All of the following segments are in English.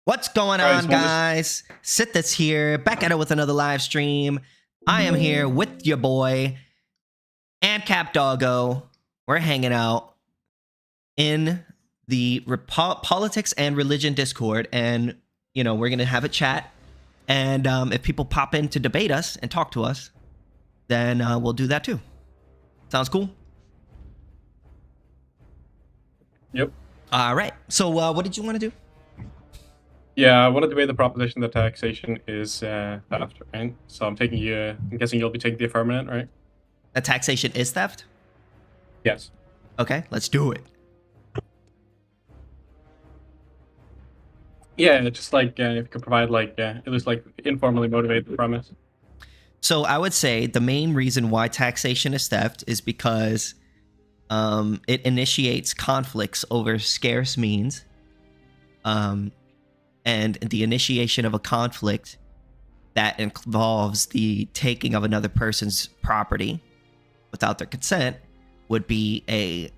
What's going on, guys? Sithis here, back at it with another live stream. I am here with your boy, AnCap Doggo. We're hanging out in the politics and religion Discord, and we're gonna have a chat. And if people pop in to debate us and talk to us, then we'll do that too. Sounds cool? Yep. All right. So, what did you want to do? Yeah, I want to debate the proposition that taxation is theft, right? So I'm guessing you'll be taking the affirmative, right? That taxation is theft? Yes. Okay, let's do it. Yeah, just like if you could provide at least informally motivate the premise. So I would say the main reason why taxation is theft is because it initiates conflicts over scarce means. And the initiation of a conflict that involves the taking of another person's property without their consent would be a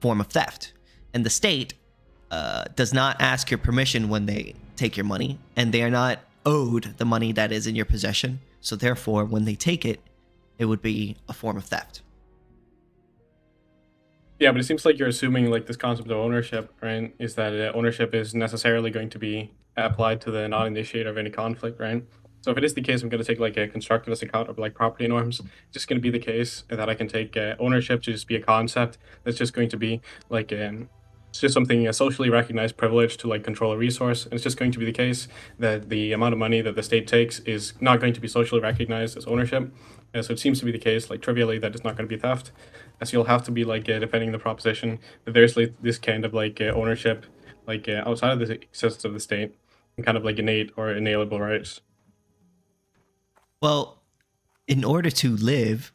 form of theft. And the state does not ask your permission when they take your money, and they are not owed the money that is in your possession. So therefore, when they take it, it would be a form of theft. Yeah, but it seems like you're assuming this concept of ownership, right? Is that ownership is necessarily going to be applied to the non-initiator of any conflict, right? So if it is the case, I'm going to take a constructivist account of property norms. It's just going to be the case that I can take ownership to just be a concept that's just going to be it's just something socially recognized privilege to control a resource. And it's just going to be the case that the amount of money that the state takes is not going to be socially recognized as ownership. So it seems to be the case, trivially, that it's not going to be theft. So you'll have to be defending the proposition that there's this kind of ownership outside of the existence of the state and kind of innate or inalienable rights. Well, in order to live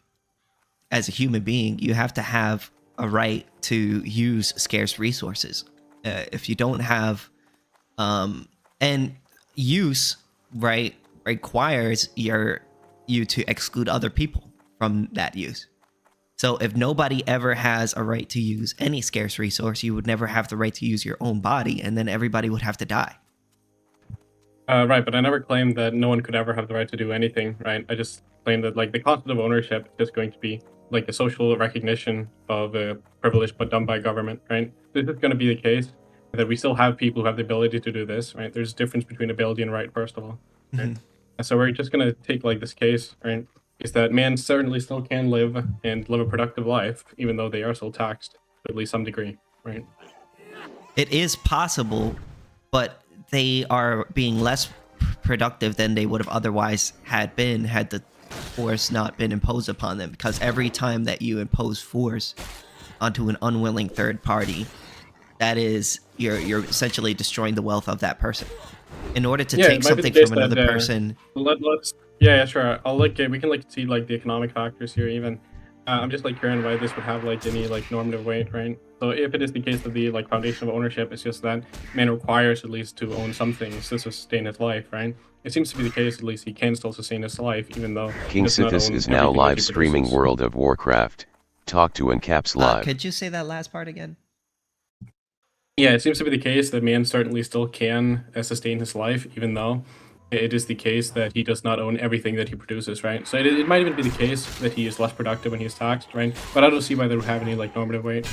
as a human being, you have to have a right to use scarce resources. If you don't have, and use, right, requires you to exclude other people from that use. So if nobody ever has a right to use any scarce resource, you would never have the right to use your own body, and then everybody would have to die. Right, but I never claimed that no one could ever have the right to do anything, right? I just claimed that the concept of ownership is just going to be a social recognition of a privilege but done by government, right? This is going to be the case that we still have people who have the ability to do this, right? There's a difference between ability and right, first of all. Right? Mm-hmm. So we're just going to take this case, right? Is that man certainly still can live a productive life, even though they are still taxed to at least some degree, right? It is possible, but they are being less productive than they would have otherwise had been had the force not been imposed upon them. Because every time that you impose force onto an unwilling third party, that is, you're essentially destroying the wealth of that person. In order to take something from another person. Yeah, sure. We can see the economic factors here even. I'm just curious why this would have any normative weight, right? So if it is the case that the foundation of ownership is just that man requires at least to own something to sustain his life, right? It seems to be the case at least he can still sustain his life even though KingSithis is now live streaming World of Warcraft. Talk to AnCaps live. Could you say that last part again? Yeah, it seems to be the case that man certainly still can sustain his life even though it is the case that he does not own everything that he produces, right? So it might even be the case that he is less productive when he's taxed, right? But I don't see why they would have any normative weight.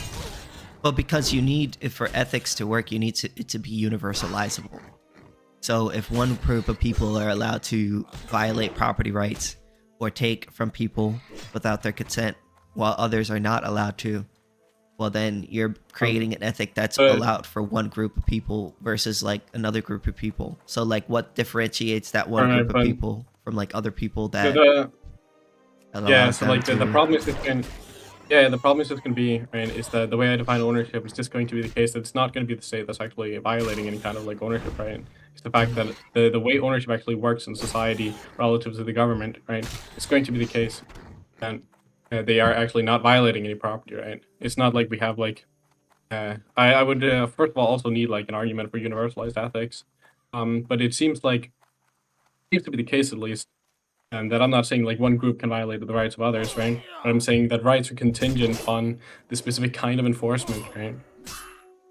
Well, because you need, for ethics to work, you need it to be universalizable. So if one group of people are allowed to violate property rights or take from people without their consent, while others are not allowed to, well, then you're creating an ethic that's allowed for one group of people versus another group of people. So what differentiates that one group of people from other people that? The problem is the problem is just going to be, right, is that the way I define ownership is just going to be the case that it's not going to be the state that's actually violating any kind of ownership, right? It's the fact that the way ownership actually works in society relative to the government, right? It's going to be the case that they are actually not violating any property, right? It's not we have I would first of all also need an argument for universalized ethics, but it seems to be the case at least, and that I'm not saying one group can violate the rights of others, right? But I'm saying that rights are contingent on the specific kind of enforcement, right?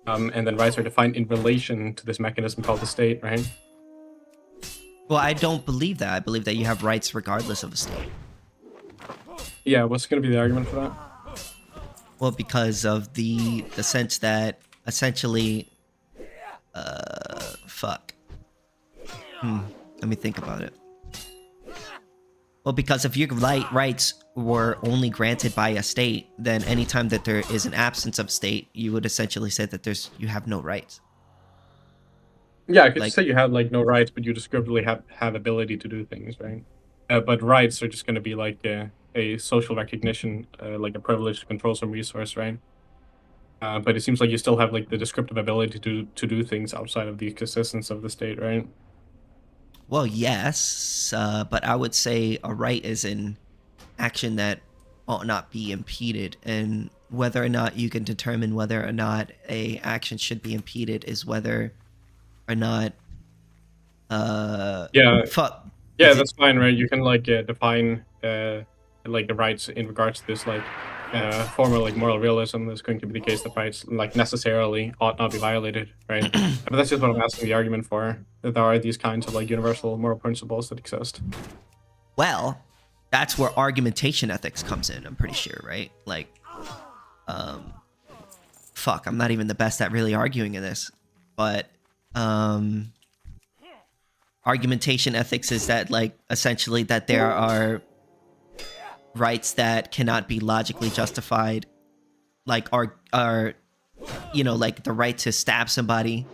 and then rights are defined in relation to this mechanism called the state, right? Well, I don't believe that. I believe that you have rights regardless of a state. Yeah, what's going to be the argument for that? Well, because of the sense that essentially, fuck. Let me think about it. Well, because if your rights were only granted by a state, then anytime that there is an absence of state, you would essentially say that you have no rights. Yeah, I could Like- just say you have like no rights, but you descriptively have ability to do things, right? But rights are just going to be like a social recognition, like a privilege to control some resource, right? But it seems like you still have like the descriptive ability to do things outside of the existence of the state, right? Well, yes, but I would say a right is an action that ought not be impeded, and whether or not you can determine whether or not a action should be impeded is whether or not Yeah, fuck. yeah, Is it- that's fine, right? You can like define like the rights in regards to this like form of like moral realism. That's going to be the case that rights like necessarily ought not be violated, right? But that's just what I'm asking the argument for. That there are these kinds of like universal moral principles that exist. Well, that's where argumentation ethics comes in, I'm pretty sure, right? Like, fuck, I'm not even the best at really arguing in this, but argumentation ethics is that, like, essentially that there are rights that cannot be logically justified, like are you know, like the right to stab somebody,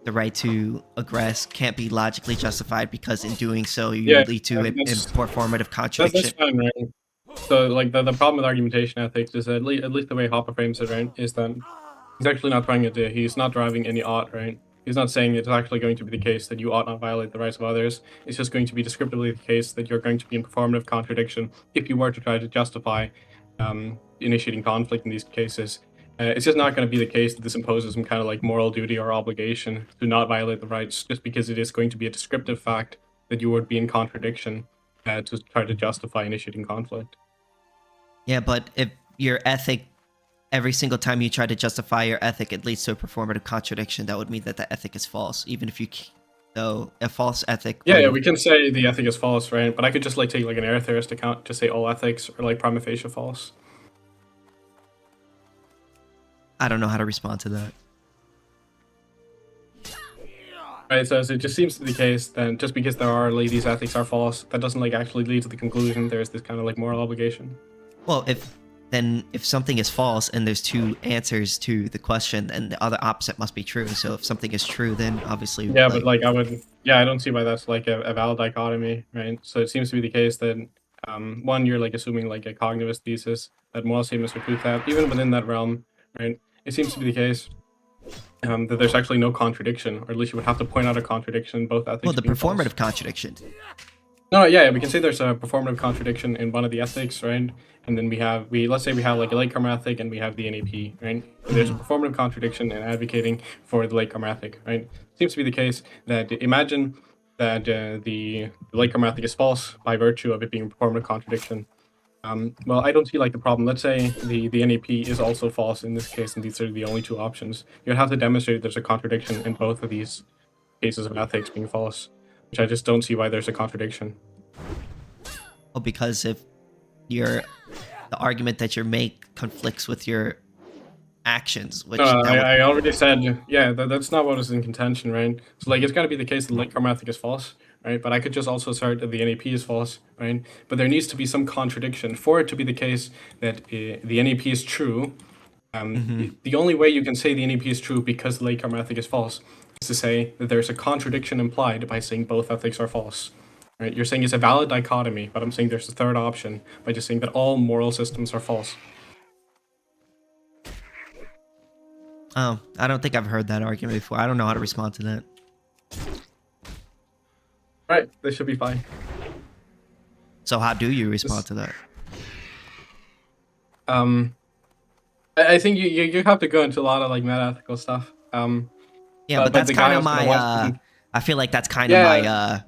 the right to aggress can't be logically justified because in doing so you lead to a performative contradiction. That's fine, right? So like the problem with argumentation ethics is that at least the way Hopper frames it, right, is that he's actually not trying to he's not driving any ought, right? He's not saying it's actually going to be the case that you ought not violate the rights of others. It's just going to be descriptively the case that you're going to be in performative contradiction if you were to try to justify initiating conflict in these cases. It's just not going to be the case that this imposes some kind of like moral duty or obligation to not violate the rights, just because it is going to be a descriptive fact that you would be in contradiction to try to justify initiating conflict. Yeah, but if your ethic, every single time you try to justify your ethic, it leads to a performative contradiction, that would mean that the ethic is false, even if you, though a false ethic. Yeah, we can say the ethic is false, right? But I could just like take like an error theorist account to say all ethics are like prima facie false. I don't know how to respond to that. Right, so it just seems to be the case that just because there are like these ethics are false, that doesn't like actually lead to the conclusion there's this kind of like moral obligation. Well, if something is false and there's two answers to the question, then the other opposite must be true. So if something is true, then obviously yeah, but like I don't see why that's like a valid dichotomy, right? So it seems to be the case that one, you're like assuming like a cognitivist thesis that moral statements are proof that even within that realm, right? It seems to be the case that there's actually no contradiction, or at least you would have to point out a contradiction in both ethics. Well, the being performative false. Contradiction. No, yeah, we can say there's a performative contradiction in one of the ethics, right? And then let's say we have like a latecomer ethic and we have the NAP, right? And there's a performative contradiction in advocating for the latecomer ethic, right? Seems to be the case that imagine that the latecomer ethic is false by virtue of it being a performative contradiction. Well, I don't see like the problem. Let's say the NAP is also false in this case, and these are the only two options. You'd have to demonstrate there's a contradiction in both of these cases of ethics being false, which I just don't see why there's a contradiction. Well, because if the argument that you make conflicts with your actions, which I already said, yeah, that's not what is in contention, right? So like it's got to be the case that latecomer ethic is false, right? But I could just also assert that the NAP is false, right? But there needs to be some contradiction for it to be the case that the NAP is true. The only way you can say the NAP is true because the latecomer ethic is false is to say that there's a contradiction implied by saying both ethics are false. Right? You're saying it's a valid dichotomy, but I'm saying there's a third option by just saying that all moral systems are false. Oh, I don't think I've heard that argument before. I don't know how to respond to that. Right, this should be fine. So how do you respond to that? I think you have to go into a lot of like meta-ethical stuff. Yeah, but that's kind of my I feel like that's kind of my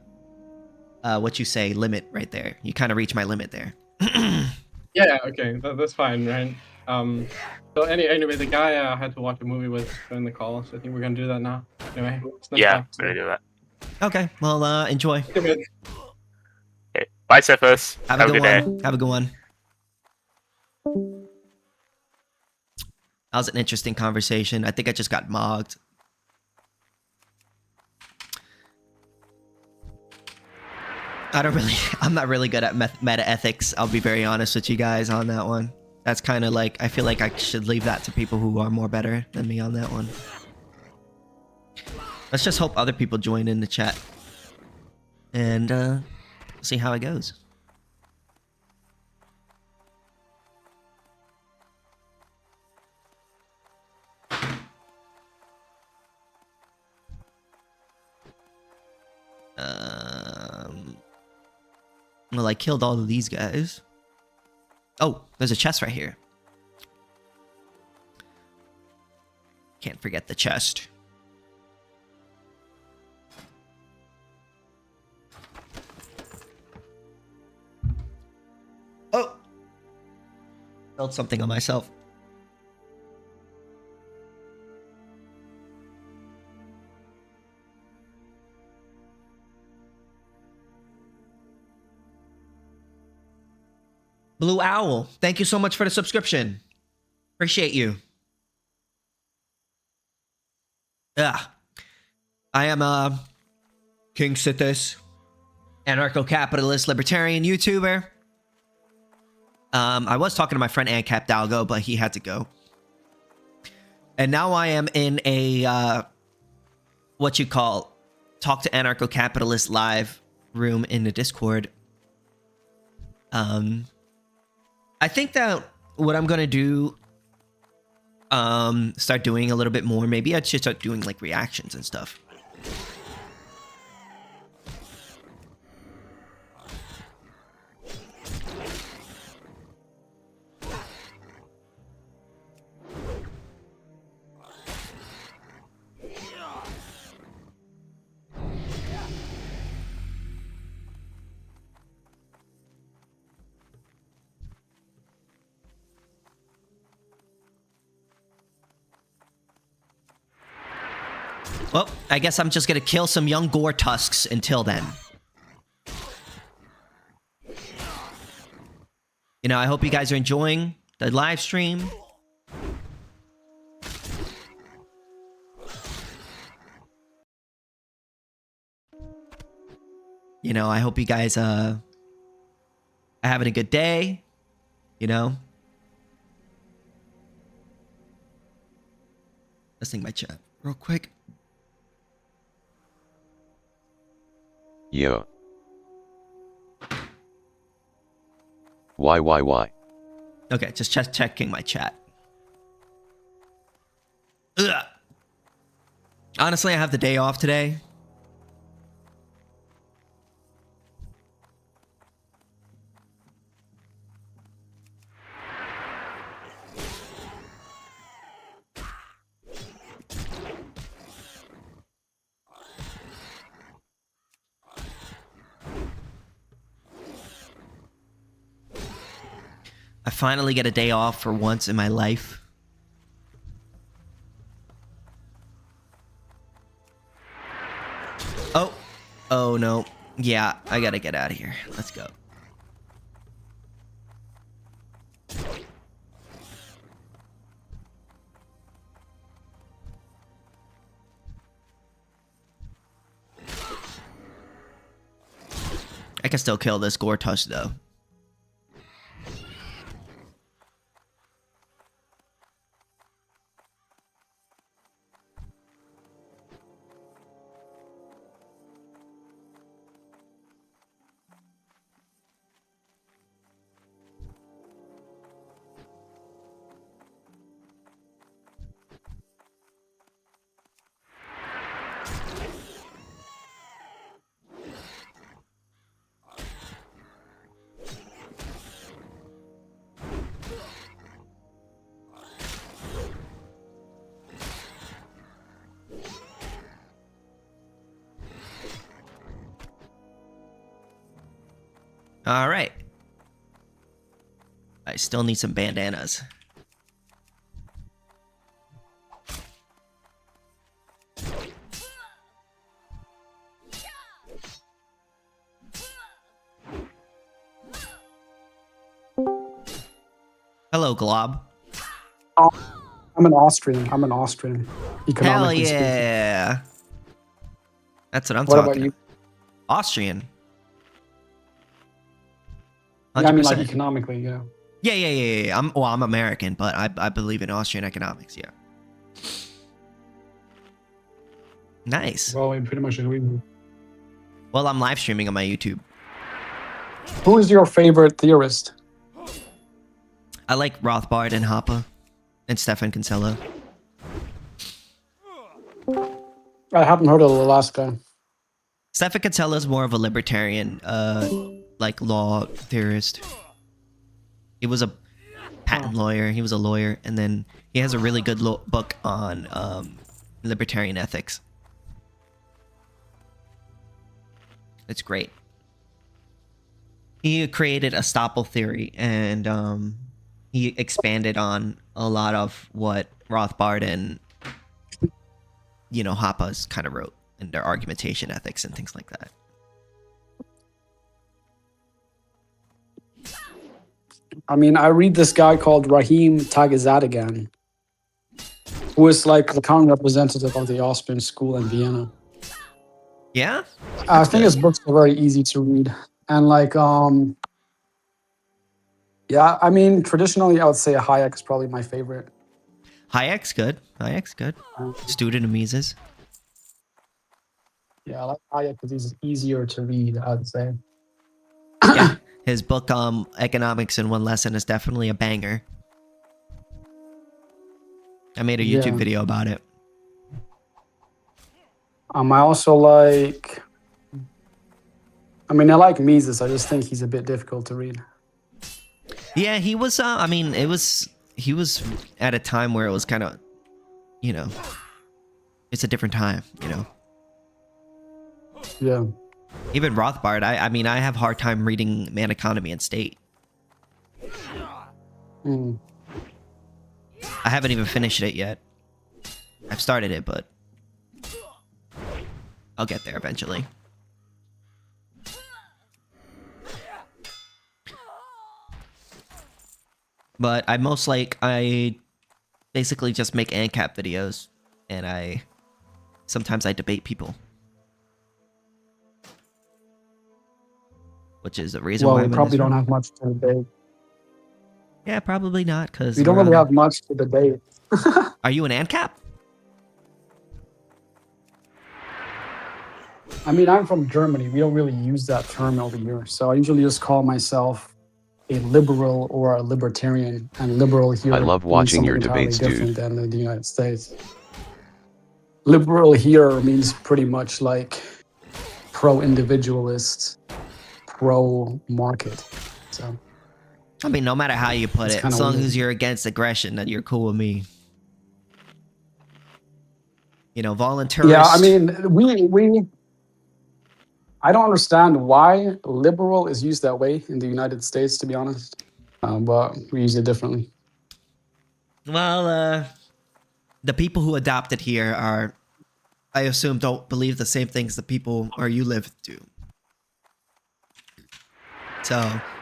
what you say limit right there. You kind of reach my limit there. Yeah, okay, that's fine, right? So anyway, the guy I had to watch a movie with during the call, so I think we're gonna do that now. Anyway, it's nice Yeah, talking to we're gonna you. do that. Okay, well, enjoy. Okay, man. Okay. Bye, Sithis. Have a good day. one. Have a good one. That was an interesting conversation. I think I just got mogged. I'm not really good at meta ethics. I'll be very honest with you guys on that one. That's kind of like, I feel like I should leave that to people who are more better than me on that one. Let's just hope other people join in the chat. And see how it goes. Well, I killed all of these guys. Oh, there's a chest right here. Can't forget the chest. Oh! Spilled something on myself. Blue Owl, thank you so much for the subscription. Appreciate you. Yeah. I am KingSithis, anarcho-capitalist libertarian YouTuber. I was talking to my friend AnCap Dalgo, but he had to go. And now I am in a what you call talk to anarcho-capitalist live room in the Discord. I think that what I'm gonna do, start doing a little bit more. Maybe I should start doing like reactions and stuff. Well, I guess I'm just gonna kill some young gore tusks until then. You know, I hope you guys are enjoying the live stream. You know, I hope you guys are having a good day, you know. Testing my chat real quick. Yo. Why? Okay, just checking my chat. Ugh. Honestly, I have the day off today. I finally get a day off for once in my life. Oh no. Yeah, I gotta get out of here. Let's go. I can still kill this gore tusk though. All right. I still need some bandanas. Hello, Glob. I'm an Austrian. Hell Economically speaking. yeah. That's what I'm What talking about you? about. Austrian. Yeah, I mean, 100%. like economically, yeah. Yeah. I'm American, but I believe in Austrian economics. Yeah. Nice. Well, we pretty much agree. Well, I'm live streaming on my YouTube. Who is your favorite theorist? I like Rothbard and Hoppe and Stefan Kinsella. I haven't heard of the last guy. Stefan Kinsella is more of a libertarian, like law theorist. He was a patent lawyer. He was a lawyer, and then he has a really good book on libertarian ethics. It's great. He created estoppel theory, and he expanded on a lot of what Rothbard and Hoppe's kind of wrote in their argumentation ethics and things like that. I mean, I read this guy called Rahim Tagizadagan, who is like the current representative of the Austrian school in Vienna. Yeah? I think his books are very easy to read. And like, yeah, I mean, traditionally, I would say Hayek is probably my favorite. Hayek's good. Student of Mises. Yeah, I like Hayek because he's easier to read, I'd say. Yeah. His book, Economics in One Lesson, is definitely a banger. I made a YouTube video about it. I also like... I mean, I like Mises. I just think he's a bit difficult to read. Yeah, he was, he was at a time where it was kind of, it's a different time, Yeah. Even Rothbard, I mean, I have a hard time reading Man, Economy, and State. Mm. I haven't even finished it yet. I've started it, but I'll get there eventually. But I basically just make AnCap videos, and sometimes I debate people. Which is the reason why Well, I'm we in probably this don't room. have much to debate. Yeah, probably not, because We don't really have much to debate. Are you an AnCap? I mean, I'm from Germany. We don't really use that term over here. So I usually just call myself a liberal or a libertarian. And liberal here I love means watching your something entirely debates, different dude. than in the United States. Liberal here means pretty much like pro-individualist, pro-market. So I mean, no matter how you put It's it, kinda as long weird. as you're against aggression, then you're cool with me. Voluntarist. yeah, I mean, we I don't understand why liberal is used that way in the United States, to be honest. But we use it differently. Well, the people who adopt it here I assume, don't believe the same things the people where you live do. So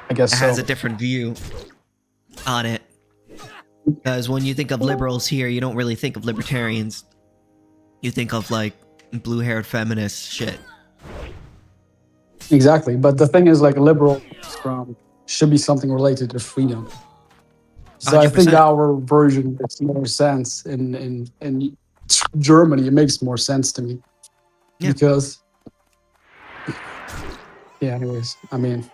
I guess it so. has a different view on it. Because when you think of liberals here, you don't really think of libertarians. You think of like blue-haired feminist shit. Exactly. But the thing is, like, liberal should be something related to freedom. So I think 100%. our version makes more sense in Germany. It makes more sense to me. Yeah. Because, yeah, anyways, I mean,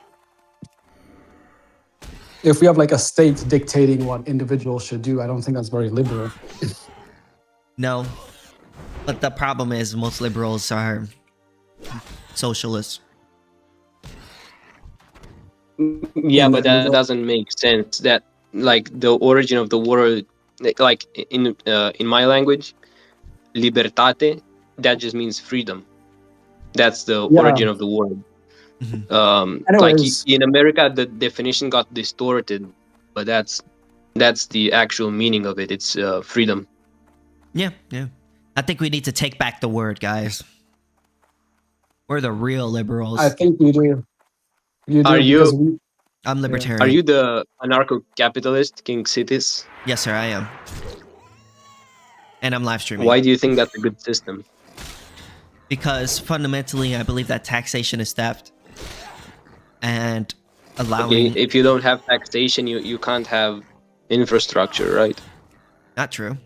if we have like a state dictating what individuals should do, I don't think that's very liberal. No. But the problem is most liberals are socialists. Yeah, but that doesn't make sense. That like the origin of the word, like in my language, libertate, that just means freedom. That's the origin of the word. Mm-hmm. Like Anyways. in America, the definition got distorted, but that's the actual meaning of it. It's freedom. Yeah. I think we need to take back the word, guys. We're the real liberals. I think we do. Are you? Because I'm libertarian. Are you the anarcho-capitalist, KingSithis? Yes, sir, I am. And I'm live streaming. Why do you think that's a good system? Because fundamentally, I believe that taxation is theft, and allowing. Okay, if you don't have taxation, you can't have infrastructure, right? Not true.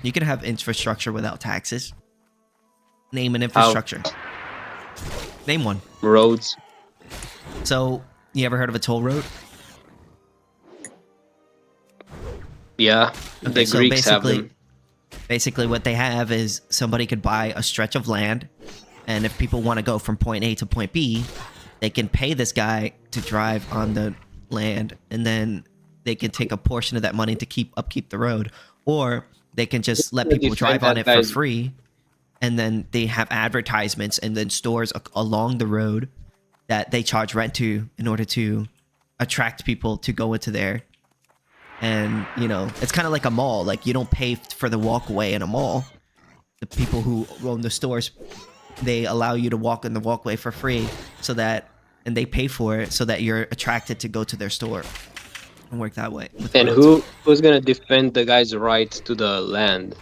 You can have infrastructure without taxes. Name an infrastructure. Name one. Roads. So, you ever heard of a toll road? Yeah, Okay, the so Greeks have them. basically what they have is somebody could buy a stretch of land, and if people want to go from point A to point B, they can pay this guy to drive on the land, and then they can take a portion of that money to upkeep the road, or they can just let people drive on it for free, and then they have advertisements and then stores along the road that they charge rent to in order to attract people to go into there. And, you know, it's kind of like a mall. Like, you don't pay for the walkway in a mall. The people who own the stores, they allow you to walk in the walkway for free, so that, and they pay for it so that you're attracted to go to their store and work that way. And who's gonna defend the guy's right to the land?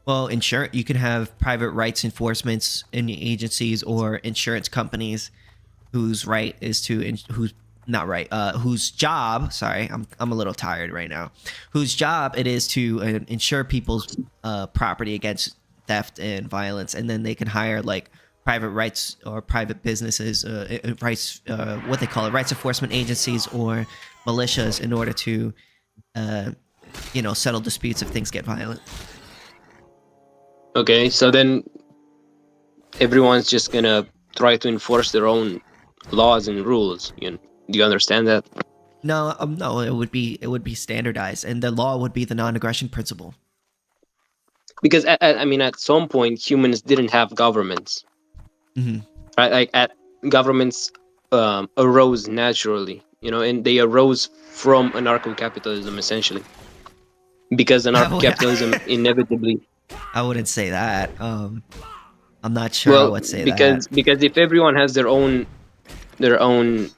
Well, you can have private rights enforcements in agencies or insurance companies whose right is to whose job, sorry, I'm a little tired right now, whose job it is to insure people's property against theft and violence, and then they can hire like private rights or private businesses, rights, what they call it, rights enforcement agencies or militias in order to, settle disputes if things get violent. Okay, so then everyone's just gonna try to enforce their own laws and rules. Do you understand that? No, it would be standardized, and the law would be the non-aggression principle. Because at some point humans didn't have governments, right? Like governments arose naturally, and they arose from anarcho-capitalism essentially, because anarcho-capitalism inevitably. I wouldn't say that. I'm not sure I would say that. Because if everyone has their own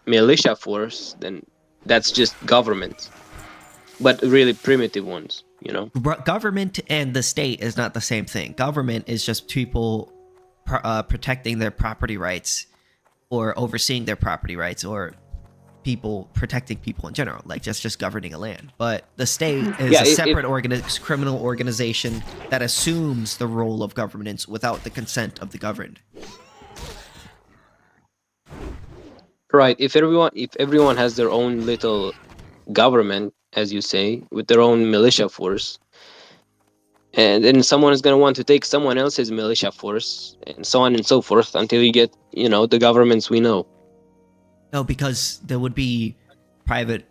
militia force, then that's just government, but really primitive ones. Government and the state is not the same thing. Government is just people protecting their property rights or overseeing their property rights, or people protecting people in general, like just governing a land. But the state is a separate criminal organization that assumes the role of governance without the consent of the governed. Right. If everyone has their own little government, as you say, with their own militia force, and then someone is going to want to take someone else's militia force, and so on and so forth, until you get, the governments we know. No, because there would be private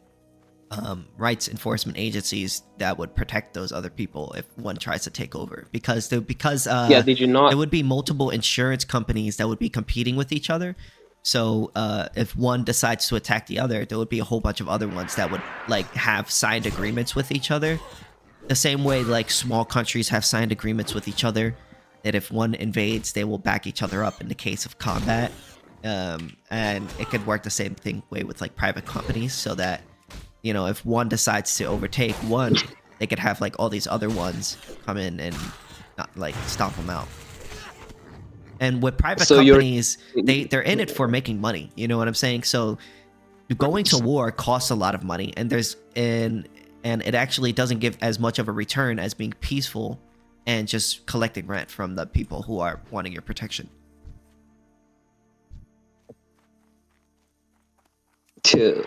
rights enforcement agencies that would protect those other people if one tries to take over. Because did you not? There would be multiple insurance companies that would be competing with each other. So if one decides to attack the other, there would be a whole bunch of other ones that would have signed agreements with each other. The same way small countries have signed agreements with each other that if one invades, they will back each other up in the case of combat. And it could work the same way with private companies, so that if one decides to overtake one, they could have all these other ones come in and not stomp them out. And with private companies, they're in it for making money. You know what I'm saying? So going to war costs a lot of money, and it actually doesn't give as much of a return as being peaceful and just collecting rent from the people who are wanting your protection. Do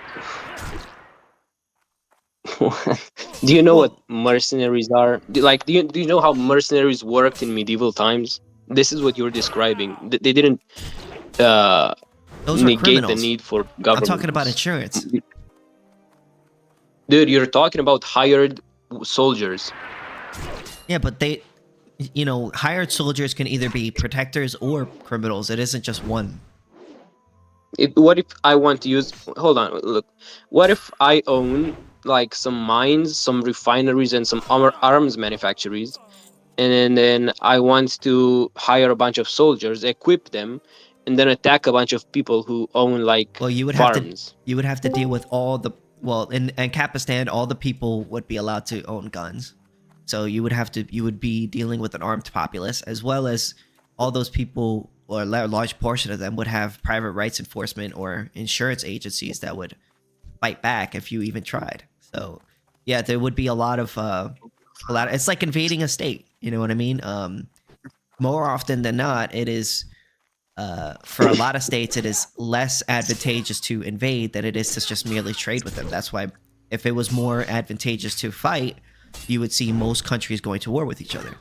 you know what mercenaries are? Do you know how mercenaries worked in medieval times? This is what you're describing. They didn't negate the need for government. I'm talking about insurance. Dude, you're talking about hired soldiers. Yeah, but hired soldiers can either be protectors or criminals. It isn't just one. What if I want to use... Hold on, look. What if I own some mines, some refineries, and some arms manufacturers, and then I want to hire a bunch of soldiers, equip them, and then attack a bunch of people who own like Well, you would farms. have to deal with all the in Kapistan, all the people would be allowed to own guns. So you would be dealing with an armed populace, as well as all those people, or a large portion of them, would have private rights enforcement or insurance agencies that would fight back if you even tried. So yeah, there would be a lot of it's like invading a state, you know what I mean? More often than not, it is for a lot of states, it is less advantageous to invade than it is to just merely trade with them. That's why if it was more advantageous to fight, you would see most countries going to war with each other.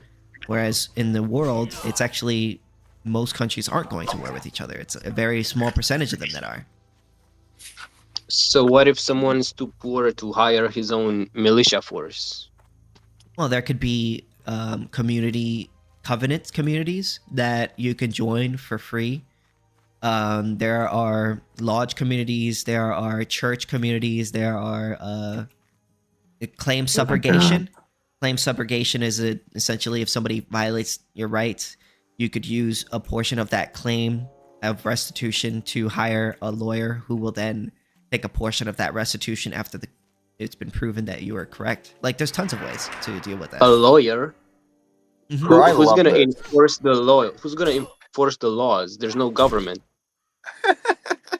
Whereas in the world, it's actually most countries aren't going to war with each other. It's a very small percentage of them that are. So what if someone's too poor to hire his own militia force? Well, there could be community covenant communities that you can join for free. There are lodge communities, there are church communities, there are claim subrogation. Claim subrogation is essentially if somebody violates your rights, you could use a portion of that claim of restitution to hire a lawyer who will then take a portion of that restitution after it's been proven that you are correct. Like, there's tons of ways to deal with that. A lawyer? Mhm. Who's going to enforce the law? Who's going to enforce the laws? There's no government.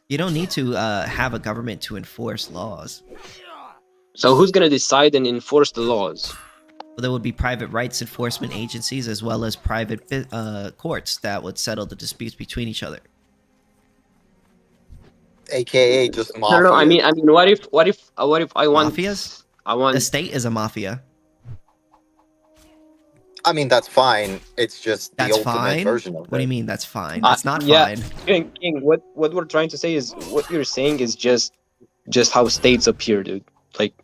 You don't need to have a government to enforce laws. So who's going to decide and enforce the laws? Well, there would be private rights enforcement agencies as well as private courts that would settle the disputes between each other. AKA just mafia. No. I mean, what if I want Mafias? I The state is a mafia. I mean, that's fine. It's just the That's ultimate fine? version of it. What do you mean that's fine? That's not yeah. fine. King, what we're trying to say is what you're saying is just how states appear, dude. Like,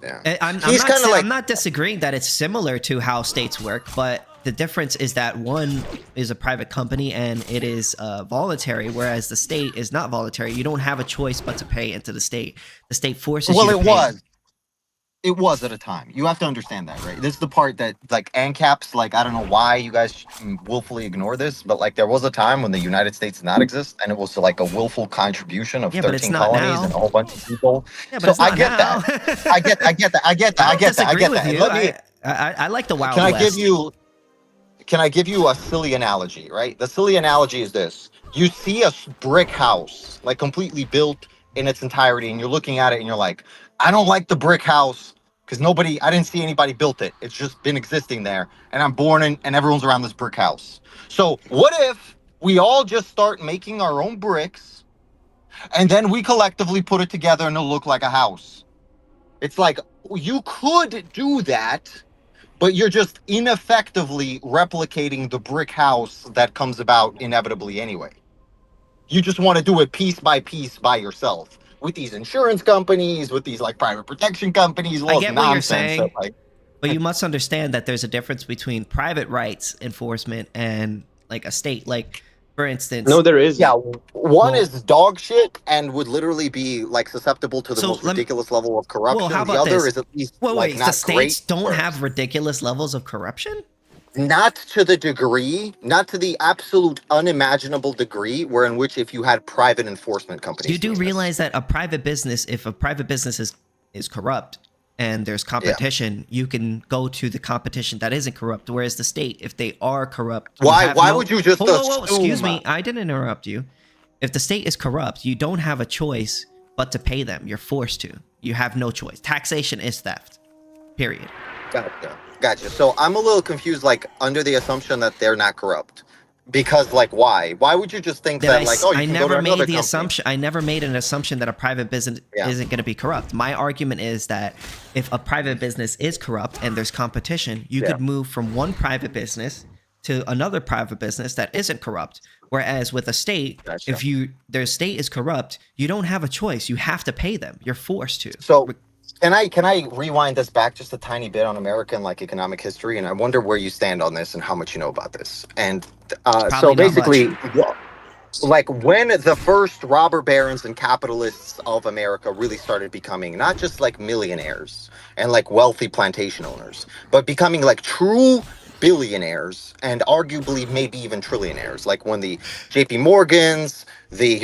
Yeah. I'm not disagreeing that it's similar to how states work, but the difference is that one is a private company and it is voluntary, whereas the state is not voluntary. You don't have a choice but to pay into the state. The state forces you to pay. It was at a time. You have to understand that, right? This is the part that, like, AnCaps, like, I don't know why you guys willfully ignore this, but, like, there was a time when the United States did not exist, and it was, like, a willful contribution of 13 colonies and a whole bunch of people. Yeah, but so I get that. I get that. I like the Wild Can West. Can I give you a silly analogy, right? The silly analogy is this. You see a brick house, like, completely built in its entirety, and you're looking at it, and you're like, I don't like the brick house, because I didn't see anybody built it. It's just been existing there. And I'm born in, and everyone's around this brick house. So what if we all just start making our own bricks, and then we collectively put it together and it'll look like a house? It's like, you could do that, but you're just ineffectively replicating the brick house that comes about inevitably anyway. You just want to do it piece by yourself. With these insurance companies, with these like private protection companies, I get what you're saying, that, but you must understand that there's a difference between private rights enforcement and like a state. Like, for instance, no, there is. Yeah, one is dog shit and would literally be like susceptible to the most let me- ridiculous level of corruption. Well, how the about other this? is at least Well, like wait, not the states great don't for- have ridiculous levels of corruption? Not to the degree, not to the absolute unimaginable degree, where in which if you had private enforcement companies. You do doing this. realize that if a private business is corrupt and there's competition, you can go to the competition that isn't corrupt. Whereas the state, if they are corrupt, Why would you just Whoa, excuse assume- me, I didn't interrupt you. If the state is corrupt, you don't have a choice but to pay them. You're forced to. You have no choice. Taxation is theft. Period. Gotcha. So I'm a little confused, like, under the assumption that they're not corrupt. Because, like, why? Why would you just think that, like, oh, you I can never go to made another the company? assumption. I never made an assumption that a private business isn't going to be corrupt. My argument is that if a private business is corrupt and there's competition, you could move from one private business to another private business that isn't corrupt. Whereas with a state, if their state is corrupt, you don't have a choice. You have to pay them. You're forced to. So can I rewind this back just a tiny bit on American like economic history, and I wonder where you stand on this and how much you know about this. And so basically, like when the first robber barons and capitalists of America really started becoming not just like millionaires and like wealthy plantation owners, but becoming like true billionaires and arguably maybe even trillionaires, like when the JP Morgans, the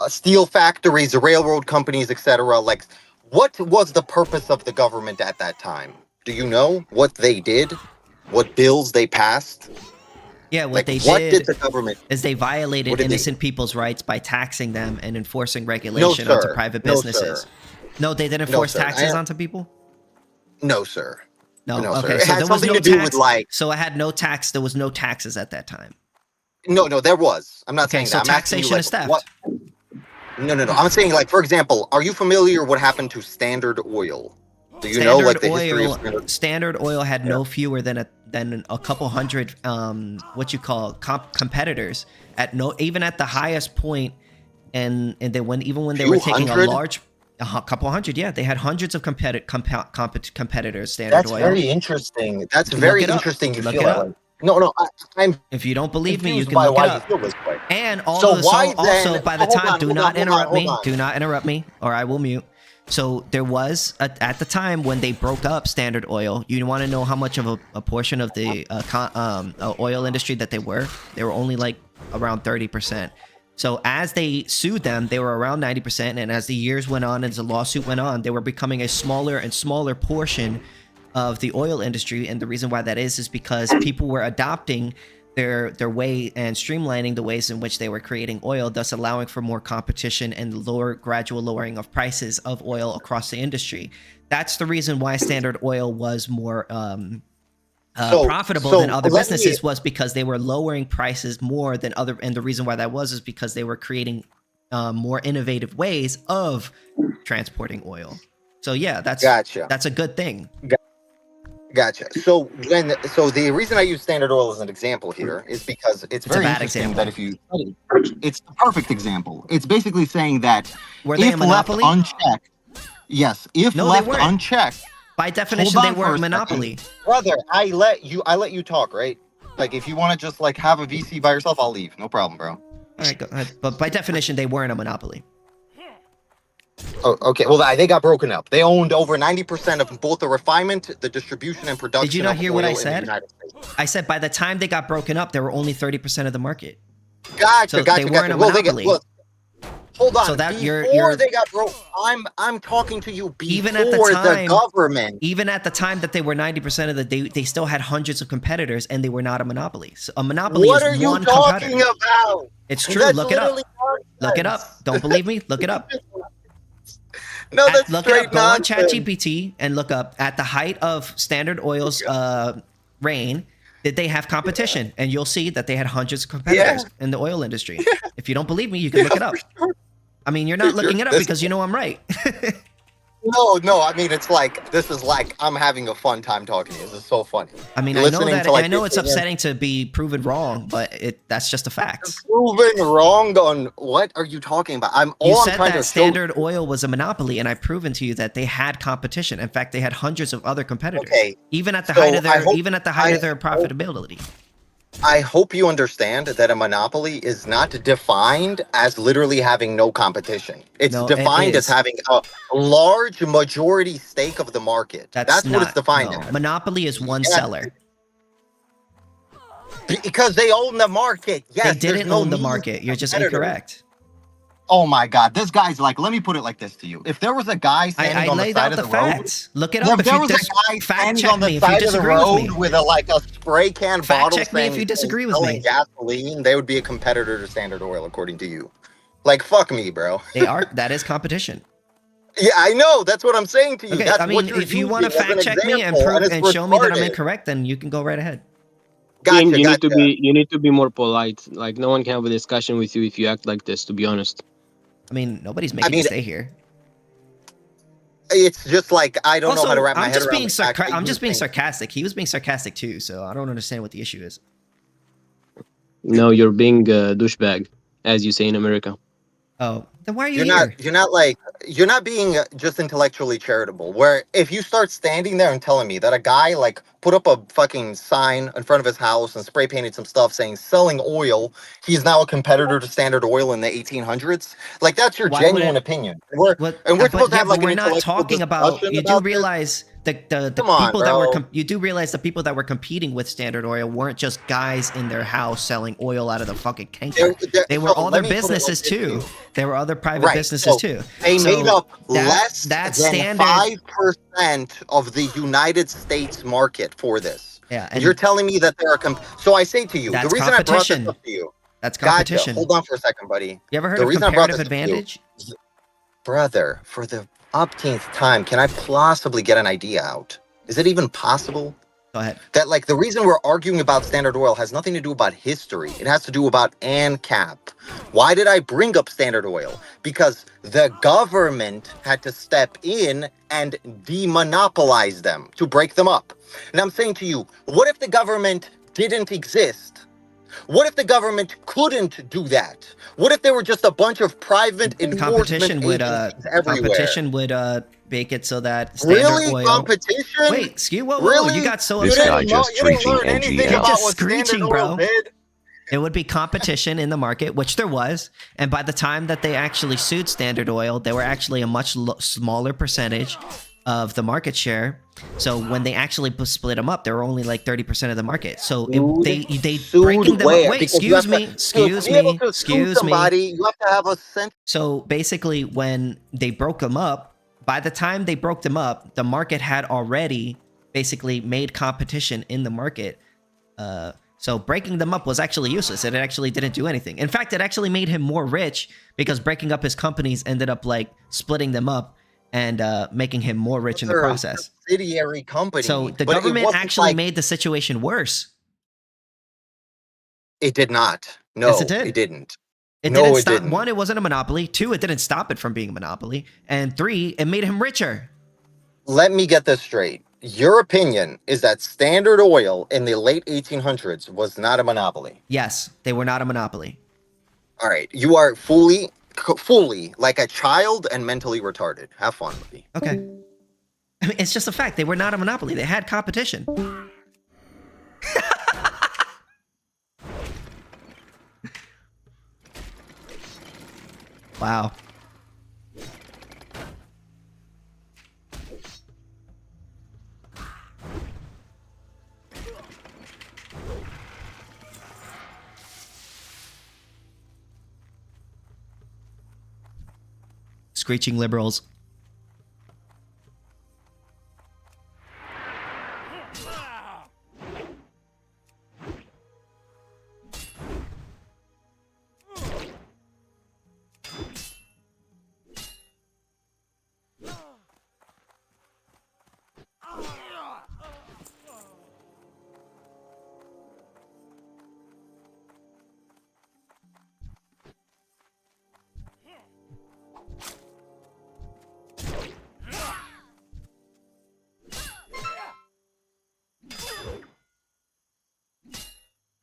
steel factories, the railroad companies, etc. Like, what was the purpose of the government at that time? Do you know what they did? What bills they passed? Yeah, what Like, they what did did the government? is they violated What did they- innocent people's rights by taxing them and enforcing regulation onto sir. private No, businesses. sir. No, they didn't No, force sir. taxes onto people? No, sir. No, No, sir. okay. It So had there was something no to do with, tax. like- So it had no tax. There was no taxes at that time. No, there was. I'm not Okay, saying so that. I'm asking you, taxation like, is theft. what? No. I'm saying, like, for example, are you familiar what happened to Standard Oil? Do you know, like, the history of Standard Oil had no fewer than a couple hundred competitors at even at the highest point, and they even when they were taking a 200? large couple hundred, yeah, they had hundreds of competitors. Standard That's Oil. very interesting. That's Look very it up. interesting. You Look feel it that up. way. No, I'm If you don't believe me, you confused can by look why it you up. feel this way. And So also, why then- by the hold time, on, do hold not on, interrupt hold me. on. Do not interrupt me, or I will mute. So there was at the time when they broke up Standard Oil. You want to know how much of a portion of the oil industry that they were? They were only like around 30%. So as they sued them, they were around 90%, and as the years went on, as the lawsuit went on, they were becoming a smaller and smaller portion of the oil industry. And the reason why that is because people were adopting their way and streamlining the ways in which they were creating oil, thus allowing for more competition and gradual lowering of prices of oil across the industry. That's the reason why Standard Oil was more profitable than other businesses, was because they were lowering prices more than other, and the reason why that was is because they were creating more innovative ways of transporting oil. So yeah, that's a good thing. Gotcha. So the reason I use Standard Oil as an example here is because it's very interesting example. that if you study, it's the perfect example. It's basically saying that Were they a if left monopoly? unchecked, yes, if No, they left weren't. unchecked, By definition, hold they on for weren't a monopoly. second. Brother, I let you talk, right? Like, if you want to just like have a VC by yourself, I'll leave. No problem, bro. All right, go ahead. But by definition, they weren't a monopoly. Oh, okay. Well, they got broken up. They owned over 90% of both the refinement, the distribution, and production. Did you not of hear what oil I in the said? United States. I said by the time they got broken up, there were only 30% of the market. Gotcha, So gotcha, they weren't gotcha. a Well, monopoly. look, hold on. So that before you're they got broke, I'm talking to you before even at the time, government. Even at the time that they were 90% of they still had hundreds of competitors, and they were not a monopoly. So a monopoly What is are you one talking competitor. about? It's true. That's Look it up. literally Look it nonsense. up. Don't believe me? Look it up. No, that's Look it straight up. Go on nonsense. ChatGPT and look up at the height of Standard Oil's reign. Did they have competition? And you'll see that they had hundreds of competitors in the oil industry. If you don't believe me, you can look it up. I mean, you're not looking it up because you know I'm right. No. I mean, it's like this is like I'm having a fun time talking to you. This is so funny. I mean, Listening I to, like, know it's this- upsetting to be proven wrong, but that's just a fact. Proven wrong on what are you talking about? You I'm said trying that to Standard Oil was a monopoly, and I've proven to you that they had competition. In fact, they had hundreds of other competitors, Okay, even at the so height of I hope- their profitability. I hope you understand that a monopoly is not defined as literally having no competition. It's No, it defined as is. having a large majority stake of the market. That's what it's defined no. as. Monopoly is one Yeah. seller. Because they own the market. Yes, They there's didn't no own the need market. for You're just competitors. incorrect. Oh my God, this guy's like. Let me put it like this to you: if there was a guy standing I on the laid side out of the the road, facts. Look it if up if there you was a guy fact standing check on the me if you side of the disagree with me. road with a spray can Fact bottle check me if saying you disagree with selling me. gasoline, they would be a competitor to Standard Oil, according to you. Like, fuck me, bro. They are. That is competition. Yeah, I know. That's what I'm saying to you. Okay, That's I mean, what you're if you want to using as an fact check me and example, prove it's and show me that I'm retarded. incorrect, then you can go right ahead. Gotcha, You need to gotcha. you need to be more polite. Like no one can have a discussion with you if you act like this. To be honest. I mean, nobody's making me stay here. It's just like I don't know how to wrap my I'm head just around being the fact that I'm you just being think- sarcastic. He was being sarcastic too, so I don't understand what the issue is. No, you're being a douchebag, as you say in America. Oh, then why are you You're here? you're not being just intellectually charitable. Where if you start standing there and telling me that a guy like put up a fucking sign in front of his house and spray painted some stuff saying selling oil, he's now a competitor to Standard Oil in the 1800s. Like that's your Why genuine wouldn't- opinion. And we're What, supposed to have like we're an not intellectual talking about. discussion You do about this? realize The Come on, people that were bro. you do realize the people that were competing with Standard Oil weren't just guys in their house selling oil out of the fucking tanker. They were So other let me put it like businesses this to too. you. There were other private Right. businesses So too. they So made up that less that than standard 5% of the United States market for this. Yeah, And you're and telling me that there are so I say to you, the that's reason I brought this competition. up to you. That's Gotcha. competition. Hold on for a second, buddy. You ever heard The of reason I brought comparative this up to you, advantage? brother, for the upteenth time, can I possibly get an idea out? Is it even possible? Go ahead. That like the reason we're arguing about Standard Oil has nothing to do about history. It has to do about AnCap. Why did I bring up Standard Oil? Because the government had to step in and demonopolize them to break them up. And I'm saying to you, what if the government didn't exist? What if the government couldn't do that? What if there were just a bunch of private enforcement agencies everywhere? Competition would make it so that Standard Really? Oil. Competition? Wait, excuse whoa, Really? you got so This upset. guy just you didn't screeching learn anything NGL. about Just what screeching, Standard bro. Oil did. It would be competition in the market, which there was. And by the time that they actually sued Standard Oil, they were actually a much smaller percentage of the market share. So when they actually split them up, they were only like 30% of the market. So they breaking them up. Wait, excuse me. You have to have a sense. So basically, when they broke them up, by the time they broke them up, the market had already basically made competition in the market. So breaking them up was actually useless. It actually didn't do anything. In fact, it actually made him more rich because breaking up his companies ended up like splitting them up and making him more rich in the They're a process. subsidiary company. So the but it government wasn't actually like- made the situation worse. It did not. No, Yes, it did. It didn't. It No, didn't it stop. didn't. One, it wasn't a monopoly. Two, it didn't stop it from being a monopoly. And three, it made him richer. Let me get this straight. Your opinion is that Standard Oil in the late 1800s was not a monopoly. Yes, they were not a monopoly. All right. You are fully like a child and mentally retarded. Have fun with me. Okay. I mean, it's just a fact. They were not a monopoly. They had competition. Wow. Screeching liberals.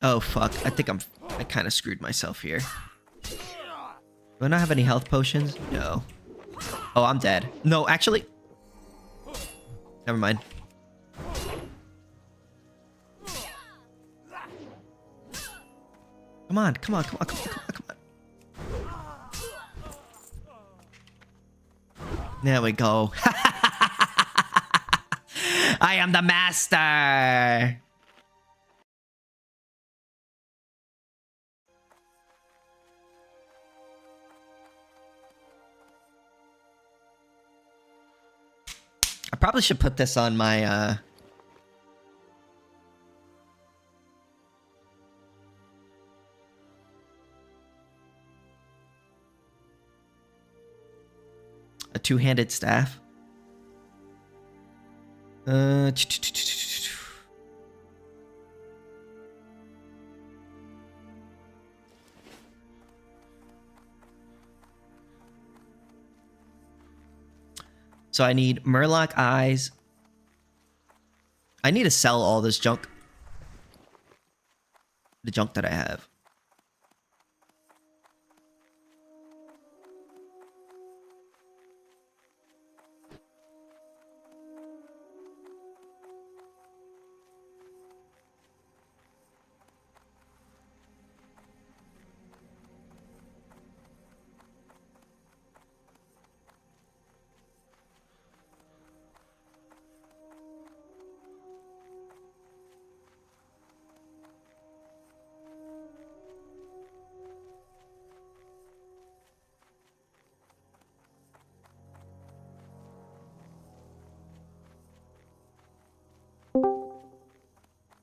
Oh fuck, I think I kind of screwed myself here. Do I not have any health potions? No. Oh, I'm dead. No, actually. Never mind. Come on, come on, come on, come on, come on, come on. There we go. I am the master. I probably should put this on my a two-handed staff. So I need Murloc eyes. I need to sell all this junk. The junk that I have.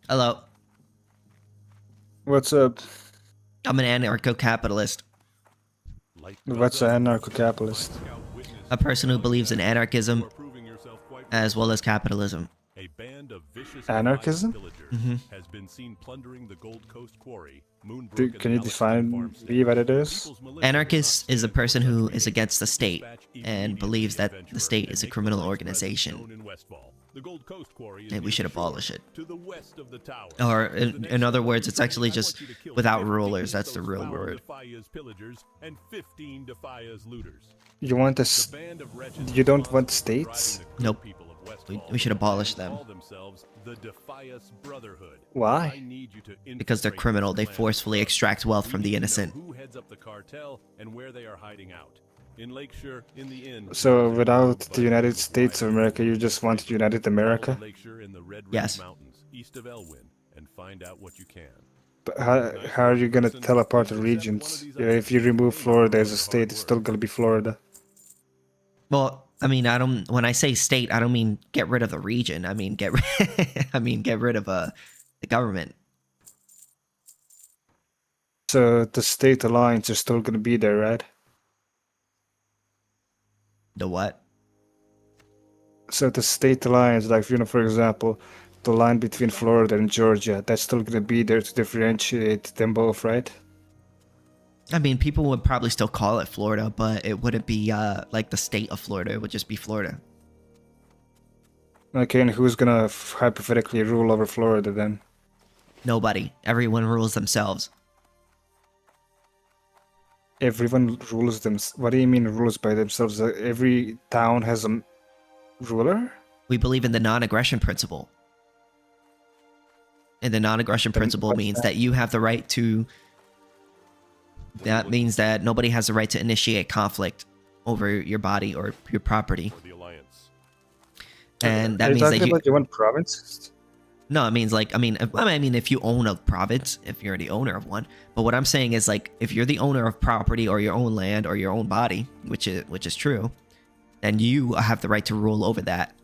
Hello. What's up? I'm an anarcho-capitalist. What's an anarcho-capitalist? A person who believes in anarchism as well as capitalism. Anarchism? Has been seen plundering the Gold Coast quarry. Can you define what it is? Anarchist is a person who is against the state and believes that the state is a criminal organization and we should abolish it. Or in other words, it's actually just without rulers. That's the real word. You want us? You don't want states? Nope. We should abolish them. Why? Because they're criminal. They forcefully extract wealth from the innocent. So without the United States of America, you just want United America? Yes. But how are you gonna tell apart the regions? If you remove Florida as a state, it's still gonna be Florida. Well, I mean, when I say state, I don't mean get rid of the region. I mean get rid of the government. So the state alliance is still gonna be there, right? The what? So the state alliance, like for example, the line between Florida and Georgia, that's still gonna be there to differentiate them both, right? I mean, people would probably still call it Florida, but it wouldn't be like the state of Florida. It would just be Florida. Okay, and who's gonna hypothetically rule over Florida then? Nobody. Everyone rules themselves. Everyone rules them. What do you mean rules by themselves? Every town has a ruler? We believe in the non-aggression principle. And the non-aggression principle means that you have the right to... That means that nobody has the right to initiate conflict over your body or your property. And that means that you want provinces? No, it means like I mean if you own a province, if you're the owner of one. But what I'm saying is like if you're the owner of property or your own land or your own body, which is true, then you have the right to rule over that.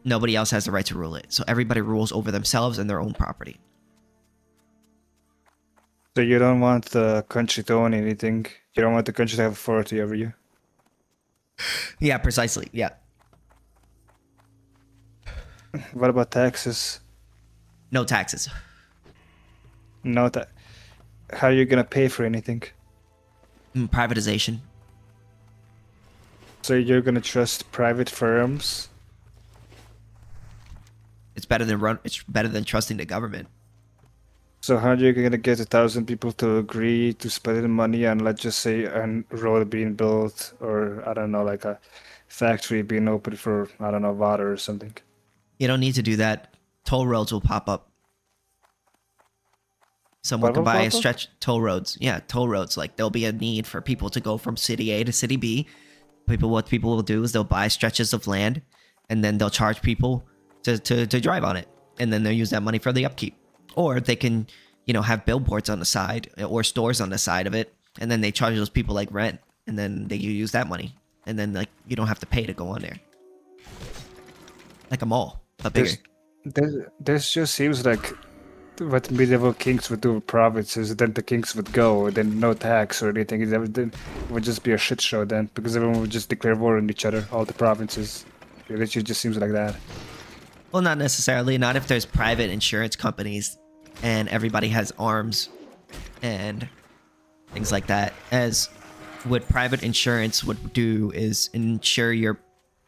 Nobody else has the right to rule it. So everybody rules over themselves and their own property. So you don't want the country to own anything. You don't want the country to have authority over you. Yeah, precisely. Yeah. What about taxes? No taxes. No How are you gonna pay for anything? Privatization. So you're gonna trust private firms? It's better than trusting the government. So how are you gonna get 1,000 people to agree to spend the money on, let's just say, a road being built, or I don't know, like a factory being opened for, I don't know, water or something? You don't need to do that. Toll roads will pop up. Someone can buy a stretch toll roads. Yeah, toll roads. Like there'll be a need for people to go from city A to city B. What people will do is they'll buy stretches of land, and then they'll charge people to drive on it, and then they'll use that money for the upkeep. Or they can, have billboards on the side or stores on the side of it, and then they charge those people like rent, and then you use that money, and then like you don't have to pay to go on there. Like a mall, but bigger. This just seems like what medieval kings would do with provinces. Then the kings would go, then no tax or anything. It would just be a shit show then, because everyone would just declare war on each other, all the provinces. It just seems like that. Well, not necessarily. Not if there's private insurance companies and everybody has arms and things like that. As what private insurance would do is insure your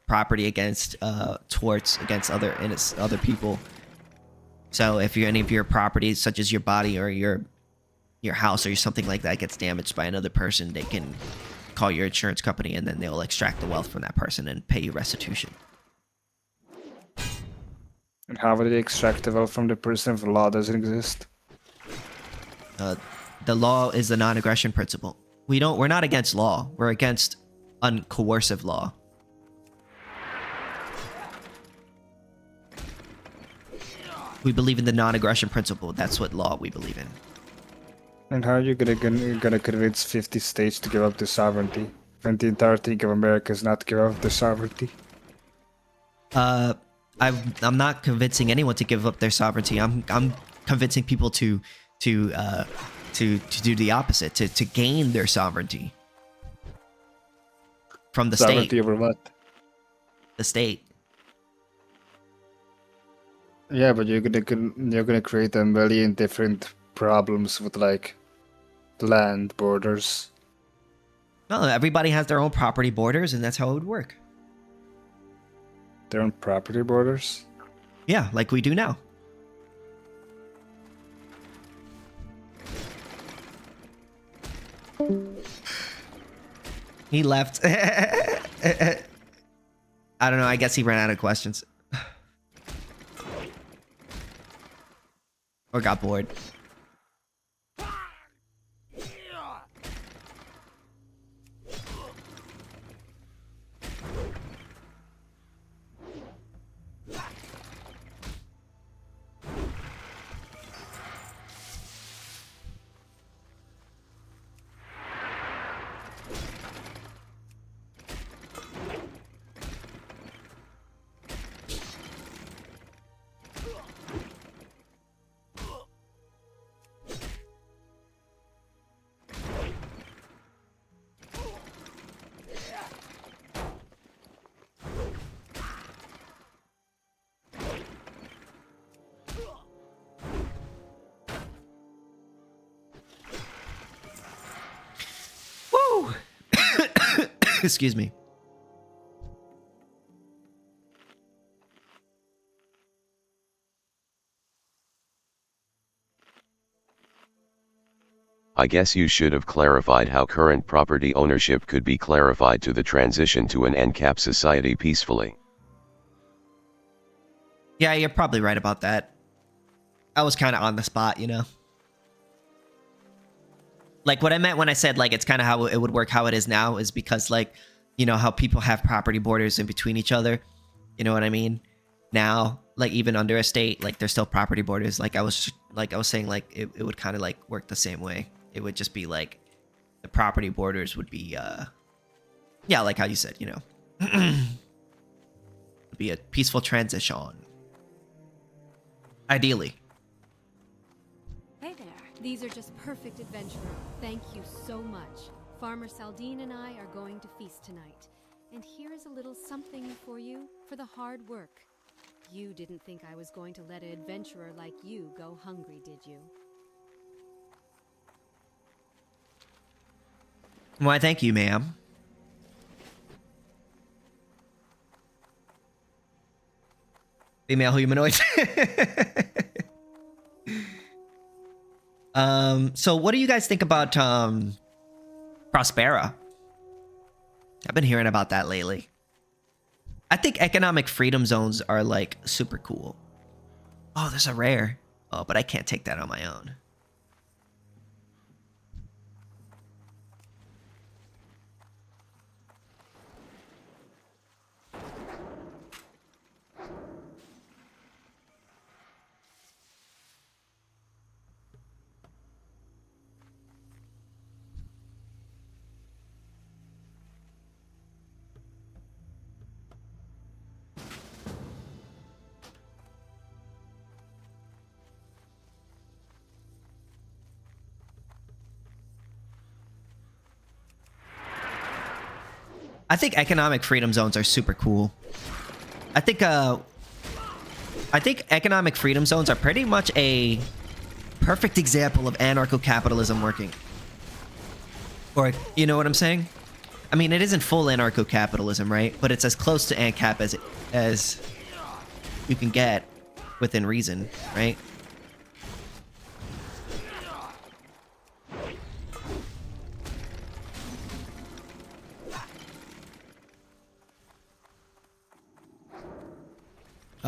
property against torts against other people. So if any of your properties, such as your body or your house or something like that, gets damaged by another person, they can call your insurance company and then they'll extract the wealth from that person and pay you restitution. And how would they extract the wealth from the person if the law doesn't exist? The law is the non-aggression principle. We're not against law. We're against uncoercive law. We believe in the non-aggression principle. That's what law we believe in. And how are you gonna convince 50 states to give up their sovereignty when the entirety of America is not to give up their sovereignty? I'm not convincing anyone to give up their sovereignty. I'm convincing people to do the opposite, to gain their sovereignty from the Sovereignty state. over what? The state. Yeah, but you're gonna create a million different problems with like land borders. No, everybody has their own property borders, and that's how it would work. Their own property borders. Yeah, like we do now. He left. I don't know. I guess he ran out of questions. Or got bored. Woo! Excuse me. I guess you should have clarified how current property ownership could be clarified to the transition to an AnCap society peacefully. Yeah, you're probably right about that. I was kind of on the spot, you know? Like, what I meant when I said, like, it's kind of how it would work how it is now is because, like, you know, how people have property borders in between each other. You know what I mean? Now, like, even under a state, like, there's still property borders. Like I was saying, like, it would kind of, like, work the same way. It would just be, like, the property borders would be, yeah, like how you said, you know. It'd be a peaceful transition. Ideally. Hey there. These are just perfect adventurers. Thank you so much. Farmer Saldine and I are going to feast tonight. And here is a little something for you for the hard work. You didn't think I was going to let an adventurer like you go hungry, did you? Why, thank you, ma'am. Female humanoid. So what do you guys think about Prospera? I've been hearing about that lately. I think economic freedom zones are like super cool. Oh, there's a rare. Oh, but I can't take that on my own. I think economic freedom zones are super cool. I think economic freedom zones are pretty much a perfect example of anarcho-capitalism working. Or, you know what I'm saying? I mean, it isn't full anarcho-capitalism, right? But it's as close to AnCap as you can get within reason, right?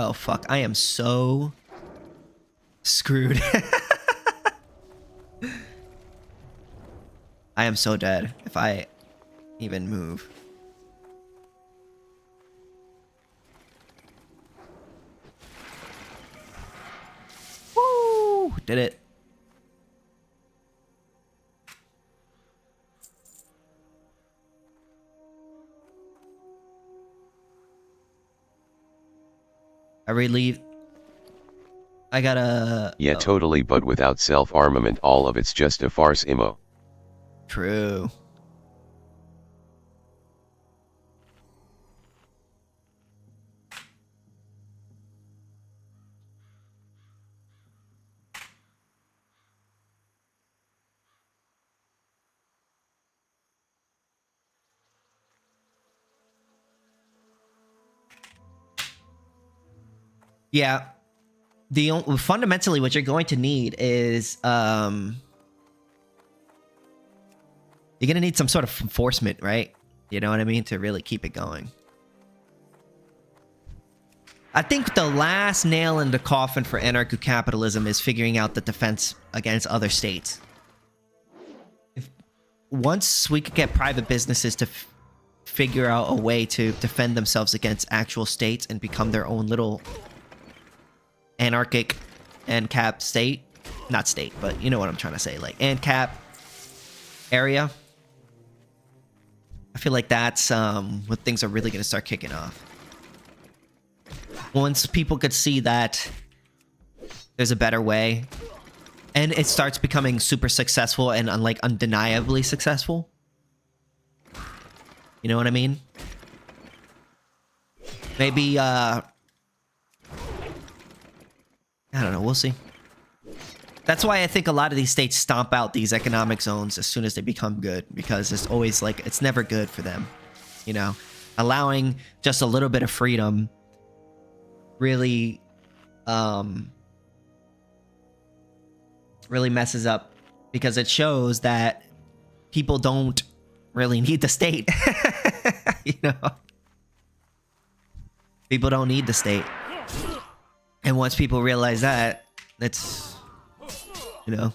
Oh, fuck. I am so screwed. I am so dead if I even move. Woo! Did it. I relieve. I gotta. Yeah, oh, totally, but without self-armament, all of it's just a farce, Imo. True. Yeah. Fundamentally what you're going to need is you're gonna need some sort of enforcement, right? You know what I mean? To really keep it going. I think the last nail in the coffin for anarcho-capitalism is figuring out the defense against other states. Once we could get private businesses to figure out a way to defend themselves against actual states and become their own little anarchic AnCap state, not state, but you know what I'm trying to say, like AnCap area, I feel like that's when things are really going to start kicking off. Once people could see that there's a better way and it starts becoming super successful and like undeniably successful, you know what I mean? Maybe I don't know, we'll see. That's why I think a lot of these states stomp out these economic zones as soon as they become good, because it's always like, it's never good for them, you know? Allowing just a little bit of freedom really really messes up, because it shows that people don't really need the state. You know? People don't need the state. And once people realize that, it's, you know.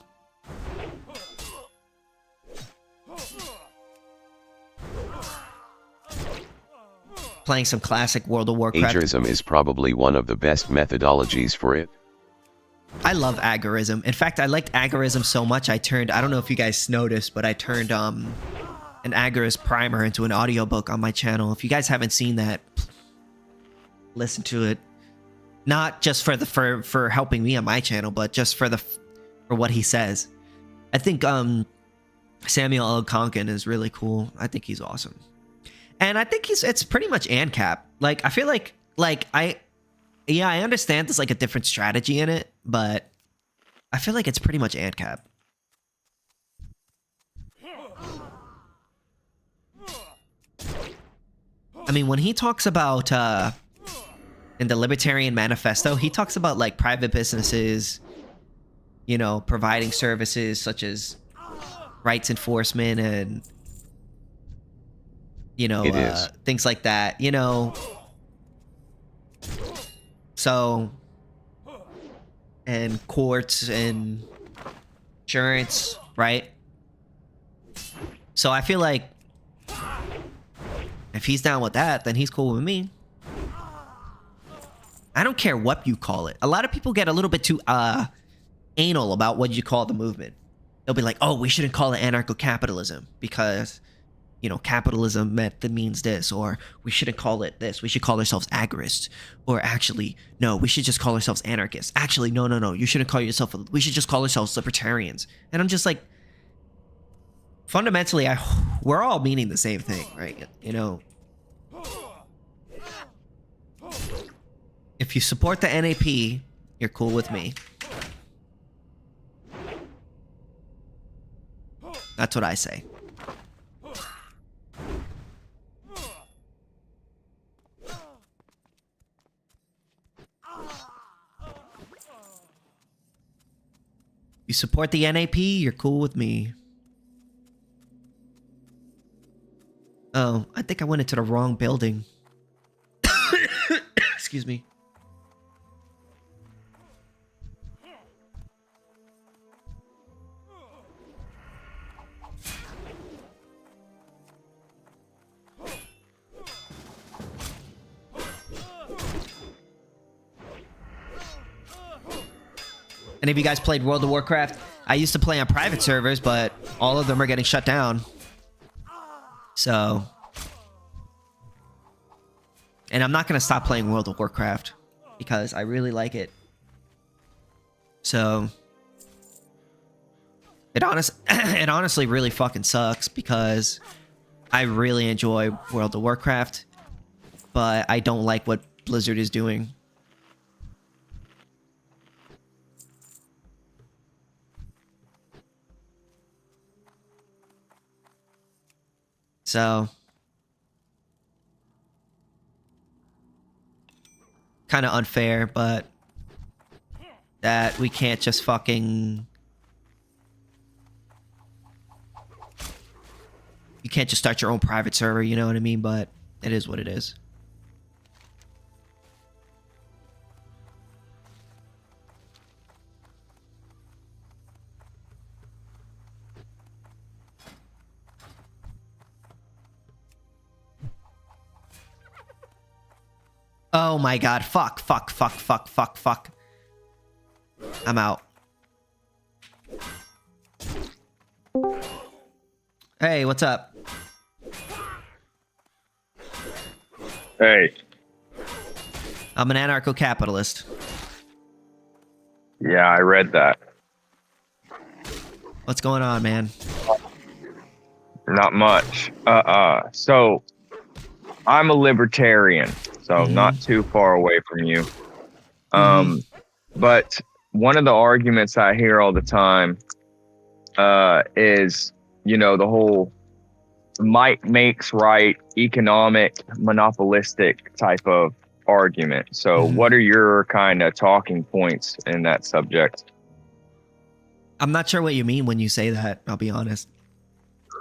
Playing some classic World of Warcraft. Agerism is probably one of the best methodologies for it. I love agorism. In fact, I liked agorism so much I don't know if you guys noticed, but I turned an agorist primer into an audiobook on my channel. If you guys haven't seen that, listen to it. Not just for helping me on my channel, but just for what he says. I think Samuel L. Konkin is really cool. I think he's awesome. And I think it's pretty much AnCap. Like, I feel like I understand there's like a different strategy in it, but I feel like it's pretty much AnCap. I mean, when he talks about in the Libertarian Manifesto, he talks about like private businesses, you know, providing services such as rights enforcement and, you know, things like that, you know. So, and courts and insurance, right? So I feel like if he's down with that, then he's cool with me. I don't care what you call it. A lot of people get a little bit too anal about what you call the movement. They'll be like, oh, we shouldn't call it anarcho-capitalism because, you know, capitalism means this, or we shouldn't call it this. We should call ourselves agorists. Or actually, no, we should just call ourselves anarchists. Actually, no. You shouldn't call yourself, we should just call ourselves libertarians. And I'm just like, fundamentally, we're all meaning the same thing, right? You know, if you support the NAP, you're cool with me. That's what I say. You support the NAP, you're cool with me. Oh, I think I went into the wrong building. Excuse me. Any of you guys played World of Warcraft? I used to play on private servers, but all of them are getting shut down. So, and I'm not going to stop playing World of Warcraft. because I really like it. So it honestly really fucking sucks because I really enjoy World of Warcraft, but I don't like what Blizzard is doing. So kind of unfair, but that we can't just fucking... You can't just start your own private server, you know what I mean? But it is what it is. Oh my god, fuck. I'm out. Hey, what's up? Hey. I'm an anarcho-capitalist. Yeah, I read that. What's going on, man? Not much. So I'm a libertarian, so not too far away from you. But one of the arguments I hear all the time is, you know, the whole might makes right, economic, monopolistic type of argument. So what are your kind of talking points in that subject? I'm not sure what you mean when you say that, I'll be honest.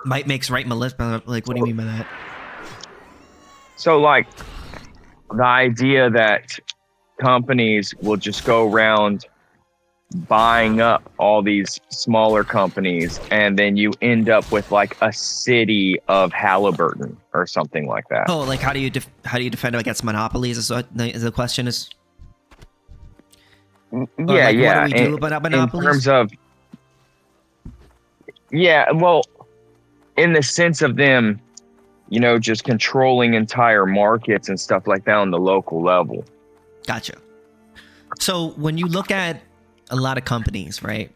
Might makes right, like, what do you mean by that? So, like, the idea that companies will just go around buying up all these smaller companies, and then you end up with like a city of Halliburton or something like that. Oh, like how do you defend against monopolies? Is what the question is? Yeah, like, yeah. What do we do about monopolies? In terms of, yeah, well, in the sense of them, you know, just controlling entire markets and stuff like that on the local level. Gotcha. So when you look at a lot of companies, right,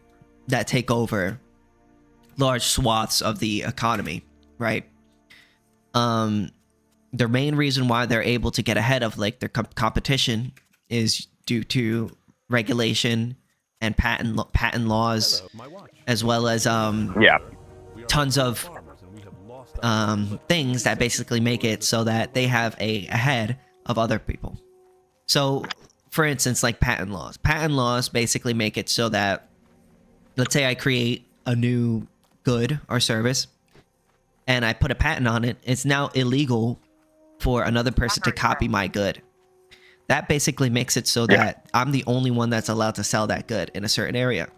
that take over large swaths of the economy, right? Their main reason why they're able to get ahead of like their competition is due to regulation and patent laws, as well as tons of things that basically make it so that they have ahead of other people. So for instance, like patent laws basically make it so that, let's say I create a new good or service and I put a patent on it, it's now illegal for another person to copy my good. That basically makes it so that I'm the only one that's allowed to sell that good in a certain area.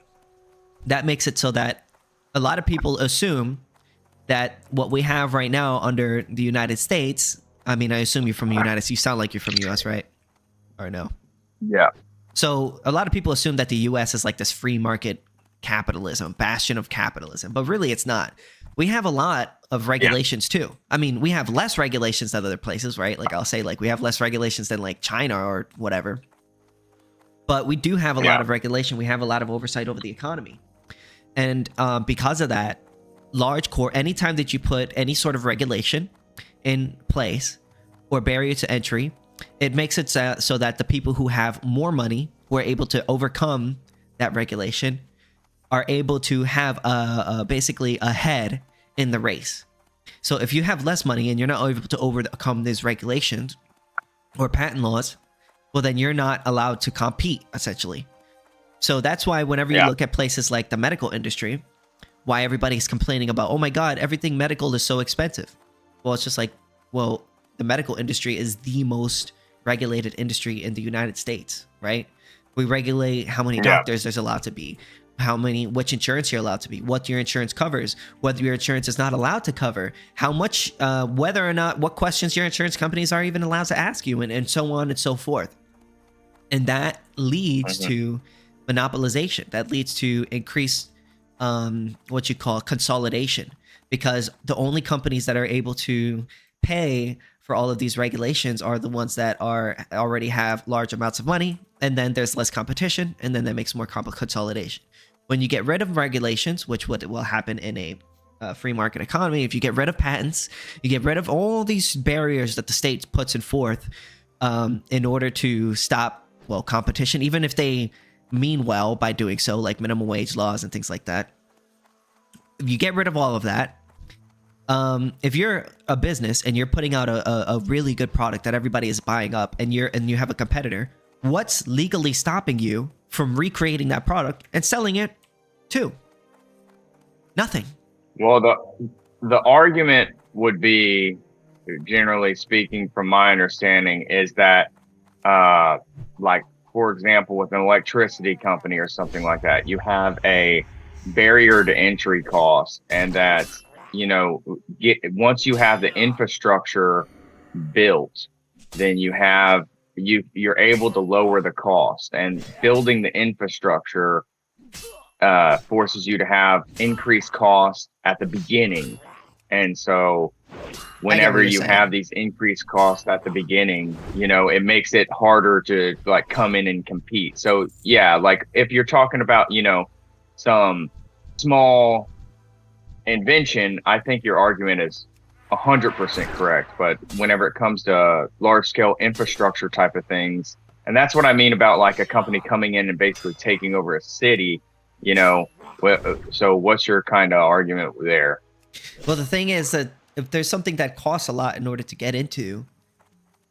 That makes it so that a lot of people assume that what we have right now under the United States, I mean, I assume you're from the United States. You sound like you're from the US, right? Or no? Yeah. So a lot of people assume that the US is like this free market capitalism, bastion of capitalism, but really it's not. We have a lot of regulations too. I mean, we have less regulations than other places, right? Like I'll say like we have less regulations than like China or whatever. But we do have a lot of regulation. We have a lot of oversight over the economy. And because of that, anytime that you put any sort of regulation in place or barrier to entry, it makes it so that the people who have more money, who are able to overcome that regulation, are able to have basically a head in the race. So if you have less money and you're not able to overcome these regulations or patent laws, well, then you're not allowed to compete, essentially. So that's why whenever you look at places like the medical industry, why everybody's complaining about, oh my God, everything medical is so expensive. Well, it's just like, well, the medical industry is the most regulated industry in the United States, right? We regulate how many doctors there's allowed to be, which insurance you're allowed to be, what your insurance covers, whether your insurance is not allowed to cover, how much, whether or not, what questions your insurance companies are even allowed to ask you, and so on and so forth. And that leads to monopolization. That leads to increased, what you call consolidation, because the only companies that are able to pay for all of these regulations are the ones that are already have large amounts of money, and then there's less competition, and then that makes more consolidation. When you get rid of regulations, which will happen in a free market economy, if you get rid of patents, you get rid of all these barriers that the state puts in forth in order to stop, well, competition, even if they mean well by doing so, like minimum wage laws and things like that. If you get rid of all of that, if you're a business and you're putting out a really good product that everybody is buying up, and you have a competitor, what's legally stopping you from recreating that product and selling it too? Nothing. Well, the argument would be, generally speaking, from my understanding, is that, like, for example, with an electricity company or something like that, you have a barrier to entry cost, and that, you know, once you have the infrastructure built, then you're able to lower the cost, and building the infrastructure forces you to have increased costs at the beginning. And so whenever you have these increased costs at the beginning, you know, it makes it harder to like come in and compete. So yeah, like if you're talking about, you know, some small invention, I think your argument is 100% correct. But whenever it comes to large scale infrastructure type of things, and that's what I mean about like a company coming in and basically taking over a city, you know, so what's your kind of argument there? Well, the thing is that if there's something that costs a lot in order to get into,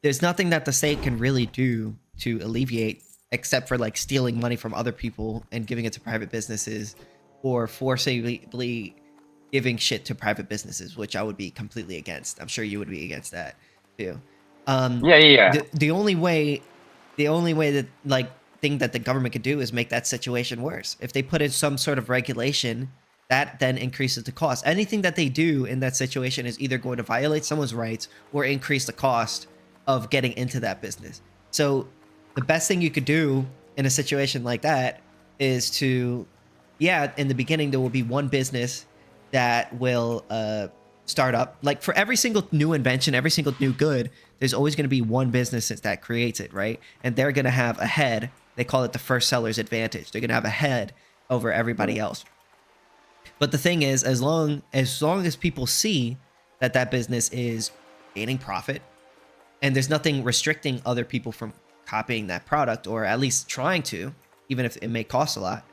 there's nothing that the state can really do to alleviate, except for like stealing money from other people and giving it to private businesses, or forcibly giving shit to private businesses, which I would be completely against. I'm sure you would be against that too. Yeah. The only way that like thing that the government could do is make that situation worse. If they put in some sort of regulation, that then increases the cost. Anything that they do in that situation is either going to violate someone's rights or increase the cost of getting into that business. So the best thing you could do in a situation like that is to, yeah, in the beginning, there will be one business that will start up. Like for every single new invention, every single new good, there's always going to be one business that creates it, right? And they're going to have a head. They call it the first seller's advantage. They're going to have a head over everybody else. But the thing is, as long as people see that that business is gaining profit, and there's nothing restricting other people from copying that product, or at least trying to, even if it may cost a lot,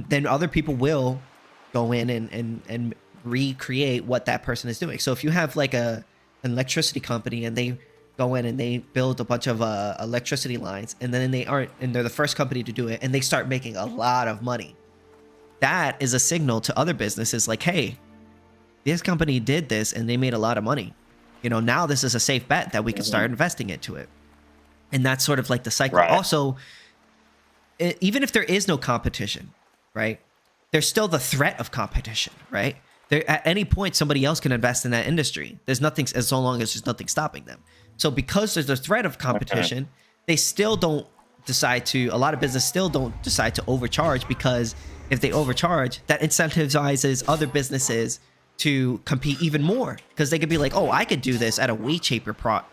then other people will go in and recreate what that person is doing. So if you have like an electricity company and they go in and they build a bunch of electricity lines, and then they're the first company to do it, and they start making a lot of money, that is a signal to other businesses like, hey, this company did this and they made a lot of money. You know, now this is a safe bet that we can start investing into it. And that's sort of like the cycle. Right. Also, even if there is no competition, right, there's still the threat of competition, right? At any point, somebody else can invest in that industry. There's nothing, as long as there's nothing stopping them. So because there's a threat of competition, they still don't decide to, a lot of businesses still don't decide to overcharge, because if they overcharge, that incentivizes other businesses to compete even more, because they could be like, oh, I could do this at a way cheaper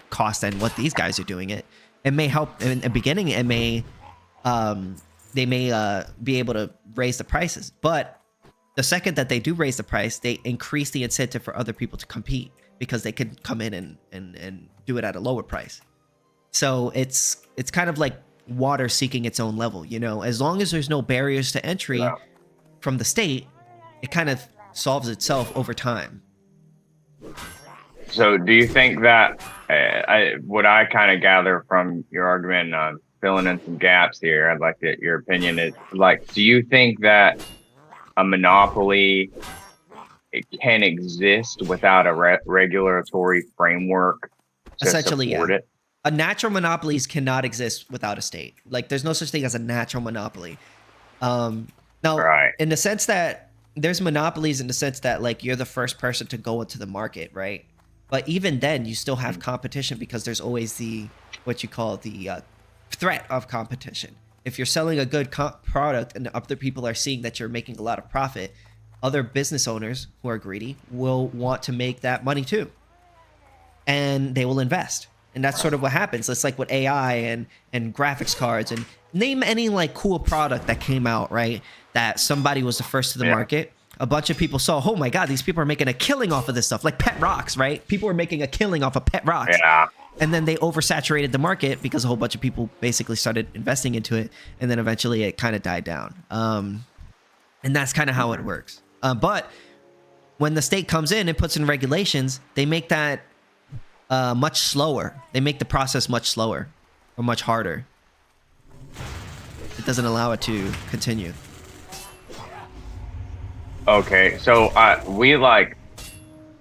cost than what these guys are doing it. It may help in the beginning. It may, they may be able to raise the prices, but the second that they do raise the price, they increase the incentive for other people to compete, because they can come in and do it at a lower price. So it's kind of like water seeking its own level, you know. As long as there's no barriers to entry from the state, it kind of solves itself over time. So do you think that what I kind of gather from your argument, filling in some gaps here, I'd like your opinion is, like, do you think that a monopoly can exist without a regulatory framework to Essentially, support it? A natural monopolies cannot exist without a state. Like, there's no such thing as a natural monopoly. Now, in the sense that there's monopolies in the sense that, like, you're the first person to go into the market, right? But even then, you still have competition, because there's always the, what you call the threat of competition. If you're selling a good product and other people are seeing that you're making a lot of profit, other business owners who are greedy will want to make that money too. and they will invest. And that's sort of what happens. It's like with AI and graphics cards, and name any like cool product that came out, right? That somebody was the first to the market. A bunch of people saw, oh my God, these people are making a killing off of this stuff, like pet rocks, right? People were making a killing off of pet rocks. Yeah. And then they oversaturated the market because a whole bunch of people basically started investing into it. And then eventually it kind of died down. And that's kind of how it works. But when the state comes in and puts in regulations, they make that much slower. They make the process much slower or much harder. It doesn't allow it to continue. Okay, so we like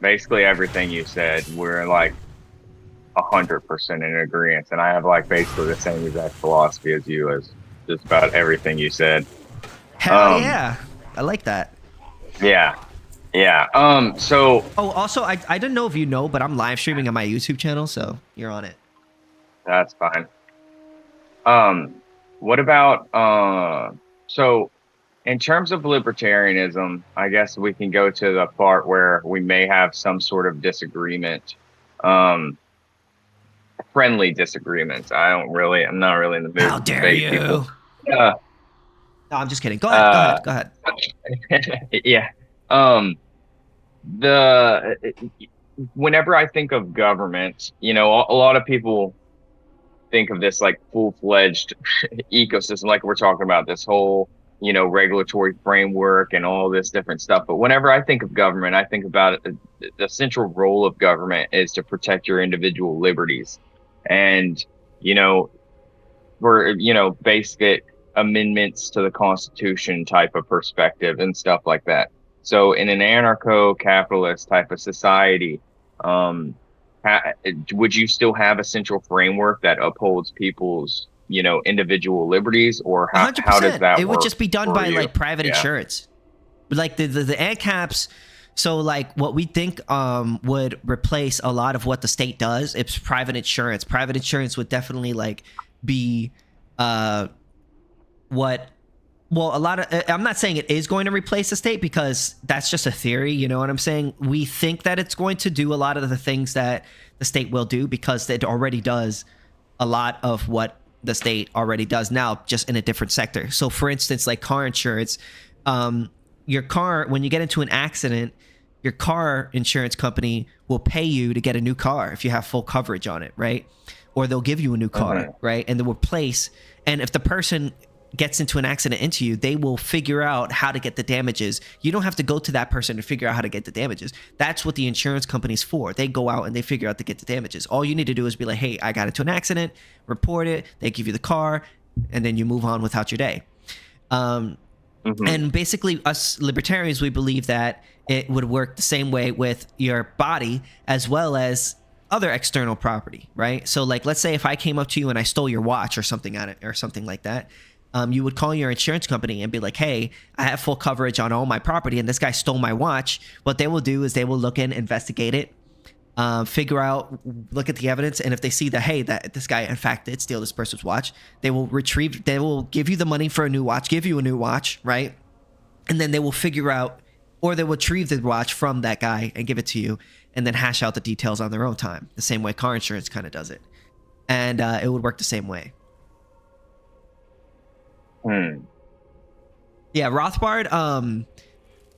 basically everything you said. We're like 100% in agreement, and I have like basically the same exact philosophy as you, as just about everything you said. Hell yeah, I like that. Yeah. So. Oh, also, I didn't know if you know, but I'm live streaming on my YouTube channel, so you're on it. That's fine. What about so? In terms of libertarianism, I guess we can go to the part where we may have some sort of disagreement, friendly disagreements. I'm not really in the mood. How dare you? No, I'm just kidding. Go ahead. Go ahead. Yeah. Whenever I think of government, a lot of people think of this like full-fledged ecosystem, like we're talking about this whole regulatory framework and all this different stuff. But whenever I think of government, I think about it, the central role of government is to protect your individual liberties and, for, basic amendments to the Constitution type of perspective and stuff like that. So in an anarcho-capitalist type of society, would you still have a central framework that upholds people's individual liberties, or how does that work? It would just be done by like private insurance, like the AnCaps. So like what we think would replace a lot of what the state does. It's private insurance. Private insurance would definitely like be a lot of. I'm not saying it is going to replace the state, because that's just a theory. You know what I'm saying? We think that it's going to do a lot of the things that the state will do, because it already does a lot of what the state already does now, just in a different sector. So for instance, like car insurance, your car, when you get into an accident, your car insurance company will pay you to get a new car if you have full coverage on it, right? Or they'll give you a new car, right? And they'll replace. And if the person gets into an accident into you, they will figure out how to get the damages. You don't have to go to that person to figure out how to get the damages. That's what the insurance company's for. They go out and they figure out to get the damages. All you need to do is be like, hey, I got into an accident, report it. They give you the car, and then you move on without your day. And basically, us libertarians, we believe that it would work the same way with your body as well as other external property, right? So like, let's say if I came up to you and I stole your watch or something like that, you would call your insurance company and be like, hey, I have full coverage on all my property and this guy stole my watch. What they will do is they will look in, investigate it, figure out, look at the evidence. And if they see that, hey, that this guy in fact did steal this person's watch, they will give you the money for a new watch, give you a new watch, right? And then they will figure out, or they will retrieve the watch from that guy and give it to you, and then hash out the details on their own time, the same way car insurance kind of does it. And it would work the same way. Yeah, Rothbard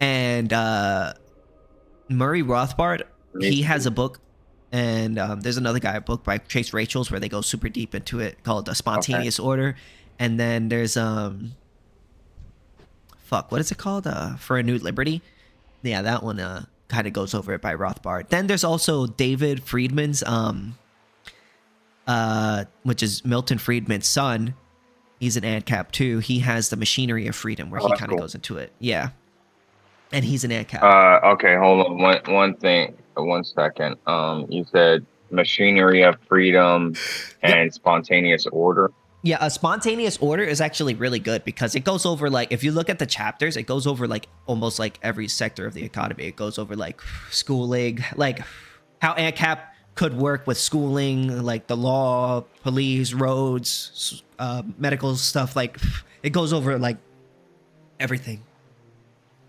and Murray Rothbard, he has a book, and there's another guy, a book by Chase Rachels, where they go super deep into it, called A Spontaneous Order. And then there's what is it called? For a New Liberty. Yeah, that one kind of goes over it by Rothbard. Then there's also David Friedman's which is Milton Friedman's son. He's an ANCAP too. He has the Machinery of Freedom, where he kind of goes into it. Yeah. And he's an ANCAP. Okay, hold on. One second. You said Machinery of Freedom and Spontaneous Order. Yeah, A Spontaneous Order is actually really good, because it goes over, like, if you look at the chapters, it goes over like almost like every sector of the economy. It goes over like schooling, like how ANCAP could work with schooling, like the law, police, roads, medical stuff. Like, it goes over like everything.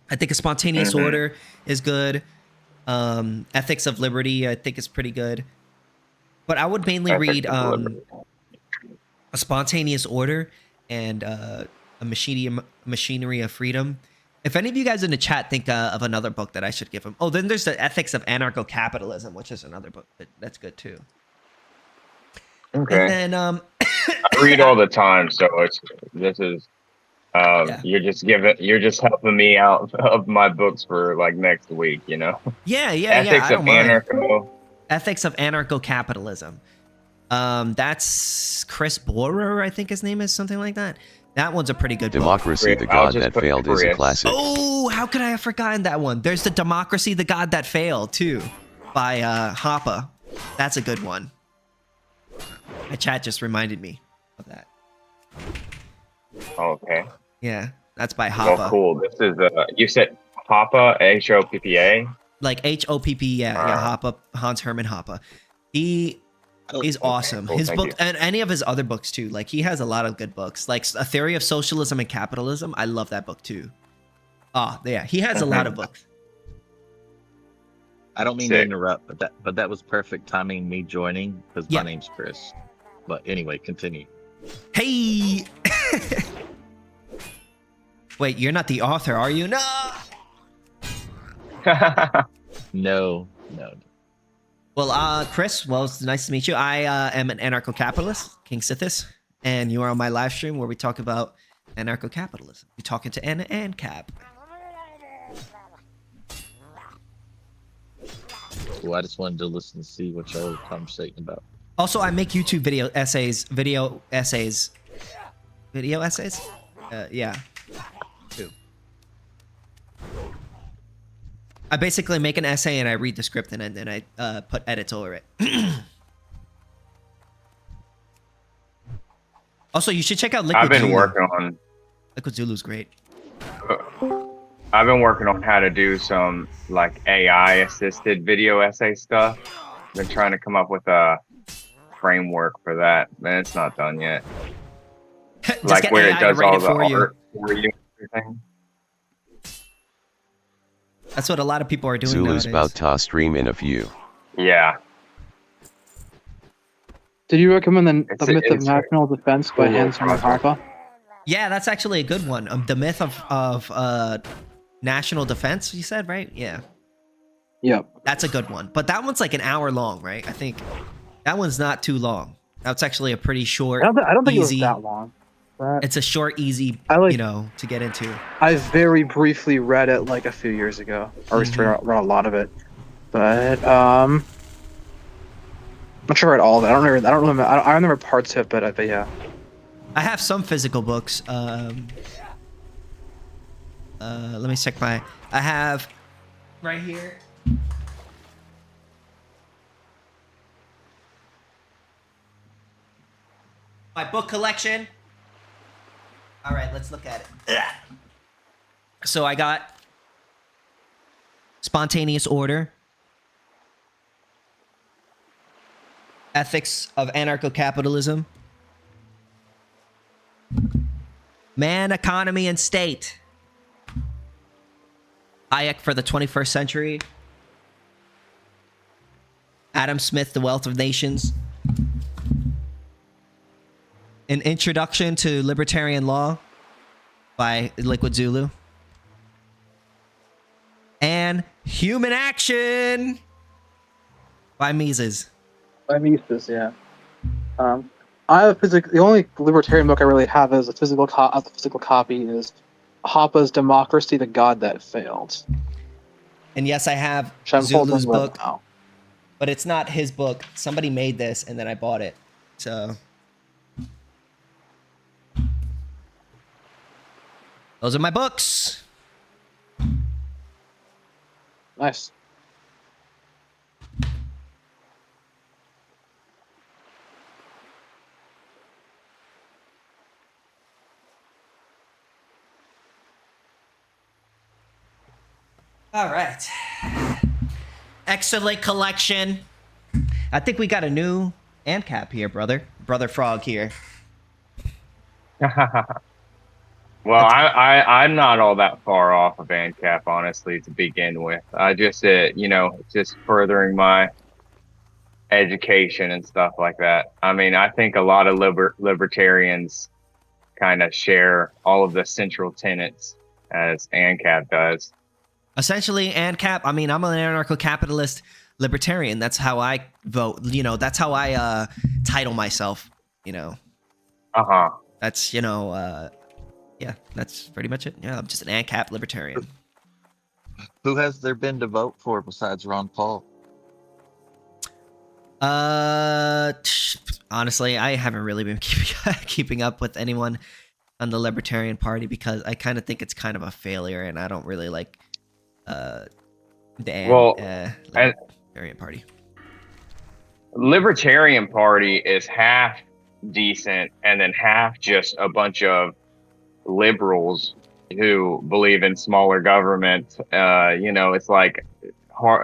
I think A Spontaneous Order is good. Ethics of Liberty, I think, is pretty good. But I would mainly Ethics read of Liberty. A Spontaneous Order and a Machinery of Freedom. If any of you guys in the chat think of another book that I should give them. Oh, then there's the Ethics of Anarcho-Capitalism, which is another book that's good too. Okay. And then I read all the time, so this is Yeah. you're just helping me out of my books for like next week, you know. yeah, Ethics I of don't mind. Anarcho. Ethics of Anarcho-Capitalism. That's Chris Borer, I think his name is, something like that. That one's a pretty good book. Democracy, the I'll God just that put failed is a Chris. classic. Oh, how could I have forgotten that one? There's the Democracy, the God That Failed, too, by Hoppe. That's a good one. My chat just reminded me of that. Okay. Yeah, that's by Hoppe. Well, cool. This is you said Hoppe, Hoppa. Like H-O-P-P, yeah, Hoppe, Hans Hermann Hoppe. He is awesome. Cool, His thank book, you. and any of his other books too. Like, he has a lot of good books. Like A Theory of Socialism and Capitalism. I love that book too. Yeah, he has a lot of books. I don't mean to Sick. interrupt, but that was perfect timing, me joining, because Yeah. my name's Chris. But anyway, continue. Hey! Wait, you're not the author, are you? No! No. Well, Chris, well, it's nice to meet you. I am an anarcho-capitalist, KingSithis, and you are on my live stream where we talk about anarcho-capitalism. You're talking to AnCap. Well, I just wanted to listen to see what y'all were conversating about. Also, I make YouTube video essays. Yeah. Too. I basically make an essay and I read the script and then I put edits over it. Also, you should check out Liquid I've been Zulu. working on. Liquid Zulu's great. I've been working on how to do some like AI assisted video essay stuff. Been trying to come up with a framework for that, man. It's not done yet. Just Like get where AI it to does write all it the for you. art for you and everything. That's what a lot of people are doing Zulu's nowadays. about to stream in a few. Yeah. Did you recommend the It's- Myth of it's- National Defense by Cool Hans Hermann project. Hoppe? Yeah, that's actually a good one. The Myth of National Defense, you said, right? Yeah. Yep. That's a good one. But that one's like an hour long, right? I think that one's not too long. That's actually a pretty short, I don't think easy. it was that long. But It's a short, easy, to get into. I very briefly read it like a few years ago, or at least read a lot of it. But I'm not sure I read all of it. I don't remember. I remember parts of it, but yeah. I have some physical books. Let me check I have right here. My book collection. All right, let's look at it. Ugh. So I got Spontaneous Order, Ethics of Anarcho-Capitalism, Man, Economy, and State, Hayek for the 21st Century, Adam Smith, The Wealth of Nations, An Introduction to Libertarian Law by Liquid Zulu, and Human Action by Mises. By Mises, yeah. I have the only libertarian book I really have as a physical copy is Hoppe's Democracy, the God That Failed. And yes, I have Which I'm holding Zulu's right book, now. but it's not his book. Somebody made this, and then I bought it. So those are my books. Nice. All right. Excellent collection. I think we got a new AnCap here, brother. Brother Frog here. Well, I'm not all that far off of AnCap, honestly, to begin with. I just, just furthering my education and stuff like that. I mean, I think a lot of libertarians kind of share all of the central tenets as AnCap does. Essentially, AnCap, I mean, I'm an anarcho-capitalist libertarian. That's how I vote. You know, that's how I title myself, you know. Uh-huh. That's, you know, yeah, that's pretty much it. Yeah, I'm just an AnCap libertarian. Who has there been to vote for besides Ron Paul? Honestly, I haven't really been keeping up with anyone on the Libertarian Party because I kind of It's kind of a failure, and I don't really like the Libertarian Party. Libertarian Party is half decent and then half just a bunch of liberals who believe in smaller government. You know, it's like,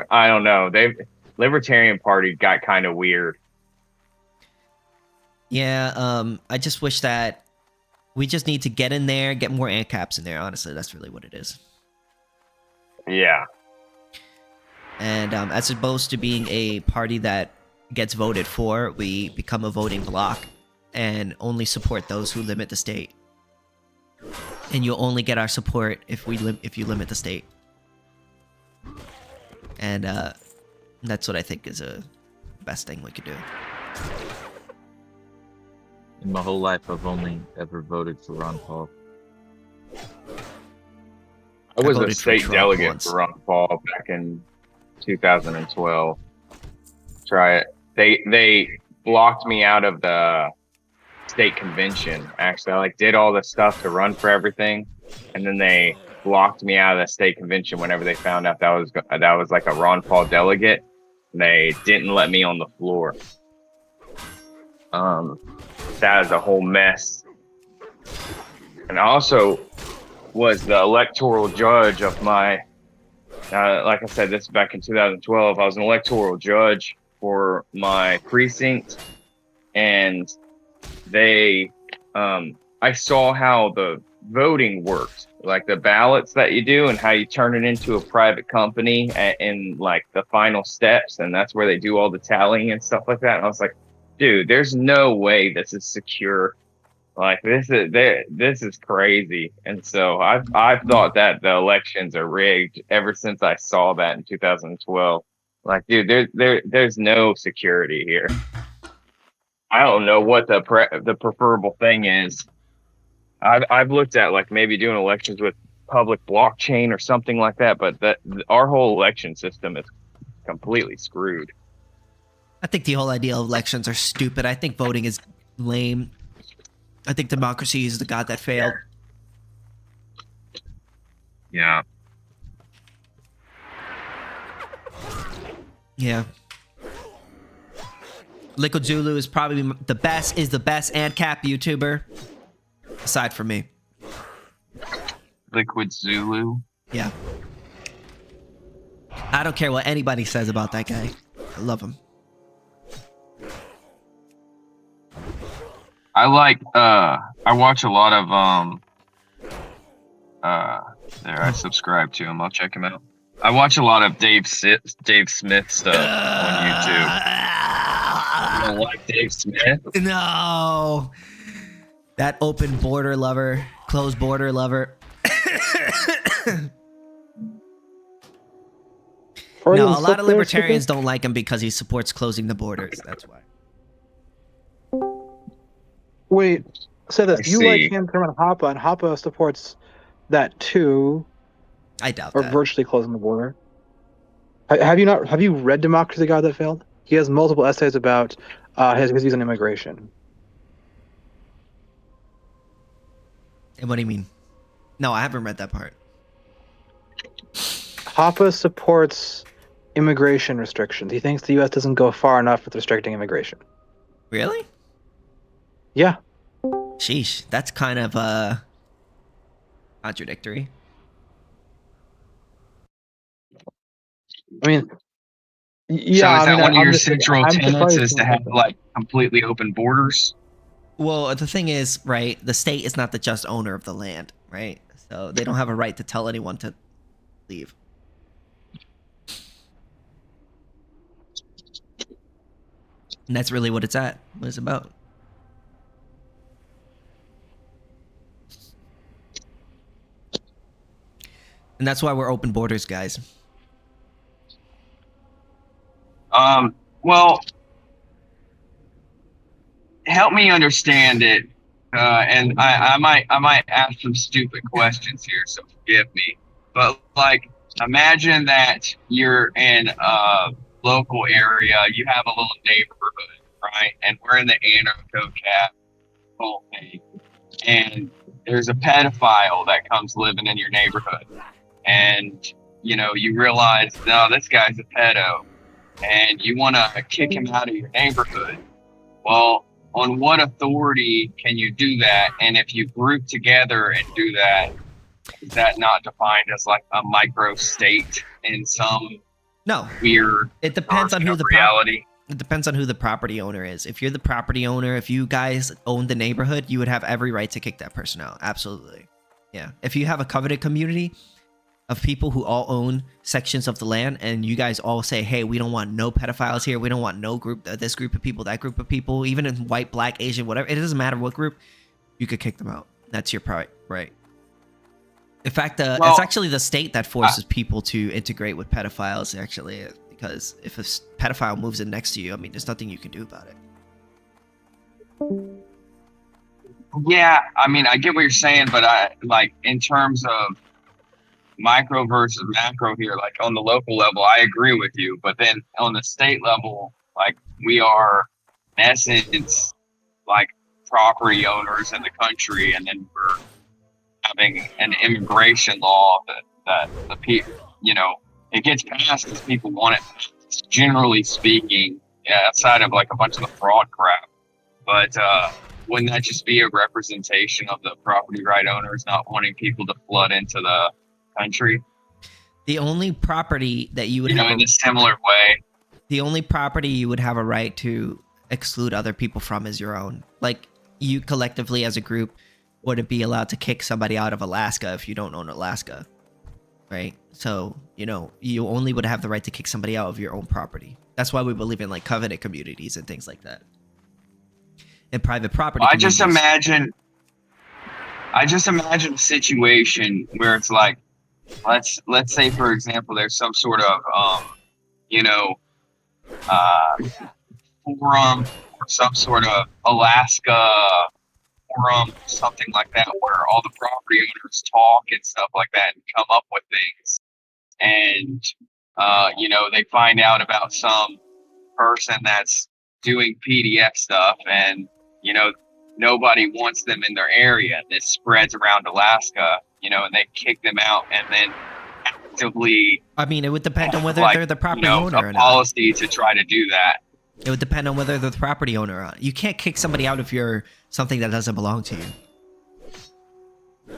I don't know. Libertarian Party got kind of weird. Yeah, I just wish that we just need to get in there, get more AnCaps in there. Honestly, that's really what it is. Yeah. And as opposed to being a party that gets voted for, we become a voting bloc and only support those who limit the state. And you'll only get our support if you limit the state. And that's what I think is a best thing we could do. In my whole life, I've only ever voted for Ron Paul. I was a state delegate for Ron Paul back in 2012. Try it. They blocked me out of the state convention. Actually, I did all the stuff to run for everything, and then they blocked me out of the state convention whenever they found out that was like a Ron Paul delegate. And they didn't let me on the floor. That is a whole mess. And I also was the electoral judge of my, like I said, this is back in 2012. I was an electoral judge for my precinct, and I saw how the voting worked, like the ballots that you do and how you turn it into a private company in like the final steps, and that's where they do all the tallying and stuff like that. And I was like, dude, there's no way this is secure. Like this is crazy. And so I've thought that the elections are rigged ever since I saw that in 2012. Like, dude, there's no security here. I don't know what the preferable thing is. I've looked at like maybe doing elections with public blockchain or something like that, but our whole election system is completely screwed. I think the whole idea of elections are stupid. I think voting is lame. I think democracy is the god that failed. Yeah. Yeah. Liquid Zulu is probably the best AnCap YouTuber, aside from me. Liquid Zulu? Yeah. I don't care what anybody says about that guy. I love him. I watch a lot of there, I subscribe to him. I'll check him out. I watch a lot of Dave Smith stuff on YouTube. You don't like Dave Smith? No. That open border lover, closed border lover. No, a lot of libertarians don't like him because he supports closing the borders. That's why. Wait, say this. You like him from Hoppa, and Hoppa supports that too. I doubt or that. virtually closing the border. Have you read Democracy, the God That Failed? He has multiple essays about his views on immigration. And what do you mean? No, I haven't read that part. Hoppa supports immigration restrictions. He thinks the U.S. doesn't go far enough with restricting immigration. Really? Yeah. Sheesh, that's kind of contradictory. I mean, yeah. So is that one of your central tenets surprised is to have like completely open borders? Well, the thing is, right, the state is not the just owner of the land, right? So they don't have a right to tell anyone to leave. And that's really what it's about. And that's why we're open borders, guys. Well, help me understand it, and I might ask some stupid questions here, so forgive me. But like, imagine that you're in a local area, you have a little neighborhood, right? And we're in the AnCaps thing, and there's a pedophile that comes living in your neighborhood, and you realize, no, this guy's a pedo, and you want to kick him out of your neighborhood. Well, on what authority can you do that? And if you group together and do that, is that not defined as like a micro state in some weird? It depends on who the reality. It depends on who the property owner is. If you're the property owner, if you guys own the neighborhood, you would have every right to kick that person out. Absolutely. Yeah. If you have a covenant community of people who all own sections of the land, and you guys all say, hey, we don't want no pedophiles here, we don't want no group, this group of people, that group of people, even in white, black, Asian, whatever, it doesn't matter what group, you could kick them out. That's your right. In fact, it's actually the state that forces people to integrate with pedophiles, actually, because if a pedophile moves in next to you, I mean, there's nothing you can do about it. Yeah, I mean, I get what you're saying, but in terms of micro versus macro here, like on the local level, I agree with you, but then on the state level, like, we are in essence like property owners in the country, and then we're having an immigration law that the people, it gets passed because people want it, generally speaking, outside of like a bunch of the fraud crap. But wouldn't that just be a representation of the property right owners not wanting people to flood into the country? The only property that you would have in a similar way, the only property you would have a right to exclude other people from is your own. Like, you collectively as a group wouldn't be allowed to kick somebody out of Alaska if you don't own Alaska, right? So you only would have the right to kick somebody out of your own property. That's why we believe in like covenant communities and things like that, and private property. I just imagine a situation where it's like, let's say, for example, there's some sort of forum or some sort of Alaska forum, something like that, where all the property owners talk and stuff like that and come up with things, and they find out about some person that's doing PDF stuff, and nobody wants them in their area. This spreads around Alaska, and they kick them out, and then actively, I mean, it would depend on whether they're the property owner or not. Policy to try to do that. It would depend on whether they're the property owner or not. You can't kick somebody out of something that doesn't belong to you.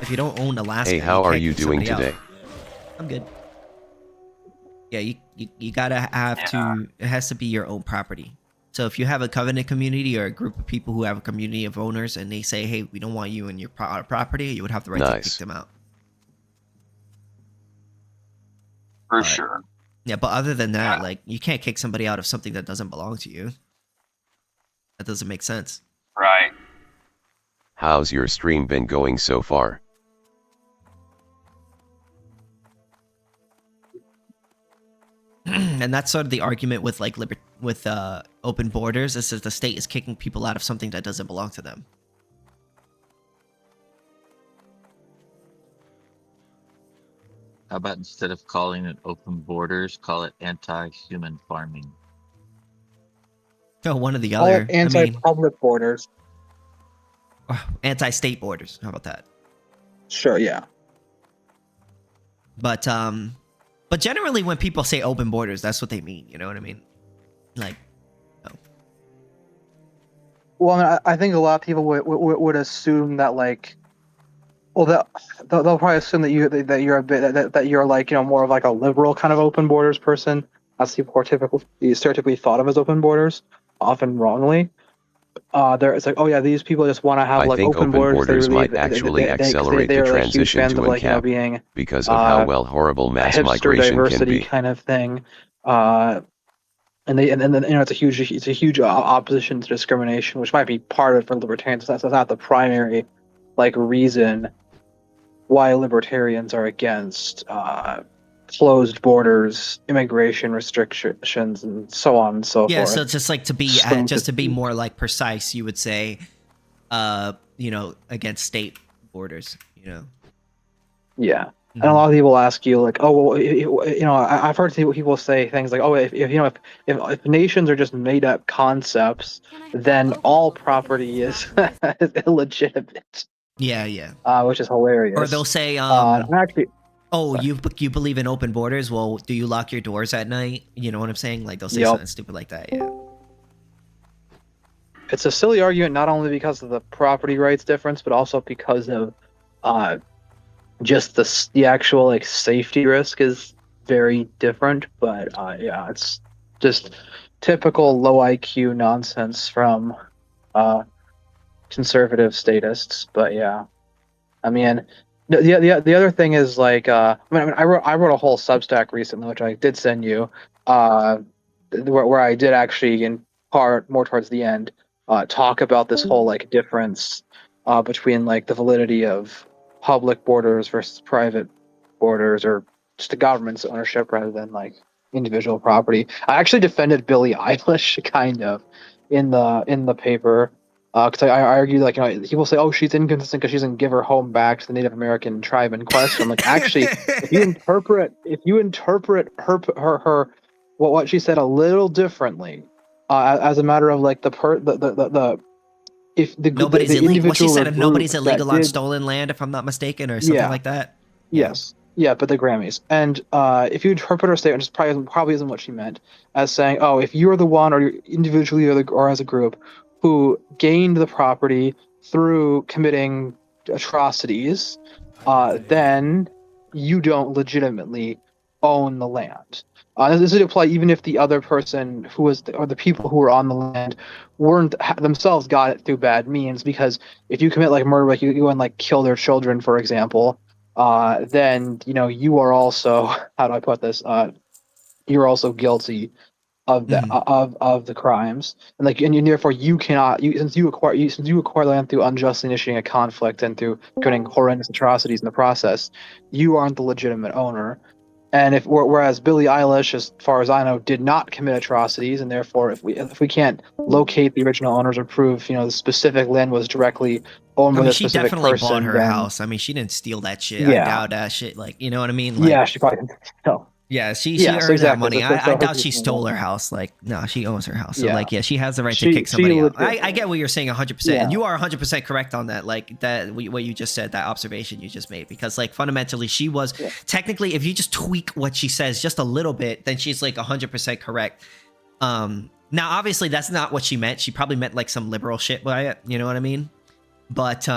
If you don't own Alaska, hey, how are you doing today? I'm good. Yeah, you gotta have to. It has to be your own property. So if you have a covenant community or a group of people who have a community of owners, and they say, "Hey, we don't want you in your property," you would have the right to kick them out. For sure. Yeah, but other than that, like, you can't kick somebody out of something that doesn't belong to you. That doesn't make sense. Right. How's your stream been going so far? And that's sort of the argument with like open borders, is that the state is kicking people out of something that doesn't belong to them. How about instead of calling it open borders, call it anti-human farming? Oh, one or the Call other. it anti-public borders. Anti-state borders. How about that? Sure, yeah. But generally, when people say open borders, that's what they mean. You know what I mean? Like, no. Well, I mean, I think a lot of people would assume that, like, well, they'll probably assume that you're a bit that you're like, more of like a liberal kind of open borders person. As people are stereotypically thought of as open borders, often wrongly. It's like, oh yeah, these people just want to have like open borders. Might actually accelerate the transition to AnCap because of how well horrible mass migration diversity can be. Kind of thing. and then it's a huge opposition to discrimination, which might be part of it for libertarians. That's not the primary like reason why libertarians are against closed borders, immigration restrictions, and so on and so Yeah, forth. so just like to be more like precise, you would say, against state borders, Yeah. And a lot of people ask you like, oh, well, I've heard people say things like, oh, if nations are just made up concepts, then all property is illegitimate. Yeah. Which is hilarious. Or they'll say, actually, oh, you believe in open borders? Well, do you lock your doors at night? You know what I'm saying? Like they'll say something stupid like that. Yeah. It's a silly argument not only because of the property rights difference, but also because of just the actual like safety risk is very different. But yeah, it's just typical low IQ nonsense from conservative statists. But yeah, I mean, the other thing is like I wrote a whole Substack recently, which I did send you, where I did actually in part more towards the end talk about this whole like difference between like the validity of public borders versus private borders, or just the government's ownership rather than like individual property. I actually defended Billie Eilish kind of in the paper because I argued like people say, oh, she's inconsistent because she doesn't give her home back to the Native American tribe in question. I'm like, actually, if you interpret her what she said a little differently as a matter of like if nobody's the illegal. What she individual said, if nobody's illegal on did, stolen land, if I'm not mistaken, or something like that. Yes. Yeah, but the Grammys. And if you interpret her statement, it probably isn't what she meant, as saying, oh, if you're the one, or individually or as a group, who gained the property through committing atrocities, then you don't legitimately own the land. This would apply even if the other person who was, or the people who were on the land weren't themselves got it through bad means, because if you commit like murder, like you go and like kill their children, for example, then you are also, how do I put this? You're also guilty of the of the crimes, and therefore you cannot, since you acquire land through unjustly initiating a conflict and through committing horrendous atrocities in the process, you aren't the legitimate owner. And whereas Billie Eilish, as far as I know, did not commit atrocities, and therefore if we can't locate the original owners or prove the specific land was directly owned by a she specific definitely person, bought her then, house. I mean, she didn't steal that shit. Yeah. I doubt that shit. Like, you know what I mean? Like, yeah, she probably didn't. No. Yeah, she Yes, earned that exactly. money. That's I what doubt her she people stole her want. house. Like, no, she owns her house. So, Yeah. like, yeah, she has the right to She kick somebody out. legit- I get what you're saying 100%. Yeah. And you are 100% correct on that. Like, what you just said, that observation you just made. Because, like, fundamentally, she was technically, if you just tweak what she says just a little bit, then she's, like, 100% correct. Now, obviously, that's not what she meant. She probably meant, like, some liberal shit by it. You know what I mean? But,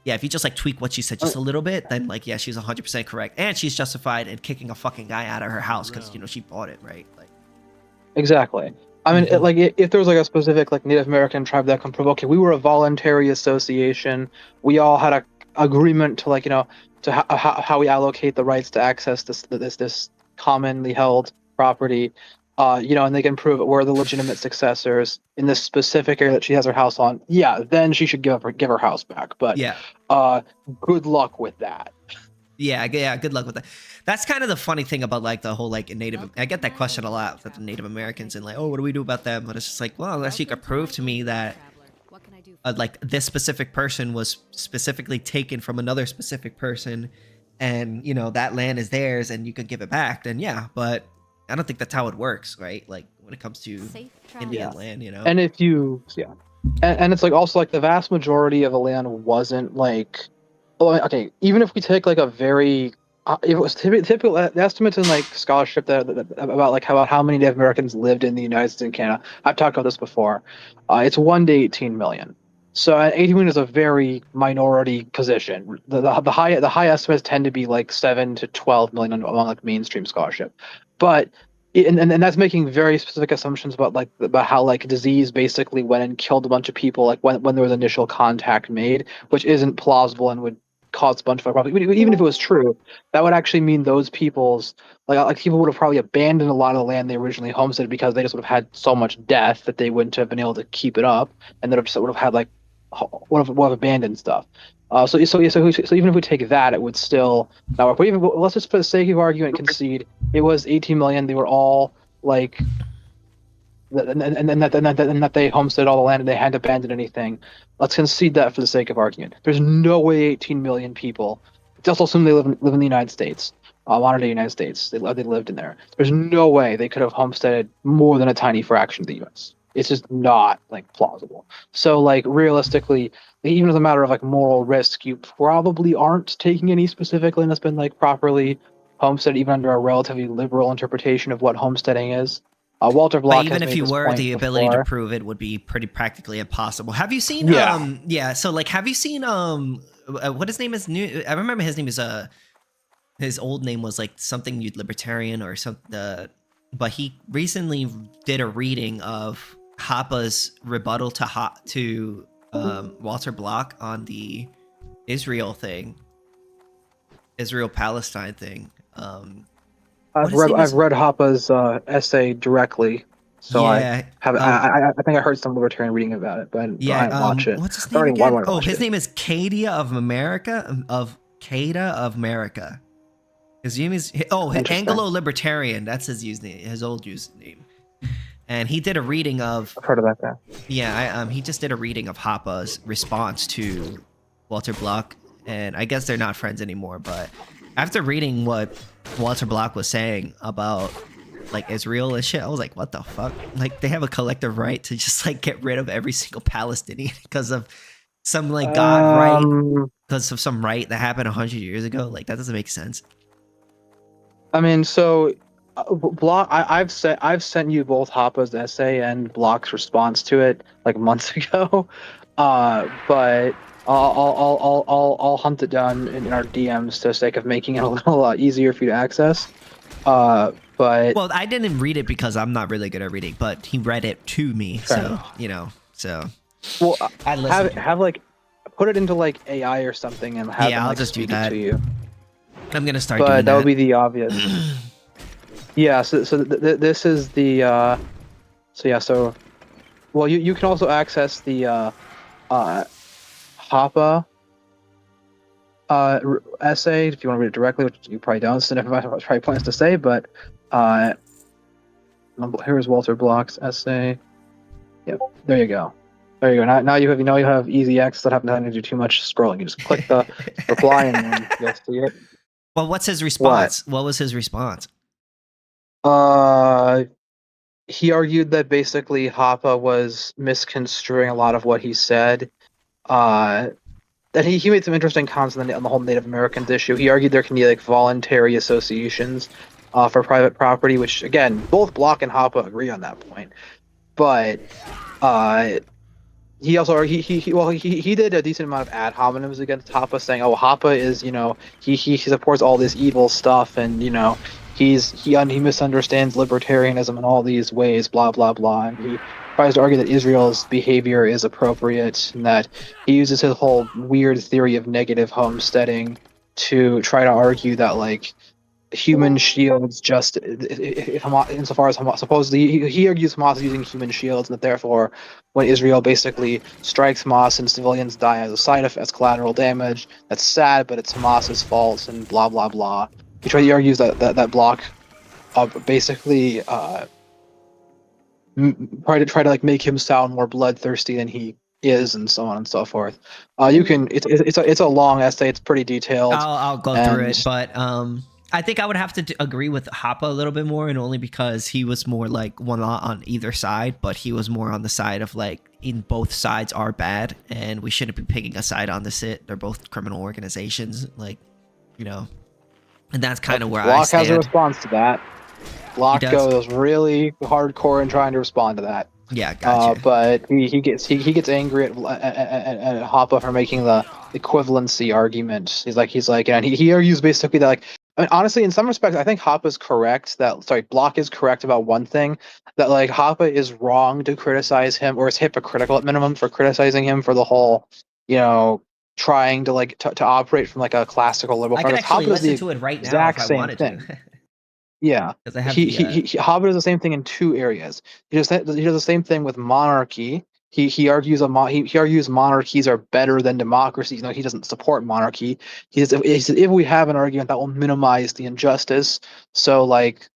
yeah, if you just like tweak what she said just a little bit, then like, yeah, she's 100% correct. And she's justified in kicking a fucking guy out of her house because, she bought it, right? Like, Exactly. I mean, if there was like a specific like Native American tribe that can prove, okay, we were a voluntary association, we all had a agreement to like, to how we allocate the rights to access this commonly held property, and they can prove we're the legitimate successors in this specific area that she has her house on. Yeah, then she should give her house back. But yeah, good luck with that. Yeah, good luck with that. That's kind of the funny thing about like the whole like Native. I get that question a lot with the Native Americans and like, oh, what do we do about them? But it's just like, well, unless you could prove to me that like this specific person was specifically taken from another specific person, and that land is theirs, and you could give it back, then yeah. But I don't think that's how it works, right? Like when it comes to Indian land, And if you, and it's like also like the vast majority of the land wasn't like, okay, even if we take like a very, it was typical estimates in like scholarship that about how many Native Americans lived in the United States and Canada. I've talked about this before. It's 1 to 18 million. So 18 million is a very minority position. The high estimates tend to be like 7 to 12 million among like mainstream scholarship, but and that's making very specific assumptions about how like disease basically went and killed a bunch of people like when there was initial contact made, which isn't plausible and would caused a bunch of problems. Even if it was true, that would actually mean those people's like people would have probably abandoned a lot of the land they originally homesteaded because they just would have had so much death that they wouldn't have been able to keep it up, and would have had like would have abandoned stuff. So even if we take that, it would still not work. But even let's just, for the sake of argument, concede it was 18 million. They were all like, and that they homesteaded all the land and they hadn't abandoned anything. Let's concede that for the sake of argument. There's no way 18 million people. Just assume they live in the United States, modern day United States. They lived in there. There's no way they could have homesteaded more than a tiny fraction of the U.S. It's just not like plausible. So like realistically, even as a matter of like moral risk, you probably aren't taking any specific land that's been like properly homesteaded, even under a relatively liberal interpretation of what homesteading is. Walter Block. But even if you were, the ability to prove it would be pretty practically impossible. Have you seen? So like, have you seen? What his name is? New. I remember his name is his old name was like something libertarian or something. But he recently did a reading of Hoppa's rebuttal to Walter Block on the Israel Palestine thing. I've read Hoppa's essay directly, so yeah, I think I heard some libertarian reading about it, but I didn't watch it. What's his name again? His name is Cadia of America. His name is Anglo-Libertarian. That's his username, his old username. And he did a reading of. I've heard of that guy. Yeah, he just did a reading of Hoppa's response to Walter Block, and I guess they're not friends anymore. But after reading what Walter Block was saying about like Israel and shit, I was like, what the fuck? Like, they have a collective right to just like get rid of every single Palestinian because of some like God right, because of some right that happened 100 years ago. Like, that doesn't make sense. I mean, so Block. I've sent you both Hoppa's essay and Block's response to it like months ago, but I'll hunt it down in our DMs for the sake of making it a little easier for you to access. But well, I didn't read it because I'm not really good at reading, but he read it to me, so well, I have like put it into like AI or something and have them, I'll like, just do speak that. it to you. I'm gonna start doing But that. would be the obvious. Yeah. So this is the. Well, you can also access the Hoppa essay if you want to read it directly, which you probably don't. So everybody probably plans to say, but here's Walter Block's essay. Yep. There you go. Now you have easy access. Don't have to do too much scrolling. You just click the reply and then you'll see it. Well, what's his response? What was his response? He argued that basically Hoppa was misconstruing a lot of what he said. That he made some interesting comments on the whole Native Americans issue. He argued there can be like voluntary associations for private property, which again, both Block and Hoppa agree on that point. But he also he did a decent amount of ad hominems against Hoppa, saying, "Oh, Hoppa is he supports all this evil stuff, and he misunderstands libertarianism in all these ways, blah blah blah." And he tries to argue that Israel's behavior is appropriate, and that he uses his whole weird theory of negative homesteading to try to argue that like human shields just insofar as Hamas supposedly he argues Hamas is using human shields, and that therefore when Israel basically strikes Hamas and civilians die as a side effect, as collateral damage, that's sad, but it's Hamas's fault, and blah blah blah. He argues that Block basically try to like make him sound more bloodthirsty than he is, and so on and so forth. It's a long essay. It's pretty detailed. I'll go through it, but I think I would have to agree with Hoppa a little bit more, and only because he was more like one on either side, but he was more on the side of like in both sides are bad, and we shouldn't be picking a side on this. They're both criminal organizations, like and that's kind of where I stand. Block has a response to that. Block goes really hardcore in trying to respond to that. Yeah, gotcha. But he gets angry at Hoppa for making the equivalency argument. He's like, and he argues basically that like. I mean, honestly, in some respects, I think Hoppa's correct. Block is correct about one thing, that like Hoppa is wrong to criticize him, or is hypocritical at minimum for criticizing him for the whole, trying to to operate from like a classical liberal. I can practice. actually Hoppe does listen the to it right now exact if I same wanted thing. to. Yeah, Because I have Hoppe does the same thing in two areas. He does the same thing with monarchy. He argues he argues monarchies are better than democracies. He doesn't support monarchy. He says if we have an argument that will minimize the injustice, so like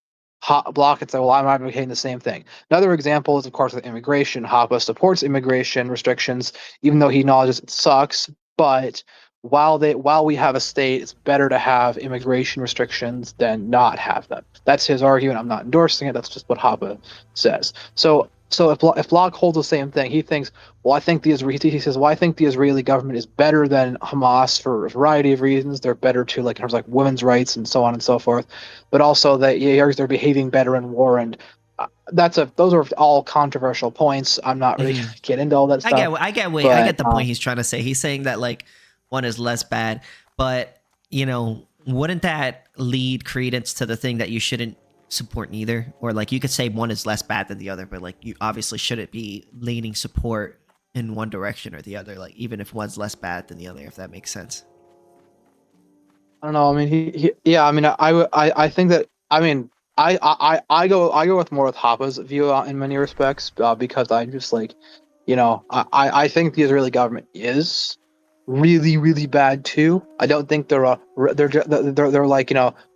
Block and say, well, I'm advocating the same thing. Another example is, of course, with immigration. Hoppe supports immigration restrictions, even though he acknowledges it sucks. But while we have a state, it's better to have immigration restrictions than not have them. That's his argument. I'm not endorsing it. That's just what Hoppe says. So if Block holds the same thing, he thinks, well, I think he says, well, I think the Israeli government is better than Hamas for a variety of reasons. They're better to in terms of women's rights and so on and so forth, but also that he argues they're behaving better in war. And those are all controversial points. I'm not really going to get into all that stuff. I get the point he's trying to say. He's saying that one is less bad, but wouldn't that lead credence to the thing that you shouldn't support neither? Or you could say one is less bad than the other, but you obviously shouldn't be leaning support in one direction or the other, even if one's less bad than the other, if that makes sense. I don't know. I mean, I think that, I go with more with Hoppe's view in many respects, because I just I think the Israeli government is really, really bad too. I don't think they're a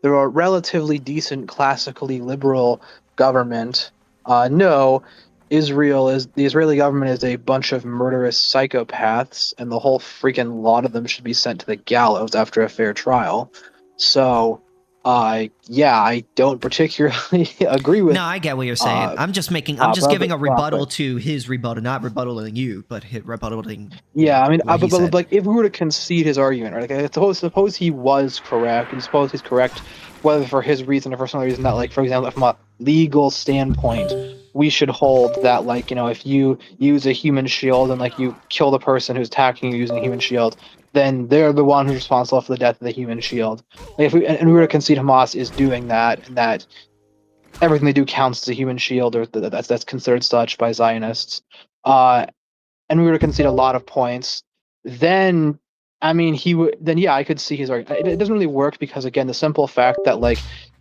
relatively decent, classically liberal government. No, the Israeli government is a bunch of murderous psychopaths, and the whole freaking lot of them should be sent to the gallows after a fair trial. So, I don't particularly agree with. No, I get what you're saying. I'm just giving a rebuttal to his rebuttal, not rebuttaling you, but rebuttaling. Yeah, I mean, but if we were to concede his argument, right? Suppose he was correct, and suppose he's correct, whether for his reason or for some other reason that, for example, from a legal standpoint, we should hold that, if you use a human shield and you kill the person who's attacking you using a human shield, then they're the one who's responsible for the death of the human shield. If we were to concede Hamas is doing that, and that everything they do counts as a human shield, or that's considered such by Zionists, and we were to concede a lot of points, then I could see his argument. It doesn't really work because, again, the simple fact that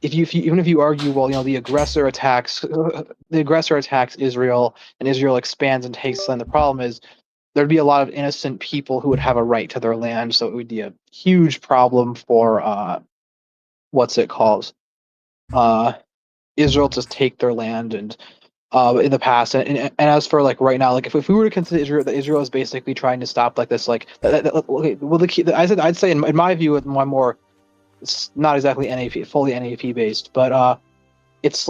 even if you argue, well, the aggressor attacks Israel, and Israel expands and takes land, the problem is there'd be a lot of innocent people who would have a right to their land, so it would be a huge problem for Israel to take their land and in the past, and as for right now, if we were to consider Israel, that Israel is basically trying to stop this I'd say in my view, it's more, it's not exactly fully NAP based, but it's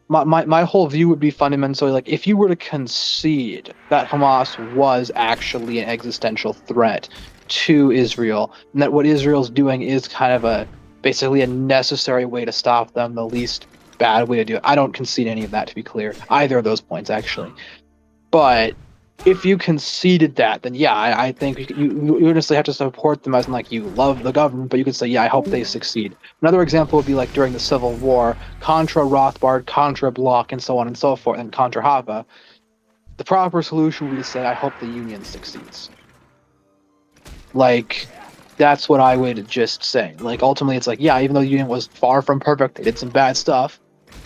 my whole view would be fundamentally if you were to concede that Hamas was actually an existential threat to Israel, and that what Israel's doing is kind of basically a necessary way to stop them, the least bad way to do it. I don't concede any of that, to be clear, either of those points actually. But if you conceded that, then I think you honestly have to support them as you love the government, but you could say, I hope they succeed. Another example would be during the Civil War, contra Rothbard, contra Block, and so on and so forth, and contra Hoppe. The proper solution would be to say, I hope the Union succeeds. That's what I would just say. Ultimately, it's even though the Union was far from perfect, they did some bad stuff,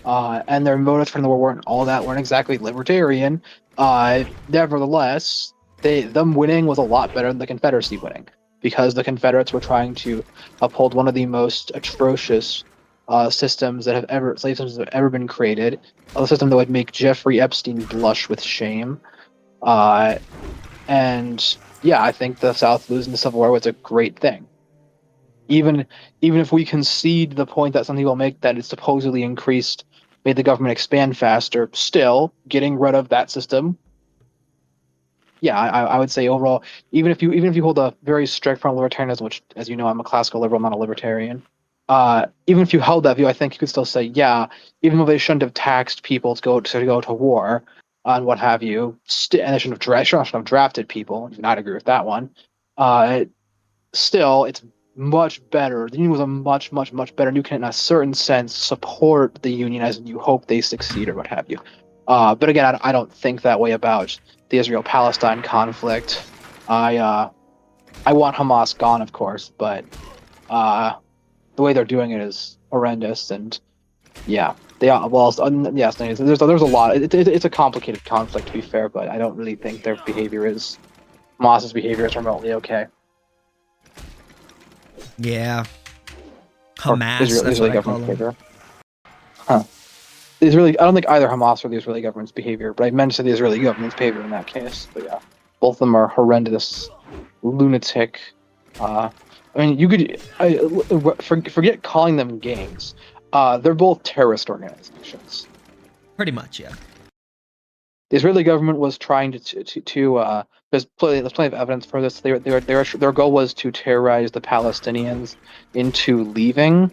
and their motives for the war weren't exactly libertarian. Nevertheless, them winning was a lot better than the Confederacy winning, because the Confederates were trying to uphold one of the most atrocious slave systems that have ever been created, a system that would make Jeffrey Epstein blush with shame. I think the South losing the Civil War was a great thing. Even if we concede the point that some people make that it supposedly made the government expand faster, still getting rid of that system. I would say overall, even if you hold a very strict front libertarianism, which, as you know, I'm a classical liberal, not a libertarian. Even if you held that view, I think you could still say, even though they shouldn't have taxed people to go to war and what have you, and they shouldn't have drafted people. I do not agree with that one. Still, it's much better. The Union was a much, much, much better. And you can, in a certain sense, support the Union as you hope they succeed or what have you. But again, I don't think that way about the Israel-Palestine conflict. I I want Hamas gone, of course, but the way they're doing it is horrendous, and yeah, they are. Well, yes, there's a lot. It's a complicated conflict, to be fair, but I don't really think their behavior is Hamas's behavior is remotely okay. Yeah. Or Hamas, that's what I call government's them. behavior. Huh. The Israeli, I don't think either Hamas or the Israeli government's behavior, but I mentioned the Israeli government's behavior in that case. But yeah, both of them are horrendous, lunatic. I mean, you could forget calling them gangs. They're both terrorist organizations. Pretty much, yeah. The Israeli government was trying there's plenty of evidence for this. Their goal was to terrorize the Palestinians into leaving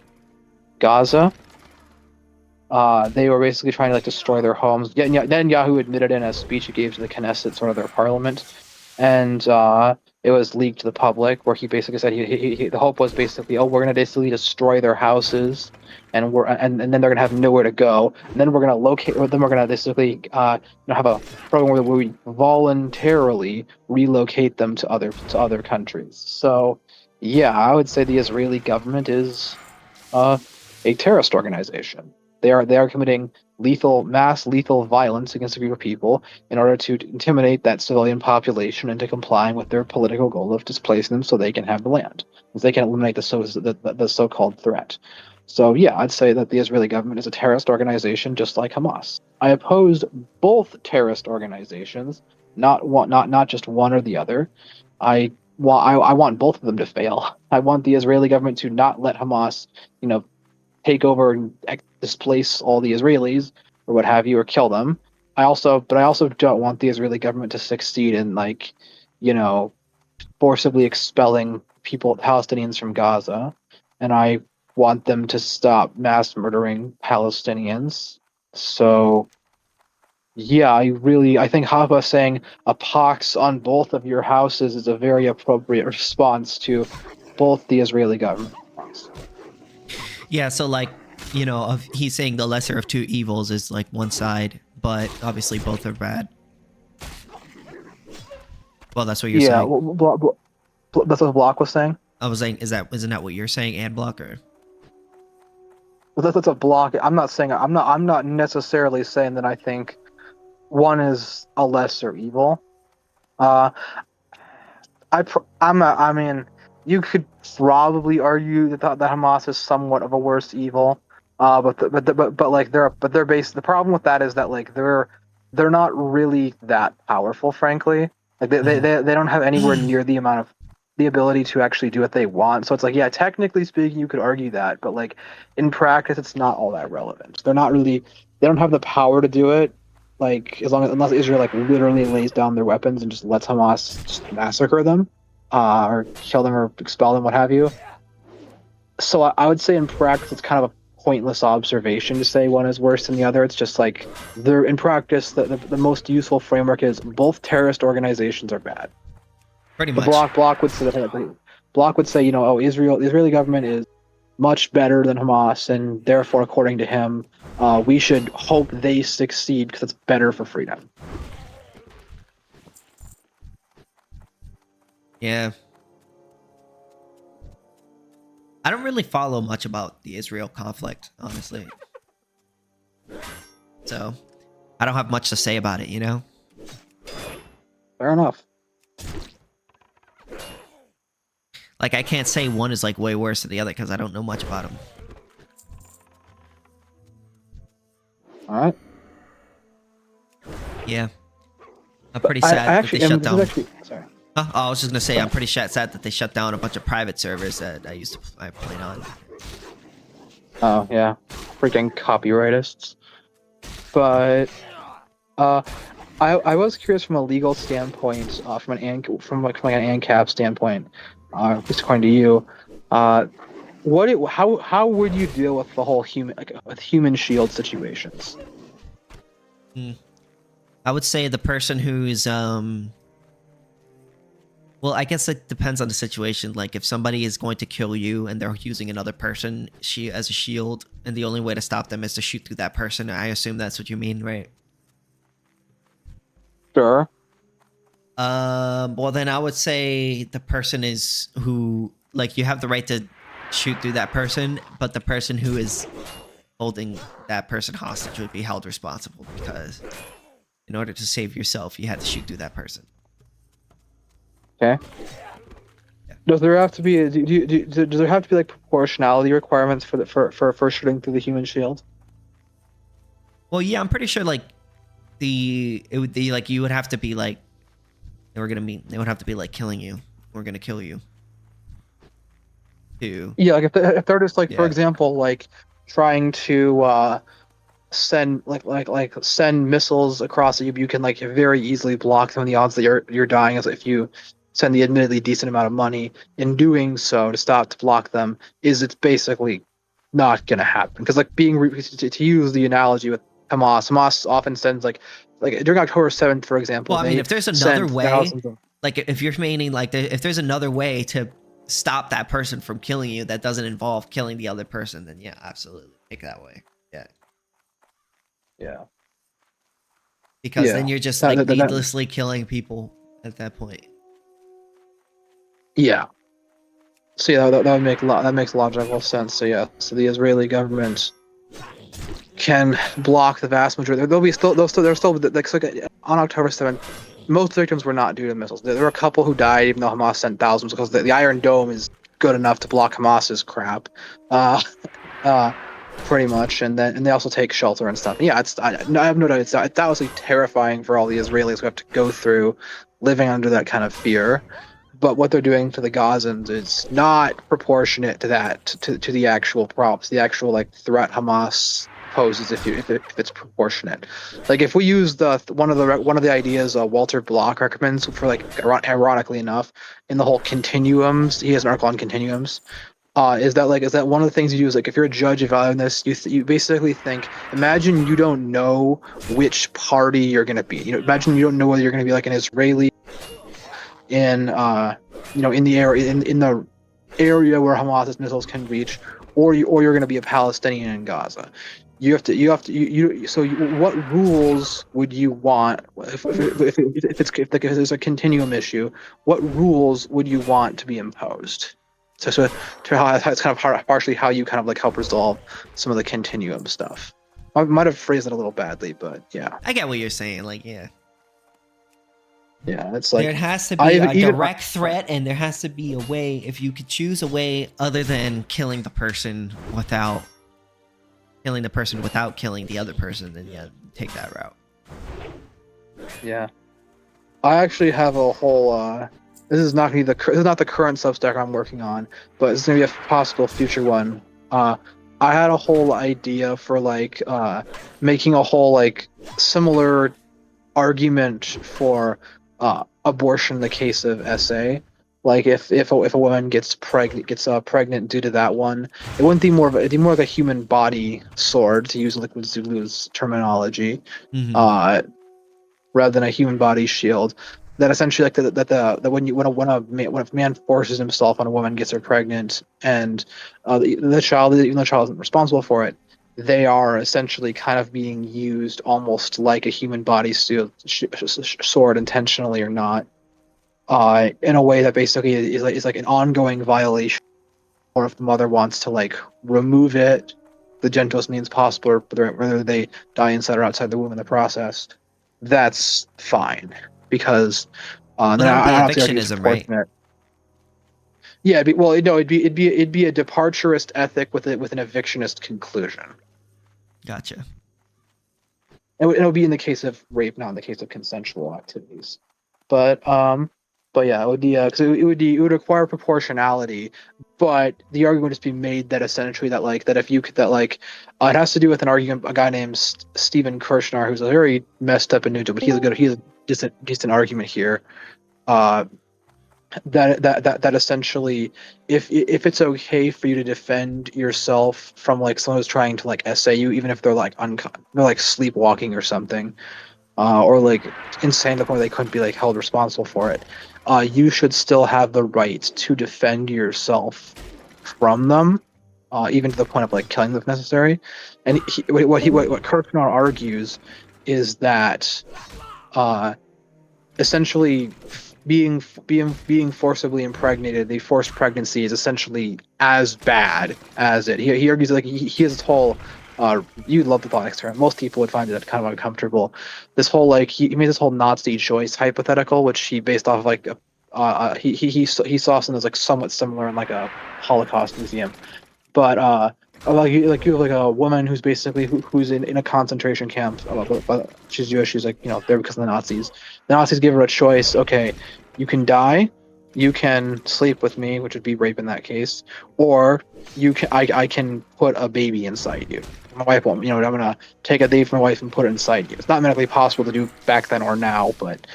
Gaza. They were basically trying to destroy their homes. Netanyahu admitted in a speech he gave to the Knesset, sort of their parliament, and it was leaked to the public, where he basically said the hope was basically, oh, we're going to basically destroy their houses, and then they're going to have nowhere to go, and then we're going to basically have a program where we voluntarily relocate them to other countries. So yeah, I would say the Israeli government is a terrorist organization. They are committing mass lethal violence against a group of people in order to intimidate that civilian population into complying with their political goal of displacing them so they can have the land, so they can eliminate the so-called threat. So yeah, I'd say that the Israeli government is a terrorist organization, just like Hamas. I oppose both terrorist organizations, not just one or the other. I want both of them to fail. I want the Israeli government to not let Hamas, take over and displace all the Israelis or what have you, or kill them. I also don't want the Israeli government to succeed in forcibly expelling Palestinians from Gaza, and I want them to stop mass murdering Palestinians. So yeah, I think Hava saying a pox on both of your houses is a very appropriate response to both the Israeli government. Yeah, so he's saying the lesser of two evils is one side, but obviously both are bad. Well, that's what you're saying. Yeah, that's what Block was saying. I was saying, isn't that what you're saying, and Blocker? Well, that's a Block. I'm not necessarily saying that I think one is a lesser evil. I mean, you could probably argue that Hamas is somewhat of a worse evil. But they're based. The problem with that is that they're not really that powerful, frankly. They don't have anywhere near the ability to actually do what they want. So it's yeah, technically speaking, you could argue that, but in practice, it's not all that relevant. They don't have the power to do it. Unless Israel literally lays down their weapons and just lets Hamas just massacre them, or kill them or expel them, what have you. So I would say in practice, it's kind of a pointless observation to say one is worse than the other. It's just they're in practice. The most useful framework is both terrorist organizations are bad. Pretty much. Block would say the Israeli government is much better than Hamas, and therefore, according to him, we should hope they succeed because it's better for freedom. Yeah. I don't really follow much about the Israel conflict, honestly. So, I don't have much to say about it, Fair enough. I can't say one is way worse than the other because I don't know much about them. All right. Yeah. I'm pretty sad that they shut down. Sorry. Oh, I was just gonna say I'm pretty sad that they shut down a bunch of private servers that I played on. Oh yeah, freaking copyrightists. But I was curious from a legal standpoint, from an AnCaps standpoint, just according to you, how would you deal with the whole human shield situations? I would say the person who's well, I guess it depends on the situation. If somebody is going to kill you and they're using another person as a shield, and the only way to stop them is to shoot through that person, I assume that's what you mean, right? Sure. Well, then I would say the person is who, like, you have the right to shoot through that person, but the person who is holding that person hostage would be held responsible because in order to save yourself, you had to shoot through that person. Okay. Does there have to be do there have to be like proportionality requirements for shooting through the human shield? Well, yeah, I'm pretty sure like it would be like you would have to be like they would have to be like killing you. We're gonna kill you. Too. Yeah, like if they're just like, for Yeah. example, like trying to send send missiles across you can like very easily block them. And the odds that you're dying is if you send the admittedly decent amount of money in doing so to block them it's basically not gonna happen because like to use the analogy with Hamas often sends like during October 7th, for example. Well, I mean, if there's another way, like if you're meaning like if there's another way to stop that person from killing you that doesn't involve killing the other person, then yeah, absolutely pick that way. Yeah. Because then you're just like needlessly killing people at that point. Yeah. So yeah, that makes logical sense. So yeah, so the Israeli government can block the vast majority. They're still like so on October 7th. Most victims were not due to missiles. There were a couple who died, even though Hamas sent thousands, because the Iron Dome is good enough to block Hamas's crap. Pretty much, and they also take shelter and stuff. Yeah, I have no doubt it's obviously terrifying for all the Israelis who have to go through living under that kind of fear. But what they're doing to the Gazans is not proportionate to that, to the actual props, the actual like threat Hamas poses if it's proportionate. Like if we use one of the ideas Walter Block recommends for like ironically enough in the whole continuums, he has an article on continuums. Is that one of the things you do is like if you're a judge evaluating this, you basically think, imagine you don't know which party you're gonna be. Imagine you don't know whether you're gonna be like an Israeli in the area where Hamas's missiles can reach, or you're gonna be a Palestinian in Gaza. What rules would you want if there's a continuum issue? What rules would you want to be imposed? So it's kind of partially how you kind of like help resolve some of the continuum stuff. I might have phrased it a little badly, but yeah. I get what you're saying. Like, yeah. Yeah, it's like there has to be a direct threat, and there has to be a way. If you could choose a way other than killing the person without killing the other person, then yeah, take that route. Yeah, I actually have a whole. This is not the current Substack I'm working on, but it's gonna be a possible future one. I had a whole idea for like making a whole like similar argument for abortion in the case of SA. Like if a woman gets pregnant due to that one, it wouldn't be it'd be more like a human body sword, to use Liquid Zulu's terminology, rather than a human body shield. That essentially like that when a man forces himself on a woman, gets her pregnant, and the child, even though the child isn't responsible for it, they are essentially kind of being used almost like a human body sword, intentionally or not, in a way that basically is like an ongoing violation. Or if the mother wants to like remove it, the gentlest means possible, or whether they die inside or outside the womb in the process, that's fine. Because that would be evictionism, right? Yeah, it'd be a departurist ethic with an evictionist conclusion. Gotcha. It'll be in the case of rape, not in the case of consensual activities. But yeah, it would be because it would require proportionality. But the argument would just be made that essentially it has to do with an argument a guy named Stephen Kirshner, who's a very messed up individual, but he's a decent argument here. That essentially, if it's okay for you to defend yourself from like someone who's trying to like SA you, even if they're like they're like sleepwalking or something, or like insane to the point where they couldn't be like held responsible for it, you should still have the right to defend yourself from them, even to the point of like killing them if necessary. And what Kirkman argues is that essentially being forcibly impregnated, the forced pregnancy is essentially as bad as it. He argues like he has this whole you'd love the phonics term. Most people would find it kind of uncomfortable. This whole like he made this whole Nazi choice hypothetical, which he based off like he saw something that's like somewhat similar in like a Holocaust museum, but you have like a woman who's basically who's in a concentration camp. But she's Jewish. She's like there because of the Nazis. The Nazis give her a choice. Okay, you can die, you can sleep with me, which would be rape in that case, or I can put a baby inside you. My wife won't. I'm gonna take a baby from my wife and put it inside you. It's not medically possible to do back then or now, but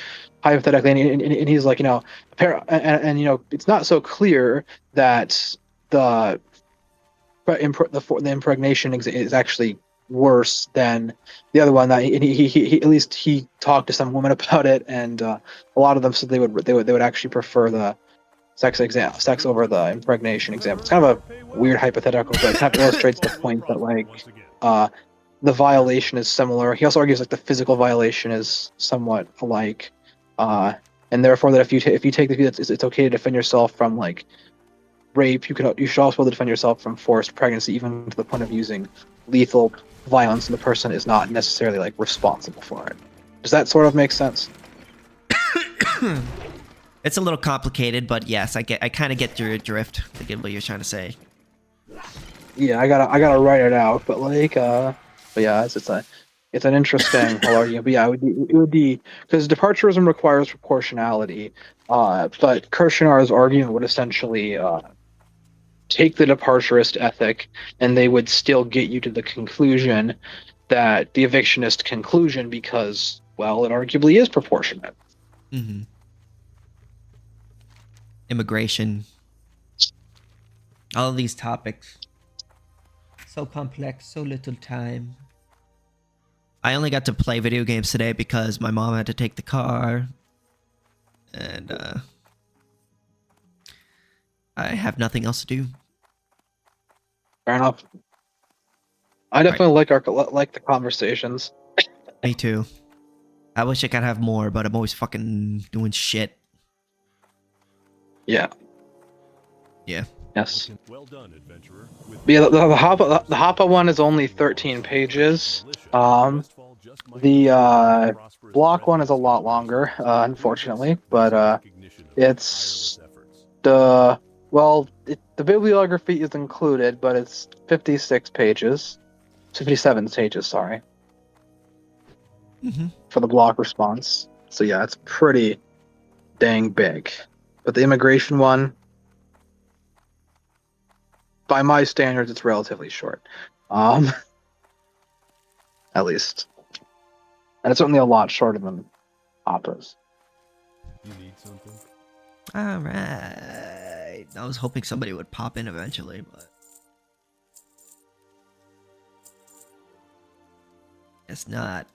hypothetically, and he's like it's not so clear that the impregnation is actually worse than the other one. That he at least he talked to some women about it, and a lot of them said they would actually prefer the sex over the impregnation exam. It's kind of a weird hypothetical, but it kind of illustrates the point that like the violation is similar. He also argues like the physical violation is somewhat alike, and therefore that if you take the view that it's okay to defend yourself from like rape, you should also be able to defend yourself from forced pregnancy, even to the point of using lethal violence, and the person is not necessarily like responsible for it. Does that sort of make sense? It's a little complicated, but yes, I kind of get your drift. I get what you're trying to say. Yeah, I gotta write it out, but like, but yeah, it's an interesting whole argument. But yeah, it would be because departurism requires proportionality, but Kirshenar's argument would essentially take the departurist ethic, and they would still get you to the conclusion that the evictionist conclusion, because well, it arguably is proportionate. Mm-hmm. Immigration, all of these topics, so complex, so little time. I only got to play video games today because my mom had to take the car, and I have nothing else to do. Fair enough. I definitely like the conversations. Me too. I wish I could have more, but I'm always fucking doing shit. Yeah. Yeah. Yes. Well done, adventurer. Yeah, the Hoppa one is only 13 pages. The block one is a lot longer, unfortunately, but it's the bibliography is included, but it's 56 pages, 57 pages, sorry, for the block response. So yeah, it's pretty dang big. But the immigration one, by my standards, it's relatively short, at least, and it's certainly a lot shorter than Hoppa's. You need something? All right. I was hoping somebody would pop in eventually, but it's not.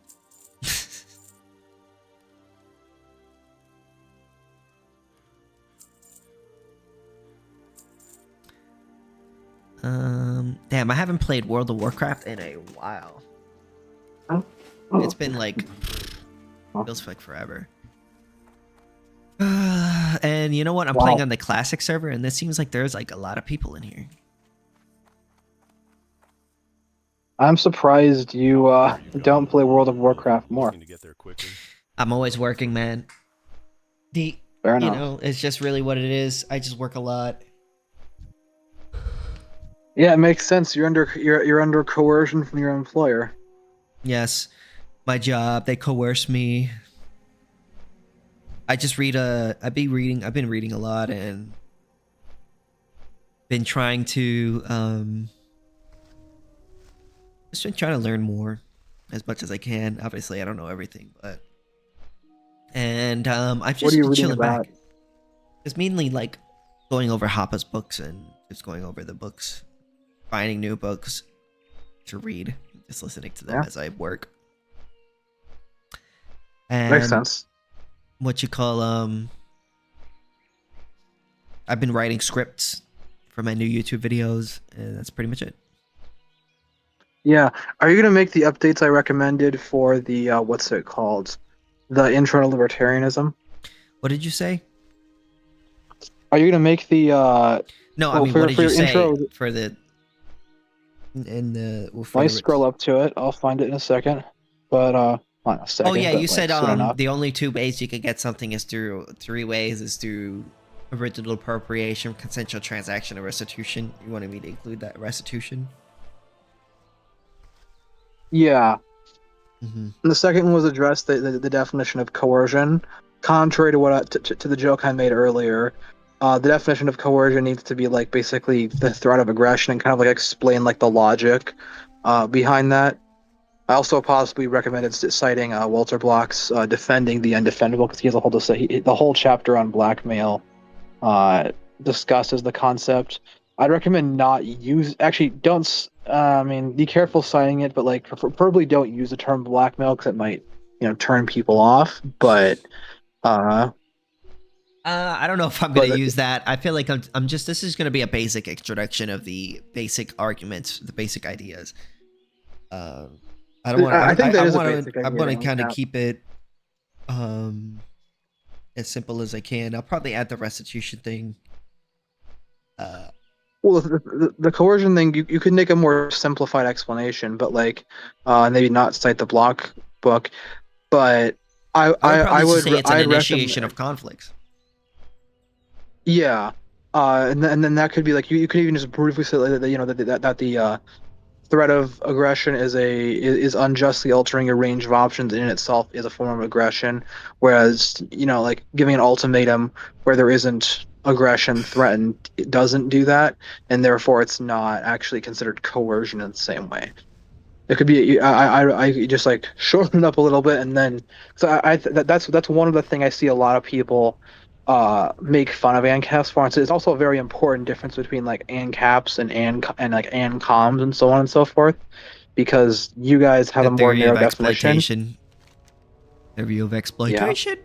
Damn, I haven't played World of Warcraft in a while. It's been like, feels like forever. And you know what? I'm playing on the classic server, and this seems like there's like a lot of people in here. I'm surprised you don't play World of Warcraft more. I'm always working, man. Fair enough. You know, it's just really what it is. I just work a lot. Yeah, it makes sense. You're under coercion from your employer. Yes, my job. They coerce me. I just read I've been reading a lot and been trying to just been trying to learn more as much as I can. Obviously, I don't know everything, but I've just been chilling back. It's mainly like going over Hoppa's books and just going over the books, finding new books to read, just listening to them as I work. And makes sense. What you call I've been writing scripts for my new YouTube videos, and that's pretty much it. Yeah, are you gonna make the updates I recommended for the what's it called? the intro to libertarianism. What did you say? Are you gonna make the No, I well, mean, for, what did for you your say intro? for the for Let me the scroll up to it. I'll find it in a second. But not a second. Oh yeah, but, you said soon enough. the only two ways you could get something is through three ways is through original appropriation, consensual transaction, or restitution. You wanted me to include that restitution? Yeah. Mm-hmm. And the second one was addressed the definition of coercion. Contrary to what to the joke I made earlier, the definition of coercion needs to be like basically the threat of aggression and kind of like explain like the logic behind that. I also possibly recommended citing Walter Block's defending the undefendable because he has a whole the whole chapter on blackmail discusses the concept. I'd recommend not use don't. I mean, be careful citing it, but like preferably don't use the term blackmail because it might turn people off. But I don't know if I'm going to use that. I feel like I'm just. This is going to be a basic introduction of the basic arguments, the basic ideas. I don't want. I think that is a basic idea. I want to kind of keep it as simple as I can. I'll probably add the restitution thing. Well, the coercion thing, you could make a more simplified explanation, but like maybe not cite the Block book. But I would say it's an initiation of conflicts. Yeah, and then that could be like you could even just briefly say that that the threat of aggression is unjustly altering a range of options in itself is a form of aggression, whereas like giving an ultimatum where there isn't aggression threatened, it doesn't do that, and therefore it's not actually considered coercion in the same way. It could be I just like shorten it up a little bit, and then so that's one of the thing I see a lot of people make fun of AnCaps for. It's also a very important difference between like AnCaps and like AnComs and so on and so forth, because you guys have a more narrow definition. The view of exploitation. Yeah.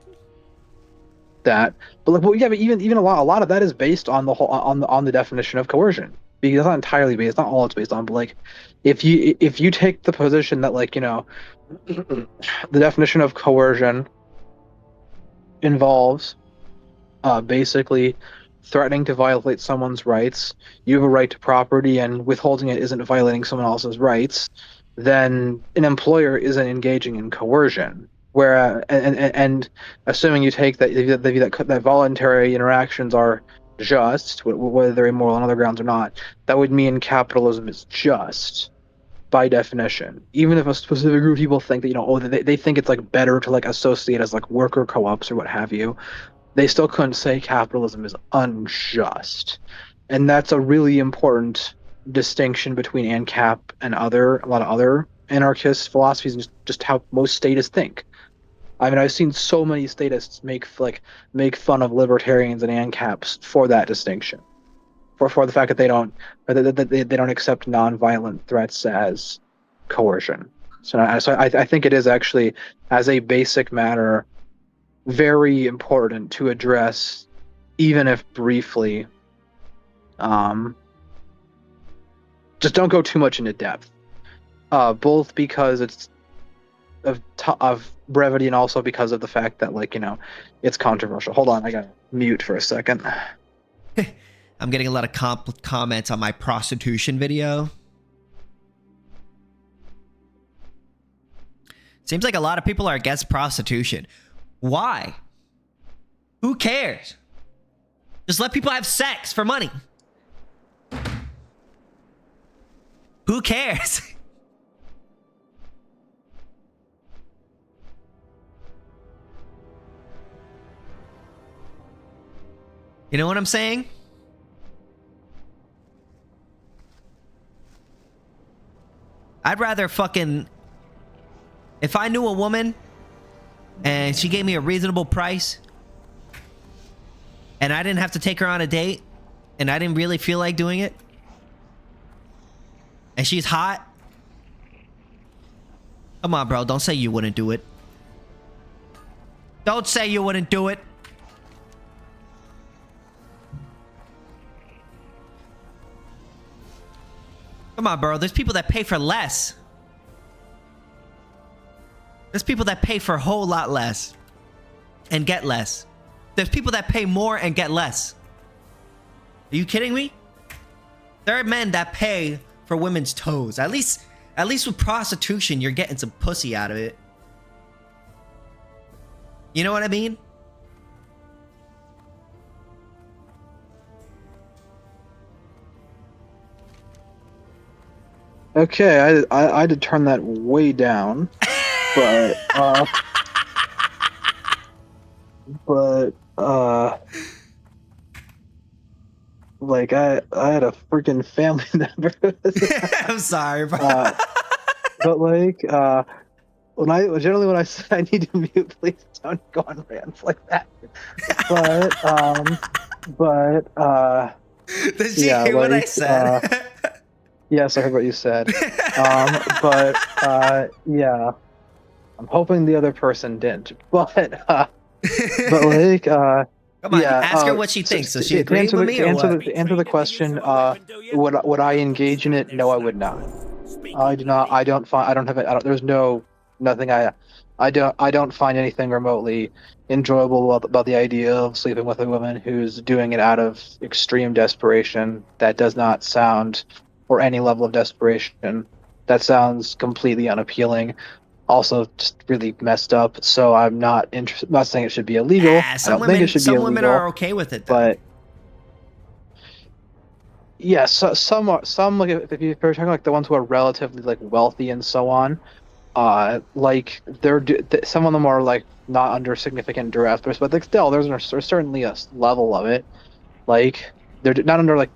That, but like, well, yeah, but even a lot of that is based on the whole on the definition of coercion, because it's not entirely based, not all it's based on, but like, if you take the position that like the definition of coercion involves basically threatening to violate someone's rights, you have a right to property, and withholding it isn't violating someone else's rights, then an employer isn't engaging in coercion. Where and assuming you take that that voluntary interactions are just, whether they're immoral on other grounds or not, that would mean capitalism is just by definition. Even if a specific group of people think that they think it's like better to like associate as like worker co-ops or what have you, they still couldn't say capitalism is unjust. And that's a really important distinction between ANCAP and a lot of other anarchist philosophies, and just how most statists think. I mean, I've seen so many statists make fun of libertarians and ANCAPs for that distinction, for the fact that they don't accept nonviolent threats as coercion. So I think it is actually, as a basic matter, very important to address, even if briefly. Just don't go too much into depth, both because it's of brevity and also because of the fact that it's controversial. Hold on, I gotta mute for a second. I'm getting a lot of comments on my prostitution video. Seems like a lot of people are against prostitution. Why? Who cares? Just let people have sex for money. Who cares? You know what I'm saying? I'd rather fucking... If I knew a woman and she gave me a reasonable price and I didn't have to take her on a date and I didn't really feel like doing it and she's hot, come on, bro, don't say you wouldn't do it. Don't say you wouldn't do it. Come on, bro. There's people that pay for less. There's people that pay for a whole lot less and get less. There's people that pay more and get less. Are you kidding me? There are men that pay for women's toes. At least with prostitution, you're getting some pussy out of it. You know what I mean? Okay, I had to turn that way down, but like I had a freaking family member. I'm sorry, bro. But like when I say I need to mute, please don't go on rants like that. Did you hear what I said? Yes, I heard what you said. Yeah, I'm hoping the other person didn't. But like, Come on, yeah, ask her what she thinks. So she agreed with me, or what? To answer the question, would I engage in it? No, I would not. I do not. I don't find. I don't have it. There's nothing. I don't find anything remotely enjoyable about the idea of sleeping with a woman who's doing it out of extreme desperation. That does not sound, or any level of desperation, that sounds completely unappealing. Also, just really messed up. So I'm not interested. Not saying it should be illegal. I don't think it should be illegal. Some women are okay with it, though. But yeah, so some like if you're talking like the ones who are relatively like wealthy and so on, like some of them are like not under significant duress, but like still there's certainly a level of it. Like they're not under like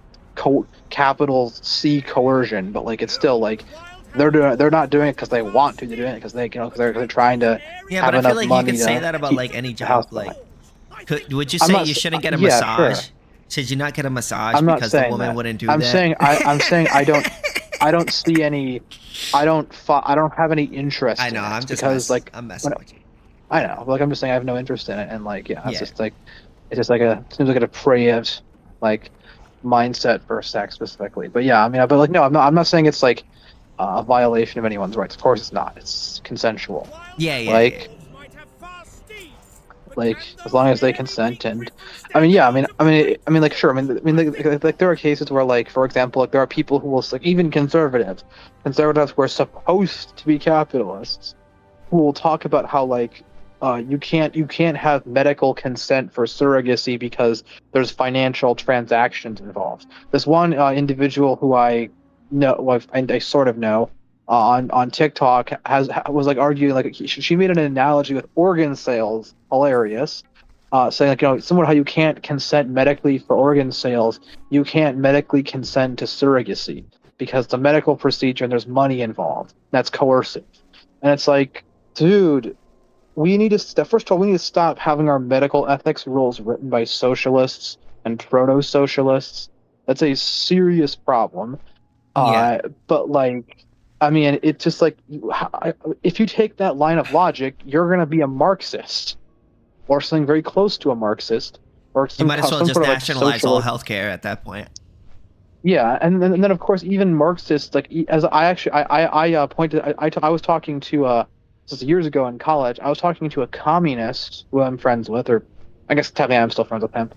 capital C coercion, but like it's still like they're not doing it because they want to. They're doing it because because they're trying to have enough money. Yeah, but I feel like you could say that about like any job. Like, would you say you shouldn't get a massage? Sure. Should you not get a massage because the woman wouldn't do that? I'm saying I don't see any. I don't have any interest. I know. I'm just because I'm messing with you. I know. Like I'm just saying I have no interest in it, and like it's just like seems like a depraved like mindset for sex specifically. But yeah, I mean, but like no, I'm not saying it's like a violation of anyone's rights. Of course, it's not. It's consensual. Yeah. Like as long as they consent, and I mean, yeah, I mean, like sure, I mean, like there are cases where, like, for example, like there are people who will, like, even conservatives who are supposed to be capitalists, who will talk about how like you can't have medical consent for surrogacy because there's financial transactions involved. This one individual who I know, I sort of know, on TikTok was like arguing, like she made an analogy with organ sales, hilarious, saying like similar how you can't consent medically for organ sales, you can't medically consent to surrogacy because it's a medical procedure and there's money involved. That's coercive, and it's like, dude, we need to first of all we need to stop having our medical ethics rules written by socialists and proto-socialists. That's a serious problem. Yeah. But like, I mean, it's just like, if you take that line of logic, you're going to be a Marxist or something very close to a Marxist, or you might as well just nationalize all healthcare at that point. Yeah, and then of course even Marxists, like, as I was talking to this was years ago in college. I was talking to a communist who I'm friends with, or I guess technically I'm still friends with him.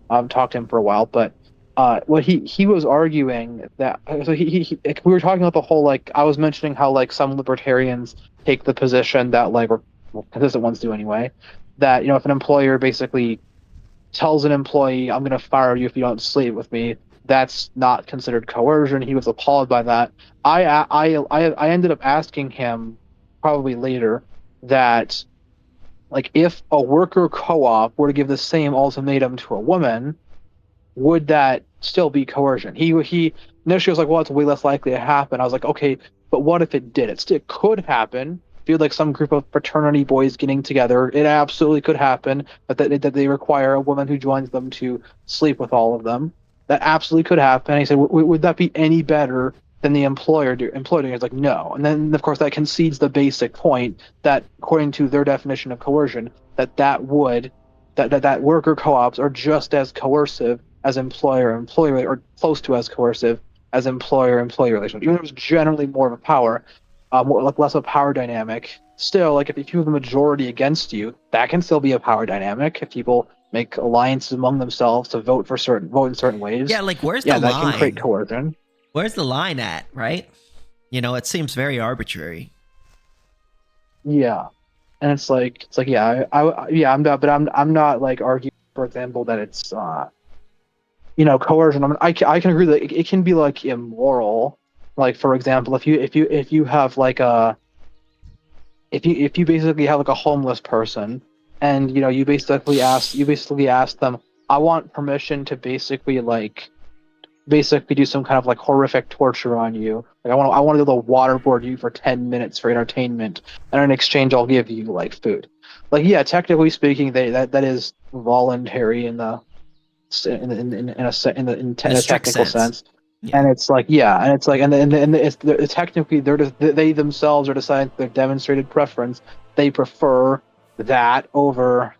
I've talked to him for a while, but. Well, he was arguing that, so we were talking about the whole, like, I was mentioning how like some libertarians take the position that, like, or consistent ones do anyway, that if an employer basically tells an employee, I'm going to fire you if you don't sleep with me, that's not considered coercion. He was appalled by that. I ended up asking him probably later that, like, if a worker co-op were to give the same ultimatum to a woman, would that still be coercion? He initially was like, well, it's way less likely to happen. I was like, okay, but what if it did? It could happen. If you had like some group of fraternity boys getting together, it absolutely could happen, but that they require a woman who joins them to sleep with all of them. That absolutely could happen. And he said, would that be any better than the employer doing? I was like, no. And then, of course, that concedes the basic point that, according to their definition of coercion, that worker co-ops are just as coercive as employer-employee, or close to as coercive as employer-employee relations. Even though it was generally more of a power, less of a power dynamic still, like, if you have the majority against you, that can still be a power dynamic. If people make alliances among themselves to vote in certain ways, Yeah, like where's yeah, the that line? can create coercion. Where's the line at, right? You know, it seems very arbitrary. Yeah, and it's like yeah, I'm not, but I'm not like arguing, for example, that it's coercion. I mean, I can agree that it can be like immoral. Like, for example, if you have like if you basically have like a homeless person, and you basically ask them, I want permission to basically do some kind of like horrific torture on you. Like, I want to be able to waterboard you for 10 minutes for entertainment, and in exchange I'll give you like food. Like, yeah, technically speaking, that is voluntary in a technical sense. Yeah. And it's like, yeah, and it's like, and it's technically they themselves are deciding their demonstrated preference. They prefer that over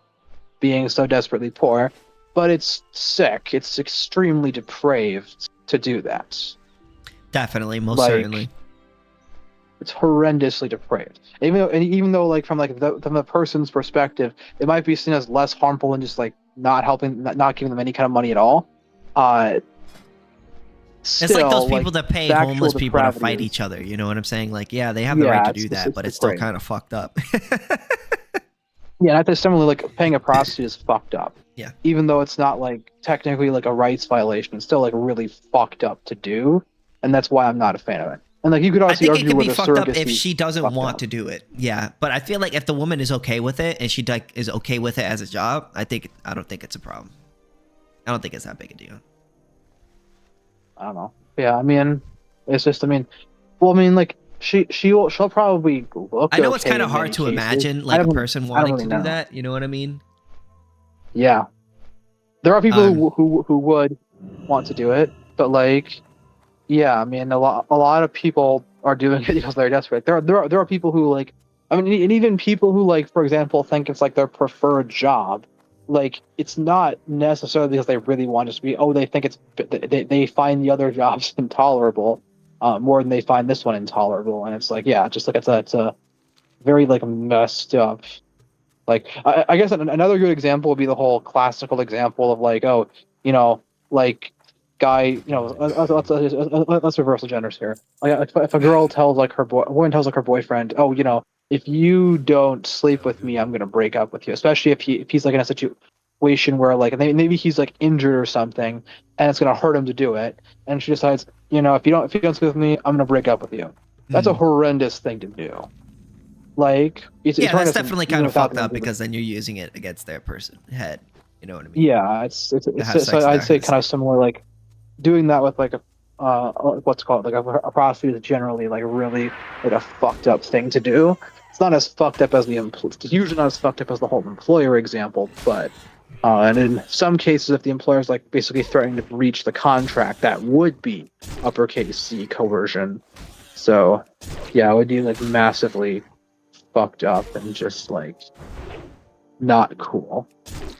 being so desperately poor, but it's sick. It's extremely depraved to do that. Definitely, most Like, certainly. It's horrendously depraved. Even though, like, from the person's perspective, it might be seen as less harmful than just like not giving them any kind of money at all. Still, It's like those people that pay the homeless actual people to depravity fight is- each other. You know what I'm saying? Like, yeah, they have the right to do that, but it's still depraved. kind of fucked up. Yeah, that's similarly like paying a prostitute is fucked up. Yeah. Even though it's not like technically like a rights violation, it's still like really fucked up to do, and that's why I'm not a fan of it. And like you could I also think it argue could with be the fucked up if surrogacy she doesn't fucked want up. to do it. Yeah, but I feel like if the woman is okay with it and she like is okay with it as a job, I don't think it's a problem. I don't think it's that big a deal. I don't know. Yeah, I mean, it's just, like she'll probably look. I know it's okay kind of in hard many to cases. imagine I like a don't- person I don't wanting really to do know. that. You know what I mean? Yeah, there are people who would want to do it, but like, yeah, I mean, a lot of people are doing it because they're desperate. There are people who like, I mean, and even people who like, for example, think it's like their preferred job. Like, it's not necessarily because they really want it to be. Oh, they think they find the other jobs intolerable, more than they find this one intolerable, and it's like, yeah, just like it's a very like messed up. Like, I guess another good example would be the whole classical example of like, oh, like guy, let's reverse the genders here. Like, if a girl tells like a woman tells like her boyfriend, oh, if you don't sleep with me, I'm gonna break up with you. Especially if he's like in a situation where like maybe he's like injured or something, and it's gonna hurt him to do it, and she decides, if you don't sleep with me, I'm gonna break up with you. That's a horrendous thing to do. Like, it's Yeah, that's horrendous definitely even kind of without fucked them up doing it. because then you're using it against their person head. You know what I mean? Yeah, it's have so sex I'd there. say kind of similar, like doing that with like what's called like a prostitute is generally like really like a fucked up thing to do. It's not as fucked up as it's usually not as fucked up as the whole employer example, but and in some cases, if the employer is like basically threatening to breach the contract, that would be uppercase C coercion. So yeah, it would be like massively fucked up and just like not cool.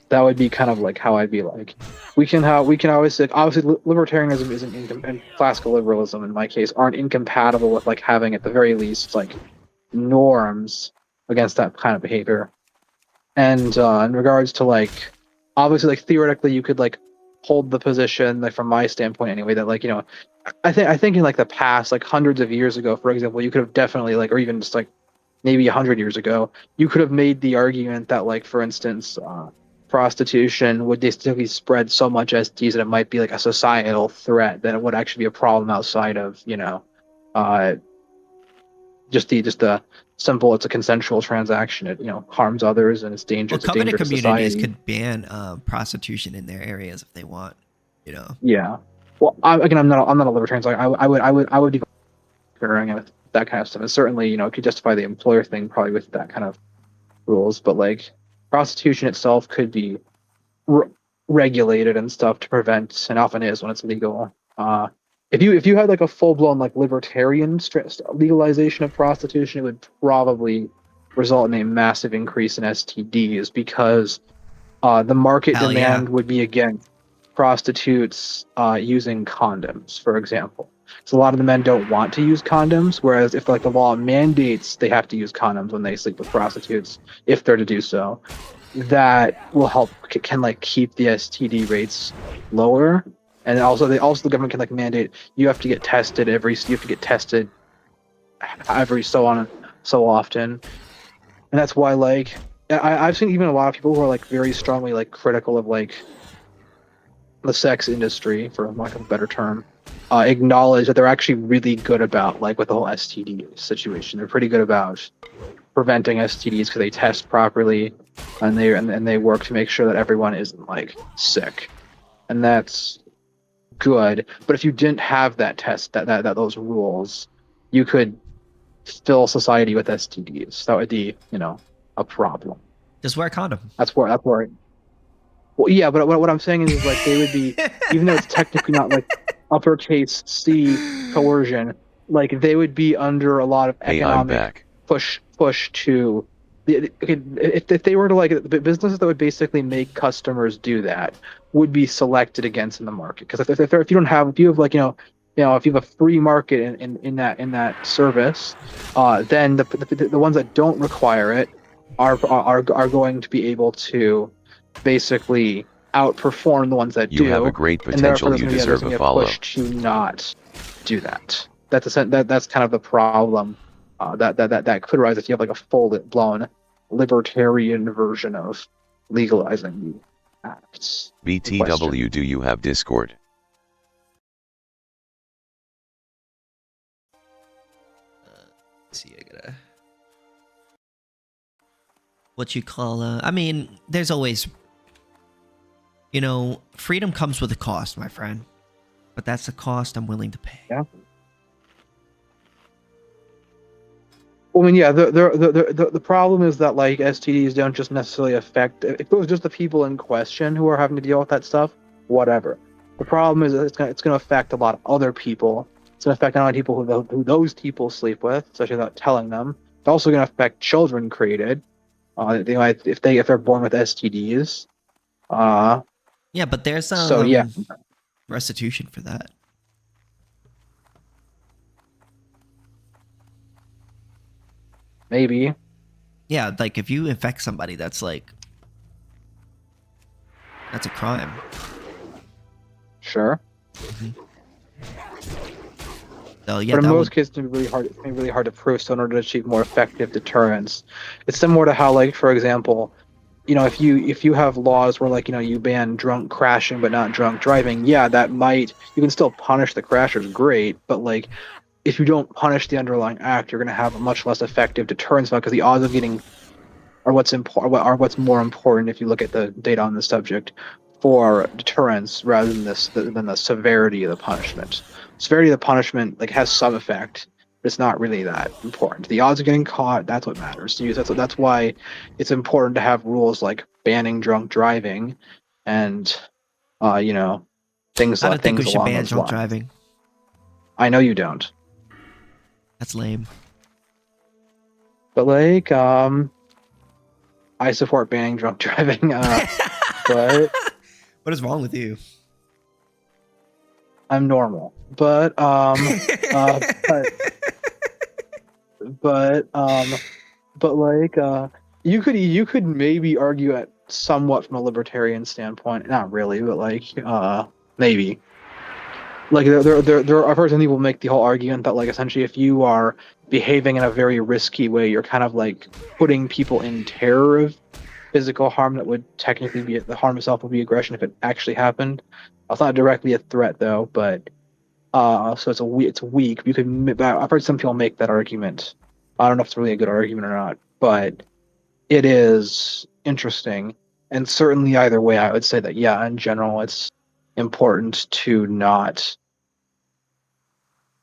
That would be kind of like how I'd be like, we can always say, obviously libertarianism isn't and classical liberalism in my case aren't incompatible with like having at the very least like norms against that kind of behavior. And in regards to like, obviously like theoretically you could like hold the position, like from my standpoint anyway, that like, I think in like the past, like hundreds of years ago, for example, you could have definitely like, or even just like maybe 100 years ago, you could have made the argument that like, for instance, prostitution would basically spread so much STDs that it might be like a societal threat, that it would actually be a problem outside of just the simple, it's a consensual transaction, it harms others and it's dangerous. Well, covenant to communities society. could ban prostitution in their areas if they want. Yeah. Well, I'm not a libertarian, so I would be considering it with that kind of stuff. And certainly, could justify the employer thing probably with that kind of rules, but like prostitution itself could be regulated and stuff to prevent, and often is when it's legal. If you had like a full blown like libertarian legalization of prostitution, it would probably result in a massive increase in STDs because the market demand would be against prostitutes using condoms, for example. So a lot of the men don't want to use condoms, whereas if like the law mandates they have to use condoms when they sleep with prostitutes, if they're to do so, that will help can like keep the STD rates lower. And also the government can like mandate you have to get tested every so on and so often. And that's why like I've seen even a lot of people who are like very strongly like critical of like the sex industry, for lack of a better term, acknowledge that they're actually really good about like with the whole STD situation. They're pretty good about preventing STDs because they test properly and they work to make sure that everyone isn't like sick. And that's good. But if you didn't have that test, that those rules, you could fill society with STDs. That would be, a problem. Just wear a condom. That's where. Well, yeah, but what I'm saying is like they would be, even though it's technically not like uppercase C coercion, like they would be under a lot of economic push to. If they were to like the businesses that would basically make customers do that would be selected against in the market, because if you have like if you have a free market in that service, then the ones that don't require it are going to be able to basically outperform the ones that do. You have a great potential. You deserve a follow. Push to not do that. That's kind of the problem that could arise if you have like a full-blown libertarian version of legalizing the acts. BTW, do you have Discord? Let's see, I gotta. What you call? I mean, there's always. Freedom comes with a cost, my friend. But that's the cost I'm willing to pay. Yeah. Well, I mean, yeah. The problem is that like STDs don't just necessarily affect. If it was just the people in question who are having to deal with that stuff, whatever. The problem is that it's going to affect a lot of other people. It's going to affect not only people who those people sleep with, especially without telling them. It's also going to affect children created. If they're born with STDs. Yeah, but there's restitution for that. Maybe. Yeah, like if you infect somebody, that's a crime. Sure. Mm-hmm. So yeah, but in most cases, it's going to be really hard to prove. So in order to achieve more effective deterrence, it's similar to how, like, for example, if you have laws where like you ban drunk crashing but not drunk driving, yeah, you can still punish the crashers, great, but like if you don't punish the underlying act, you're going to have a much less effective deterrence, because the odds of getting what's more important if you look at the data on the subject for deterrence rather than the severity of the punishment. Severity of the punishment like has some effect, but it's not really that important. The odds of getting caught, that's what matters to you. That's why it's important to have rules like banning drunk driving and things I like don't think we should ban those drunk lines. driving. I know you don't. That's lame. But like I support banning drunk driving, but what is wrong with you? I'm normal. But like you could maybe argue at somewhat from a libertarian standpoint, not really, but like maybe. Like I've heard some people make the whole argument that like essentially if you are behaving in a very risky way, you're kind of like putting people in terror of physical harm that would technically be the harm itself would be aggression if it actually happened. It's not directly a threat though, but so it's weak. You could I've heard some people make that argument. I don't know if it's really a good argument or not, but it is interesting. And certainly either way, I would say that yeah, in general, it's important to not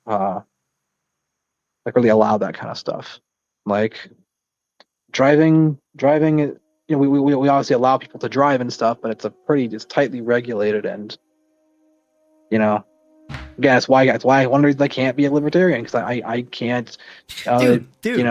like really allow that kind of stuff. Like driving we obviously allow people to drive and stuff, but it's tightly regulated, and again, it's why one reason I can't be a libertarian, because I can't dude. Okay,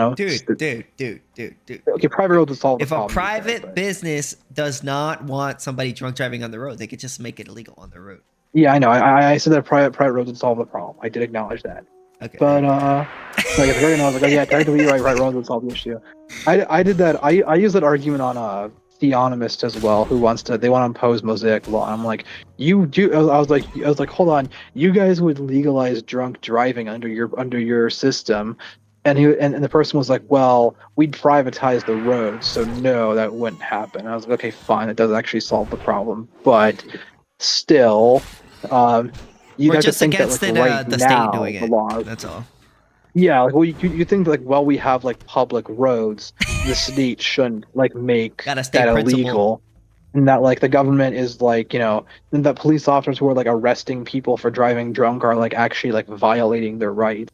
private roads would solve the if problem. A private business does not want somebody drunk driving on the road, they could just make it illegal on the road. Yeah, I know. I said that private roads would solve the problem. I did acknowledge that. Okay. But like at the very end, I was like, oh yeah, technically you're right. Private roads would solve the issue. I did that. I used that argument on Theonomist as well, who wants to. They want to impose Mosaic law. And I'm like, you do. I was like, hold on. You guys would legalize drunk driving under your system. And the person was like, well, we'd privatize the roads, so no, that wouldn't happen. I was like, okay, fine, it does actually solve the problem, but still, you We're have to just think that against like it, right the now state doing the it. law. That's all. Yeah, like well, you think like while we have like public roads, the state shouldn't like make Got a state that principle. illegal, and that like the government is like and that police officers who are like arresting people for driving drunk are like actually like violating their rights.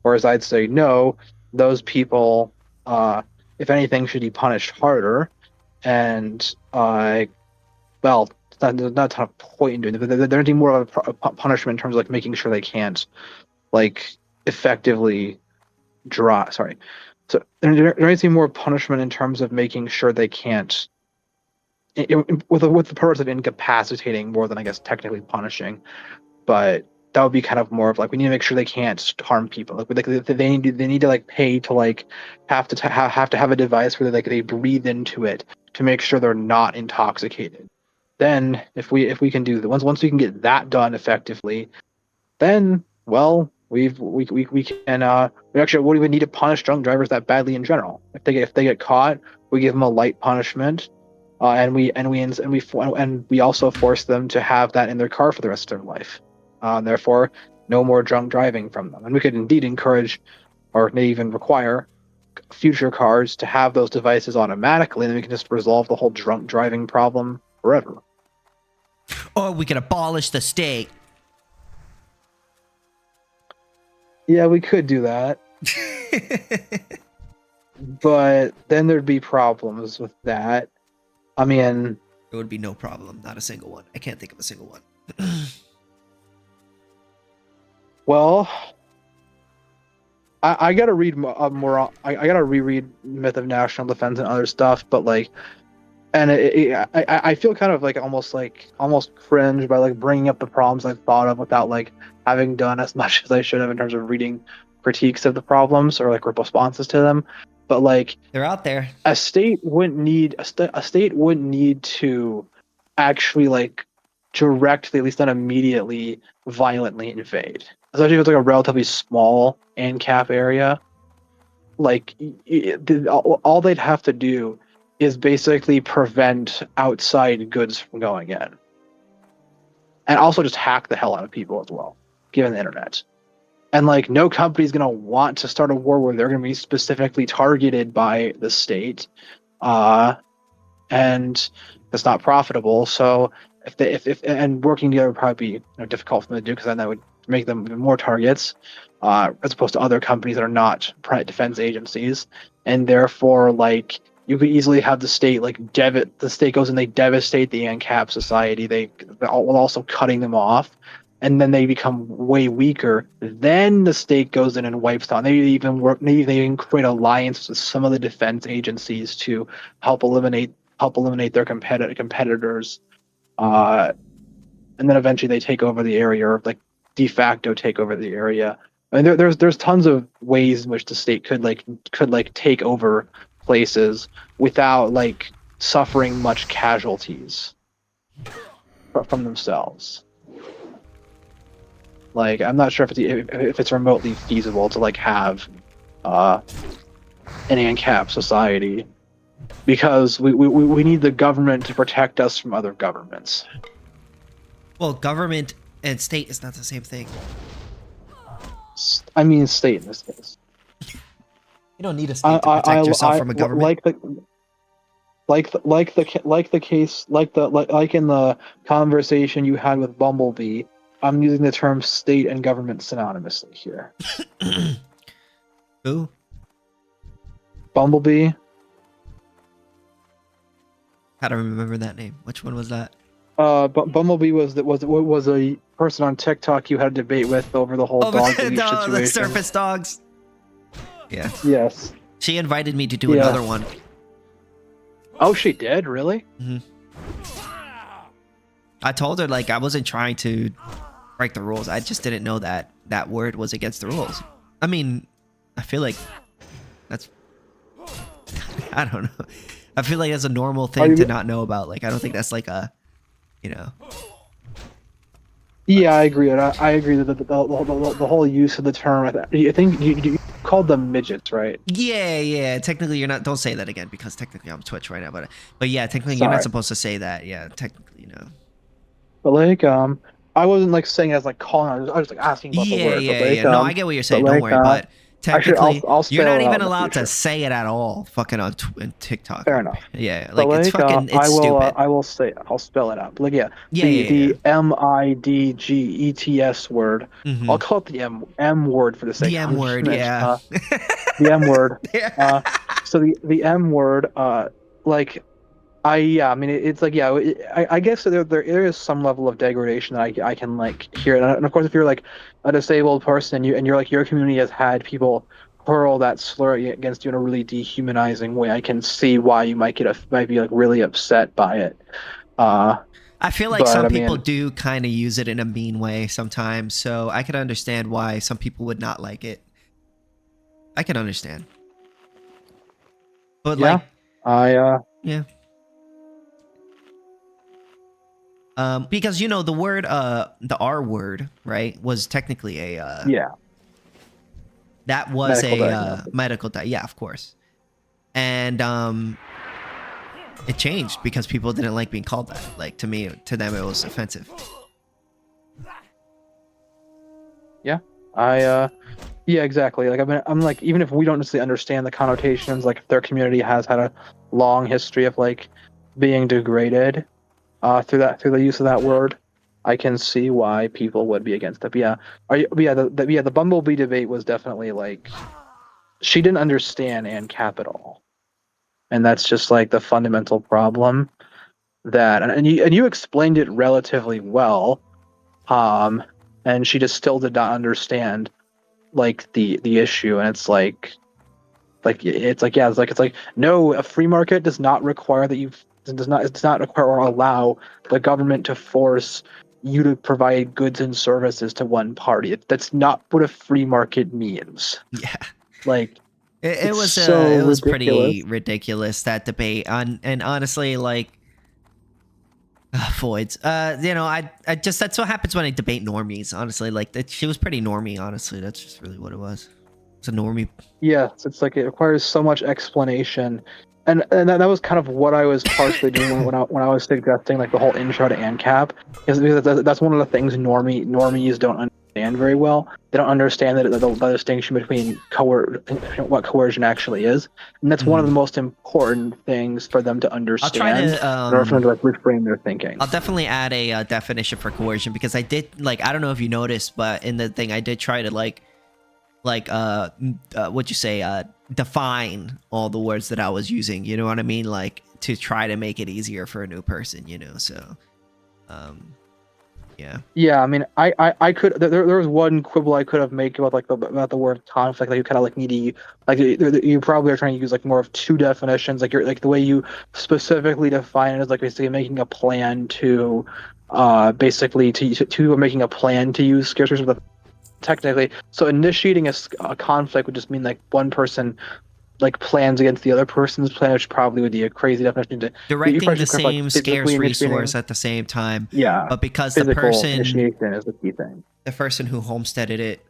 Whereas I'd say no, those people, if anything, should be punished harder, and well, there's not a ton of point in doing it, but there needs more of a punishment in terms of like making sure they can't like effectively draw. Sorry, so there needs to be more punishment in terms of making sure they can't, with the purpose of incapacitating more than I guess technically punishing, but that would be kind of more of like we need to make sure they can't harm people. Like they need to like pay to like have to have a device where they breathe into it to make sure they're not intoxicated. Then if we can do that, once we can get that done effectively, then well we can we actually won't even need to punish drunk drivers that badly in general. If they get caught, we give them a light punishment, and we also force them to have that in their car for the rest of their life. Therefore, no more drunk driving from them. And we could indeed encourage, or maybe even require, future cars to have those devices automatically, and then we can just resolve the whole drunk driving problem forever. Or we can abolish the state. Yeah, we could do that. But then there'd be problems with that. I mean... There would be no problem. Not a single one. I can't think of a single one. Well, I gotta read more. I gotta reread Myth of National Defense and other stuff, but like, and I feel kind of like almost cringe by like bringing up the problems I've thought of without like having done as much as I should have in terms of reading critiques of the problems or like responses to them. But like, they're out there. A state wouldn't need to actually like directly, at least not immediately, violently invade. Especially if it's like a relatively small AnCap area. Like, all they'd have to do is basically prevent outside goods from going in. And also just hack the hell out of people as well, given the internet. And like, no company's going to want to start a war where they're going to be specifically targeted by the state. And it's not profitable. So if and working together would probably be difficult for them to do, because then that would make them even more targets, as opposed to other companies that are not private defense agencies. And therefore, like, you could easily have the state the state goes and they devastate the AnCap society. While also cutting them off, and then they become way weaker. Then the state goes in and wipes out. They even create alliances with some of the defense agencies to help eliminate their competitors. And then eventually they take over the area, or like de facto take over the area. I mean, there's tons of ways in which the state could take over places without like suffering much casualties from themselves. Like, I'm not sure if it's remotely feasible to like have an AnCap society, because we need the government to protect us from other governments. Well, government and state is not the same thing. I mean, state in this case. You don't need a state to protect yourself from a government. Like in the conversation you had with Bumblebee, I'm using the term state and government synonymously here. Who? Bumblebee. How do I remember that name? Which one was that? Bumblebee was a person on TikTok you had a debate with over the whole dog leash situation. The surface dogs. Yeah. Yes. She invited me to do another one. Oh, she did? Really? Mm-hmm. I told her like I wasn't trying to break the rules. I just didn't know that that word was against the rules. I mean, I feel like that's I don't know. I feel like that's a normal thing to not know about. Like I don't think that's like a, you know. Yeah, I agree. I agree that the whole use of the term. I think you called them midgets, right? Yeah. Technically, you're not. Don't say that again because technically I'm Twitch right now. But yeah, technically you're not supposed to say that. Yeah, technically, But like, I wasn't like saying it as like calling. I was like asking about the word. Yeah. No, I get what you're saying. Don't worry. But technically, I'll you're not spell it out even in the allowed to future. say it at all. Fucking on TikTok. Fair enough. Yeah, But like it's fucking. It's stupid. I will say. I'll spell it out. But like, Yeah. the MIDGETS word. Mhm. I'll call it the M word for the sake. The M word. Yeah. The M word. So the M word. Like. I mean it's like I guess there is some level of degradation that I can like hear, and of course if you're like a disabled person and you're like your community has had people hurl that slur against you in a really dehumanizing way, I can see why you might be like really upset by it. I feel like some people mean, do kind of use it in a mean way sometimes, so I can understand why some people would not like it. I can understand, but yeah, yeah. Because you know the word, the R word, right, was technically a that was medical yeah, of course, and it changed because people didn't like being called that. Like to them, it was offensive. Yeah, yeah, exactly. Like I'm like even if we don't necessarily understand the connotations, like if their community has had a long history of like being degraded. Through the use of that word, I can see why people would be against it. But the Bumblebee debate was definitely like she didn't understand AnCap at all, and that's just like the fundamental problem. That and you explained it relatively well, and she just still did not understand like the issue, and it's like no, a free market does not require that you. Does not require or allow the government to force you to provide goods and services to one party. That's not what a free market means. Yeah, like it was so it was ridiculous. pretty ridiculous, that debate. And honestly, like Floyd's, you know, I just that's what happens when I debate normies. Honestly, like she was pretty normie. Honestly, that's just really what it was. It's a normie. Yeah, it's like it requires so much explanation. And that was kind of what I was partially doing when I was suggesting like the whole intro to AnCap, is because that's one of the things normies don't understand very well. They don't understand the distinction between what coercion actually is, and that's one of the most important things for them to understand in order for them to like reframe their thinking. I'll definitely add a definition for coercion, because I did like, I don't know if you noticed, but in the thing I did try to what'd you say, define all the words that I was using, you know what I mean, like to try to make it easier for a new person, you know. So yeah, I mean I could there was one quibble I could have made about about the word conflict, like you kind of like need to like you probably are trying to use like more of two definitions, like you're like the way you specifically define it is like basically making a plan to basically to making a plan to use scarce resources. Technically, so initiating a conflict would just mean like one person like plans against the other person's plan, which probably would be a crazy definition. Directing the same scarce resource at the same time. Yeah, but because the person initiation is the key thing. The person who homesteaded it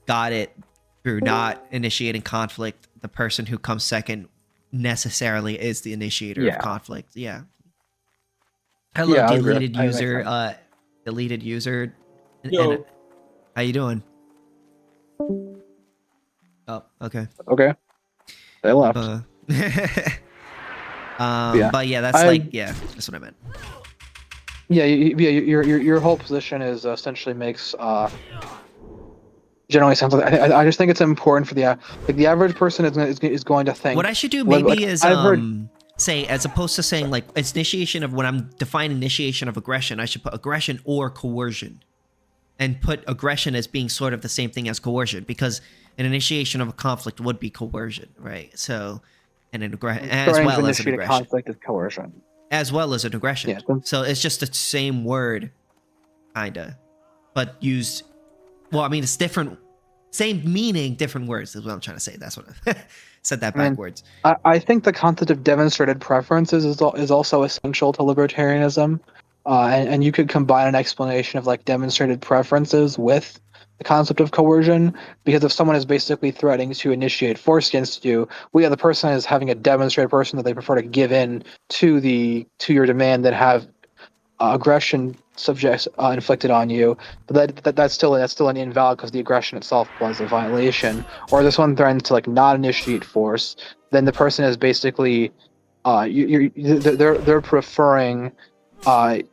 got it through not initiating conflict. The person who comes second necessarily is the initiator of conflict. Yeah. Hello, deleted user. Deleted user. Yo. How you doing? Oh, okay. Okay. They left. But yeah, that's that's what I meant. Yeah, your whole position is essentially makes generally sounds like I just think it's important for the average person is going to think. What I should do maybe is say, as opposed to saying like it's initiation of, when I'm defining initiation of aggression, I should put aggression or coercion. And put aggression as being sort of the same thing as coercion, because an initiation of a conflict would be coercion, right? So, and an as well as an aggression. Conflict is coercion. as well as an aggression. Yeah. So it's just the same word, kinda, but used. Well, I mean, it's different, same meaning, different words. Is what I'm trying to say. That's what I said that backwards. I think the concept of demonstrated preferences is also essential to libertarianism, and you could combine an explanation of like demonstrated preferences with the concept of coercion, because if someone is basically threatening to initiate force against you, well, yeah, the person is having a demonstrated person that they prefer to give in to your demand than have aggression subjects inflicted on you, but that's still an invalid because the aggression itself was a violation. Or this one threatens to like not initiate force, then the person is basically they're preferring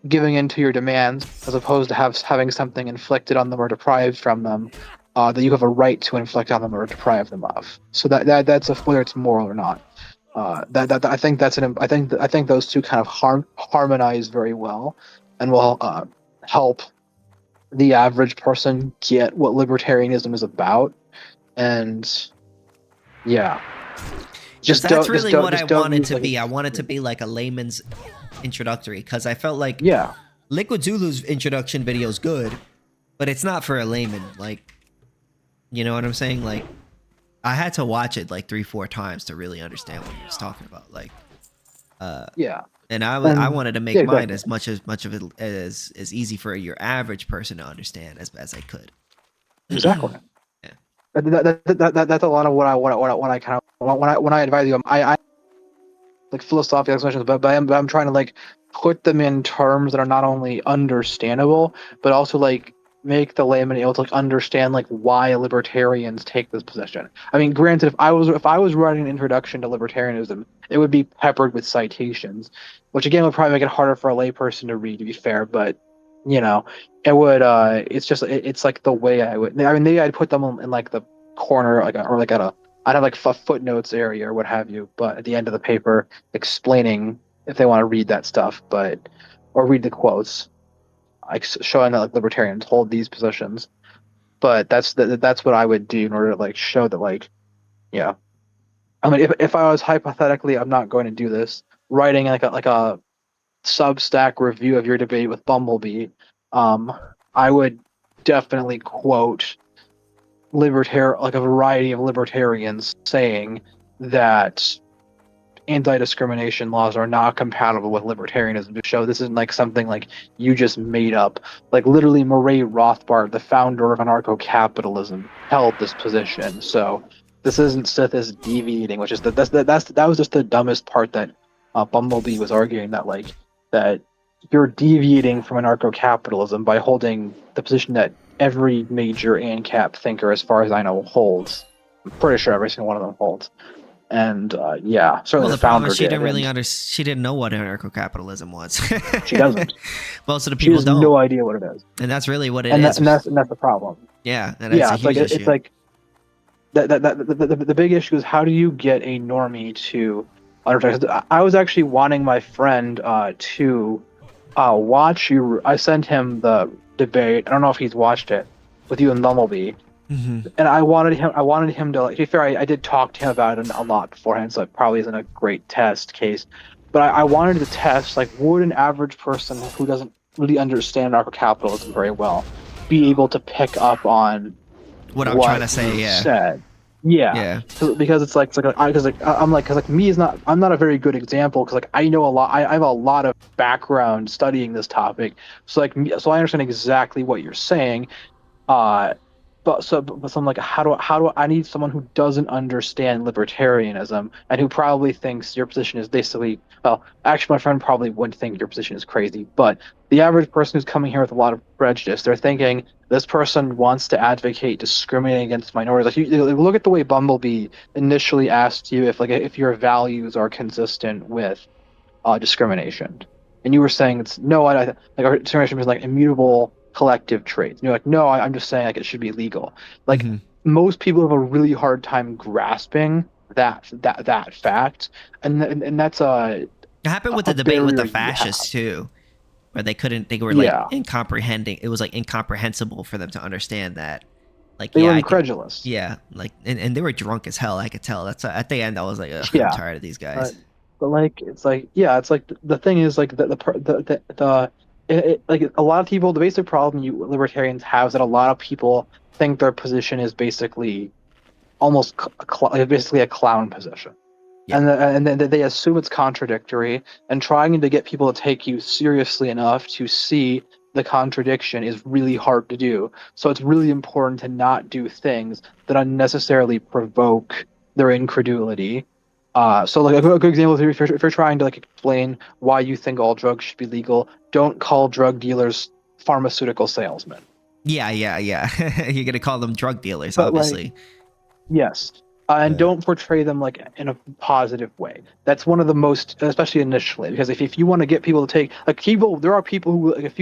giving in to your demands as opposed to having something inflicted on them or deprived from them that you have a right to inflict on them or deprive them of. So that's whether it's moral or not. I think I think those two kind of harmonize very well, and will help the average person get what libertarianism is about. And yeah, That's really what I wanted to be. I wanted to be like a layman's introductory, because I felt like Liquid Zulu's introduction video is good, but it's not for a layman. Like, you know what I'm saying? Like, I had to watch it like 3-4 times to really understand what he was talking about. Like, and I wanted to make mine as much of it as easy for your average person to understand as I could. Exactly. That's a lot of what I kind of when I advise you. I like philosophical explanations, but I'm trying to like put them in terms that are not only understandable, but also like make the layman able to like understand like why libertarians take this position. I mean, granted, if I was writing an introduction to libertarianism, it would be peppered with citations, which again would probably make it harder for a layperson to read, to be fair. But you know, it would. It's like the way I would. I mean, maybe I'd put them in like the corner, I'd have like footnotes area or what have you, but at the end of the paper explaining if they want to read that stuff, or read the quotes, like showing that like libertarians hold these positions. But that's what I would do in order to like show that like, yeah. I mean, if I was hypothetically, I'm not going to do this, writing like a Substack review of your debate with Bumblebee, I would definitely quote like a variety of libertarians saying that anti-discrimination laws are not compatible with libertarianism, to show this isn't like something like you just made up. Like literally Murray Rothbard, the founder of anarcho-capitalism, held this position. So this isn't Sithis deviating, which is that was just the dumbest part that Bumblebee was arguing, that you're deviating from anarcho-capitalism by holding the position that every major AnCap thinker, as far as I know, holds. I'm pretty sure every single one of them holds. And certainly the the founder problem is she did. didn't really she didn't know what anarcho-capitalism was. She doesn't. Most of the people she has don't. no idea what it is. And that's really what it and is. And that's the problem. Yeah, and it's a huge issue. It's like the big issue is, how do you get a normie to understand? I was actually wanting my friend to watch you. I sent him the debate. I don't know if he's watched it with you and Bumblebee. Mm-hmm. And I wanted him to, like, to be fair, I did talk to him about it a lot beforehand, so it probably isn't a great test case. But I wanted to test, like, would an average person who doesn't really understand anarcho-capitalism very well be able to pick up on what I'm trying to say? Said. Yeah. Because it's like I'm not a very good example, because like I know a lot. I have a lot of background studying this topic, so I understand exactly what you're saying. But I'm like, how do I need someone who doesn't understand libertarianism and who probably thinks your position is basically, well, actually my friend probably wouldn't think your position is crazy, but the average person who's coming here with a lot of prejudice, they're thinking this person wants to advocate discriminating against minorities. Like, you look at the way Bumblebee initially asked you if your values are consistent with discrimination, and you were saying it's no, like discrimination is like immutable collective traits. And you're like, no, I'm just saying like it should be legal. Like most people have a really hard time grasping that fact, and that's it happened with the debate with the fascists too, where they were like incomprehending. It was like incomprehensible for them to understand that. Like they were incredulous. Like and they were drunk as hell. I could tell. That's at the end. I was like, I'm tired of these guys. But like, it's like, yeah, it's like the thing is like like a lot of people, the basic problem you libertarians have is that a lot of people think their position is basically almost basically a clown position. Yeah. And then they assume it's contradictory, and trying to get people to take you seriously enough to see the contradiction is really hard to do. So it's really important to not do things that unnecessarily provoke their incredulity. So like a good example is if you're trying to like explain why you think all drugs should be legal, don't call drug dealers pharmaceutical salesmen. Yeah. You're gonna call them drug dealers, But, like, obviously. Yes. And don't portray them like in a positive way. That's one of the most, especially initially, because if you want to get people to take like people, there are people who like, if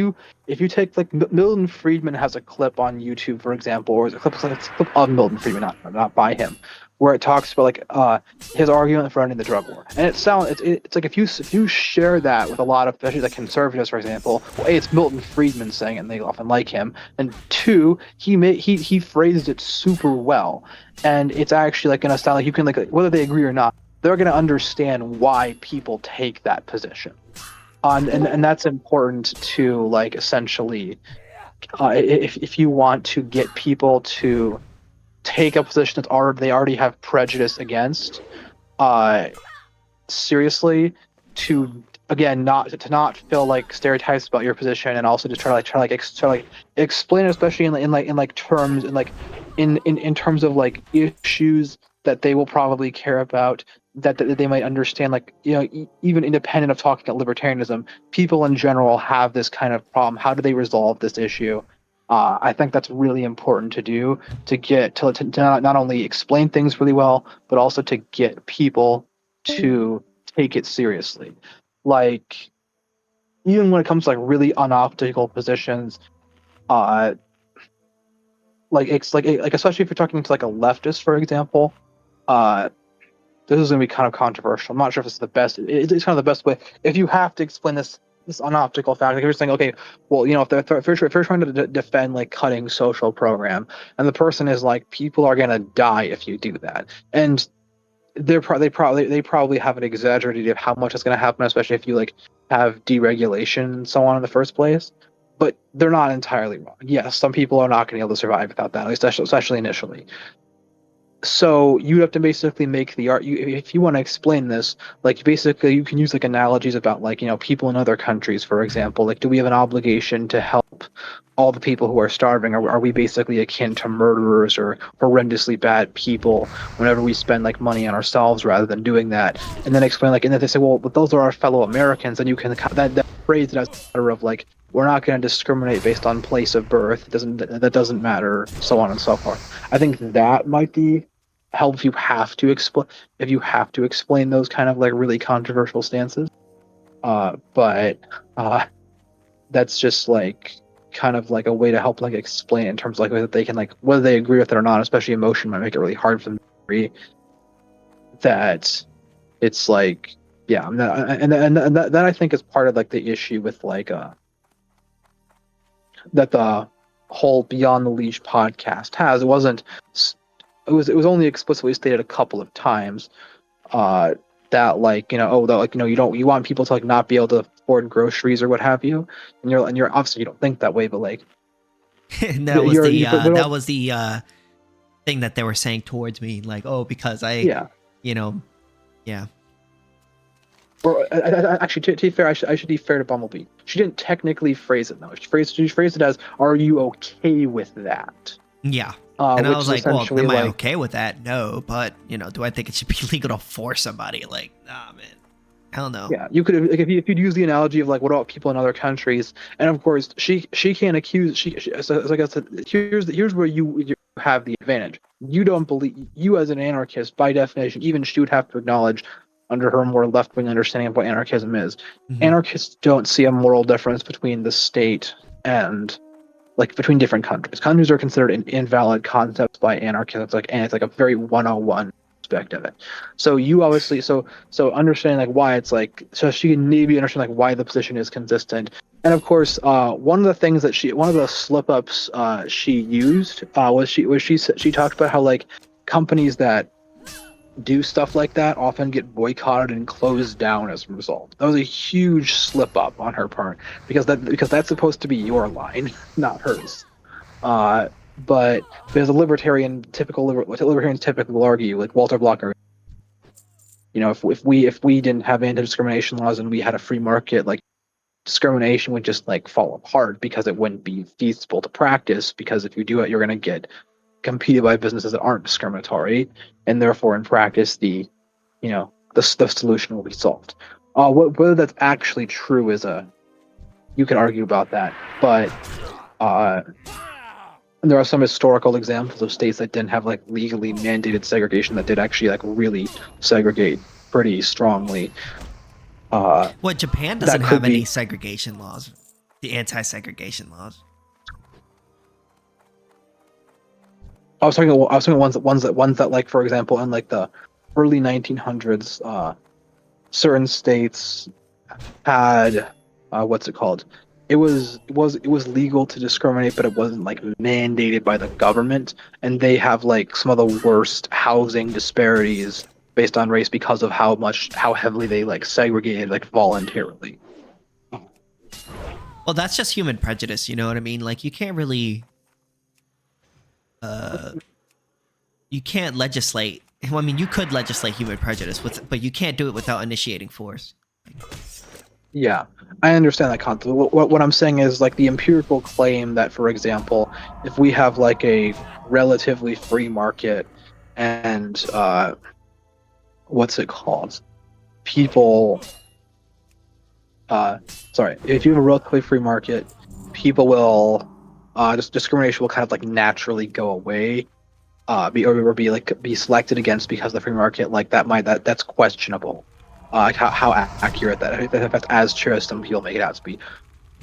you take like Milton Friedman has a clip on YouTube, for example, or it's a clip of Milton Friedman, not by him, where it talks about like his argument for ending the drug war, and it's like if you share that with a lot of, especially like conservatives, for example, well, A, it's Milton Friedman saying it, and they often like him, and two, he phrased it super well. And it's actually like gonna sound like you can like whether they agree or not, they're gonna understand why people take that position, and that's important to like essentially, if you want to get people to take a position that they already have prejudice against, seriously, to again not feel like stereotypes about your position, and also to try to explain it, especially in terms and like in terms of like issues that they will probably care about, that they might understand, like, you know, even independent of talking about libertarianism, people in general have this kind of problem. How do they resolve this issue? I think that's really important to do, to get to not only explain things really well, but also to get people to take it seriously. Like, even when it comes to like really unoptical positions, like it's like especially if you're talking to like a leftist, for example, this is gonna be kind of controversial. I'm not sure if it's the best. It's kind of the best way. If you have to explain this unoptical fact, like if you're saying, okay, well, you know, if you're trying to defend like cutting social program, and the person is like, people are gonna die if you do that, and they probably have an exaggerated idea of how much is gonna happen, especially if you like have deregulation and so on in the first place. But they're not entirely wrong. Yes, some people are not going to be able to survive without that, at least especially initially. So you have to basically make the art. If you want to explain this, like basically you can use like analogies about like, you know, people in other countries, for example. Like, do we have an obligation to help all the people who are starving? Are we basically akin to murderers or horrendously bad people whenever we spend like money on ourselves rather than doing that? And then explain like, and then they say, well, but those are our fellow Americans, and you can that phrase it as a matter of like, we're not going to discriminate based on place of birth. That doesn't matter, so on and so forth. I think that might be help if you have to explain those kind of like really controversial stances. But that's just like kind of like a way to help like explain in terms of like whether they can like whether they agree with it or not. Especially emotion might make it really hard for them to agree. That it's like, yeah, and that I think is part of like the issue with like that the whole Beyond the Leash podcast has. It was only explicitly stated a couple of times that like, you know, that like, you know, you want people to like not be able to afford groceries or what have you, and you're obviously you don't think that way, but like that was the thing that they were saying towards me, like, oh, because you know, yeah. Or actually, to be fair, I should be fair to Bumblebee. She didn't technically phrase it though. She phrased it as, "Are you okay with that?" Yeah. And I was like, well, am I like, okay with that? No, but you know, do I think it should be legal to force somebody? Like, nah, man, hell no. Yeah, you could have like, if you'd use the analogy of like, what about people in other countries? And of course, she can't accuse. So like I said, here's where you have the advantage. You don't believe, you as an anarchist, by definition, even she would have to acknowledge, under her more left-wing understanding of what anarchism is, anarchists don't see a moral difference between the state and like between different countries. Countries are considered invalid concepts by anarchists. And it's like a very 101 aspect of it. So you obviously so understanding like why it's like, so she can maybe understand like why the position is consistent. And of course, one of the slip-ups she used was she talked about how like companies that do stuff like that often get boycotted and closed down as a result. That was a huge slip up on her part because that's supposed to be your line, not hers. But there's a libertarians typically will argue, like Walter Blocker. You know, if we didn't have anti-discrimination laws and we had a free market, like discrimination would just like fall apart because it wouldn't be feasible to practice. Because if you do it, you're going to get competed by businesses that aren't discriminatory, and therefore, in practice, the solution will be solved. Whether that's actually true is you can argue about that, but there are some historical examples of states that didn't have like legally mandated segregation that did actually like really segregate pretty strongly. What, Japan doesn't have any segregation laws, the anti-segregation laws. I was talking ones that like, for example, in like the early 1900s, certain states had what's it called? It was legal to discriminate, but it wasn't like mandated by the government, and they have like some of the worst housing disparities based on race because of how heavily they like segregated like voluntarily. Well, that's just human prejudice, you know what I mean? Like, you can't really you can't legislate. Well, I mean, you could legislate human prejudice, but you can't do it without initiating force. Yeah, I understand that concept. What I'm saying is like the empirical claim that, for example, if we have like a relatively free market and what's it called? People, if you have a relatively free market, people will discrimination will kind of like naturally go away, be selected against because of the free market. Like that's questionable. How accurate if that's as true as some people make it out to be.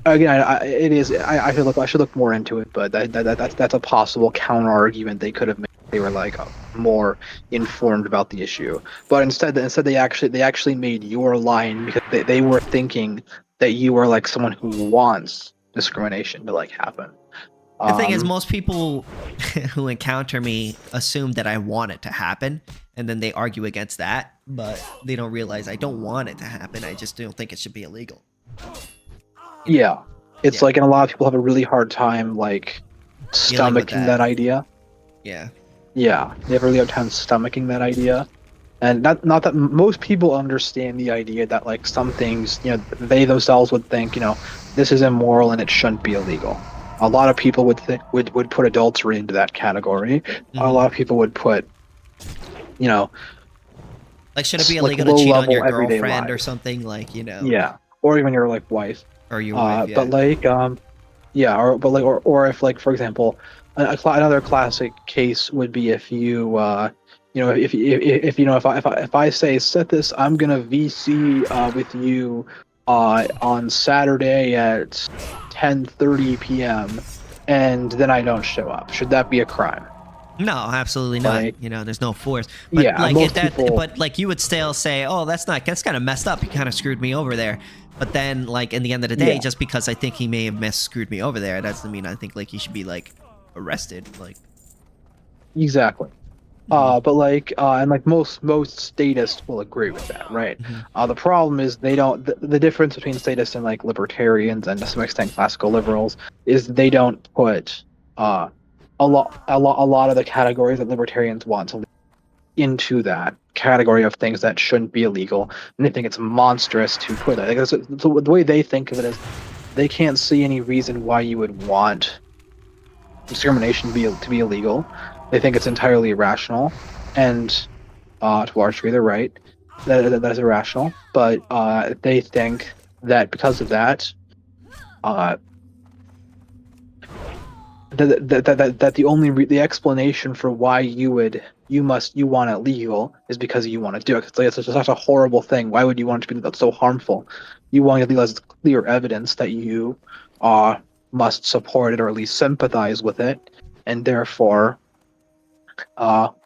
Again, it is. I should look more into it, but that's a possible counter argument they could have made. They were like more informed about the issue, but instead they actually made your line because they were thinking that you were like someone who wants discrimination to like happen. The thing is, most people who encounter me assume that I want it to happen, and then they argue against that, but they don't realize I don't want it to happen. I just don't think it should be illegal. Yeah, it's like, and a lot of people have a really hard time like stomaching that idea. Yeah. Yeah, they have a really hard time stomaching that idea. And not that most people understand the idea that like some things, they themselves would think, this is immoral and it shouldn't be illegal. A lot of people would put adultery into that category. Mm-hmm. A lot of people would put, like, should it be illegal to cheat on your girlfriend or something? Like, Yeah, or even your like wife. Or your wife. Yeah. But like, or if like, for example, another classic case would be if you, if I say, Sithis, I'm gonna VC with you on Saturday at 10:30 p.m. and then I don't show up. Should that be a crime? No, absolutely not. There's no force. But yeah, like but like you would still say, oh, that's kind of messed up. He kind of screwed me over there. But then, like, in the end of the day, just because I think he may have screwed me over there, that doesn't mean I think like he should be like arrested. Like, exactly. But like, and like most statists will agree with that, right? Mm-hmm. The problem is they don't. The difference between statists and like libertarians and to some extent classical liberals is they don't put a lot of the categories that libertarians want to into that category of things that shouldn't be illegal, and they think it's monstrous to put it. So the way they think of it is, they can't see any reason why you would want discrimination to be illegal. They think it's entirely irrational, and to a large degree, they're right. That is irrational, but they think that because of that, that the explanation for why you want it legal is because you want to do it. It's such a horrible thing. Why would you want it to be so harmful? You want it as clear evidence that you must support it or at least sympathize with it, and therefore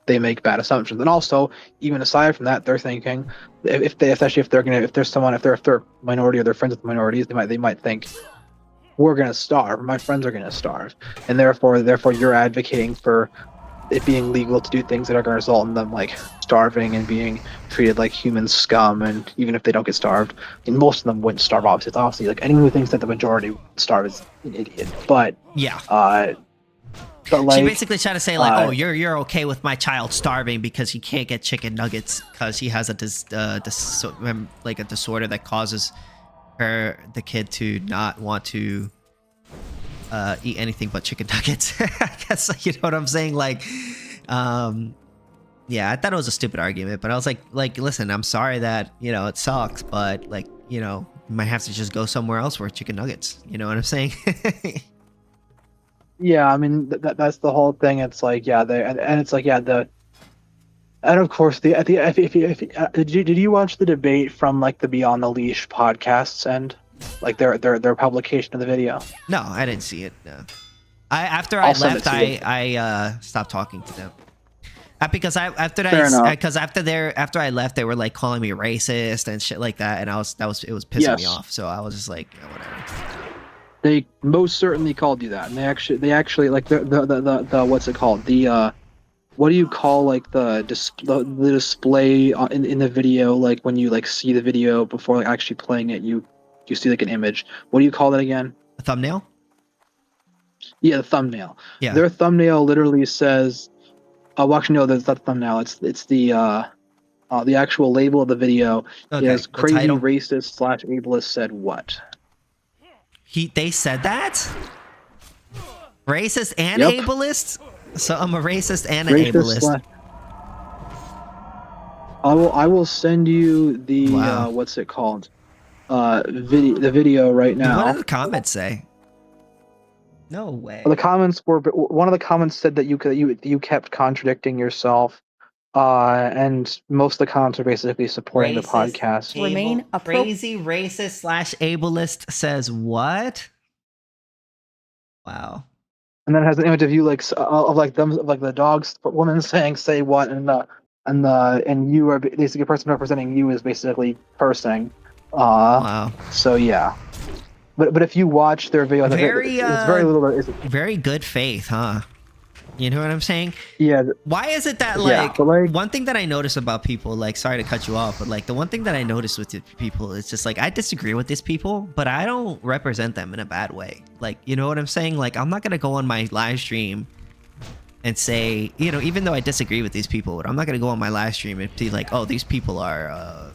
they make bad assumptions. And also, even aside from that, they're thinking if they're minority or they're friends with minorities, they might think, we're gonna starve. My friends are gonna starve, and therefore you're advocating for it being legal to do things that are going to result in them like starving and being treated like human scum. And even if they don't get starved, and most of them wouldn't starve. Obviously, it's obviously like anyone who thinks that the majority would starve is an idiot. But Yeah. but like She basically tried to say like, oh, you're okay with my child starving because he can't get chicken nuggets because he has a like a disorder that causes the kid to not want to eat anything but chicken nuggets. I guess, you know what I'm saying? Like, yeah, I thought it was a stupid argument, but I was like, listen, I'm sorry that, you know, it sucks, but like, you know, you might have to just go somewhere else for chicken nuggets. You know what I'm saying? yeah, I mean that's the whole thing. It's like and it's like and of course did you watch the debate from like the Beyond the Leash podcasts and like their publication of the video? No, I didn't see it. No. After I left, I stopped talking to them. Because after I left, they were like calling me racist and shit like that, and it was pissing me off. So I was just like, yeah, whatever. They most certainly called you that, and they actually like the what's it called, the what do you call like the display in the video, like when you like see the video before like actually playing it, you see like an image. What do you call that again? A thumbnail? Yeah, the thumbnail. Yeah. Their thumbnail literally says, well, actually no, that's not the thumbnail. It's the actual label of the video is crazy racist / ableist said what? They said that? Racist and ableist? So I'm a racist and an ableist. I will send you the what's it called? The video right now. What did the comments say? No way. Well, the comments were, one of the comments said that you kept contradicting yourself, and most of the comments are basically supporting the podcast. Remain crazy racist / ableist says what? Wow. And then it has an image of you like of like the dogs woman saying say what, and you are basically a person representing you is basically cursing. Wow. So yeah. But if you watch their video, it's very little. Very good faith, huh? You know what I'm saying? Yeah. Why is it that one thing that I notice about people, like, sorry to cut you off, but like the one thing that I notice with people is just like I disagree with these people, but I don't represent them in a bad way. Like, you know what I'm saying? Like, I'm not gonna go on my live stream and say, you know, even though I disagree with these people, but I'm not gonna go on my live stream and be like, oh, these people are,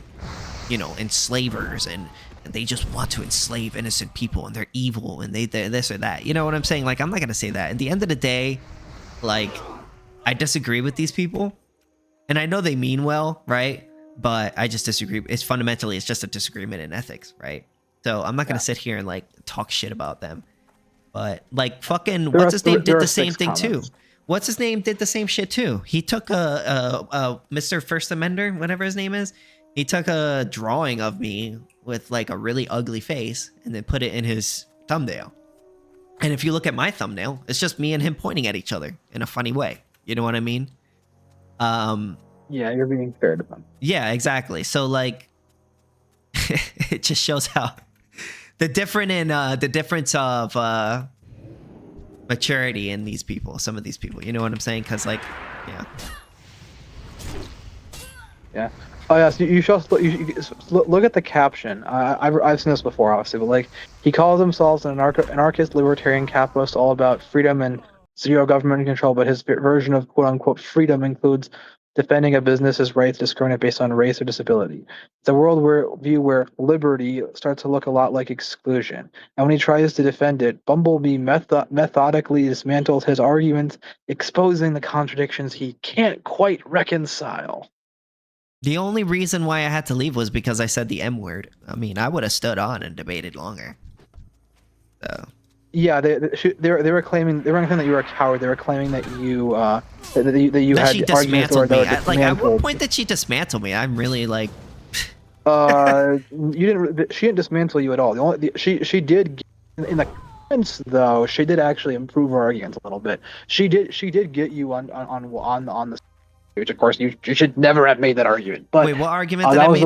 you know, enslavers and they just want to enslave innocent people and they're evil and they're this or that. You know what I'm saying? Like, I'm not gonna say that. At the end of the day, like, I disagree with these people, and I know they mean well, right? But I just disagree. It's just a disagreement in ethics, right? So I'm not gonna sit here and like talk shit about them. But like, fucking, what's his name did the same thing too. What's his name did the same shit too. He took a Mr. First Amender, whatever his name is. He took a drawing of me with like a really ugly face and then put it in his thumbnail. And if you look at my thumbnail, it's just me and him pointing at each other in a funny way. You know what I mean? Yeah, you're being fair to them. Yeah, exactly. So like, it just shows how the difference of maturity in these people, some of these people. You know what I'm saying? Because like, yeah. Yeah. Oh yeah, so you should look at the caption. I've seen this before, obviously, but like he calls himself an anarchist, libertarian, capitalist, all about freedom and zero government control. But his version of quote unquote freedom includes defending a business's right to discriminate based on race or disability. It's a world view where liberty starts to look a lot like exclusion. And when he tries to defend it, Bumblebee methodically dismantles his arguments, exposing the contradictions he can't quite reconcile. The only reason why I had to leave was because I said the M word. I mean, I would have stood on and debated longer. So. Yeah, they were claiming that you were a coward. They were claiming that you had she dismantled me. At what point did she dismantle me? I'm really like. She didn't dismantle you at all. She did in the comments though. She did actually improve her arguments a little bit. She did get you on the. Which of course you should never have made that argument. But wait, what argument did I make?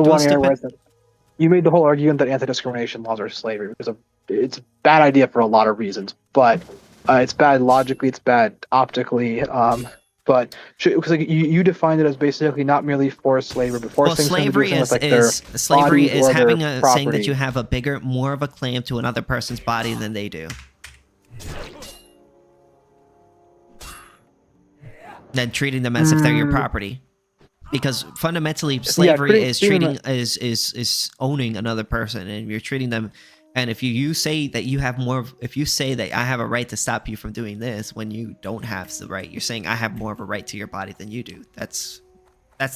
You made the whole argument that anti-discrimination laws are slavery because it's a bad idea for a lot of reasons. But it's bad logically, it's bad optically, But because like you defined it as basically not merely forced labor, but Well, forcing someone to do slavery something is with like their slavery bodies is or having their saying that property. you have more of a claim to another person's body than they do. Than treating them as if they're your property. Because fundamentally, slavery is treating is owning another person, and you're treating them. And if you say that you have more, if you say that I have a right to stop you from doing this when you don't have the right, you're saying I have more of a right to your body than you do. That's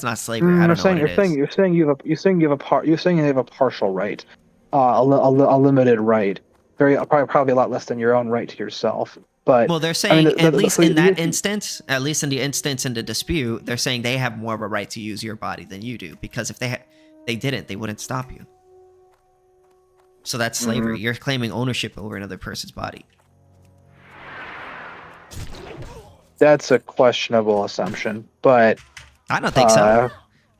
not slavery. I don't know what it is. You're saying you have a partial right, a limited right, probably a lot less than your own right to yourself. But Well, they're saying at least in that instance, at least in the instance in the dispute, they're saying they have more of a right to use your body than you do, because if they didn't, they wouldn't stop you. So that's slavery. You're claiming ownership over another person's body. That's a questionable assumption, but I don't think so.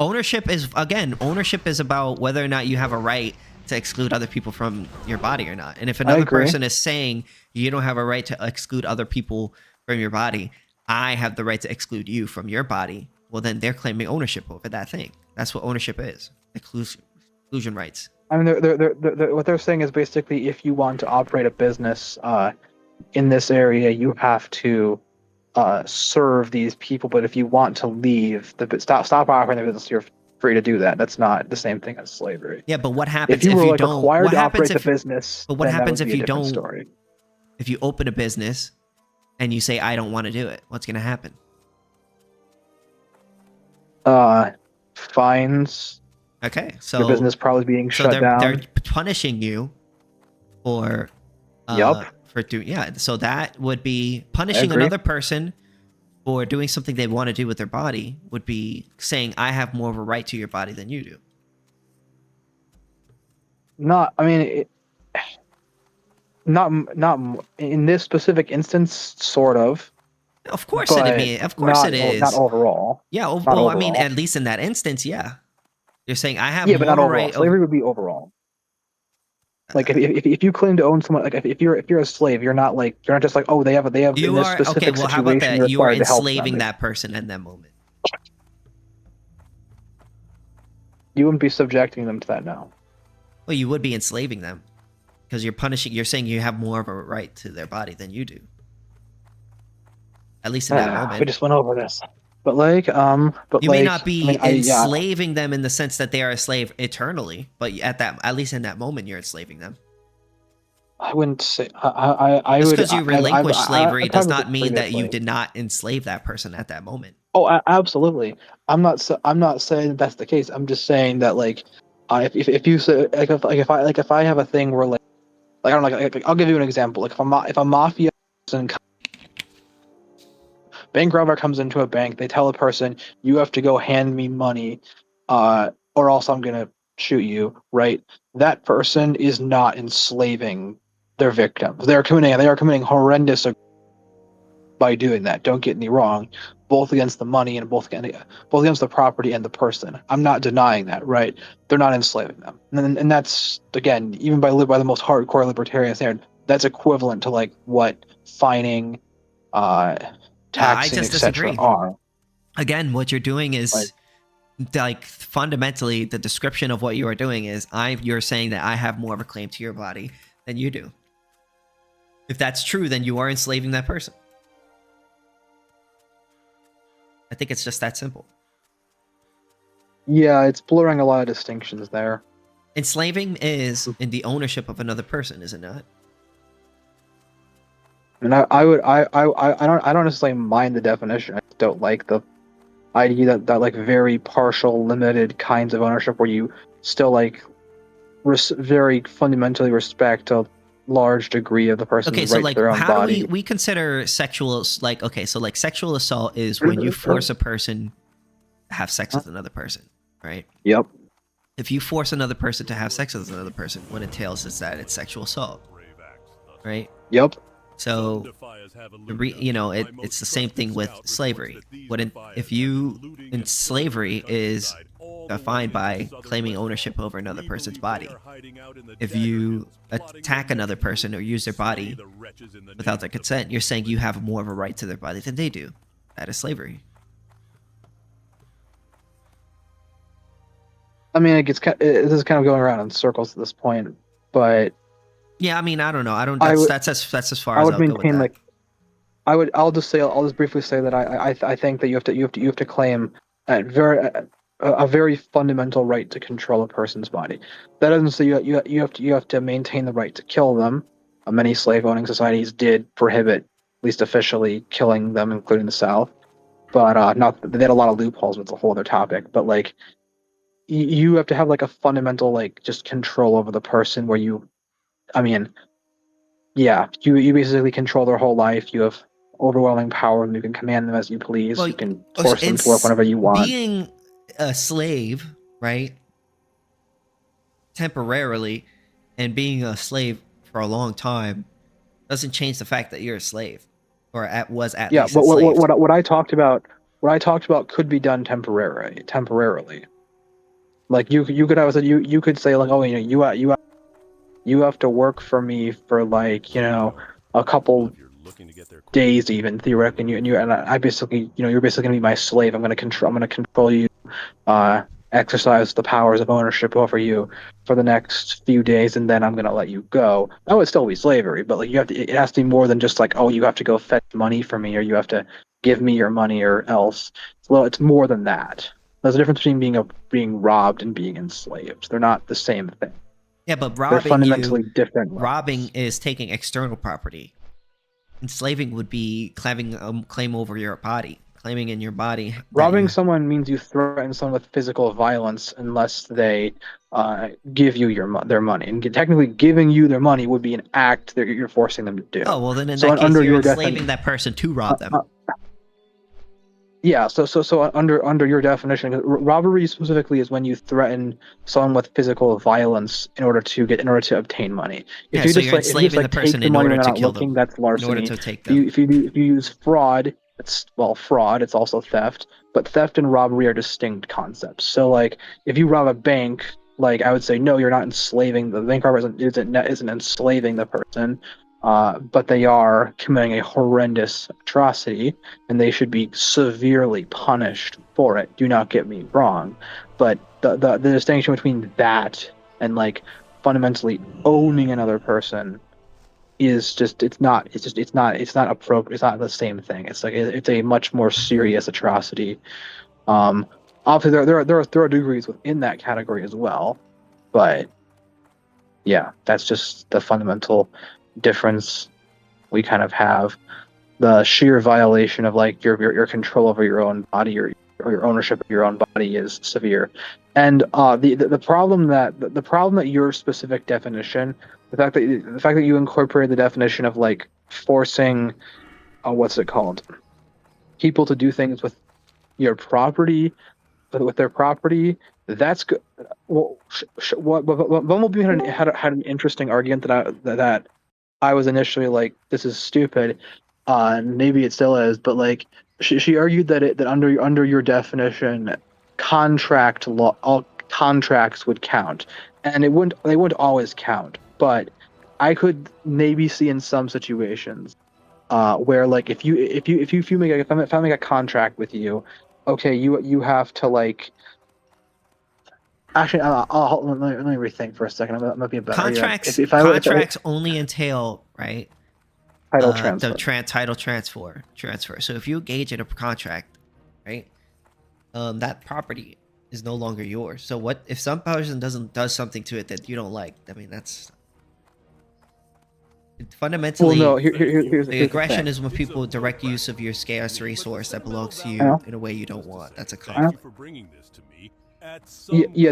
Ownership is about whether or not you have a right to exclude other people from your body or not. And if another person is saying you don't have a right to exclude other people from your body, I have the right to exclude you from your body, well, then they're claiming ownership over that thing. That's what ownership is. Exclusion rights. I mean, what they're saying is basically if you want to operate a business in this area, you have to serve these people. But if you want to leave, stop operating the business, you're free to do that. That's not the same thing as slavery. Yeah, but what happens if you were don't? Required What to happens operate if the business? But what happens if you don't? Story. If you open a business and you say I don't want to do it, what's going to happen? Fines. Okay, so the business probably being shut down. They're punishing you for for doing So that would be punishing another person for doing something they want to do with their body. Would be saying I have more of a right to your body than you do. Not in this specific instance, sort of. Of course it is. Of course it is. Not overall. Yeah. Well, I mean, at least in that instance, yeah. You're saying I have but not overall. Slavery would be overall. Like if you claim to own someone, like if you're a slave, you're not just like, oh, they have you in this are specific okay. Well, how about situation, that? You are required to help them. enslaving that person in that moment. You wouldn't be subjecting them to that now. Well, you would be enslaving them because you're punishing. You're saying you have more of a right to their body than you do. At least in that moment. We just went over this. But you may not be enslaving them in the sense that they are a slave eternally, but at least in that moment, you're enslaving them. I wouldn't say I Just would. because you relinquish slavery does not mean that slave. you did not enslave that person at that moment. Oh, absolutely. I'm not saying that's the case. I'm just saying that if you say if I have a thing where I don't know, I'll give you an example. Like if a mafia person. Bank robber comes into a bank. They tell a person, "You have to go hand me money, or else I'm gonna shoot you." Right? That person is not enslaving their victims. They are committing horrendous by doing that. Don't get me wrong. Both against the money and both against the property and the person. I'm not denying that. Right? They're not enslaving them, and that's again, even by the most hardcore libertarian standard, that's equivalent to what fining. Taxing, I just disagree. Are. Again, what you're doing is fundamentally the description of what you are doing is you're saying that I have more of a claim to your body than you do. If that's true, then you are enslaving that person. I think it's just that simple. Yeah, it's blurring a lot of distinctions there. Enslaving is in the ownership of another person, is it not? And I don't necessarily mind the definition. I just don't like the idea that very partial, limited kinds of ownership where you still very fundamentally respect a large degree of the person's right to their own how body. do we consider sexual sexual assault is when you force a person to have sex with another person, right? Yep. If you force another person to have sex with another person, what it entails is that it's sexual assault, right? Yep. So, it's the same thing with slavery. In slavery is defined by claiming ownership over another person's body. If you attack another person or use their body without their consent, you're saying you have more of a right to their body than they do. That is slavery. I mean, it gets this is kind of going around in circles at this point, but Yeah, I mean, I don't know. I don't. I That's would- as far I as would I'll go with maintain that. like I'll just briefly say that I think that you have to claim a very fundamental right to control a person's body. That doesn't say you have to maintain the right to kill them. Many slave owning societies did prohibit, at least officially, killing them, including the South. But not they had a lot of loopholes, with a whole other topic. But like you have to have like a fundamental like just control over the person where you, I mean, yeah, you basically control their whole life. You have overwhelming power, and you can command them as you please. Well, You can force them to work it's whenever you want. being a slave, right? Temporarily, and being a slave for a long time doesn't change the fact that you're a slave, or was at Yeah, least but enslaved. what I talked about, could be done temporarily. Like you could have said you could say like, oh, you have to work for me for like, a couple days, even theoretically, and I basically, you're basically gonna be my slave. I'm gonna control you, exercise the powers of ownership over you for the next few days, and then I'm gonna let you go. That would still be slavery, but like it has to be more than just like, oh, you have to go fetch money for me, or you have to give me your money, or else. Well, it's more than that. There's a difference between being robbed and being enslaved. They're not the same thing. Yeah, but They're robbing fundamentally different. robbing is taking external property. Enslaving would be claiming claim over your body, claiming in your body. Robbing someone means you threaten someone with physical violence unless they give you their money. And technically, giving you their money would be an act that you're forcing them to do. Oh well, then in So that case, under you're your enslaving that person to rob them. Yeah, so under your definition, robbery specifically is when you threaten someone with physical violence in order to obtain money. Yeah, so you're enslaving the person take the in money order when to they're not kill looking, them. that's larceny. In order to take them. If you use fraud, it's fraud. It's also theft, but theft and robbery are distinct concepts. So like if you rob a bank, like I would say no, you're not enslaving the bank robber isn't enslaving the person. But they are committing a horrendous atrocity, and they should be severely punished for it. Do not get me wrong, but the distinction between that and like fundamentally owning another person is just it's not appropriate. It's not the same thing. It's like it's a much more serious atrocity. Obviously there are degrees within that category as well, but yeah, that's just the fundamental difference we kind of have. The sheer violation of like your control over your own body or your ownership of your own body is severe. And the problem that your specific definition, the fact that you incorporate the definition of like forcing what's it called, people to do things with your property, with their property, that's good. Well, Bumblebee had an interesting argument that I was initially like, this is stupid. Maybe it still is, but like she argued that under your definition, contract law, all contracts would count, and they wouldn't always count. But I could maybe see in some situations where like if I make a contract with you, okay, you have to like. Actually, let me rethink for a second. That might be a better Contracts. if Contracts only entail right. Title transfer. The title transfer. So if you engage in a contract, right, that property is no longer yours. So what if some person does something to it that you don't like? I mean, that's fundamentally. Well, no. Here's the aggression is when people direct use of your scarce resource that belongs to you in a way you don't want. That's a conflict. Yeah,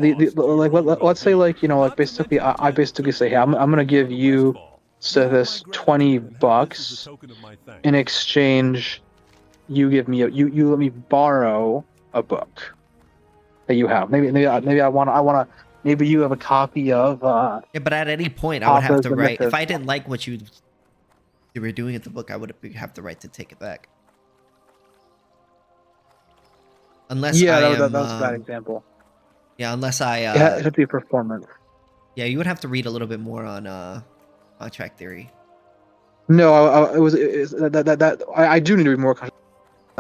let's say like like basically I basically say, hey, I'm gonna give you Sithis $20 in exchange. You give me you let me borrow a book that you have. Maybe I wanna maybe you have a copy of. Yeah, but at any point I would have Authors the and right. Mythos. If I didn't like what you were doing at the book, I would have the right to take it back. Unless that was a bad example. Yeah, unless I. It had to be a performance. Yeah, you would have to read a little bit more on contract theory. No, I do need to read more.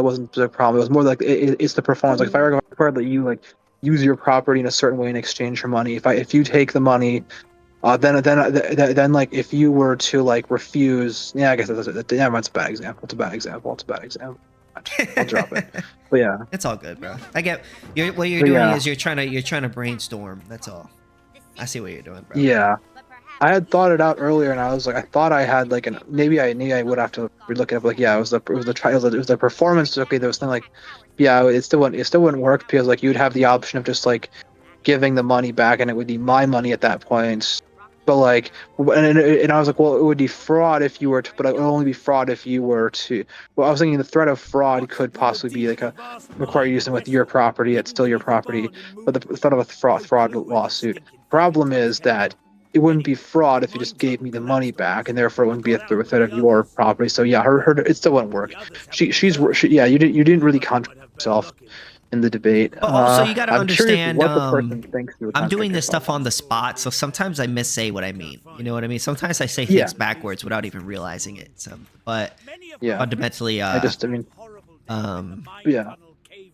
That wasn't the problem. It was more like it's the performance. Like if I required that you like use your property in a certain way in exchange for money, if you take the money, then like if you were to like refuse, yeah, I guess that's a bad example. It's a bad example. I'll drop it. But yeah, It's all good, bro. I get what you're But doing yeah. is you're trying to brainstorm. That's all. I see what you're doing, bro. yeah. I had thought it out earlier, and I was like, I thought I had like maybe I would have to look it up. Like, yeah, it was the performance. Okay, there was something like, yeah, it still wouldn't work because like you'd have the option of just like giving the money back, and it would be my money at that point. But like, and I was like, well, it would be fraud if you were to, but it would only be fraud if you were to. Well, I was thinking the threat of fraud could possibly be like a require using with your property. It's still your property, but the threat of a fraud lawsuit. Problem is that it wouldn't be fraud if you just gave me the money back, and therefore it wouldn't be a threat of your property. So yeah, her it still wouldn't work. Yeah, you didn't really contradict yourself in the debate. But also, you got to I'm curious understand. what the person thinks you would I'm doing contradict this yourself stuff on the spot, so sometimes I missay what I mean. You know what I mean? Sometimes I say Yeah. things backwards without even realizing it. So, but Yeah. fundamentally, I mean, yeah.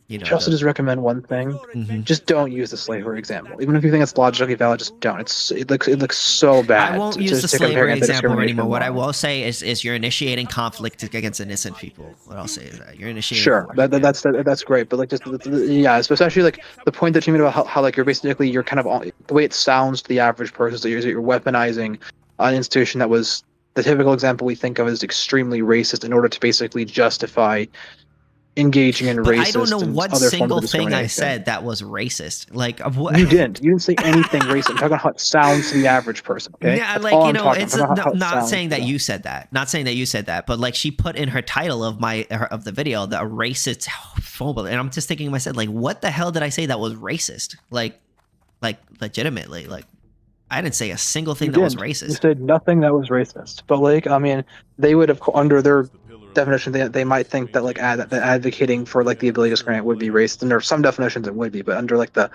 you know, I also just recommend one thing: Mhm. just don't use the slavery example. Even if you think it's logically valid, just don't. It looks so bad. I won't to- use to the compare slavery example anti-discrimination anymore. What I laws. will say is you're initiating conflict against innocent people. What I'll say is that you're initiating. Sure, that's great, but like just yeah, especially like the point that you made about how like you're kind of the way it sounds to the average person is that you're weaponizing an institution that was the typical example we think of as extremely racist in order to basically justify engaging in But racist I don't know and what other forms single of thing I discrimination. said that was racist. Like, what? You didn't say anything racist. I'm talking about how it sounds to the average person. Okay, Yeah, that's like, all you I'm know, talking it's about. How it not sounds saying to that them. you said that. Not saying that you said that, but like she put in her title of the video the racist homophobe, and I'm just thinking to myself, like, what the hell did I say that was racist? Like legitimately, like I didn't say a single thing that was You racist. said nothing that was racist, but like I mean, they would have under their definition they might think that like that advocating for like the ability to discriminate would be racist, and there are some definitions it would be, but under like the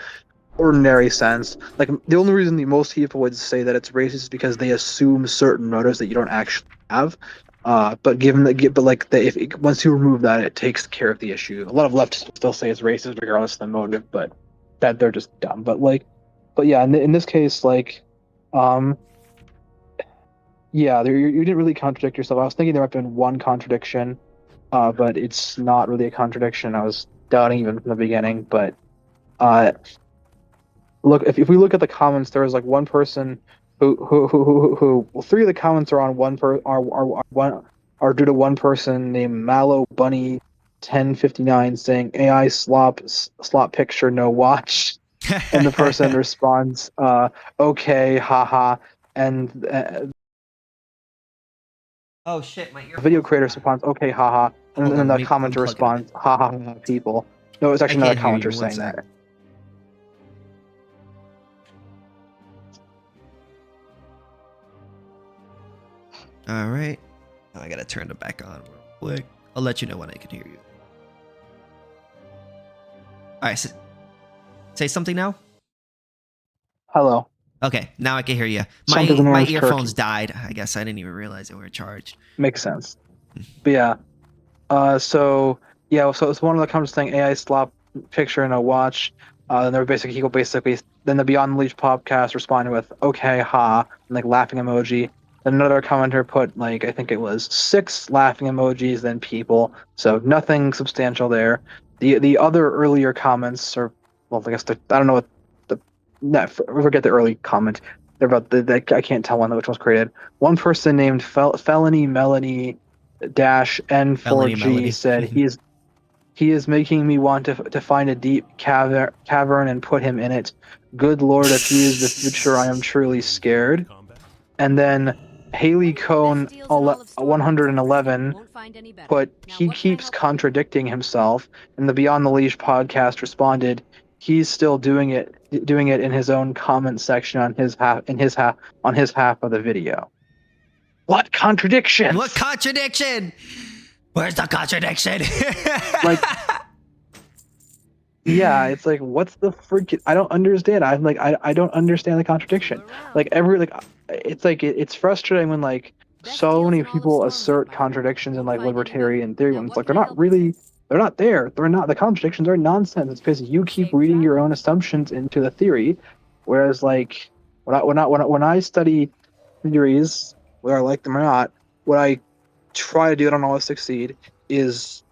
ordinary sense, like the only reason that most people would say that it's racist is because they assume certain motives that you don't actually have. But once you remove that, it takes care of the issue. A lot of leftists will still say it's racist regardless of the motive, but that they're just dumb. But yeah, in this case, like, yeah, you didn't really contradict yourself. I was thinking there might have been one contradiction, but it's not really a contradiction. I was doubting even from the beginning, but look, if we look at the comments, there was like one person who well, three of the comments are on are due to one person named Mallow Bunny 1059 saying AI slop picture no watch, and the person responds okay haha, and Oh shit, my the earphones. video creator responds okay haha, and Hold then on, the let me commenter unplug it a responds haha haha, people. No, it's actually I not a can't hear you. commenter One saying sec. that. All right. Now I gotta turn it back on real quick. I'll let you know when I can hear you. All right. Say something now. Hello. Okay, now I can hear you. Something My known as earphones turkey. died. I guess I didn't even realize they were charged. Makes sense. But yeah. So it's one of the comments saying AI slop picture in a watch. And they're basically then the Beyond the Leash podcast responded with okay ha and like laughing emoji. Then another commenter put like I think it was 6 laughing emojis, then people. So nothing substantial there. The other earlier comments are well, I guess I don't know what forget the early comment. They're about I can't tell which was created. One person named Felony Melanie dash Felony Melody. N4G said he is making me want to find a deep cavern and put him in it. Good lord, if he is the future, I am truly scared. And then Haley Cohn 111 put he keeps contradicting himself, and the Beyond the Leash podcast responded he's still doing it in his own comment section on his half of the video. What contradiction? What contradiction? Where's the contradiction? Like, yeah, it's like, what's the freaking? I don't understand. I don't understand the contradiction. Like it's frustrating when like so many people assert contradictions in like libertarian theory when it's like they're not really They're not there. They're not. The contradictions are nonsense. It's because you keep reading your own assumptions into the theory, whereas like when I study theories, whether I like them or not, what I try to do, I don't always succeed, is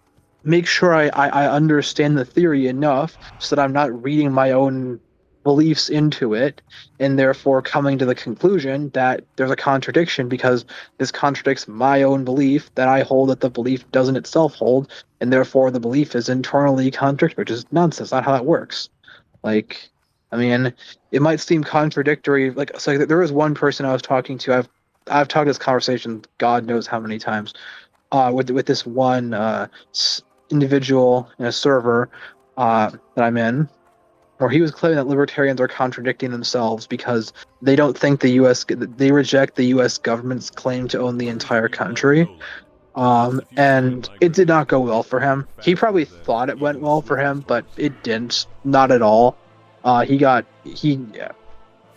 make sure I understand the theory enough so that I'm not reading my own beliefs into it and therefore coming to the conclusion that there's a contradiction because this contradicts my own belief that I hold that the belief doesn't itself hold, and therefore the belief is internally contradictory, which is nonsense. Not how that works. Like, I mean, it might seem contradictory. Like, so there was one person I was talking to. I've talked this conversation God knows how many times. With this one individual in a server that I'm in, where he was claiming that libertarians are contradicting themselves because they don't think they reject the U.S. government's claim to own the entire country. And it did not go well for him. He probably thought it went well for him, but it didn't. Not at all. Yeah.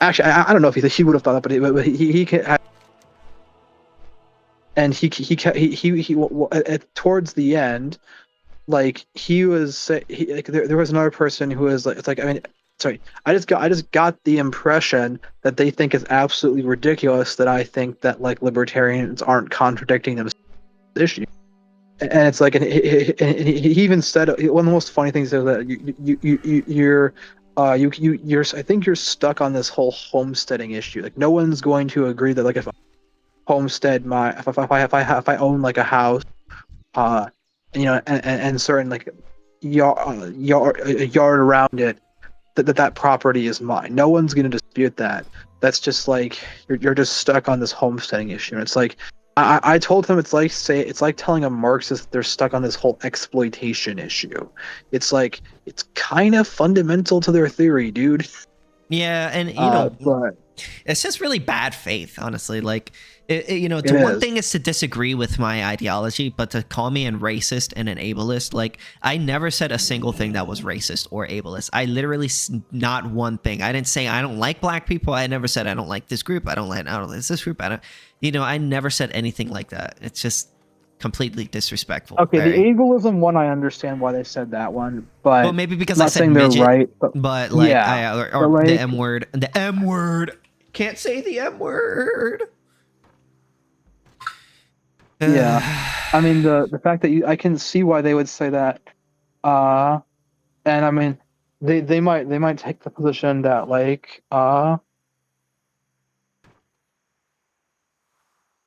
Actually, I don't know if he would have thought that, but he had, and he towards the end, like there was another person who was like, it's like, I mean, sorry, I just got the impression that they think it's absolutely ridiculous that I think that like libertarians aren't contradicting themselves issue. And it's like, and he even said one of the most funny things is that I think you're stuck on this whole homesteading issue. Like no one's going to agree that like if I homestead if I own like a house, and certain like yard around it, that property is mine. No one's going to dispute that. That's just like you're just stuck on this homesteading issue. And it's like I told him it's like telling a Marxist they're stuck on this whole exploitation issue. It's like it's kind of fundamental to their theory, dude. Yeah, and but it's just really bad faith, honestly. Like, one thing is to disagree with my ideology, but to call me a racist and an ableist, like, I never said a single thing that was racist or ableist. I literally, not one thing. I didn't say I don't like black people. I never said I don't like this group. I don't like this group. I never said anything like that. It's just completely disrespectful. Okay, the ableism one, I understand why they said that one, but well, maybe because I'm I not said saying midget, they're right, but like, yeah, or like, the M word, can't say the M word. Yeah, I mean the fact that I can see why they would say that, and I mean they might take the position that like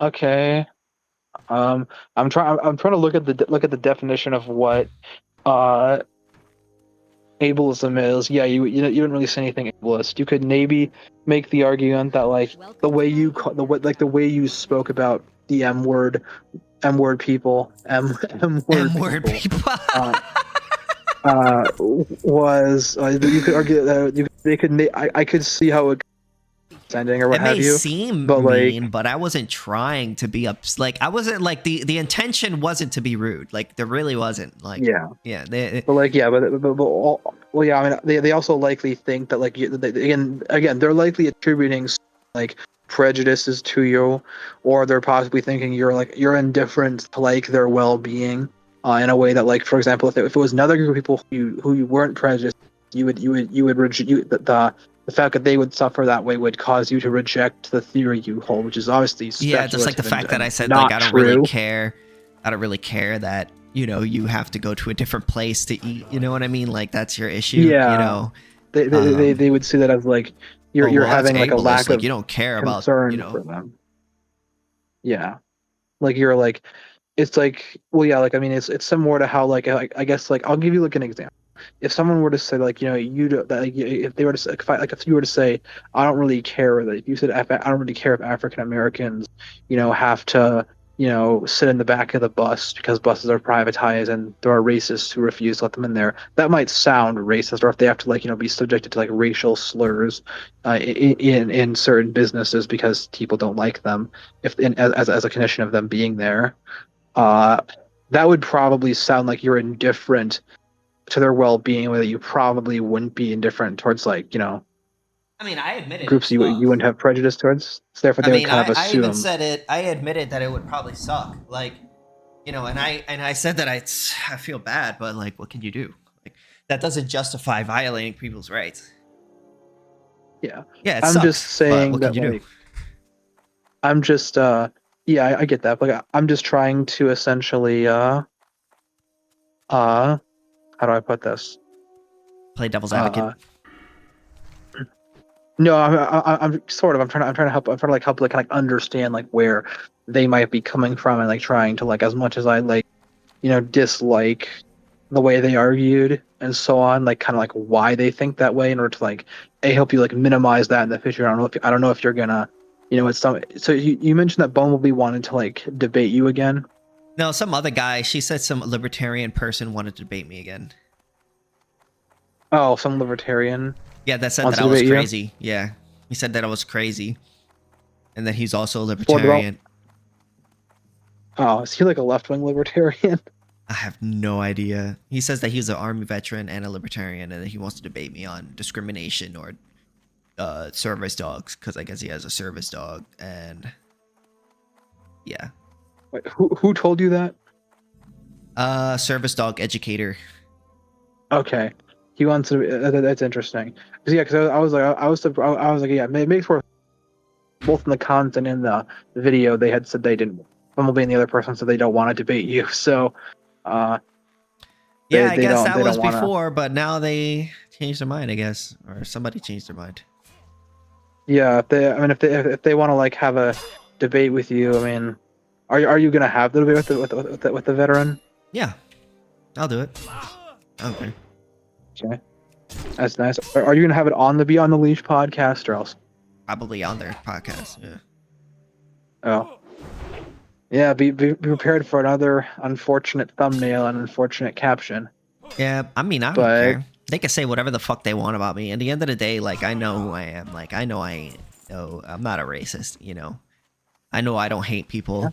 okay, I'm trying to look at the definition of what ableism is. Yeah, you didn't really say anything ableist. You could maybe make the argument that like the way you spoke about the M word people, M word people, was you could argue that I could see how it sending or what it have may you. seem but mean, but I wasn't trying to be like I wasn't like the intention wasn't to be rude. Like there really wasn't. Like yeah. But like yeah, but well yeah. I mean they also likely think that like again they're likely attributing like prejudices to you, or they're possibly thinking you're indifferent to like their well-being in a way that like, for example, if it was another group of people who you weren't prejudiced, you would the fact that they would suffer that way would cause you to reject the theory you hold, which is obviously just like the fact that I said like I don't really care that you have to go to a different place to eat, you know what I mean, like that's your issue. Yeah, they would see that as like you're having like a lack of you don't care about for them. Yeah, like you're like, it's like, well yeah, like I mean it's similar to how like I guess like I'll give you like an example. If someone were to say like you do that, like, if they were to say if you were to say I don't really care, that if you said I don't really care if African Americans have to sit in the back of the bus because buses are privatized and there are racists who refuse to let them in there, that might sound racist. Or if they have to like be subjected to like racial slurs in certain businesses because people don't like them, as a condition of them being there, that would probably sound like you're indifferent to their well-being, whether you probably wouldn't be indifferent towards like I mean, I admitted groups you wouldn't have prejudice towards. So therefore, they would kind of assume. I admitted that it would probably suck. Like, You know, and I said that I feel bad, but like, what can you do? Like, that doesn't justify violating people's rights. Yeah. Yeah, it I'm sucks, just but saying what can that you do? like I'm just yeah, I get that. But like, I'm just trying to essentially how do I put this? Play devil's advocate. No, I'm sort of. I'm trying to help. I'm trying to like help like kind of like understand like where they might be coming from, and like trying to like, as much as I like, you know, dislike the way they argued and so on, like kind of like why they think that way, in order to like help you like minimize that in the future. I don't know if you're gonna, you know, it's some. So you mentioned that Bumblebee wanted to like debate you again. No, some other guy. She said some libertarian person wanted to debate me again. Oh, some libertarian. Yeah, that said wants that to I was debate you? crazy. Yeah, he said that I was crazy, and that he's also a What about- libertarian. Oh, is he like a left wing libertarian? I have no idea. He says that he's an army veteran and a libertarian, and that he wants to debate me on discrimination or service dogs, because I guess he has a service dog, and yeah. Wait, who told you that? Service dog educator. Okay, he wants to. That's interesting. Cause yeah, because I was like, yeah, it makes for both in the content and in the video they had said they didn't. Bumblebee and the other person said they don't want to debate you. So, Yeah, they I guess don't- that they was don't wanna- before, but now they changed their mind, I guess, or somebody changed their mind. yeah, if they want to like have a debate with you, I mean, are you gonna have the debate with the veteran? Yeah, I'll do it. Okay. Okay, that's nice. Are you gonna have it on the Beyond the Leash podcast or else? Probably on their podcast. Yeah. Oh. Yeah, be prepared for another unfortunate thumbnail and unfortunate caption. Yeah, I mean, I don't care. They can say whatever the fuck they want about me. At the end of the day, like, I know who I am. Like, I know I'm not a racist, you know. I know I don't hate people.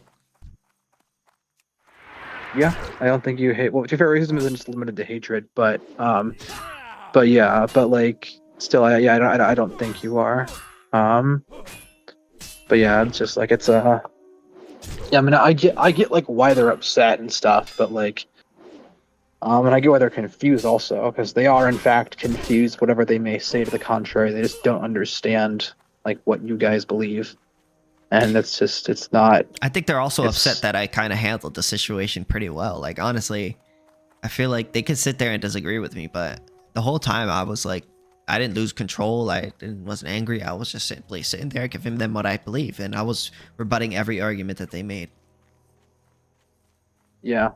Yeah, I don't think you hate. Well, to be fair, racism isn't just limited to hatred, but yeah, but like, still, I don't think you are. But yeah, it's just like it's yeah, I mean, I get like why they're upset and stuff, but like, and I get why they're confused also, because they are in fact confused. Whatever they may say to the contrary, they just don't understand like what you guys believe, and it's not. I think they're also upset that I kind of handled the situation pretty well. Like, honestly, I feel like they could sit there and disagree with me, but the whole time I was like, I didn't lose control. Wasn't angry. I was just simply sitting there giving them what I believe, and I was rebutting every argument that they made. Yeah.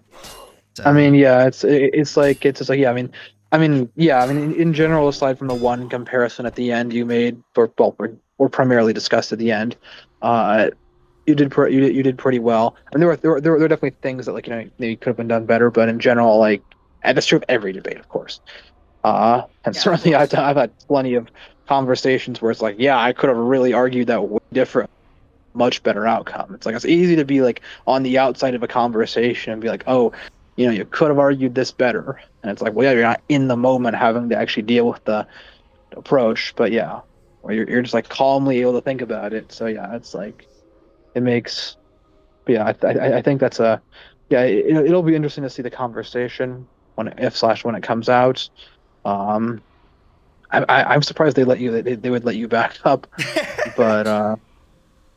So, I mean, yeah, it's just like yeah. I mean, yeah. I mean, in general, aside from the one comparison at the end you made, or primarily discussed at the end, you did pretty well. And there were definitely things that like, you know, maybe could have been done better, but in general, like, and that's true of every debate, of course. And certainly I've had plenty of conversations where it's like, yeah, I could have really argued that way different, much better outcome. It's like, it's easy to be like on the outside of a conversation and be like, oh, you know, you could have argued this better. And it's like, well, yeah, you're not in the moment having to actually deal with the approach, but yeah, or you're just like calmly able to think about it. So yeah, it's like, it makes, but yeah, I think that's it'll be interesting to see the conversation when it comes out. I'm surprised they would let you back up, but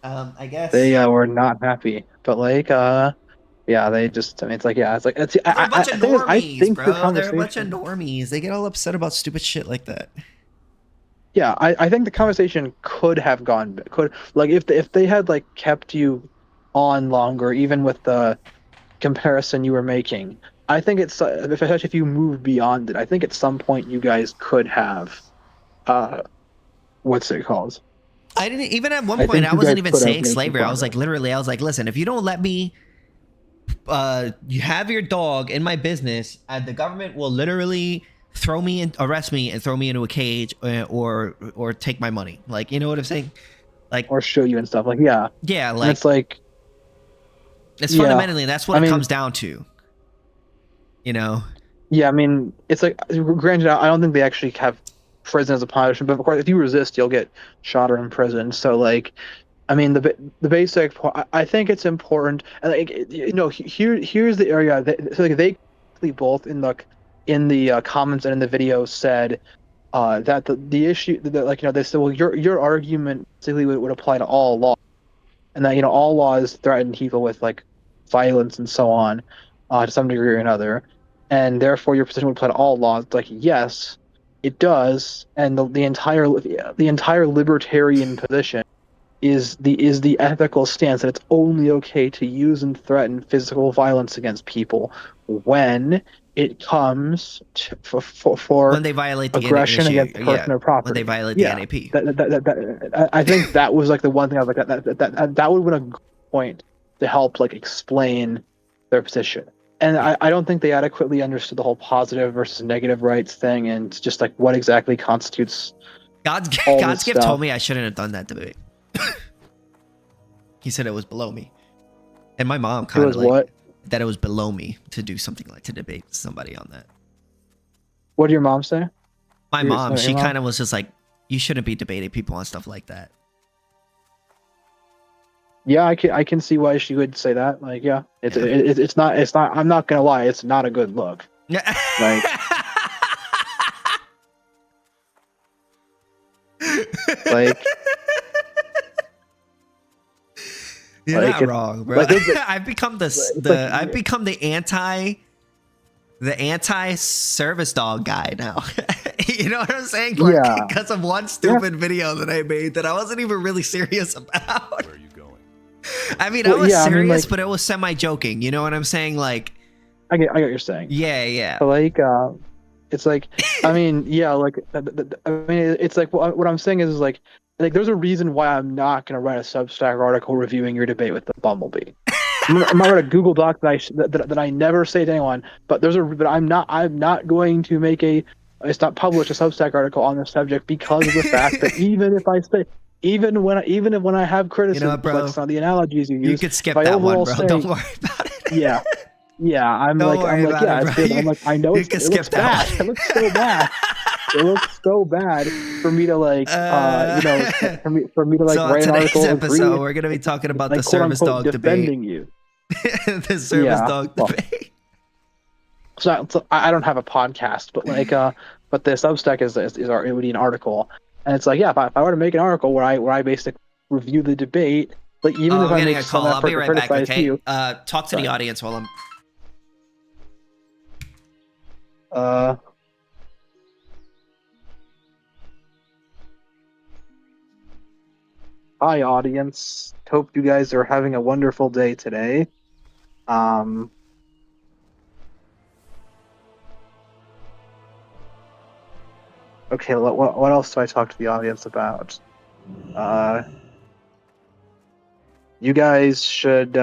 I guess they were not happy. But like, yeah, they just. I mean, it's like, yeah, it's like it's. they're a bunch of normies, bro. The They're a bunch of normies. They get all upset about stupid shit like that. Yeah, I think the conversation could have gone like if they had like kept you on longer, even with the comparison you were making. I think it's especially if you move beyond it. I think at some point you guys could have, what's it called? I didn't even at one point. I wasn't even saying slavery. I was like, literally, I was like, listen, if you don't let me, you have your dog in my business, the government will literally throw me and arrest me and throw me into a cage, or take my money. Like, you know what I'm saying? Like, or show you and stuff. Like, yeah, yeah, like and it's like, it's fundamentally that's what it comes down to. You know? Yeah, I mean, it's like, granted, I don't think they actually have prison as a punishment, but of course, if you resist, you'll get shot or imprisoned. So like, I mean, the basic. I think it's important. And like, here's the area that so like they both in the comments and in the video said that the issue that like they said, well, your argument basically would apply to all law, and that all laws threaten people with like violence and so on, to some degree or another, and therefore your position would apply to all laws. It's like, yes, it does, and the entire libertarian position is the ethical stance that it's only okay to use and threaten physical violence against people when it comes for when they violate the aggression issue, against person or property. when they violate Yeah, the NAP. I think that was like the one thing I was like that would have been a good point to help like explain their position. And I don't think they adequately understood the whole positive versus negative rights thing, and just like what exactly constitutes. God's gift told me I shouldn't have done that debate. He said it was below me, and my mom kind of like that it was below me to do something like to debate somebody on that. What did your mom say? My mom, she kind of was just like, you shouldn't be debating people on stuff like that. Yeah, I can see why she would say that. Like, yeah, it's not. I'm not gonna lie, it's not a good look. Like. Like. You're not wrong, bro. I've become I've become the anti service dog guy now. You know what I'm saying? Like, yeah. Because of one stupid video that I made that I wasn't even really serious about. Where are you going? I mean, I was serious, but it was semi-joking. You know what I'm saying? Like, I get what you're saying. Yeah. But like, it's like, I mean, yeah, like, I mean, it's like what I'm saying is like there's a reason why I'm not gonna write a Substack article reviewing your debate with the Bumblebee. I'm not gonna write a Google Doc that I never say to anyone. But I'm not going to make it's not publish a Substack article on this subject because of the fact that even when I have criticism, bro, like some of the analogies you use, you could skip that one, bro. Don't worry about it. Yeah. I'm like, I know it looks bad. It looks so bad. It looks so bad for me to like, for me to like write an article. Today's episode, we're gonna be talking about the service dog defending debate. You. The service dog debate. So I don't have a podcast, but like, but the Substack it would be an article, and it's like, yeah, if I were to make an article where I basically review the debate, like even if I make some effort to criticize you, talk to the audience while I'm. Hi audience. Hope you guys are having a wonderful day today. Okay, what else do I talk to the audience about? You guys should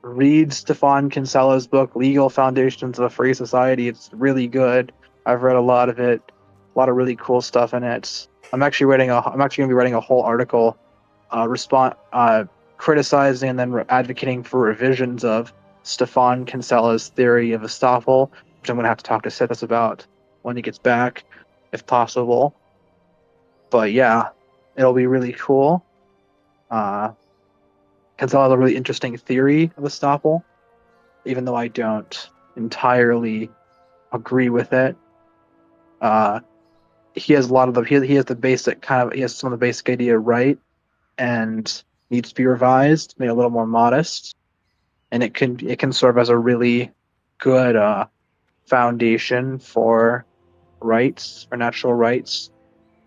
read Stefan Kinsella's book, Legal Foundations of a Free Society. It's really good. I've read a lot of it. A lot of really cool stuff in it. I'm actually going to be writing a whole article, criticizing and then advocating for revisions of Stefan Kinsella's theory of estoppel, which I'm going to have to talk to Sithis about when he gets back, if possible. But yeah, it'll be really cool. Kinsella has a really interesting theory of estoppel, even though I don't entirely agree with it. He has a lot of he has some of the basic idea right, and needs to be revised, made a little more modest, and it can serve as a really good foundation for rights, or natural rights,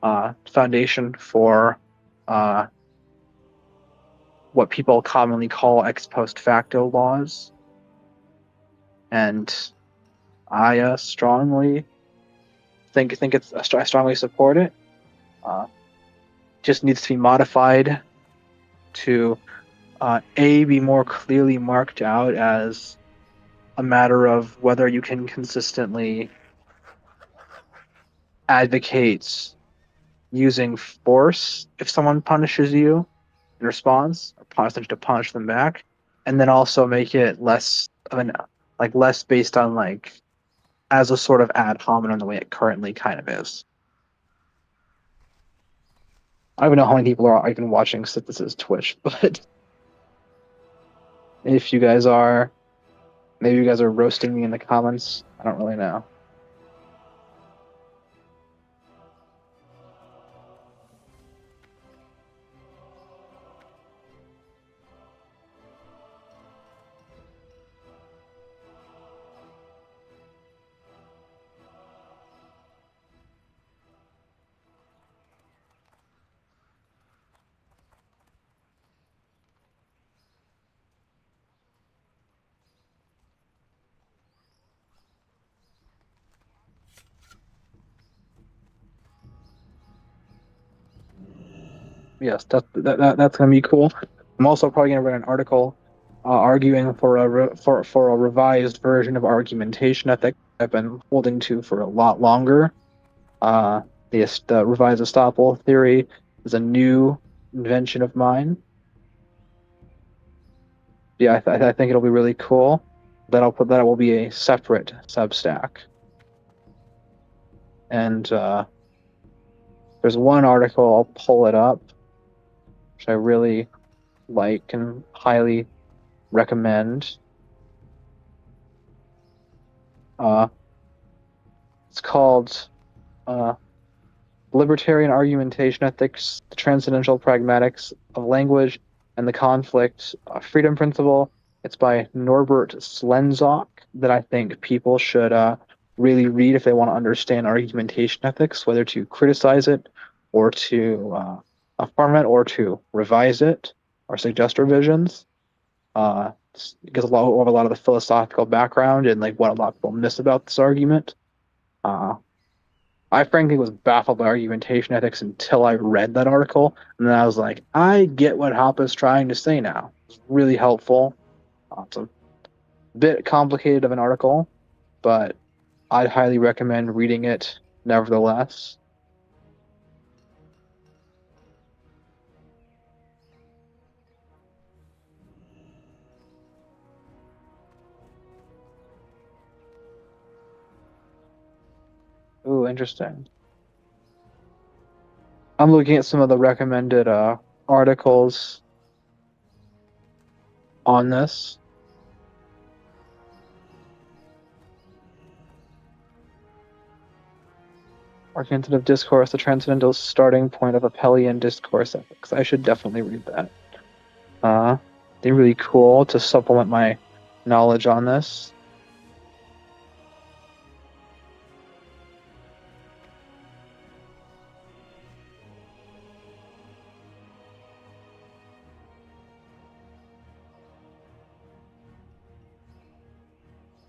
foundation for what people commonly call ex post facto laws, and I strongly I strongly support it. Just needs to be modified to be more clearly marked out as a matter of whether you can consistently advocate using force if someone punishes you in response, or essentially to punish them back, and then also make it less based on like as a sort of ad hominem the way it currently kind of is. I don't even know how many people are even watching Sithis' Twitch, but if you guys are, maybe you guys are roasting me in the comments. I don't really know. Yes, that's gonna be cool. I'm also probably gonna write an article arguing for for a revised version of argumentation ethics I've been holding to for a lot longer. Uh, the revised estoppel theory is a new invention of mine. Yeah, I think it'll be really cool. That will be a separate Substack. And there's one article, I'll pull it up, which I really like and highly recommend. It's called Libertarian Argumentation Ethics, the Transcendental Pragmatics of Language and the Conflict Freedom Principle. It's by Norbert Slenzok, that I think people should really read if they want to understand argumentation ethics, whether to criticize it or to affirm it or to revise it or suggest revisions. It gives a lot of the philosophical background and like what a lot of people miss about this argument. I frankly was baffled by argumentation ethics until I read that article, and then I was like, I get what Hoppe is trying to say now. It's really helpful. It's a bit complicated of an article, but I'd highly recommend reading it nevertheless. Ooh, interesting. I'm looking at some of the recommended articles on this. Argumentative discourse, the transcendental starting point of Apellian discourse ethics. I should definitely read that. They're really cool to supplement my knowledge on this.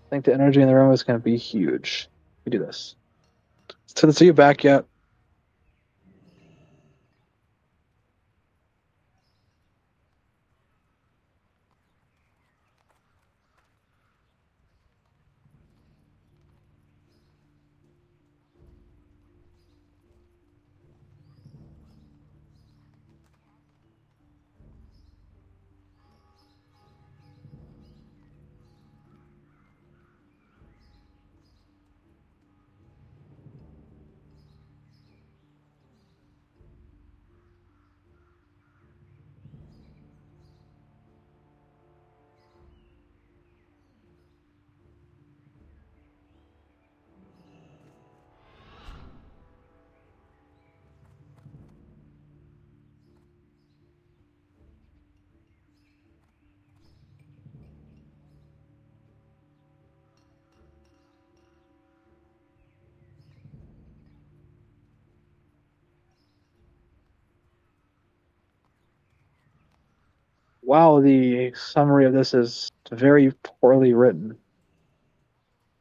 I think the energy in the room is going to be huge. We do this. So to see you back yet. Wow, the summary of this is very poorly written.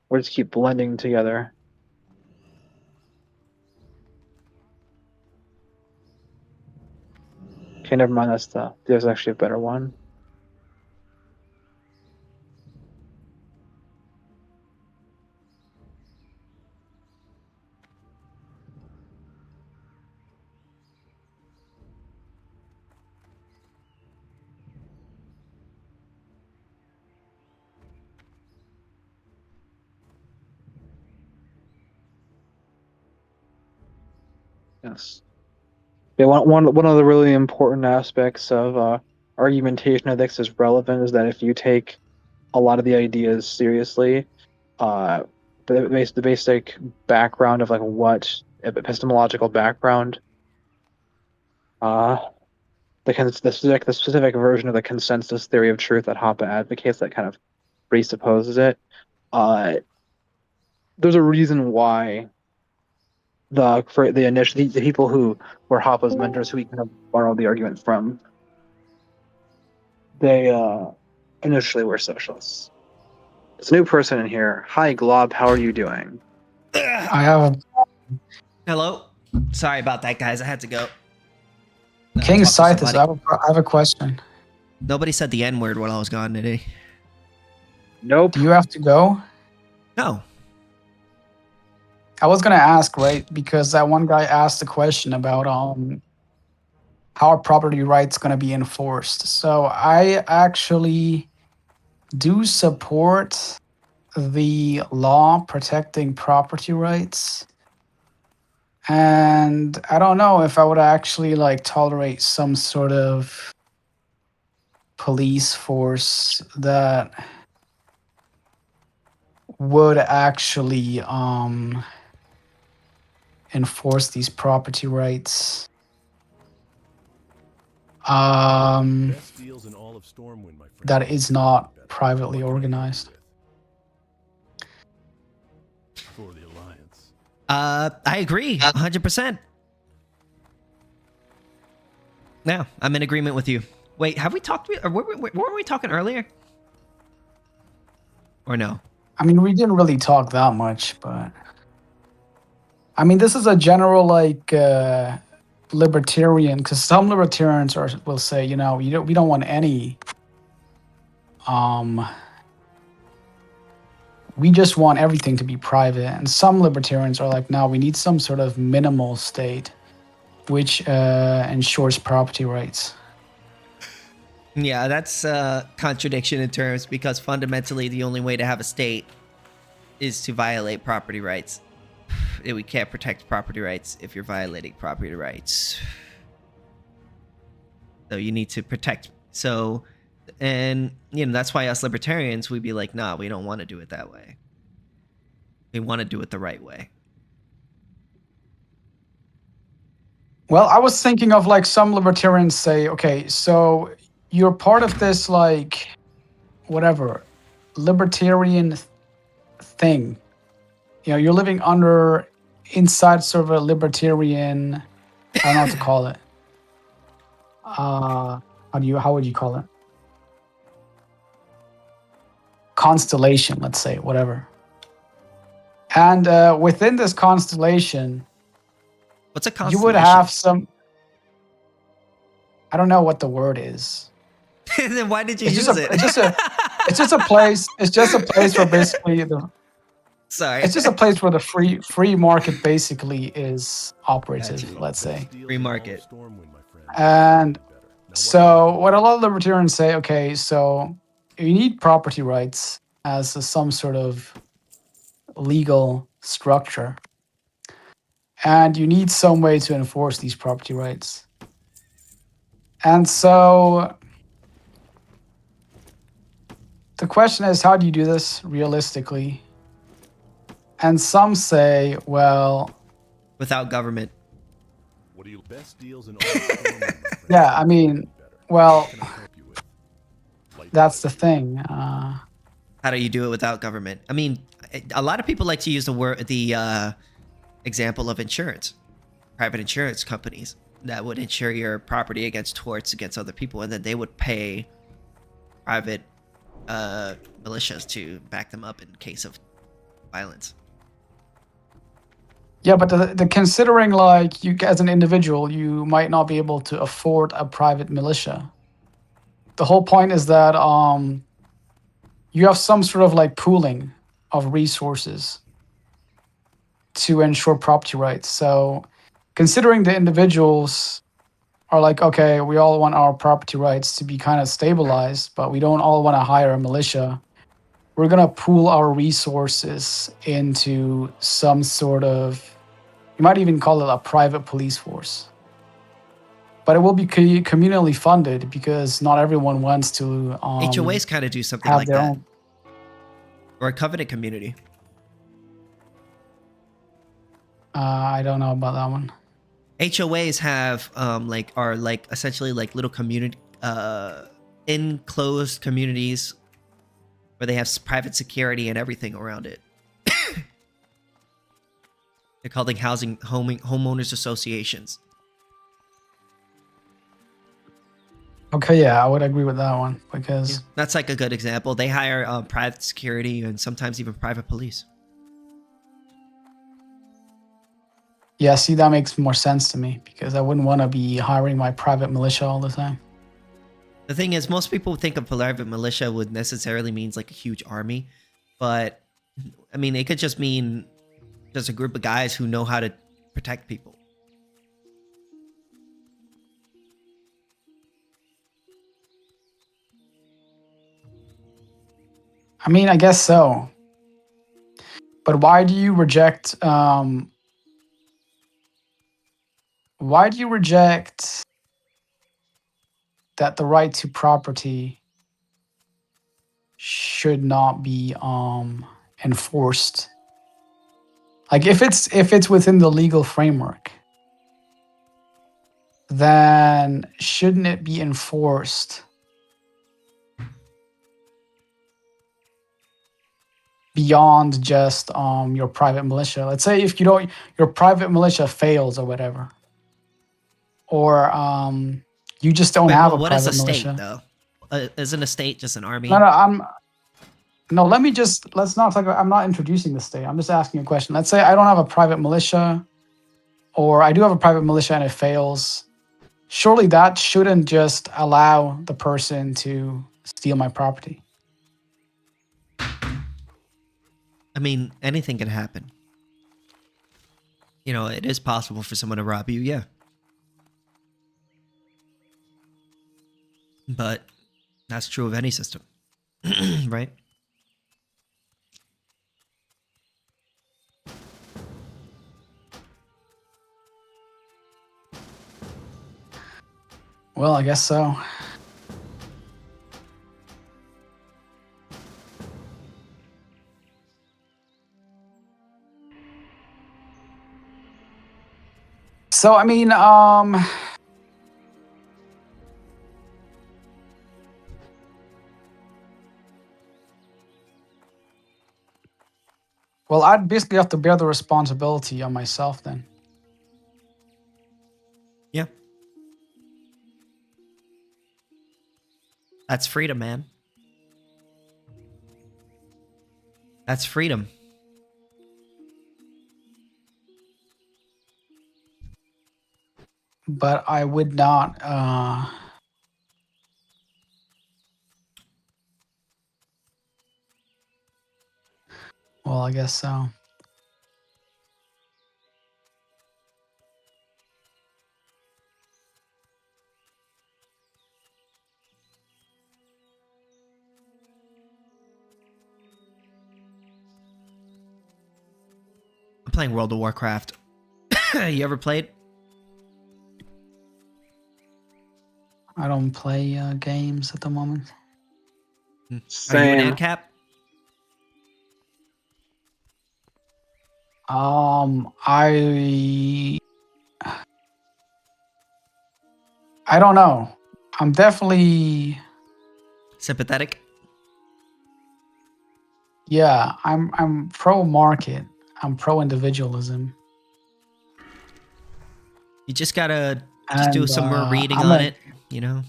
Words keep blending together. Okay, never mind. There's actually a better one. Yes. Yeah, one of the really important aspects of argumentation ethics is relevant is that if you take a lot of the ideas seriously, the basic background of like what epistemological background, the specific version of the consensus theory of truth that Hoppe advocates that kind of presupposes it. There's a reason why the people who were Hoppe's mentors, who he kind of borrowed the argument from, they initially were socialists. There's a new person in here. Hi, Glob. How are you doing? I have Hello. Sorry about that, guys. I had to go. KingSithis. I have a question. Nobody said the N word while I was gone today. Nope. Do you have to go? No. I was gonna ask, right, because that one guy asked a question about how are property rights gonna be enforced. So I actually do support the law protecting property rights. And I don't know if I would actually like tolerate some sort of police force that would actually enforce these property rights. Best deals in all of Stormwind, my friend. That is not privately organized. For the Alliance. I agree 100%. Yeah, I'm in agreement with you. Wait, have we talked? Or were we talking earlier? Or no? I mean, we didn't really talk that much, but I mean, this is a general like libertarian, because some libertarians will say, you know, we don't want any. We just want everything to be private, and some libertarians are like, no, we need some sort of minimal state, which ensures property rights. Yeah, that's a contradiction in terms, because fundamentally the only way to have a state is to violate property rights. We can't protect property rights if you're violating property rights. So you need to protect. So, and you know, that's why us libertarians, we'd be like, nah, we don't want to do it that way. We want to do it the right way. Well, I was thinking of like some libertarians say, okay, so you're part of this like whatever libertarian thing. You know, you're living inside sort of a libertarian, I don't know what to call it. How would you call it? Constellation, let's say, whatever. And within this constellation, what's a constellation? You would have some. I don't know what the word is. Then why did you use it? It's just a place. It's just a place where basically Sorry. It's just a place where the free market basically is operative. Let's say free market. And so what a lot of libertarians say, okay, so you need property rights as some sort of legal structure, and you need some way to enforce these property rights. And so the question is, how do you do this realistically? And some say, well, without government. What are your best deals in all yeah, I mean, well, that's the thing. How do you do it without government? I mean, a lot of people like to use the example of insurance, private insurance companies that would insure your property against torts against other people, and then they would pay private militias to back them up in case of violence. Yeah, but the considering like you as an individual, you might not be able to afford a private militia. The whole point is that you have some sort of like pooling of resources to ensure property rights. So considering the individuals are like, okay, we all want our property rights to be kind of stabilized, but we don't all want to hire a militia. We're going to pool our resources into some sort of, you might even call it a private police force. but it will be communally funded because not everyone wants to HOAs kind of do something have like their that, own. or a covenant community. I don't know about that one. HOAs have are essentially like little community enclosed communities where they have private security and everything around it. They're called like homeowners associations. Okay, yeah, I would agree with that one because That's like a good example. They hire private security and sometimes even private police. yeah, see, that makes more sense to me because I wouldn't want to be hiring my private militia all the time. The thing is, most people think of private militia would necessarily means like a huge army, but I mean, it could just mean just a group of guys who know how to protect people. I mean, I guess so. But why do you reject? Why do you reject that the right to property should not be enforced? Like if it's within the legal framework, then shouldn't it be enforced beyond just your private militia? Let's say if your private militia fails or whatever, or you just don't have a what private is a state, militia. though? Isn't a state just an army? No, let's not talk about, I'm not introducing the state. I'm just asking a question. Let's say I don't have a private militia, or I do have a private militia and it fails. Surely that shouldn't just allow the person to steal my property. I mean, anything can happen. You know, it is possible for someone to rob you, yeah. But that's true of any system, right? Well, I guess so. So, I mean, well, I'd basically have to bear the responsibility on myself then. Yeah. That's freedom, man. That's freedom. But I would not well, I guess so. I'm playing World of Warcraft. You ever played? I don't play games at the moment. Are you Same. an AnCap? I don't know. I'm definitely Sympathetic? yeah, I'm pro market. I'm pro individualism. You just gotta do some more reading I'm on it, you know?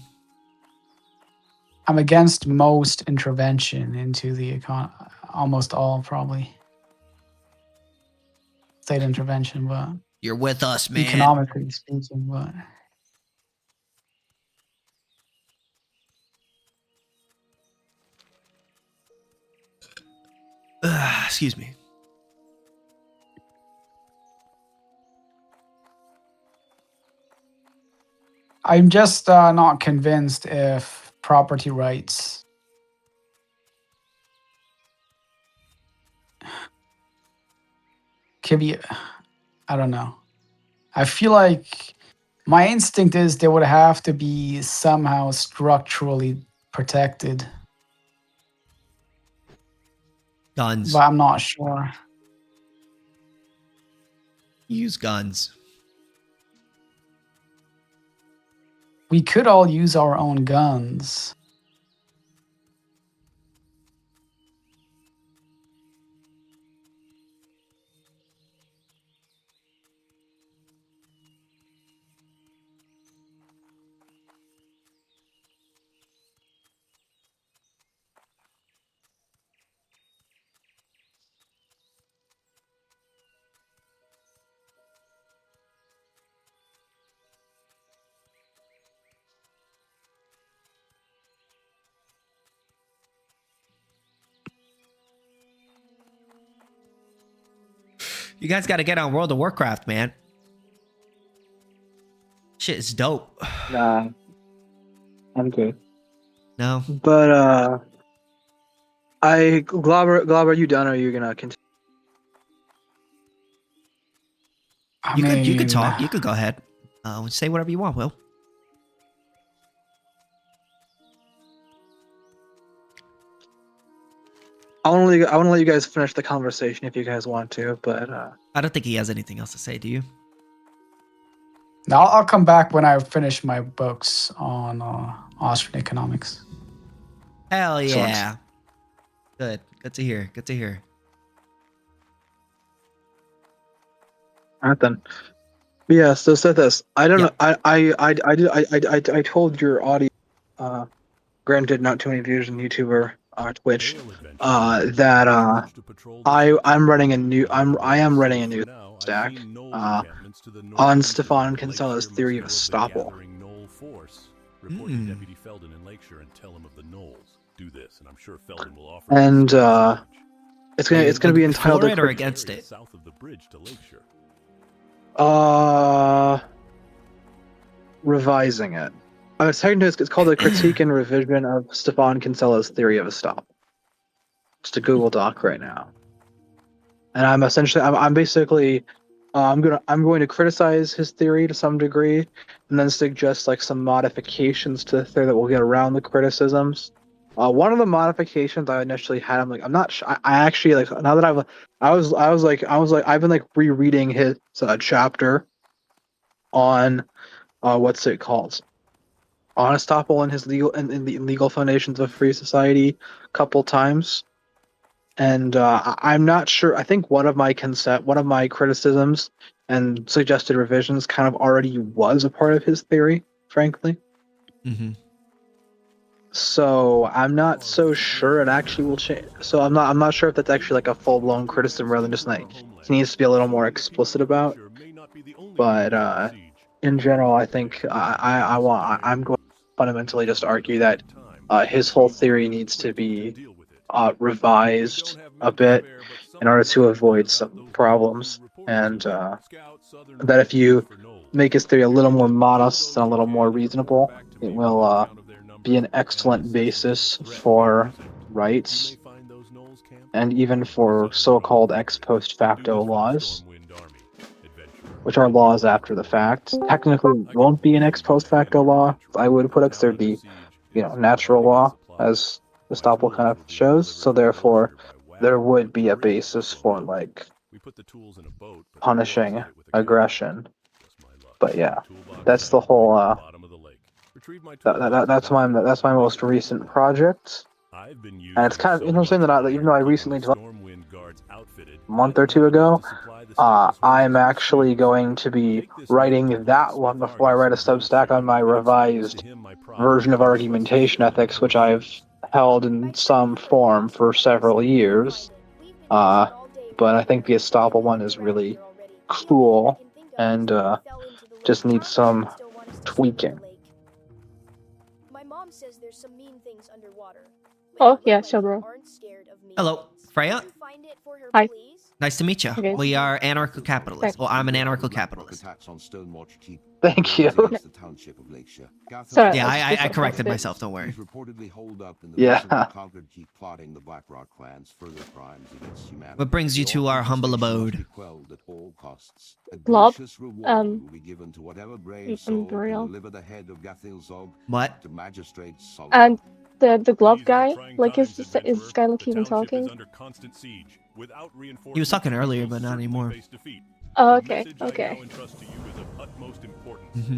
I'm against most intervention into the economy. Almost all, probably. State intervention, but You're with us, man. economically speaking, but Excuse me. I'm just not convinced if property rights can be. I don't know. I feel like My instinct is they would have to be somehow structurally protected, Guns. but I'm not sure. Use guns. We could all use our own guns. You guys got to get on World of Warcraft, man. Shit is dope. Nah, I'm good. No. But Glauber, are you done? Or are you gonna continue? You could talk. You could go ahead. Say whatever you want, Will. I want to let you guys finish the conversation if you guys want to, but I don't think he has anything else to say. Do you? No, I'll come back when I finish my books on Austrian economics. Hell Excellent. yeah. Good. Good to hear. Good to hear. all right then. But yeah, so said this. I don't know. I told your audience, granted not too many views on YouTube or Twitch, that I am running a new stack on Stefan Kinsella's theory of estoppel. Report to Deputy Felden in Lakeshire and tell him of the Knolls. Do this, and I'm sure Felden will offer. And it's gonna be entitled For it or against it? South of the bridge to Lakeshire. Revising it. It's called a critique and revision of Stefan Kinsella's theory of estoppel. Just a Google Doc right now, and I'm basically I'm going to criticize his theory to some degree, and then suggest like some modifications to the theory that will get around the criticisms. One of the modifications I initially had, I'm not sure. I actually like now that I've been like rereading his chapter on what's it called? On estoppel and his legal and in the legal foundations of free society a couple times. And I'm not sure. I think one of my criticisms and suggested revisions kind of already was a part of his theory, frankly. Mm-hmm. So I'm not so sure it actually will change. So I'm not sure if that's actually like a full blown criticism rather than just like he needs to be a little more explicit about. But in general, I think I'm going to fundamentally just argue that his whole theory needs to be revised a bit in order to avoid some problems, and that if you make his theory a little more modest and a little more reasonable, it will be an excellent basis for rights and even for so-called ex post facto laws, which are laws after the fact. Technically, it won't be an ex post facto law, I would put it, because there'd be, natural law, as estoppel kind of shows. So therefore, there would be a basis for like punishing aggression. But yeah, that's the whole. That's my most recent project, and it's kind of interesting that even though I recently developed a month or two ago, I'm actually going to be writing that one before I write a Substack on my revised version of argumentation ethics, which I've held in some form for several years. But I think the estoppel one is really cool and just needs some tweaking. Oh, yeah, sure, bro. Hello, Freya. Hi. Nice to meet you. Okay. We are anarcho-capitalists. Well, I'm an anarcho-capitalist. Thank you. The township of Lakeshire. Sorry, Yeah, I just I corrected it. myself. Don't worry. He's reportedly holed up in the Yeah. recently conquered keep plotting the Blackrock clan's further crimes against humanity. What brings you to our humble abode? Be quelled at all costs. A Glob, gracious reward will be given to whatever brave soul can Imperial. deliver the head of Gathil Zog What? to Magistrate Solomon. And the glove guy, like, is this guy like even talking? He was talking earlier, but not anymore. Oh, okay, okay. Mm-hmm.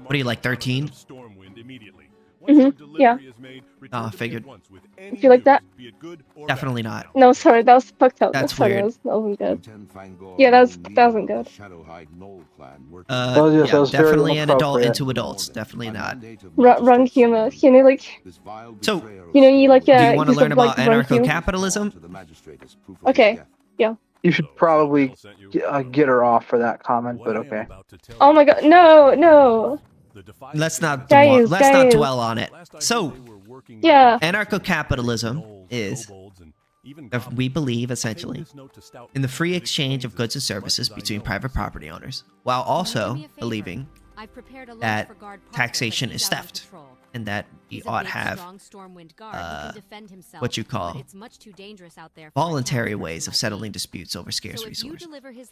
What are you, like 13? Mm-hmm. Yeah. Ah, figured. Do you like that? Definitely not. No, sorry, that was fucked up. That's sorry, weird. that wasn't good. Yeah, that wasn't good. Yeah, that was very definitely an adult inappropriate. into adults. Definitely not. Wrong humor. You know, like, So, you know, you like, do you want to use learn of, like, about wrong humor. anarcho-capitalism? Okay, yeah. You should probably get her off for that comment, but okay. Oh my god, no. Let's not Guys, let's not guys. dwell on it. So, Yeah. anarcho-capitalism is, if we believe essentially, in the free exchange of goods and services between private property owners, while also believing that taxation is theft, and that we ought have what you call voluntary ways of settling disputes over scarce resources,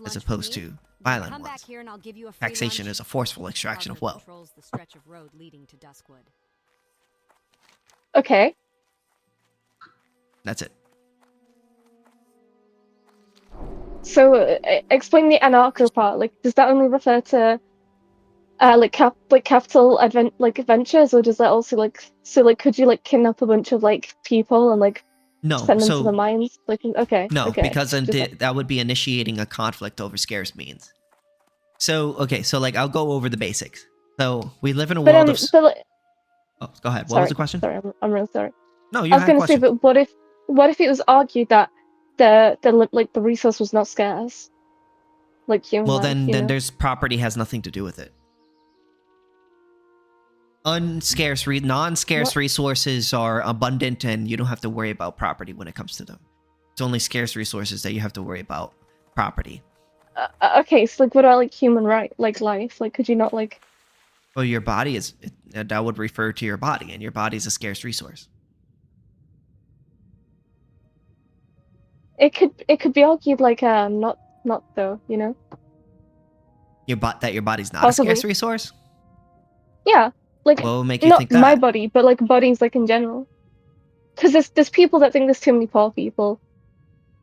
as opposed to violent ones. Taxation is a forceful extraction of wealth. Okay. That's it. So, explain the anarcho part. Like, does that only refer to, capital adventures, or does that also could you like kidnap a bunch of like people and like No, send them to so the mines? Like, okay. no, okay. because then Just like- that would be initiating a conflict over scarce means. So okay, so like I'll go over the basics. So we live in a world of. but, like, Oh, go ahead. What sorry, was the question? Sorry, I'm real sorry. No, you I was had a gonna say, question. but what if it was argued that the resource was not scarce, like human Well, life, then you know? there's property has nothing to do with it. Non-scarce What? resources are abundant, and you don't have to worry about property when it comes to them. It's only scarce resources that you have to worry about property. Okay, so like what about like human right, like life? Like, could you not like? Well, your body is that would refer to your body, and your body is a scarce resource. It could be argued like not though, you know? Your body's not Possibly. a scarce resource. Yeah, like What will make you not think that? my body, but like bodies like in general. Because there's people that think there's too many poor people,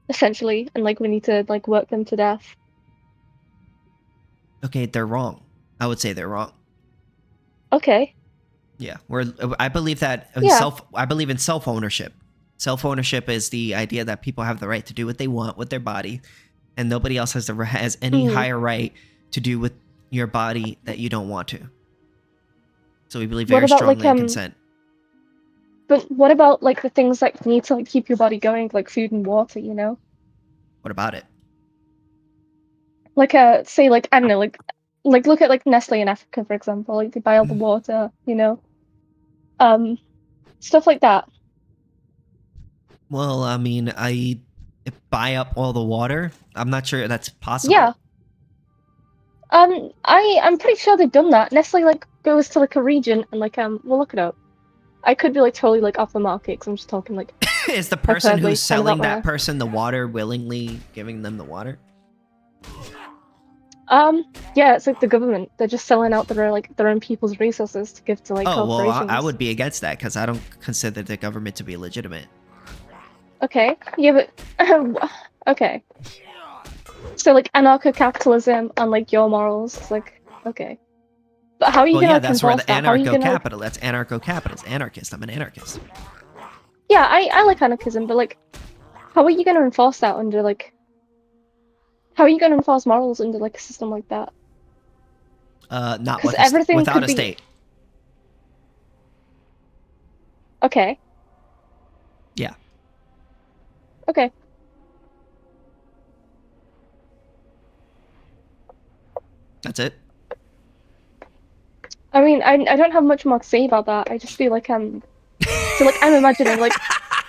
essentially, and like we need to like work them to death. Okay, they're wrong. I would say they're wrong. Okay. Yeah, I believe that Yeah. I believe in self-ownership. Self-ownership is the idea that people have the right to do what they want with their body, and nobody else has any Mm. higher right to do with your body that you don't want to. So we believe What very about, strongly like, in consent. But what about like the things that need to like keep your body going, like food and water, you know? What about it? Like say like I don't know, like look at like Nestle in Africa, for example. Like they buy all the water, you know? Stuff like that. Well, I mean, I buy up all the water. I'm not sure that's possible. Yeah. I'm pretty sure they've done that. Nestle like goes to like a region and like we'll look it up. I could be like totally like off the market because I'm just talking like. Is the person hyperbole, who's kind of selling out that there. person the water willingly giving them the water? Yeah, it's like the government. They're just selling out their own people's resources to give to like Oh, well, corporations. I would be against that because I don't consider the government to be legitimate. Okay. Yeah, but okay. So like anarcho-capitalism and like your morals, it's like okay. But how are you Well, gonna yeah, that's where enforce the that? How are you gonna, like- anarcho-capital. That's anarcho-capitalist. Anarchist. I'm an anarchist. Yeah, I like anarchism, but like, how are you gonna enforce that under like? How are you gonna enforce morals under like a system like that? Not 'Cause with everything without could a be- state. Okay. Yeah. Okay. That's it. I mean, I don't have much more to say about that. I just feel like so like I'm imagining like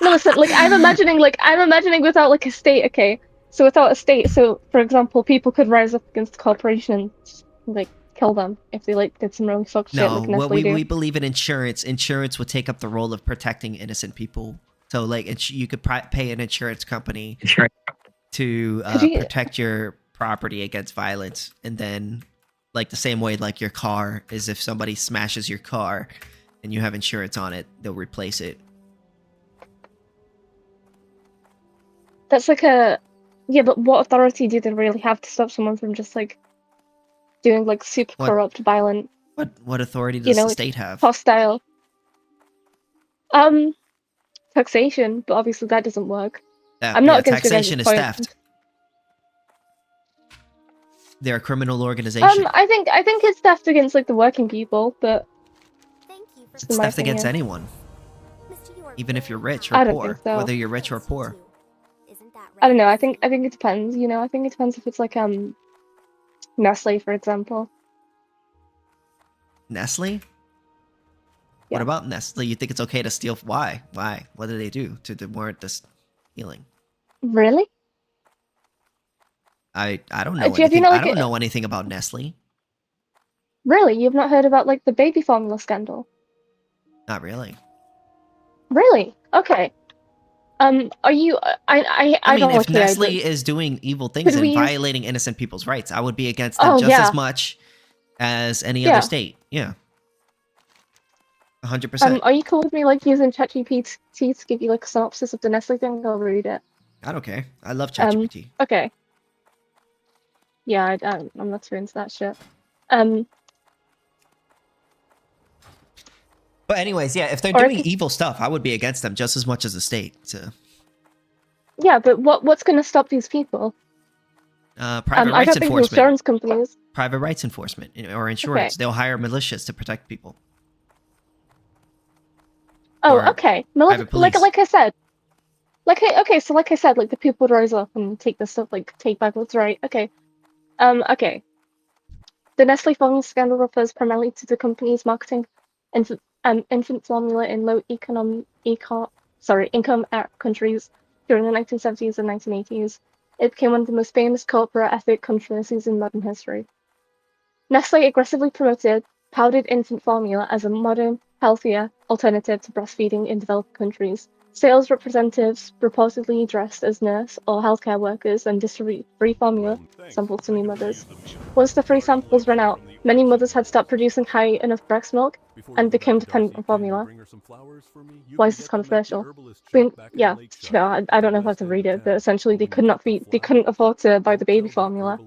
no listen like I'm imagining without like a state. Okay, so without a state, so for example, people could rise up against corporations, like kill them if they like did some really fucked shit No, like well, Nestle do. we believe in insurance. Insurance would take up the role of protecting innocent people. So like you could pay an insurance company to Could you- protect your property against violence, and then like the same way like your car is, if somebody smashes your car and you have insurance on it, they'll replace it. That's like a yeah, but what authority do they really have to stop someone from just like doing like super What- corrupt, violent, What authority does you know, the like, state have? hostile? Taxation, but obviously that doesn't work. I'm not against your guys' taxation is point. theft. They're a criminal organization. I think it's theft against like the working people, but It's theft against anyone, even if you're rich or I don't poor. think so. Whether you're rich or poor. I don't know. I think it depends. You know, I think it depends if it's like Nestle, for example. Nestle? What Yeah. about Nestle? You think it's okay to steal? Why? Why? What do they do to warrant this stealing? Really? I don't know Do you anything. know, I like, don't know anything about Nestle. Really? You've not heard about like the baby formula scandal? Not really. Really? Okay. Are you? I I mean, don't if like the idea. Nestle is doing evil things Could we and use- violating innocent people's rights, I would be against them Oh, just yeah. as much as any Yeah. other state. Yeah. 100%. Are you cool with me like using ChatGPT to give you like a synopsis of the Nestle thing? I'll read it. I don't care. I love ChatGPT. Okay. Yeah, I'm not too into that shit. But anyways, yeah, if they're Or doing if- evil stuff, I would be against them just as much as the state. So, Yeah, but what's gonna stop these people? private I rights don't think the enforcement, insurance companies. private rights enforcement, or insurance. They'll hire militias to protect people. Oh, Or okay. private Like police. I said. So like I said, like the people would rise up and take this stuff, like take back what's right. Okay. Okay. The Nestle formula scandal refers primarily to the company's marketing infant formula in low income countries during the 1970s and 1980s. It became one of the most famous corporate ethic controversies in modern history. Nestle aggressively promoted powdered infant formula as a modern, healthier alternative to breastfeeding in developed countries. Sales representatives reportedly dressed as nurse or healthcare workers and distribute free formula samples to new mothers. Once the free samples ran out, many mothers had stopped producing high enough breast milk and became dependent on formula. Why is this controversial? Yeah, you know, I don't know how to read it, but essentially they couldn't afford to buy the baby formula,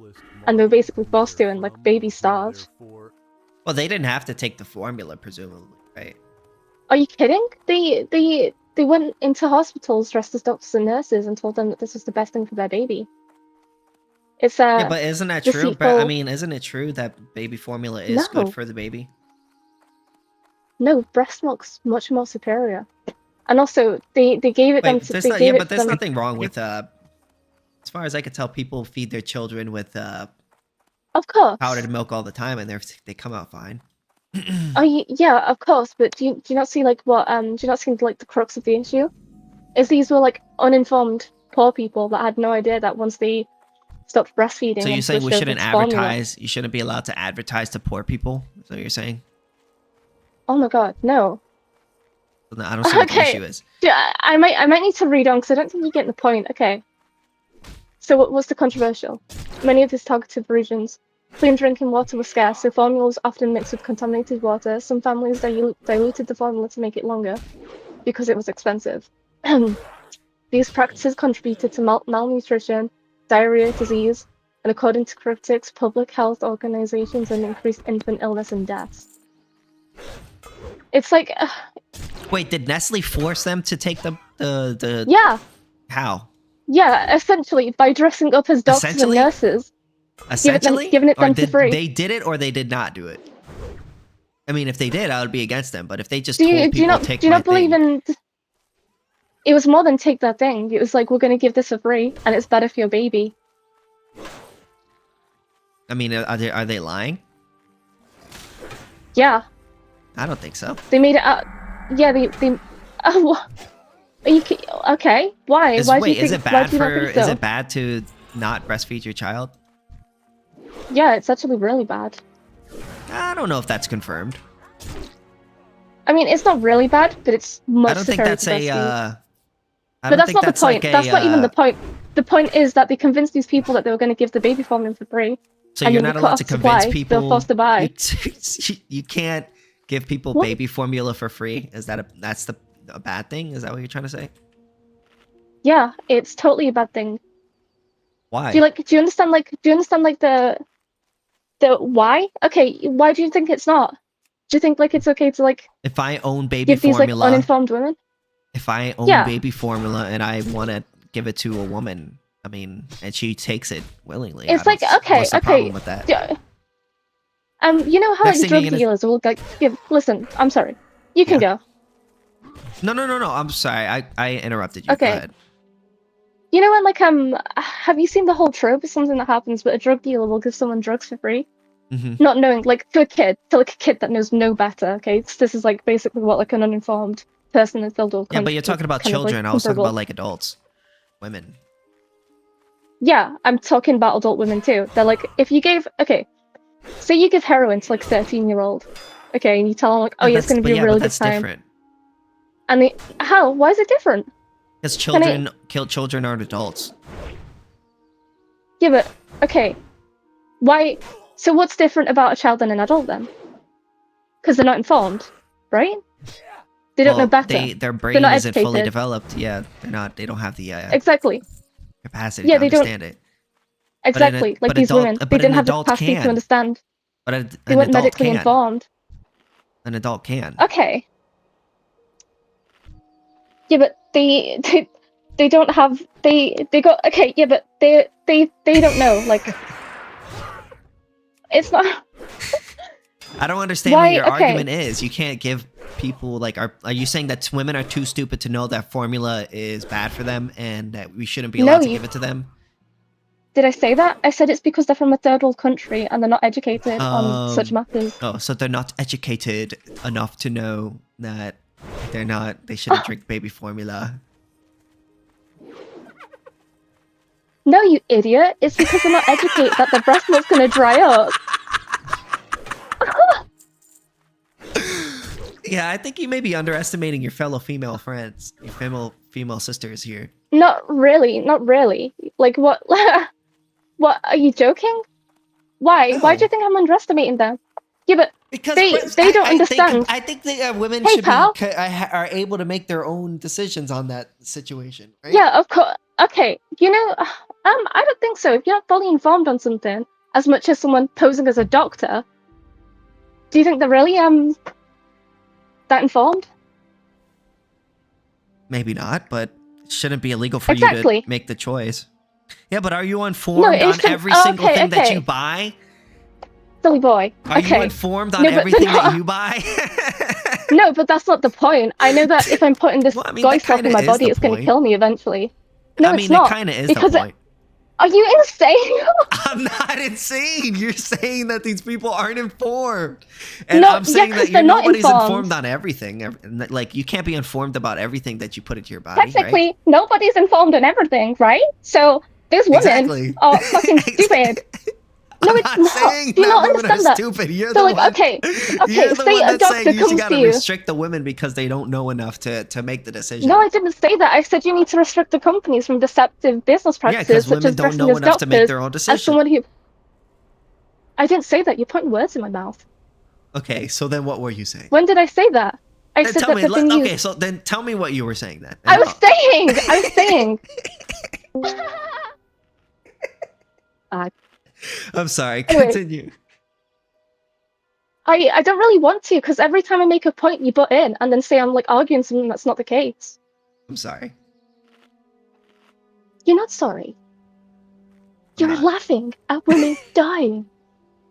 and they were basically forced to, and like babies starved. Well, they didn't have to take the formula, presumably, right? Are you kidding? They went into hospitals dressed as doctors and nurses and told them that this was the best thing for their baby. It's Yeah, but isn't that true? But I deceitful- mean, isn't it true that baby formula is No. good for the baby? No, breast milk's much more superior. And also, they gave it them to. There's They not, gave yeah, it but to there's them. nothing wrong with as far as I could tell, people feed their children with Of course. powdered milk all the time, and they come out fine. Yeah, of course. But do you not see like what do you not see like the crux of the issue? Is these were like uninformed poor people that had no idea that once they stopped breastfeeding. So you're and saying we switched over shouldn't to formula- advertise? You shouldn't be allowed to advertise to poor people? Is that what you're saying? Oh my god, no. No, I don't see what the issue is. Yeah, I might need to read on because I don't think you get the point. Okay. So what was the controversial? Many of these targeted regions, clean drinking water was scarce, so formula was often mixed with contaminated water. Some families diluted the formula to make it longer because it was expensive. These practices contributed to malnutrition, diarrhea, disease, and according to critics, public health organizations, and increased infant illness and deaths. It's like, Wait, did Nestle force them to take the yeah, How? yeah, essentially by dressing up as doctors and Essentially? nurses, Essentially? giving it Or them for did free. they did it or they did not do it? I mean, if they did, I would be against them. But if they just Do told you people not take do you my not believe thing, in? It was more than take that thing. It was like, we're gonna give this for free, and it's better for your baby. I mean, are they lying? Yeah, I don't think so. they made it out. Yeah, they. Oh, what? Are you okay? Why? Is, Why wait, do you is think? it Why bad do you not for? think so? Is it bad to not breastfeed your child? Yeah, it's actually really bad. I don't know if that's confirmed. I mean, it's not really bad, but it's much I don't think superior that's to a. breastfeeding. But that's not the point. That's not even the point. The point is that they convinced these people that they were going to give the baby formula for free. So and you're then not they cut allowed off to the convince supply, people. They're forced to buy. You can't give people What? baby formula for free. Is that a bad thing? Is that what you're trying to say? Yeah, it's totally a bad thing. Why? Do you understand the why? Okay, why do you think it's not? Do you think like it's okay to like If I own baby give these like formula, uninformed women? if I own Yeah. baby formula and I want to give it to a woman, I mean, and she takes it willingly, It's I like don't- okay, what's the okay. problem with that? You know how Next like thing you're drug gonna- dealers will like give. Listen, I'm sorry. You can go. No. I'm sorry. I interrupted you. Okay. Go ahead. You know when like have you seen the whole trope of something that happens, but a drug dealer will give someone drugs for free, Mhm. not knowing like to like a kid that knows no better. Okay, this is like basically what like an uninformed person in third world Yeah, but country you're talking about kind of, like, children. I was talking comparable. about like adults, women. Yeah, I'm talking about adult women too. They're like, if you gave, okay, say you give heroin to like 13-year-old, okay, and you tell them like, oh yeah, it's gonna be a really good that's time. different. And they, how? Why is it different? Because Can I- children aren't adults. Yeah, but okay, why? So what's different about a child and an adult then? Because they're not informed, right? They don't know better. Their They're brain not isn't fully educated. developed. Yeah, they're not. They don't have the Exactly. capacity Yeah, to they don't- understand it. Exactly. Like but these adult- women, but they an didn't have the adult capacity can. to understand. But They an weren't adult medically can. informed. An adult can. Okay. Yeah, but they don't have they got okay. Yeah, but they don't know. Like, it's not. I don't understand Why- what your okay. argument is. You can't give people like are you saying that women are too stupid to know that formula is bad for them and that we shouldn't be No, allowed to you- give it to them? Did I say that? I said it's because they're from a third world country and they're not educated on such matters. Oh, so they're not educated enough to know that they shouldn't drink baby formula. No, you idiot! It's because they're not educated that the breast milk's gonna dry up. Yeah, I think you may be underestimating your fellow female friends, your female sisters here. Not really, not really. Like what? What? Are you joking? Why? No. Why do you think I'm underestimating them? Yeah, but Because they don't understand. I think that women Hey, should pal. be are able to make their own decisions on that situation, right? Yeah, of course. Okay, you know, I don't think so. If you're not fully informed on something, as much as someone posing as a doctor, do you think they're really that informed? Maybe not, but it shouldn't be illegal for Exactly. you to make the choice. Yeah, but are you informed it on shouldn't- every single okay, thing that okay. you buy? Silly boy. Are okay. you informed on No, but everything they're not- that you buy? No, but that's not the point. I know that if I'm putting this Well, I mean, guy that stuff in kinda my is body, the it's going to point. kill me eventually. No, I mean, it's not. it kind of is because the point. Are you insane? I'm not insane. You're saying that these people aren't informed, and No, I'm saying yeah, 'cause that they're not nobody's informed. informed on everything. Like you can't be informed about everything that you put into your body, Technically, right? nobody's informed on everything, right? So these women Exactly. are fucking stupid. No, I'm it's not not. saying Do you that not women are understand that? stupid. You're So the like, one. okay, You're the say one a that's doctor saying you comes gotta to you. restrict the women because they don't know enough to make the decision. No, I didn't say that. I said you need to restrict the companies from deceptive business Yeah, practices, because such women as don't dressing know as enough to make doctors. their own As decision. someone who, I didn't say that. You're putting words in my mouth. Okay, so then what were you saying? When did I say that? I Then said tell that me. the thing Okay, you. so then tell me what you were saying then. I was saying. I'm sorry. Anyway. Continue. I don't really want to, because every time I make a point, you butt in and then say I'm like arguing something that's not the case. I'm sorry. You're not sorry. You're laughing at women dying.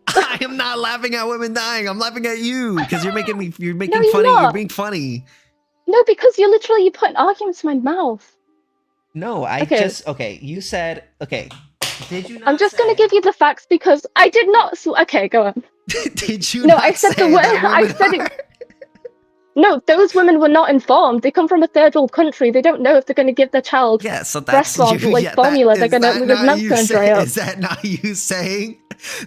I am not laughing at women dying. I'm laughing at you because you're making me. You're making you're funny. You're not. being funny. No, because you're putting arguments in my mouth. No, I Okay. just okay. You said okay. Did you not? I'm just gonna give you the facts because I did not. Okay, go on. Did you? No, not I said the say word. that I women said are- it. No, those women were not informed. They come from a third world country. They don't know if they're going to give their child So breast that's formula. They're going to their milk's going to dry up. Is that not you saying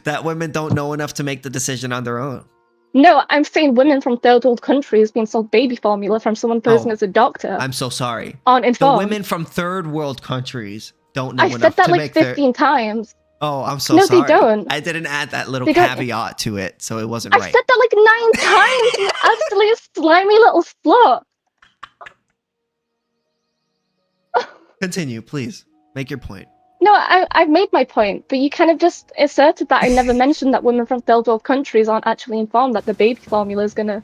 that women don't know enough to make the decision on their own? No, I'm saying women from third world countries being sold baby formula from someone posing as a doctor. I'm so sorry. Aren't informed. The women from third world countries don't know I enough said that to like make 15 times. Oh, I'm so No, sorry. they don't. I didn't add that little They don't. caveat to it, so it wasn't I right. said that like 9 times, you absolutely slimy little slut. Continue, please. Make your point. No, I've made my point, but you kind of just asserted that I never mentioned that women from third world countries aren't actually informed that the baby formula is going to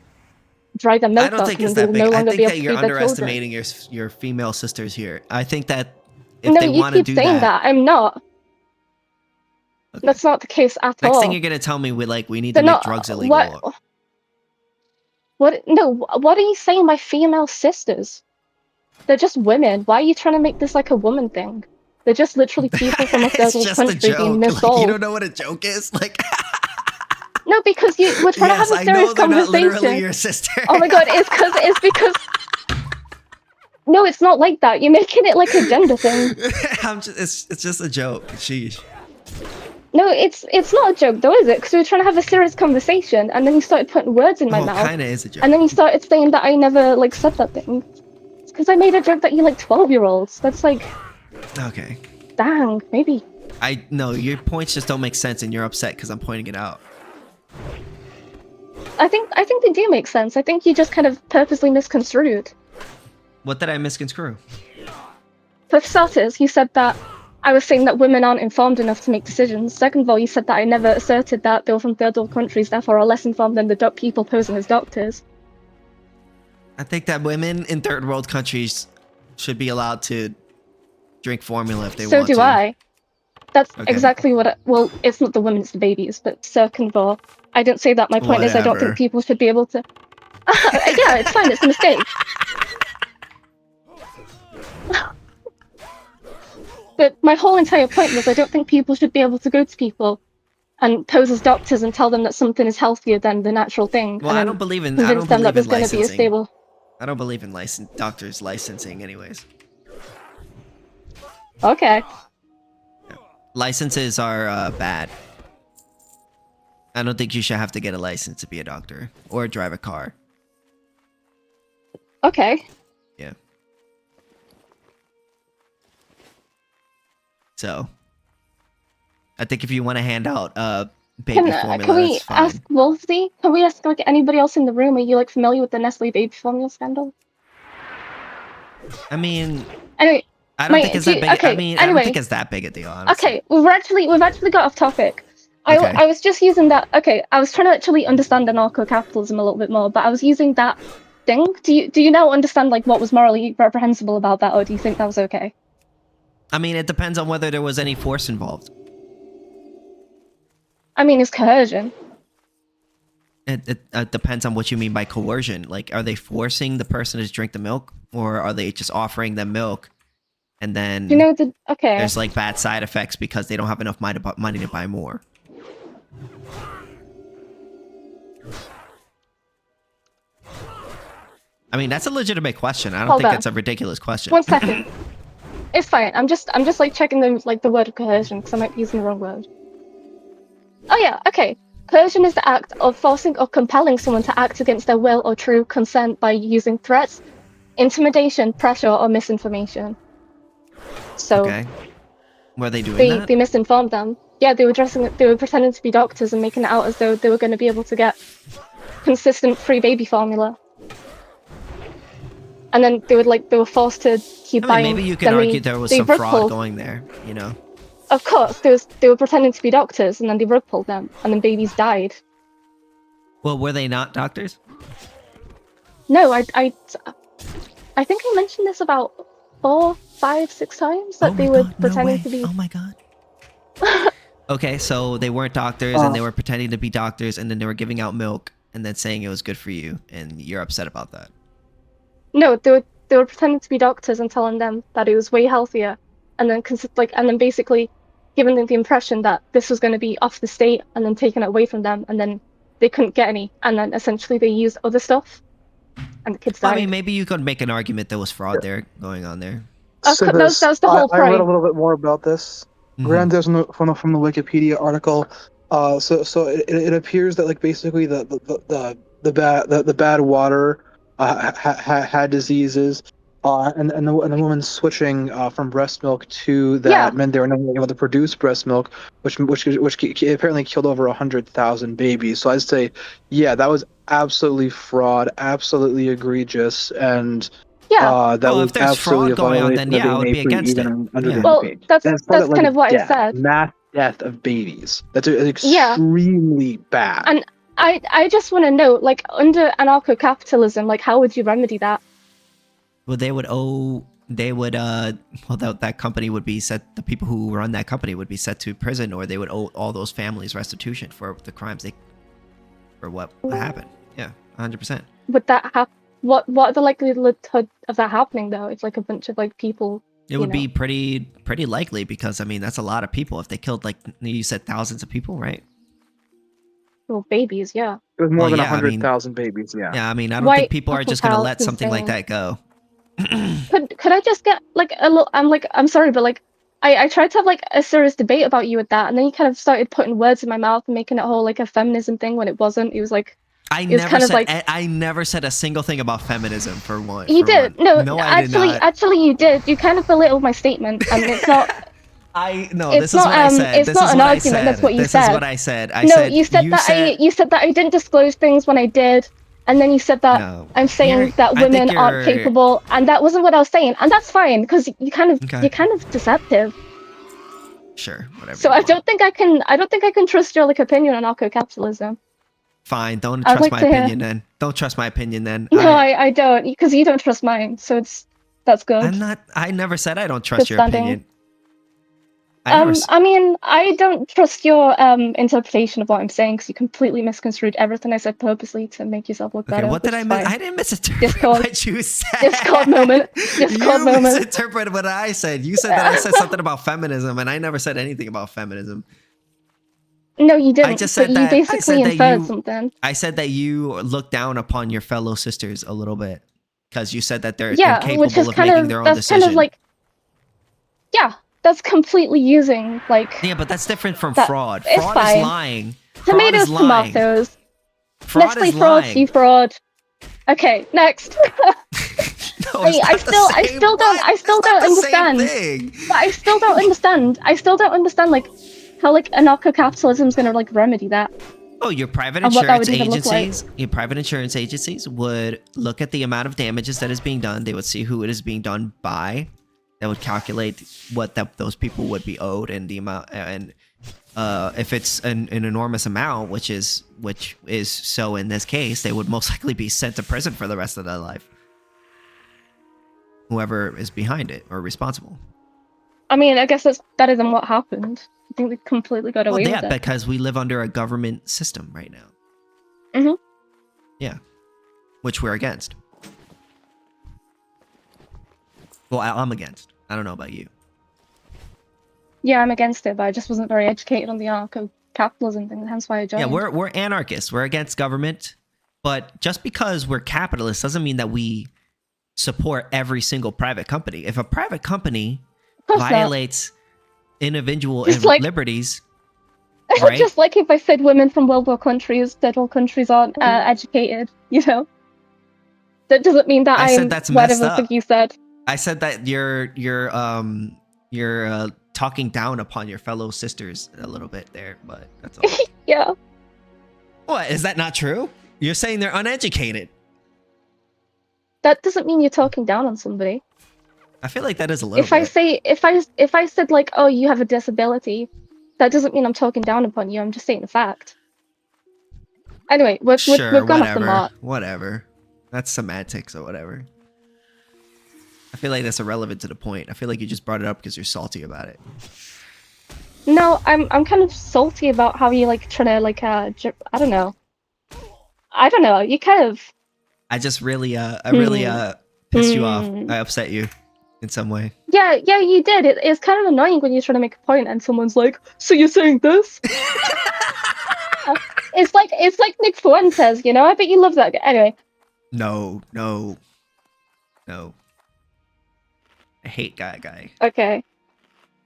dry their milk I don't up think and it's they that will big. no I longer think be able that to you're feed their children. underestimating your female sisters here. I think that if No, they you want to keep do saying that. I'm not. Okay. That's not the case at Next all. thing you're gonna tell me we need They're to make not- drugs illegal. What? No, what are you saying? My female sisters? They're just women. Why are you trying to make this like a woman thing? They're just literally people from a third It's world just a country being joke. missold. You don't know what a joke is? Like No, because we're trying yes, to have I a know serious they're not conversation. literally your sister. Oh my god, it's because. No, it's not like that. You're making it like a gender thing. It's just a joke. Sheesh. No, it's not a joke though, is it? Because we were trying to have a serious conversation, and then you started putting words in my Well, mouth. kinda is a joke. And then you started saying that I never like said that thing. It's because I made a joke that you like 12-year-olds. That's like, Okay. dang, maybe. No, your points just don't make sense, and you're upset because I'm pointing it out. I think they do make sense. I think you just kind of purposely misconstrued. What did I misconstrue? For starters, you said that I was saying that women aren't informed enough to make decisions. Second of all, you said that I never asserted that they were from third world countries, therefore are less informed than the people posing as doctors. I think that women in third world countries should be allowed to drink formula if they So want to. do I. That's Okay. exactly what well, it's not the women, it's the babies, but second of all, I didn't say that. My point is I don't Whatever. think people should be able to... Yeah, it's fine, it's a mistake. But my whole entire point was I don't think people should be able to go to people and pose as doctors and tell them that something is healthier than the natural thing. Well, and I then don't believe in convince them that there's going to be a licensing. stable... I don't believe in doctors licensing anyways. Okay. Licenses are bad. I don't think you should have to get a license to be a doctor or drive a car. Okay. Yeah. So, I think if you want to hand out baby formula, Can we that's fine. ask Wolfie? Can we ask like anybody else in the room? Are you like familiar with the Nestle baby formula scandal? I mean, Anyway, I don't think it's that big. I okay, mean, I anyway. don't think it's that big a deal. Honestly. Okay, we've actually got off topic. Okay. I was just using that. Okay, I was trying to actually understand anarcho-capitalism a little bit more, but I was using that thing. Do you now understand like what was morally reprehensible about that, or do you think that was okay? I mean, it depends on whether there was any force involved. I mean, it's coercion. It depends on what you mean by coercion. Like, are they forcing the person to drink the milk, or are they just offering them milk, and then You know the okay. there's like bad side effects because they don't have enough money to buy more? I mean, that's a legitimate question. I don't Hold think on. it's a ridiculous question. 1 second. It's fine. I'm just like checking the word of coercion because I might be using the wrong word. Oh yeah, okay. Coercion is the act of forcing or compelling someone to act against their will or true consent by using threats, intimidation, pressure, or misinformation. So Okay. Were they doing that? they misinformed them. Yeah, they were pretending to be doctors and making it out as though they were going to be able to get consistent free baby formula. And then they were forced to keep I mean, buying. maybe you could then argue there was they some rug fraud pulled. going there, you know? Of course, they were pretending to be doctors, and then they rug pulled them, and then babies died. Well, were they not doctors? No, I think I mentioned this about 4, 5, 6 times that they were pretending to be. Oh my god. Okay, so they weren't doctors, and they were pretending to be doctors, and then they were giving out milk, and then saying it was good for you, and you're upset about that. No, they were pretending to be doctors and telling them that it was way healthier, and then basically giving them the impression that this was going to be off the state, and then taking it away from them, and then they couldn't get any, and then essentially they used other stuff and the kids died. I mean, maybe you could make an argument there was fraud there going on there. That was the whole I read a point. little bit more about this. Granted, from the Wikipedia article. So it appears that like basically the bad water had diseases, and the woman switching from breast milk to that meant they were not able to produce breast milk, which apparently killed over 100,000 babies. So I'd say, yeah, that was absolutely fraud, absolutely egregious, and that was if there's absolutely fraud a going on, violation then of yeah, I the would be innate against it. freedom under Yeah. the Well, page. that's part kind of what I said. Mass death of babies. That's extremely bad. And I just want to know, like, under anarcho-capitalism, like, how would you remedy that? Well, that company would be set, the people who run that company would be set to prison, or they would owe all those families restitution for the crimes for what happened. Yeah, 100%. Would that happen? What are the likelihood of that happening, though? It's like a bunch of, like, people... It would be pretty likely, because, I mean, that's a lot of people. If they killed, like, you said thousands of people, right? Well, babies, yeah. It was more than yeah, 100,000 babies, yeah. Yeah, I mean, I don't think people are just going to let something like that go. Could I just get, like, a little... I'm sorry, but, like, I tried to have, like, a serious debate about you with that, and then you kind of started putting words in my mouth and making it whole, like, a feminism thing when it wasn't. It was, like... I never said a single thing about feminism for one. You did. No, I did not. Actually, you did. You kind of belittled my statement, and it's not. This is what I said. It's not an argument. That's what you said. This is what I said. You said that I didn't disclose things when I did, and then you said that I'm saying that women aren't capable, and that wasn't what I was saying, and that's fine because you're kind of deceptive. Sure, whatever. So I don't think I can trust your, like, opinion on anarcho-capitalism. Fine, don't trust my opinion then. Don't trust my opinion then. No, I don't, because you don't trust mine. So that's good. I never said I don't trust your opinion. I mean, I don't trust your interpretation of what I'm saying, because you completely misconstrued everything I said purposely to make yourself look better. What did I miss? I didn't misinterpret what you said. Discord moment. Discord moment. You misinterpreted what I said. You said that I said something about feminism, and I never said anything about feminism. No, you didn't. I just said but that, you basically inferred something. I said that you look down upon your fellow sisters a little bit, because you said that they're incapable of making their own decision. Kind of like, that's completely using, like... Yeah, but that's different from fraud. Fraud is lying. Tomatoes, tomatoes. Nestle fraud, she fraud. Okay, next. I still don't understand. But I still don't understand. I still don't understand, like, how, like, anarcho-capitalism is going to, like, remedy that. Oh, your private insurance agencies, your private insurance agencies would look at the amount of damages that is being done. They would see who it is being done by. They would calculate what those people would be owed, and the amount, and if it's an enormous amount, which is so in this case, they would most likely be sent to prison for the rest of their life. Whoever is behind it or responsible. I mean, I guess that's better than what happened. I think we completely got away with it. Yeah, because we live under a government system right now. Mm-hmm. Yeah. Which we're against. Well, I'm against. I don't know about you. Yeah, I'm against it, but I just wasn't very educated on the anarcho-capitalism thing, hence why I joined. Yeah, we're anarchists. We're against government. But just because we're capitalists doesn't mean that we support every single private company. If a private company violates individual liberties, right? Just like if I said women from third world countries aren't educated, you know? That doesn't mean that I'm whatever you said. I said that you're talking down upon your fellow sisters a little bit there, but that's all. Yeah. What, is that not true? You're saying they're uneducated. That doesn't mean you're talking down on somebody. I feel like that is a little if I said like, oh, you have a disability, that doesn't mean I'm talking down upon you. I'm just saying the fact. Anyway, we've gone off the mark. Whatever. That's semantics or whatever. I feel like that's irrelevant to the point. I feel like you just brought it up because you're salty about it. No, I'm kind of salty about how you like trying to like I don't know. You kind of. I just really pissed you off. I upset you in some way. Yeah, you did. It's kind of annoying when you're trying to make a point and someone's like, "So you're saying this?" It's like Nick Fuentes, you know. I bet you love that guy. Anyway, No. I hate guy. Okay.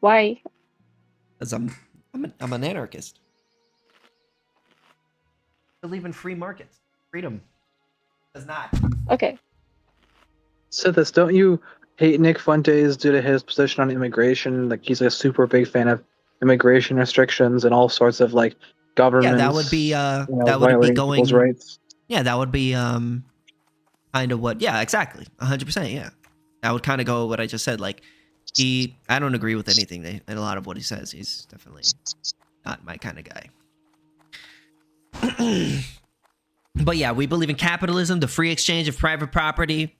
Why? Because I'm an anarchist. I believe in free markets. Freedom does not. Okay. Sithis, don't you hate Nick Fuentes due to his position on immigration? Like he's a super big fan of immigration restrictions and all sorts of like governments. Yeah, that would be that would be violating going. people's rights. Yeah, that would be kind of what. Yeah, exactly. 100%. Yeah, that would kind of go with what I just said. Like I don't agree with anything and a lot of what he says. He's definitely not my kind of guy. But yeah, we believe in capitalism, the free exchange of private property.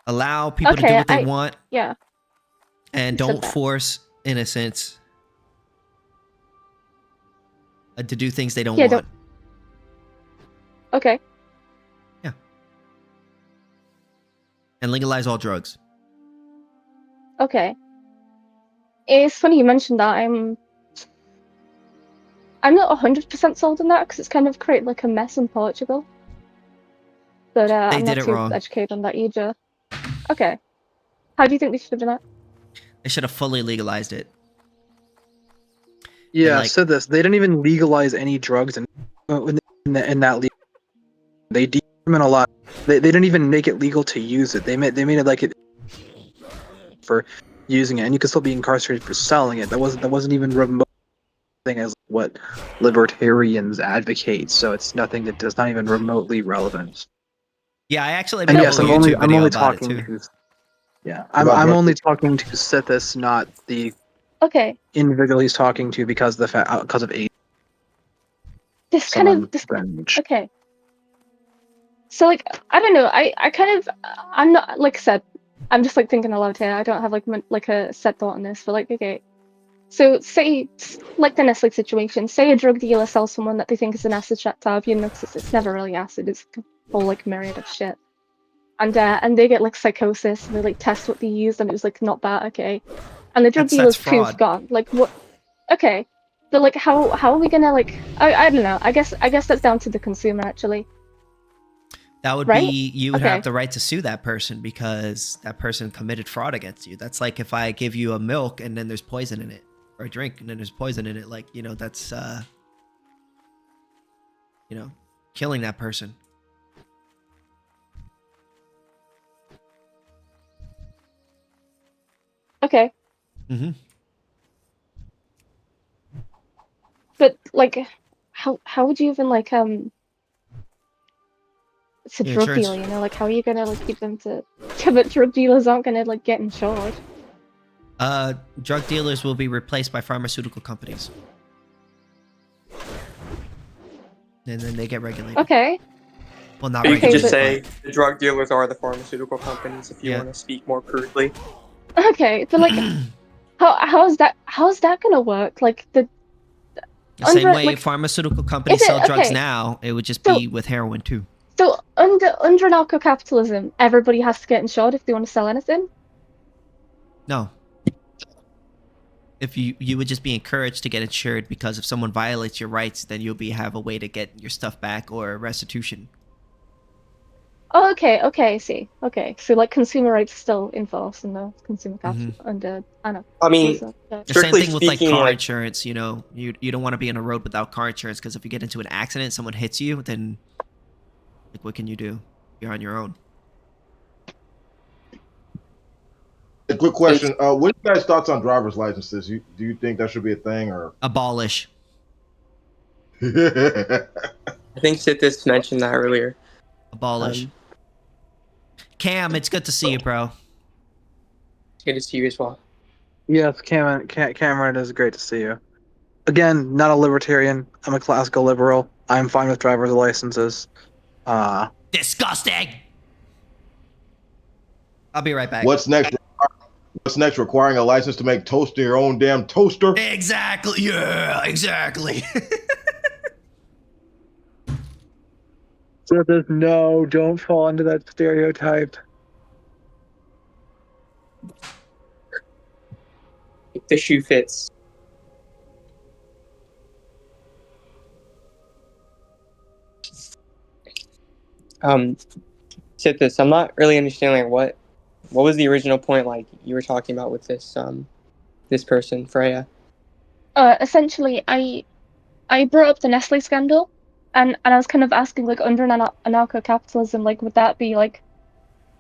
Allow people to do what they want. Yeah. And don't force innocents to do things they don't want. Okay. Yeah. And legalize all drugs. Okay. It's funny you mentioned that. I'm not 100% sold on that because it's kind of created like a mess in Portugal. But I'm not too educated on that either. Okay. How do you think they should have done it? They should have fully legalized it. Yeah, said this. They didn't even legalize any drugs in that legal. They decriminalized. They didn't even make it legal to use it. They made it like it for using it, and you could still be incarcerated for selling it. That wasn't even remote thing as what libertarians advocate. So it's nothing that does not even remotely relevant. Yeah, I actually made a whole YouTube video about it talking too. I'm only talking to Sithis, not the individual he's talking to because of age. Okay. So like I don't know. I'm not like I said. I'm just like thinking aloud here. I don't have like a set thought on this. But like okay. So say like the Nestle situation. Say a drug dealer sells someone that they think is an acid trap tab. You know, it's never really acid. It's a whole like myriad of shit. And they get like psychosis and they like test what they used and it was like not that okay. And the drug dealer's proved gone. Like what? Okay. But like how are we gonna like? I don't know. I guess that's down to the consumer actually. That would be you would have the right to sue that person because that person committed fraud against you. That's like if I give you a milk and then there's poison in it, or a drink and then there's poison in it. Like that's killing that person. Okay. Mm-hmm. But like, how would you even like it's a drug dealer, you know? Like, how are you gonna like keep them to? Yeah, but drug dealers aren't gonna like get insured. Drug dealers will be replaced by pharmaceutical companies, and then they get regulated. Okay. Well, not you regulated. could just say the drug dealers are the pharmaceutical companies if you want to speak more crudely. Okay, but like, how's that gonna work? Like the same way pharmaceutical companies sell drugs now, it would just be with heroin too. So under narco-capitalism, everybody has to get insured if they want to sell anything? No. If you would just be encouraged to get insured because if someone violates your rights, then you'll have a way to get your stuff back or restitution. Oh, okay, I see. Okay, so like consumer rights still enforced in the consumer capital under I mean, the same thing with like car insurance. You don't want to be on a road without car insurance because if you get into an accident, someone hits you, then like what can you do? You're on your own. A quick question. What are you guys' thoughts on driver's licenses? Do you think that should be a thing or abolish? I think Sithis mentioned that earlier. Abolish. Cam, it's good to see you, bro. Good to see you as well. Yes, Cameron, it is great to see you. Again, not a libertarian. I'm a classical liberal. I'm fine with driver's licenses. Disgusting. I'll be right back. What's next? What's next? Requiring a license to make toast in your own damn toaster? Exactly. Yeah, exactly. So there's no, don't fall into that stereotype. If the shoe fits. Sithis, I'm not really understanding like, what was the original point like you were talking about with this this person, Freya? Essentially, I brought up the Nestle scandal, and I was kind of asking like under anarcho-capitalism, like would that be like,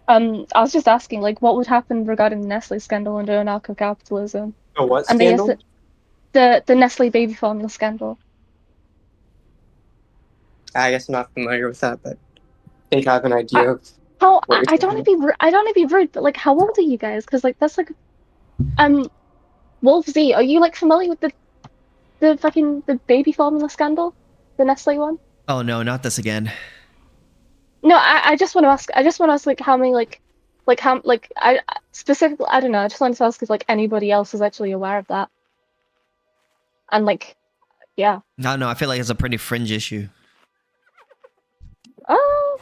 I was just asking like what would happen regarding the Nestle scandal under anarcho-capitalism. Oh, what And they scandal? the Nestle baby formula scandal. I guess I'm not familiar with that, but I think I have an idea of How what you're I don't want to be I don't want to be rude, but like how old are you guys? Because like that's like Wolf Z, are you like familiar with the baby formula scandal, the Nestle one? Oh no, not this again. No, I just want to ask. I just want to ask like how many how like I specifically I don't know. I just wanted to ask if like anybody else is actually aware of that. And like, yeah. No, I feel like it's a pretty fringe issue. Oh,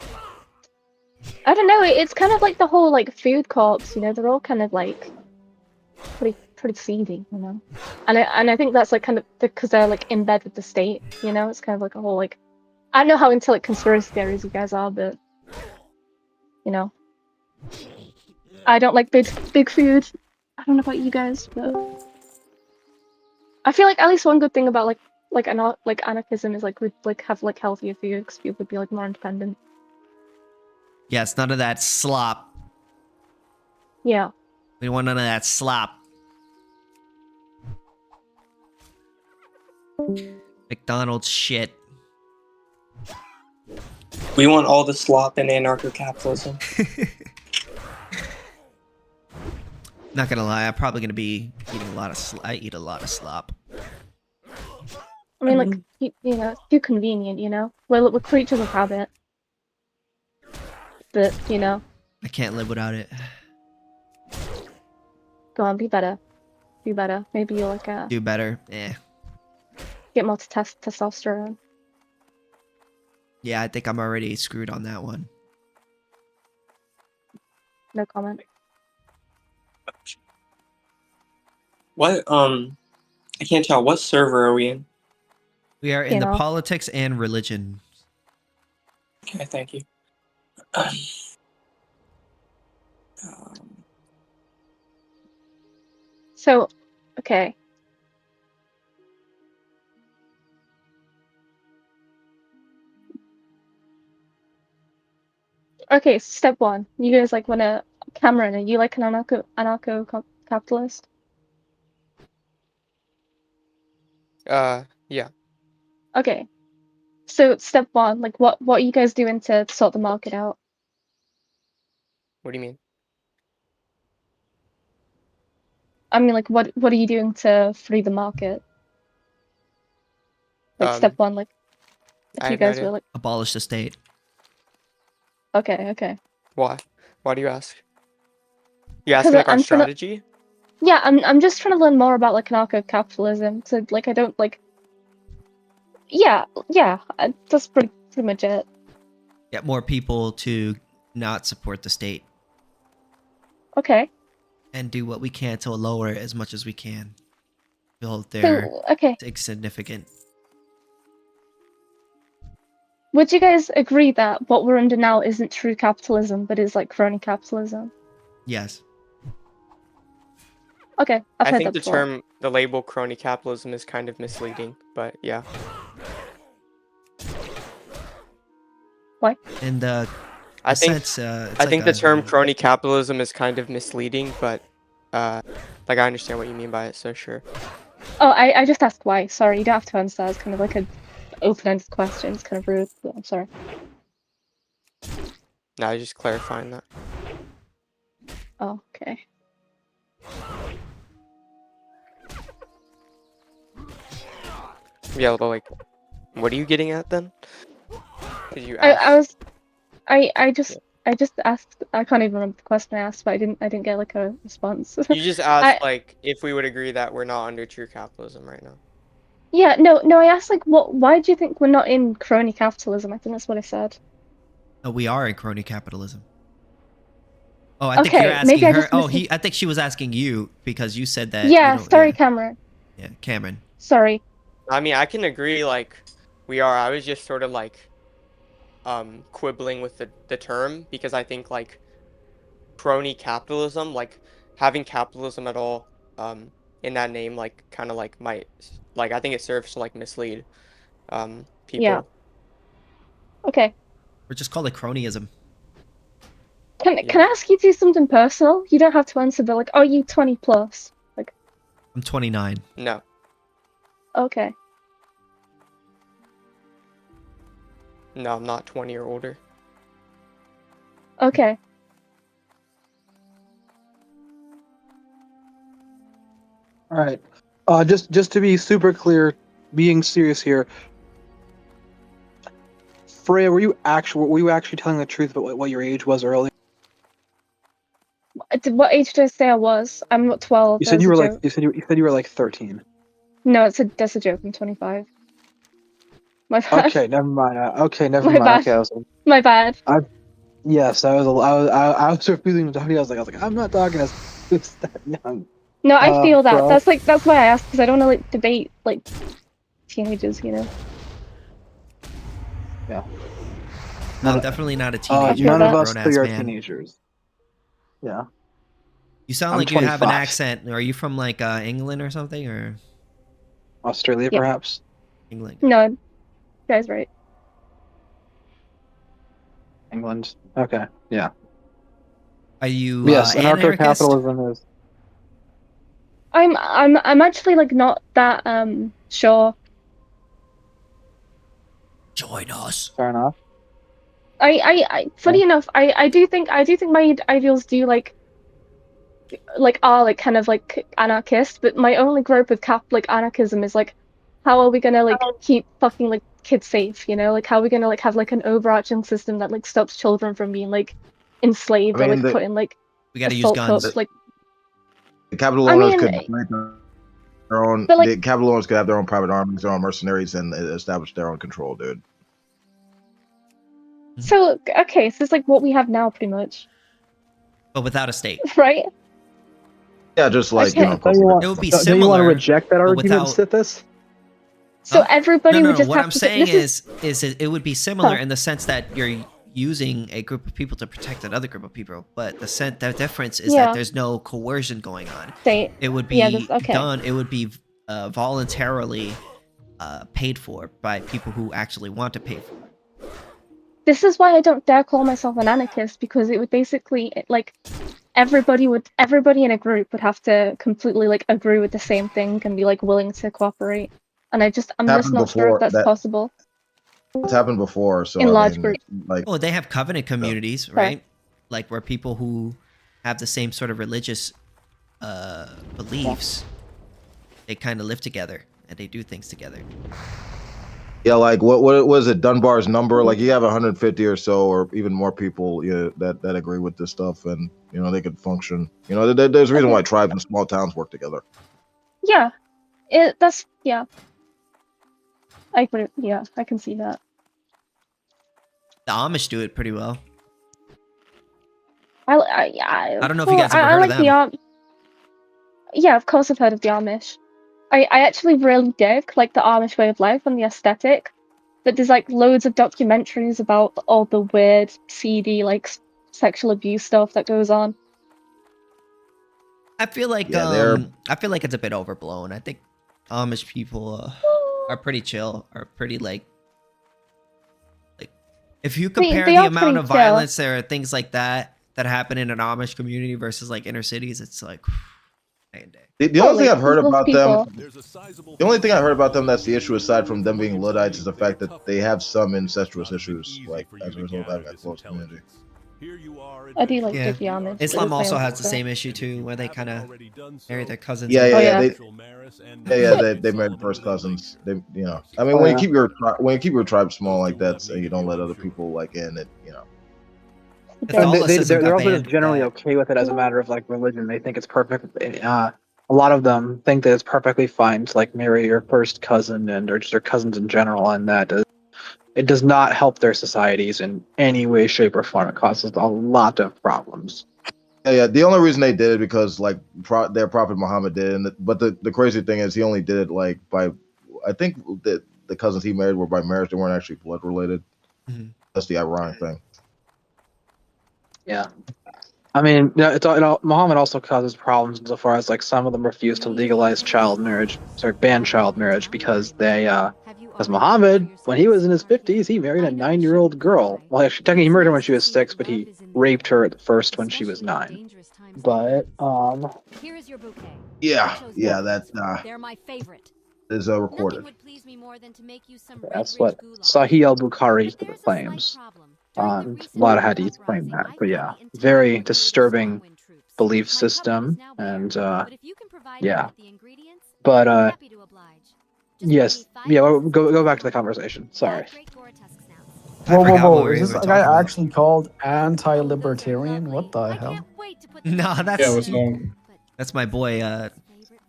I don't know. It's kind of like the whole like food co-ops. You know, they're all kind of like pretty seedy. You know, and I think that's like kind of because they're like in bed with the state. You know, it's kind of like a whole like. I don't know how into like conspiracy theories you guys are, but you know, I don't like big food. I don't know about you guys, but I feel like at least one good thing about like anarchism is like we'd like have like healthier food because people would be like more independent. Yes, none of that slop. Yeah. We don't want none of that slop. McDonald's shit. We want all the slop in anarcho-capitalism. Not gonna lie, I'm probably gonna be eating a lot of I eat a lot of slop. I mean, like you know, it's too convenient. You know, we're creatures of habit. But you know, I can't live without it. go on, be better. Be better. Maybe you'll like Do better. get more testosterone. Yeah, I think I'm already screwed on that one. No comment. What I can't tell. What server are we in? We are in the politics and religion. Okay, thank you. So, okay. Okay, step one. You guys like wanna Cameron, are you like an anarcho-capitalist? Yeah. Okay. So step one, like what are you guys doing to sort the market out? What do you mean? I mean, like what are you doing to free the market? Like step one, like I if you have no guys idea. were like Abolish the state. okay. Why? Why do you ask? You asking like our strategy? Yeah, I'm just trying to learn more about like anarcho-capitalism. So like I don't like. Yeah, that's pretty much it. Get more people to not support the state. Okay. And do what we can to lower it as much as we can. Feel they're insignificant. Would you guys agree that what we're under now isn't true capitalism, but is like crony capitalism? Yes. Okay, I think the label crony capitalism is kind of misleading, but yeah. Why? In the I think the term crony capitalism is kind of misleading, but like I understand what you mean by it, so sure. Oh, I just asked why. Sorry, you don't have to answer. It's kind of like an open-ended question. It's kind of rude, but I'm sorry. No, I was just clarifying that. Oh, okay. Yeah, but like, what are you getting at then? Did you ask? I just asked. I can't even remember the question I asked, but I didn't get like a response. You just asked like if we would agree that we're not under true capitalism right now. Yeah, no. I asked like, why do you think we're not in crony capitalism? I think that's what I said. Oh, we are in crony capitalism. Oh, I think Okay, you're asking maybe I her. just I think she was asking you because you said that. Yeah, you don't- sorry, Cameron. Yeah, Cameron. Sorry. I mean, I can agree like we are. I was just sort of like quibbling with the term, because I think like crony capitalism, like having capitalism at all in that name, like kind of like might like I think it serves to like mislead people. Yeah. Okay. Or just call it cronyism. Can I ask you to do something personal? You don't have to answer, but like, are you 20 plus? Like, I'm 29. No. okay. No, I'm not 20 or older. Okay. All right. Just to be super clear, being serious here. Freya, were you actually telling the truth about what your age was earlier? What age did I say I was? I'm not 12. You That said was you a were joke. like you were like 13. No, that's a joke. I'm 25. My bad. Okay, never mind. Never My mind. bad. Okay, My bad. Yes, I was refusing to talk to you. I was like, I'm not talking to who's that young. No, I feel that. Bro. That's why I asked, because I don't want to like debate like teenagers, you know. Yeah. No, I'm definitely not a teenager. None of I'm a us grown-ass three are man. teenagers. Yeah. You sound I'm like you have an 25. accent. Are you from like England or something, or Australia, Yeah. perhaps. England? No, you guys right. England. Okay. Yeah. Are you Yes, anarchist? anarcho-capitalism is. I'm actually like not that sure. Join us. Fair enough. Funny enough, I do think my ideals do like are like kind of like anarchist, but my only gripe with anarchism is like, how are we gonna like keep fucking like kids safe, you know? Like how are we gonna like have like an overarching system that like stops children from being like enslaved I or mean, like put in like We gotta use assault guns. cups, like The capital I owners mean, could make their own. but, like- the capital owners could have their own private armies, their own mercenaries, and establish their own control, dude. so okay, so it's like what we have now pretty much, But without a state. right? Yeah, just like Okay. you know. It would be Don't you want to similar, reject that but argument, without- Sithis? So everybody No, would just what have I'm to saying this is it would be similar Huh. in the sense that you're using a group of people to protect another group of people, but the difference is Yeah. that there's no coercion going on. state. It would be Yeah, okay. done. It would be voluntarily paid for by people who actually want to pay for it. This is why I don't dare call myself an anarchist, because it would basically like everybody in a group would have to completely like agree with the same thing and be like willing to cooperate. And I'm just Happened not sure before, if that's that- possible. It's happened before, so In I large mean, groups. like Oh, they have covenant communities, right? Like where people who have the same sort of religious beliefs, they kind of live together and they do things together. yeah, like what was it? Dunbar's number? Like you have 150 or so, or even more people, that agree with this stuff, and they could function. There's a reason why tribes and small towns work together. Yeah, yeah. I can see that. The Amish do it pretty well. I don't know if you guys ever I heard like of the them. Yeah, of course I've heard of the Amish. I actually really dig like the Amish way of life and the aesthetic. But there's like loads of documentaries about all the weird, seedy, like sexual abuse stuff that goes on. I feel like it's a bit overblown. I think Amish people are pretty chill, are pretty like if you compare they the are amount pretty of chill. violence there are things like that happen in an Amish community versus like inner cities, it's like night and day. The only thing I've heard those about people- them, the only thing I heard about them that's the issue aside from them being Luddites is the fact that they have some incestuous issues, like as a result of having a close community. I do like Yeah. dig the Amish. but Islam it's my also own has the culture. same issue too, where they kind of marry their cousins. Yeah, and- they married first cousins. They I mean, when you keep your tribe small like that, so you don't let other people like in it, Catholicism They're got also banned. just generally okay with it as a matter of like religion. They think it's perfect. A lot of them think that it's perfectly fine to like marry your first cousin or just their cousins in general, and that it does not help their societies in any way, shape, or form. It causes a lot of problems. Yeah. The only reason they did it because like their prophet Muhammad did, but the crazy thing is he only did it like by, I think that the cousins he married were by marriage. They weren't actually blood related. Mhm. That's the ironic thing. Yeah. I mean, Muhammad also causes problems insofar as like some of them refuse to legalize child marriage, ban child marriage because as Muhammad, when he was in his 50s, he married a 9-year-old girl. Well, actually, technically he married her when she was 6, but he raped her at first when she was 9. But Here is your bouquet. Yeah, that They're my favorite. is recorded. Nothing would please me more than to make you some that's what Sahih al-Bukhari claims. A lot of hadith claim that, but yeah, very disturbing belief system, and yeah. But yes, yeah. Go back to the conversation. Sorry. Whoa! Is this guy actually called anti-libertarian? What the hell? Nah, that's Yeah, what's going? that's my boy,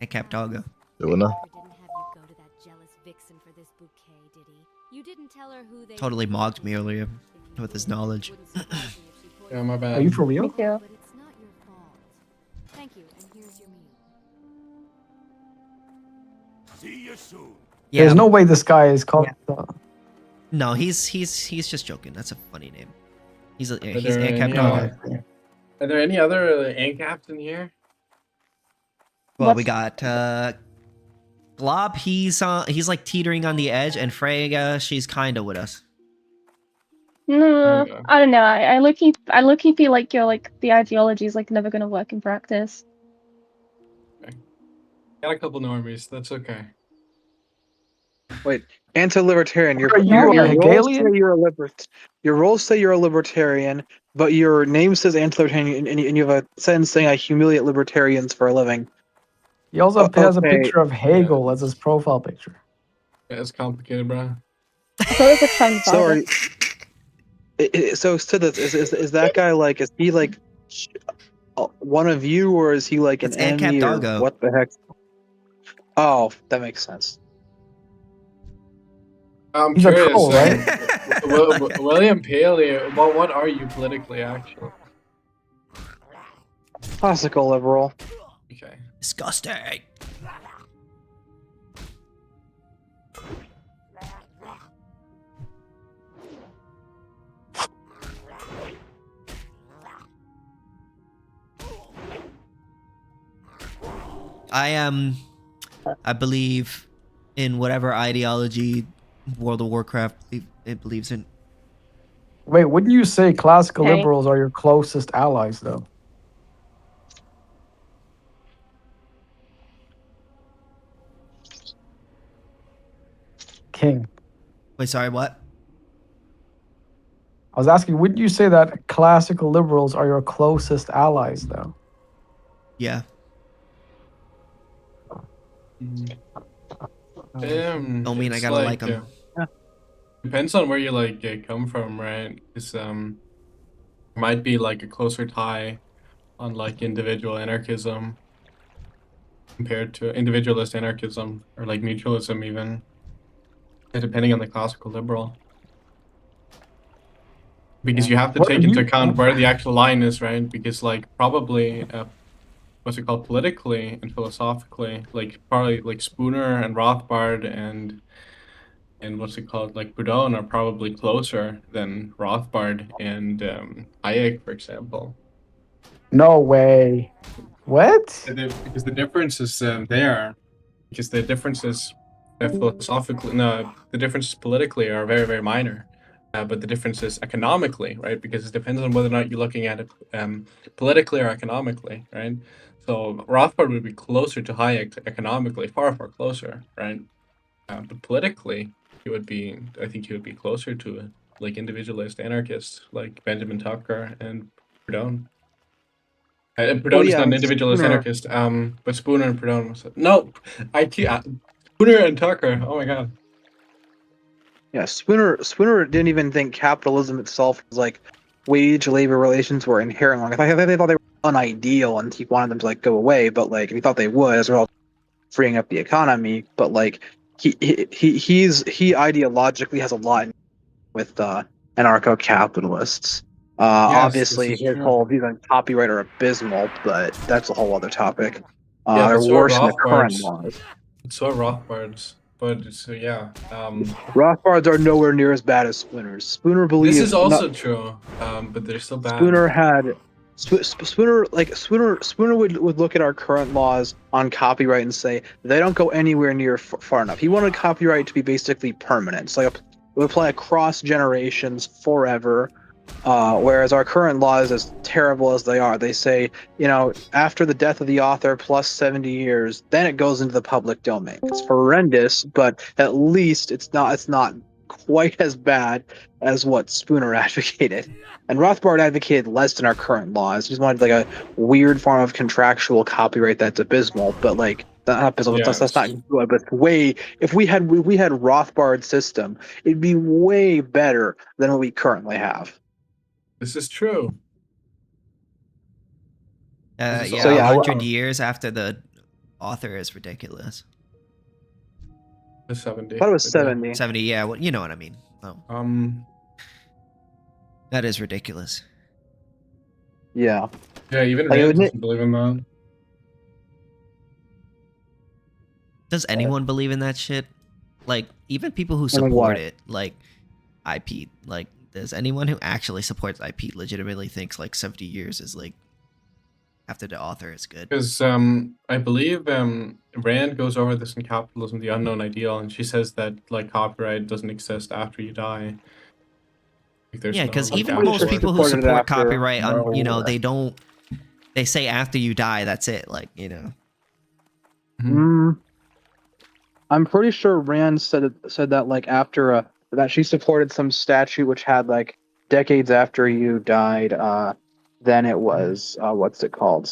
AnCap Doggo. Doing that? Totally mocked me earlier with his knowledge. Yeah, my bad. Are you for real? Me too. Thank you, and here's your meal. See you soon. Yeah, There's no way this guy is called. No, he's just joking. That's a funny name. He's Are he's there AnCap any Doggo. Are there any other AnCaps in here? Well, we got Glob. He's like teetering on the edge, and Freya, she's kinda with us. No, Okay. I don't know. I low-key feel like the ideology is like never gonna work in practice. Got a couple normies. That's okay. Wait, anti-libertarian. Are you a Hegelian? Your roles say you're a libertarian, but your name says anti-libertarian, and you have a sentence saying I humiliate libertarians for a living. He also has a okay. picture of Hegel as his profile picture. Yeah, it's complicated, bro. So is a trans Sorry. So is that guy like? Is he like one of you, or is he like an It's AnCap enemy? Or Doggo. what the heck? Oh, that makes sense. I'm He's a curious. troll, right? William Paley, what are you politically, actually? Classical liberal. Okay. Disgusting. I believe in whatever ideology World of Warcraft it believes in. Wait, wouldn't you say classical Okay. liberals are your closest allies, though? King. Wait, sorry, what? I was asking, wouldn't you say that classical liberals are your closest allies, though? Yeah. Don't mean I it's gotta like 'em. Depends on where you come from, right? Because might be like a closer tie on like individual anarchism compared to individualist anarchism or like mutualism even, depending on the classical liberal. Because you have to What take do into you- account where the actual line is, right? Because like probably what's it called, politically and philosophically, like probably like Spooner and Rothbard and what's it called, like Proudhon are probably closer than Rothbard and Hayek, for example. No way. What? Because the difference is there. Because the differences philosophically, no, the differences politically are very, very minor. But the difference is economically, right? Because it depends on whether or not you're looking at it politically or economically, right? So Rothbard would be closer to Hayek economically, far, far closer, right? But politically, I think he would be closer to like individualist anarchists like Benjamin Tucker and Proudhon. And Proudhon is not an individualist anarchist, but Spooner and Proudhon was... No! Spooner and Tucker, oh my god. Yeah, Spooner didn't even think capitalism itself was like wage-labor relations were inherent wrong. I thought they were unideal, and he wanted them to like go away. But like, he thought they would as well, freeing up the economy. But like, he ideologically has a lot with anarcho-capitalists. Obviously, his whole views on copyright are abysmal, but that's a whole other topic. They're worse than the current laws. So are Rothbard's. but so yeah. Rothbards are nowhere near as bad as Spooners. Spooner believes This is also true, but they're still bad. Spooner had Spooner would look at our current laws on copyright and say they don't go anywhere near far enough. He wanted copyright to be basically permanent. It's like it would apply across generations forever. Whereas our current laws, as terrible as they are, they say, after the death of the author plus 70 years, then it goes into the public domain. It's horrendous, but at least it's not quite as bad as what Spooner advocated. And Rothbard advocated less than our current laws. He just wanted like a weird form of contractual copyright that's abysmal, but like that's not good. But if we had Rothbard's system, it'd be way better than what we currently have. This is true. Yeah, So, 100 years after the author is ridiculous. 70. I thought it was 70. 70, yeah. Well, you know what I mean. Oh. That is ridiculous. Yeah. Yeah, even Rand doesn't believe in that. Does anyone believe in that shit? Like, even people who support it, like IP, like, does anyone who actually supports IP legitimately thinks like 70 years is like after the author is good? Because I believe Rand goes over this in Capitalism, the Unknown Ideal, and she says that like copyright doesn't exist after you die. Like, yeah, because even after most it. people who support copyright, they say after you die, that's it. Like, I'm pretty sure Rand said that like after that she supported some statute which had like decades after you died, then it was what's it called?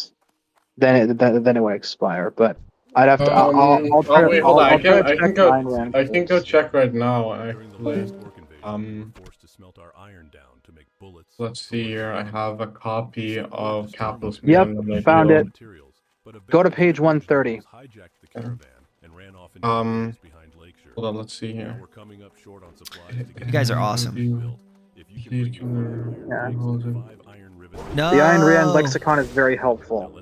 Then it would expire. But I'd have to. I'll try wait, to. hold on. I'll try to I check can go. Ayn Rand I can go first. check right now. Actually, forced to smelt our iron down to make bullets. let's see here. I have a copy of Capitalism. Yep, the Unknown found Ideal. it. Go to page 130. Hold on, let's see here. You guys are awesome. Yeah. No. The Ayn Rand lexicon is very helpful.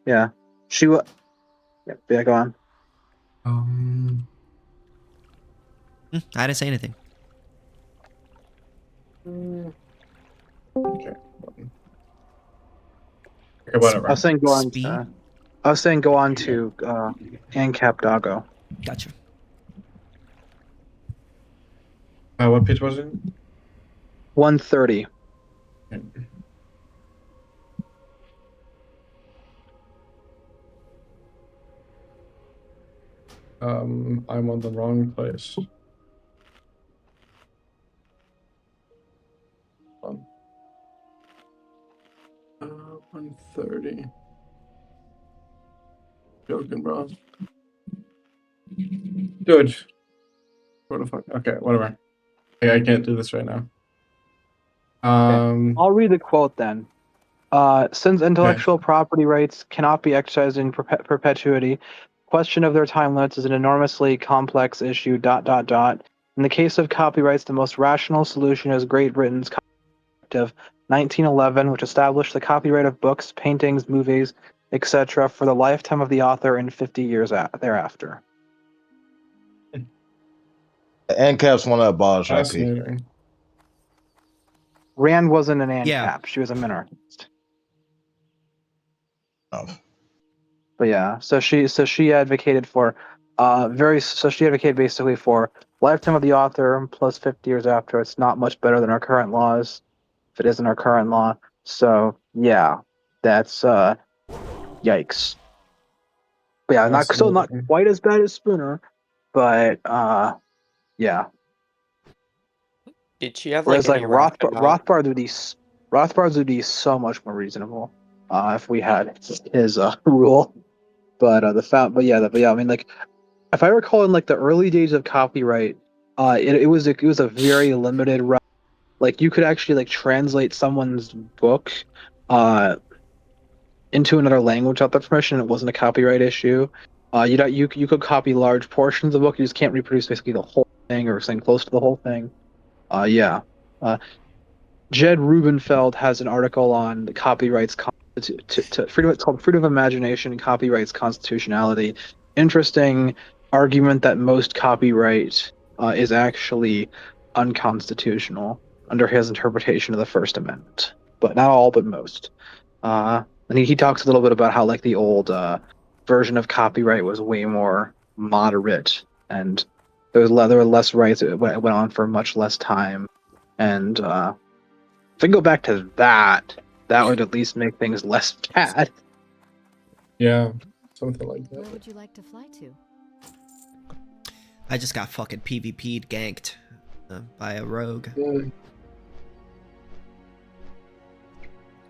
Yeah, she will. Yeah, go on. I didn't say anything. Okay. Okay, whatever. I was saying go on to AnCap Doggo. Gotcha. What page was it? 130. I'm on the wrong place. 130. Joking, bro. Dude. What the fuck? Okay, whatever. I can't do this right now. I'll read the quote then. Since intellectual property rights cannot be exercised in perpetuity, question of their time limits is an enormously complex issue. In the case of copyrights, the most rational solution is Great Britain's Copyright Act of 1911, which established the copyright of books, paintings, movies, etc., for the lifetime of the author and 50 years thereafter. AnCaps want to abolish IP. Fascinating. Rand wasn't an AnCap; Yeah. she was a minarchist. Oh. But yeah, so she advocated for she advocated basically for lifetime of the author plus 50 years after. It's not much better than our current laws, if it isn't our current law. So yeah, that's yikes. But yeah, not quite as bad as Spooner, but yeah. Did she have Whereas like any Rothbard would be so much more reasonable if we had his rule. But I mean, like, if I recall, in like the early days of copyright, it was a very limited right. Like, you could actually like translate someone's book into another language without their permission. It wasn't a copyright issue. You could copy large portions of the book. You just can't reproduce basically the whole thing or something close to the whole thing. Jed Rubenfeld has an article on the copyrights freedom. It's called Freedom of Imagination and Copyright's Constitutionality. Interesting argument that most copyright is actually unconstitutional under his interpretation of the First Amendment, but not all, but most. And he talks a little bit about how like the old version of copyright was way more moderate, and there were less rights. It went on for much less time, and if we go back to that, that would at least make things less bad. Yeah, something like that. Where would you like to fly to? I just got fucking PvP'd ganked by a rogue.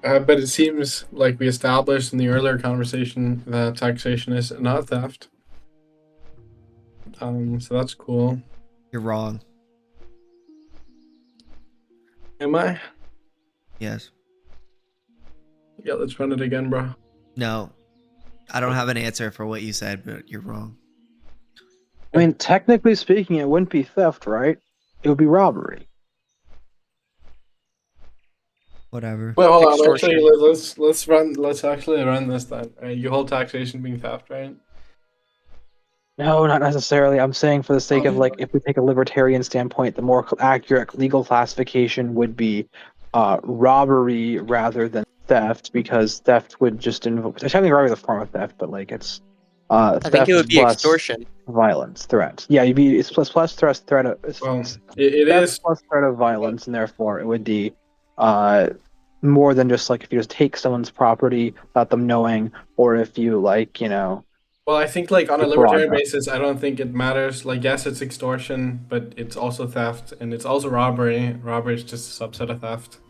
But it seems like we established in the earlier conversation that taxation is not theft. So that's cool. You're wrong. Am I? Yes. Yeah, let's run it again, bro. No. I don't have an answer for what you said, but you're wrong. I mean, technically speaking, it wouldn't be theft, right? It would be robbery. Whatever. Well, hold on. Actually, let's actually run this then. You hold taxation being theft, right? No, not necessarily. I'm saying for the sake of like, if we take a libertarian standpoint, the more accurate legal classification would be robbery rather than theft, because theft would just involve. Technically, robbery is a form of theft, but like it's. I think it would be extortion. Violence, threat. Yeah, you'd be it's plus threat. Well, it is plus threat of violence, and therefore it would be more than just like if you just take someone's property without them knowing, or if you like, you know. Well, I think like on a libertarian basis, I don't think it matters. Like, yes, it's extortion, but it's also theft, and it's also robbery. Robbery is just a subset of theft.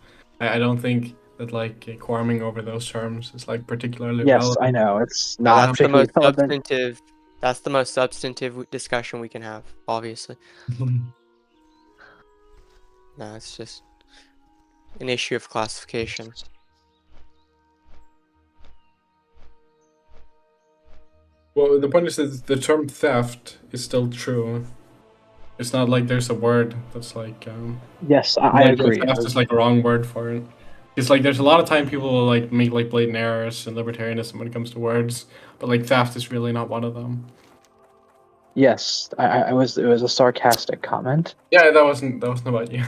I don't think that like quarreling over those terms is like particularly relevant. I know it's not That's the most relevant. substantive. That's the most substantive discussion we can have, obviously. No, it's just an issue of classification. Well, the point is that the term theft is still true. It's not like there's a word that's like. Yes, I agree. Theft is like a wrong word for it. It's like there's a lot of time people will like make like blatant errors in libertarianism when it comes to words, but like theft is really not one of them. Yes, it was a sarcastic comment. Yeah, that wasn't about you.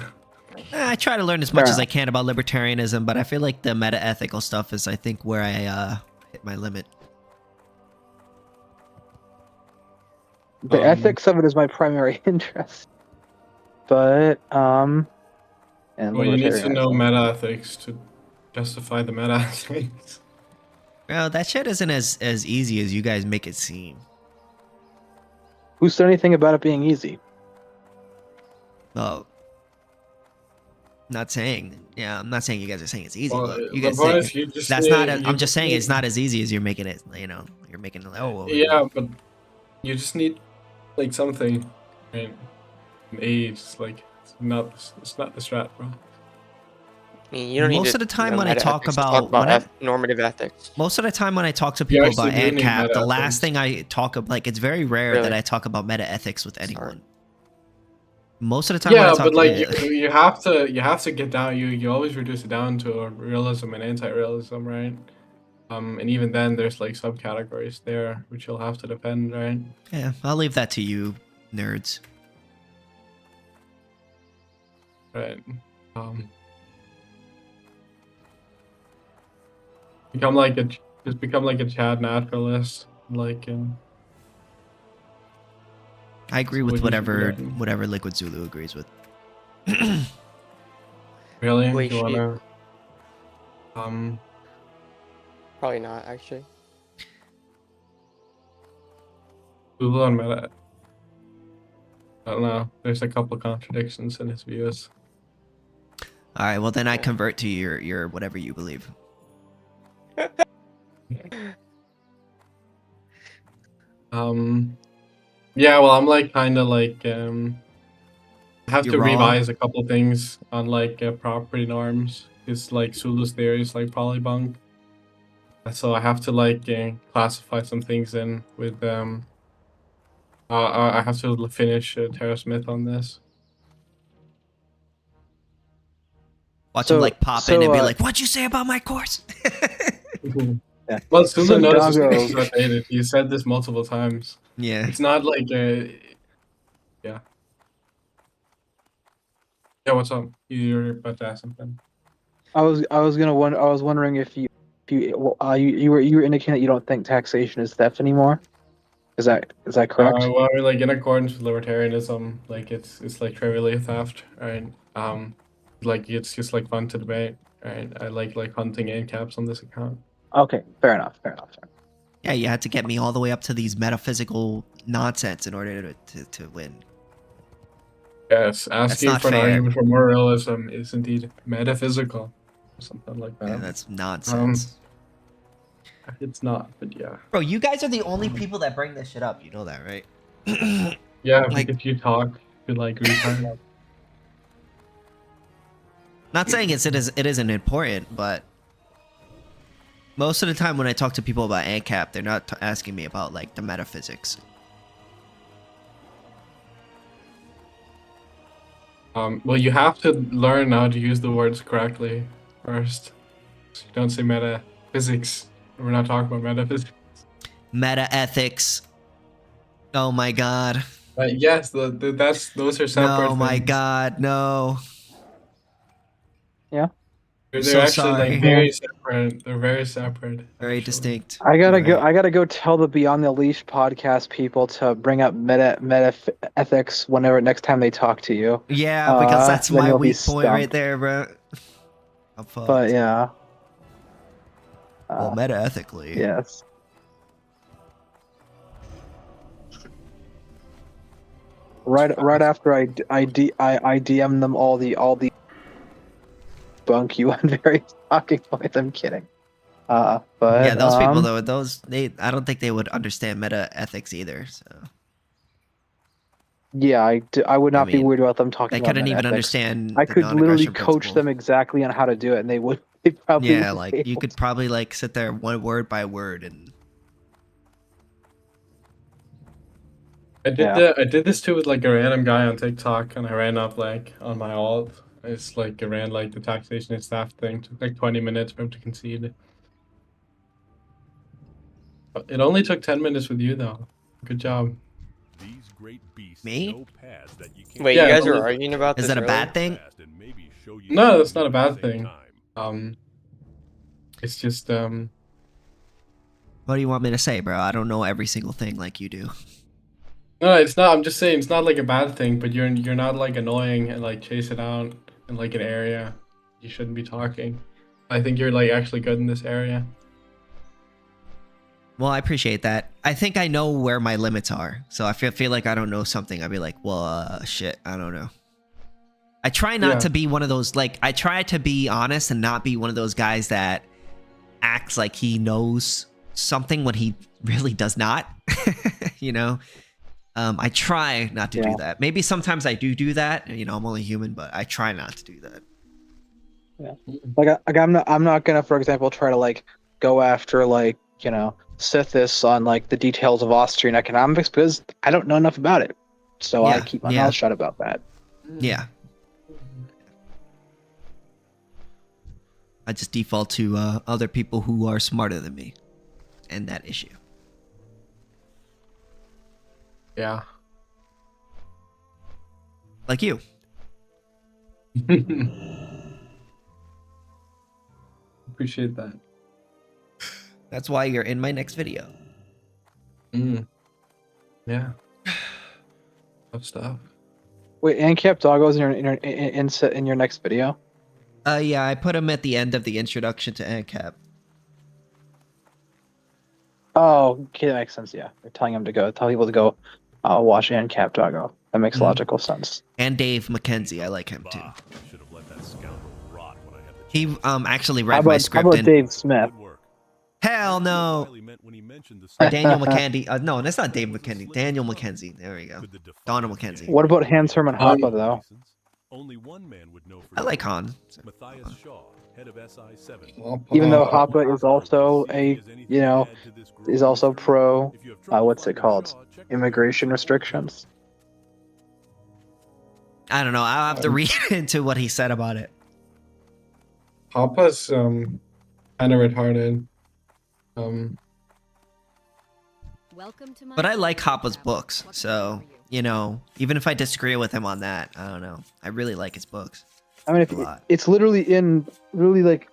I try to learn as much as I can about libertarianism, but I feel like the meta-ethical stuff is, I think, where I hit my limit. The ethics of it is my primary interest, but and well, you need to know meta-ethics to justify the meta-ethics. Well, that shit isn't as easy as you guys make it seem. Who said anything about it being easy? Well, not saying. Yeah, I'm not saying you guys are saying it's easy. Well, but you guys saying, that's not. I'm just saying it's not as easy as you're making it. You know, you're making it. Oh. Yeah, but you just need like something, right? An age, like it's not the strat, bro. I mean, you don't most need of the time to, when I talk about, normative ethics. Most of the time when I talk to people about AnCap, the last thing I talk about, like, it's very rare that I talk about meta ethics with anyone. Most of the time, when I talk but like you have to get down. You always reduce it down to a realism and anti-realism, right? And even then, there's like subcategories there which you'll have to defend, right? Yeah, I'll leave that to you, nerds. Right. Become like a Chad naturalist, like. I agree with whatever Liquid Zulu agrees with. Really? Wait, you wanna, Probably not, actually. Zulu on meta. I don't know. There's a couple contradictions in his views. All right, well then I convert to your whatever you believe. Yeah, well, I'm like kind of like I have to revise a couple things on like property norms. It's like Zulu's theory is like polybunk, so I have to like classify some things in with I have to finish Terra Smith on this. Watch him like pop in and be like, "What'd you say about my course?" Well, Zulu notices things outdated. You said this multiple times. Yeah. It's not like a. Yeah. Yeah. What's up? You're about to ask something. I was wondering if you were indicating that you don't think taxation is theft anymore. Is that correct? Well, like in accordance with libertarianism, like it's like trivially theft, right? Like it's just like fun to debate, right? I like hunting AnCaps on this account. Okay, fair enough. Yeah, you had to get me all the way up to these metaphysical nonsense in order to win. Yes, asking not for an fair. argument for moralism is indeed metaphysical, or something like that. Yeah, that's nonsense. It's not, but yeah. Bro, you guys are the only people that bring this shit up. You know that, right? Yeah, Like- because you talk to like retard. Not saying it isn't important, but most of the time when I talk to people about AnCap, they're not asking me about like the metaphysics. Well, you have to learn how to use the words correctly first. So you don't say metaphysics. We're not talking about metaphysics. Meta ethics. Oh my god. Yes, those are separate. No, my things. god, no. Yeah. They're so actually sorry. like very separate. They're very separate. Very distinct. I gotta go tell the Beyond the Leash podcast people to bring up meta ethics whenever next time they talk to you. Yeah, because that's then my you'll be weak point right stumped. there, bro. I'm fucked. But yeah. Well, meta ethically. Yes. Right after I DM them all the bunk you on various talking points. I'm kidding. But yeah, those people though, I don't think they would understand meta ethics either. So yeah, I would not be mean, worried about them talking. they about couldn't even ethics. understand. I the could literally non-aggression coach principle. them exactly on how to do it, and they would. They probably Yeah, would like be you able could probably like sit there one word by word and. I did this too with like a random guy on TikTok, and I ran up like on my alt. It's like I ran like the taxation and staff thing. Took like 20 minutes for him to concede. It only took 10 minutes with you though. Good job. These great beasts Me? know paths that you can't Wait, Yeah, you guys it are only- arguing about Is this that a bad thing? No, that's not a bad thing. It's just What do you want me to say, bro? I don't know every single thing like you do. No, it's not. I'm just saying it's not like a bad thing, but you're not like annoying and like chase it out in like an area you shouldn't be talking. I think you're like actually good in this area. Well, I appreciate that. I think I know where my limits are. So I feel like I don't know something, I'd be like, well, shit, I don't know. I try not to be one of those, like, I try to be honest and not be one of those guys that acts like he knows something when he really does not, you know? I try not to do that. Maybe sometimes I do that. You know, I'm only human, but I try not to do that. Yeah. Like I'm not gonna, for example, try to like go after like, you know, Sithis on like the details of Austrian economics because I don't know enough about it. So I keep my mouth shut about that. Yeah. I just default to other people who are smarter than me and that issue. Yeah. Like you. Appreciate that. That's why you're in my next video. Yeah. Tough stuff. Wait, AnCap Doggo's in your next video? Yeah, I put him at the end of the introduction to AnCap. Oh, okay, that makes sense. Yeah, they're telling him to go. Tell people to go watch AnCap Doggo. That makes logical sense. And Dave McKenzie, I like him too. He actually read my script. How about and Dave Smith? Hell no. Daniel McKenzie. No, that's not Dave McKenzie. Daniel McKenzie. There we go. Donald McKenzie. What about Hans Hermann Hoppe though? I like Han. Even though Hoppe is also is also pro, what's it called? Immigration restrictions. I don't know. I'll have to read into what he said about it. Papa's kind of retarded. Welcome to my But I like farm, Hoppa's traveler. books, What can I do so for you? you know, even if I disagree with him on that, I don't know. I really like his books. I mean, if A lot. it's literally in really like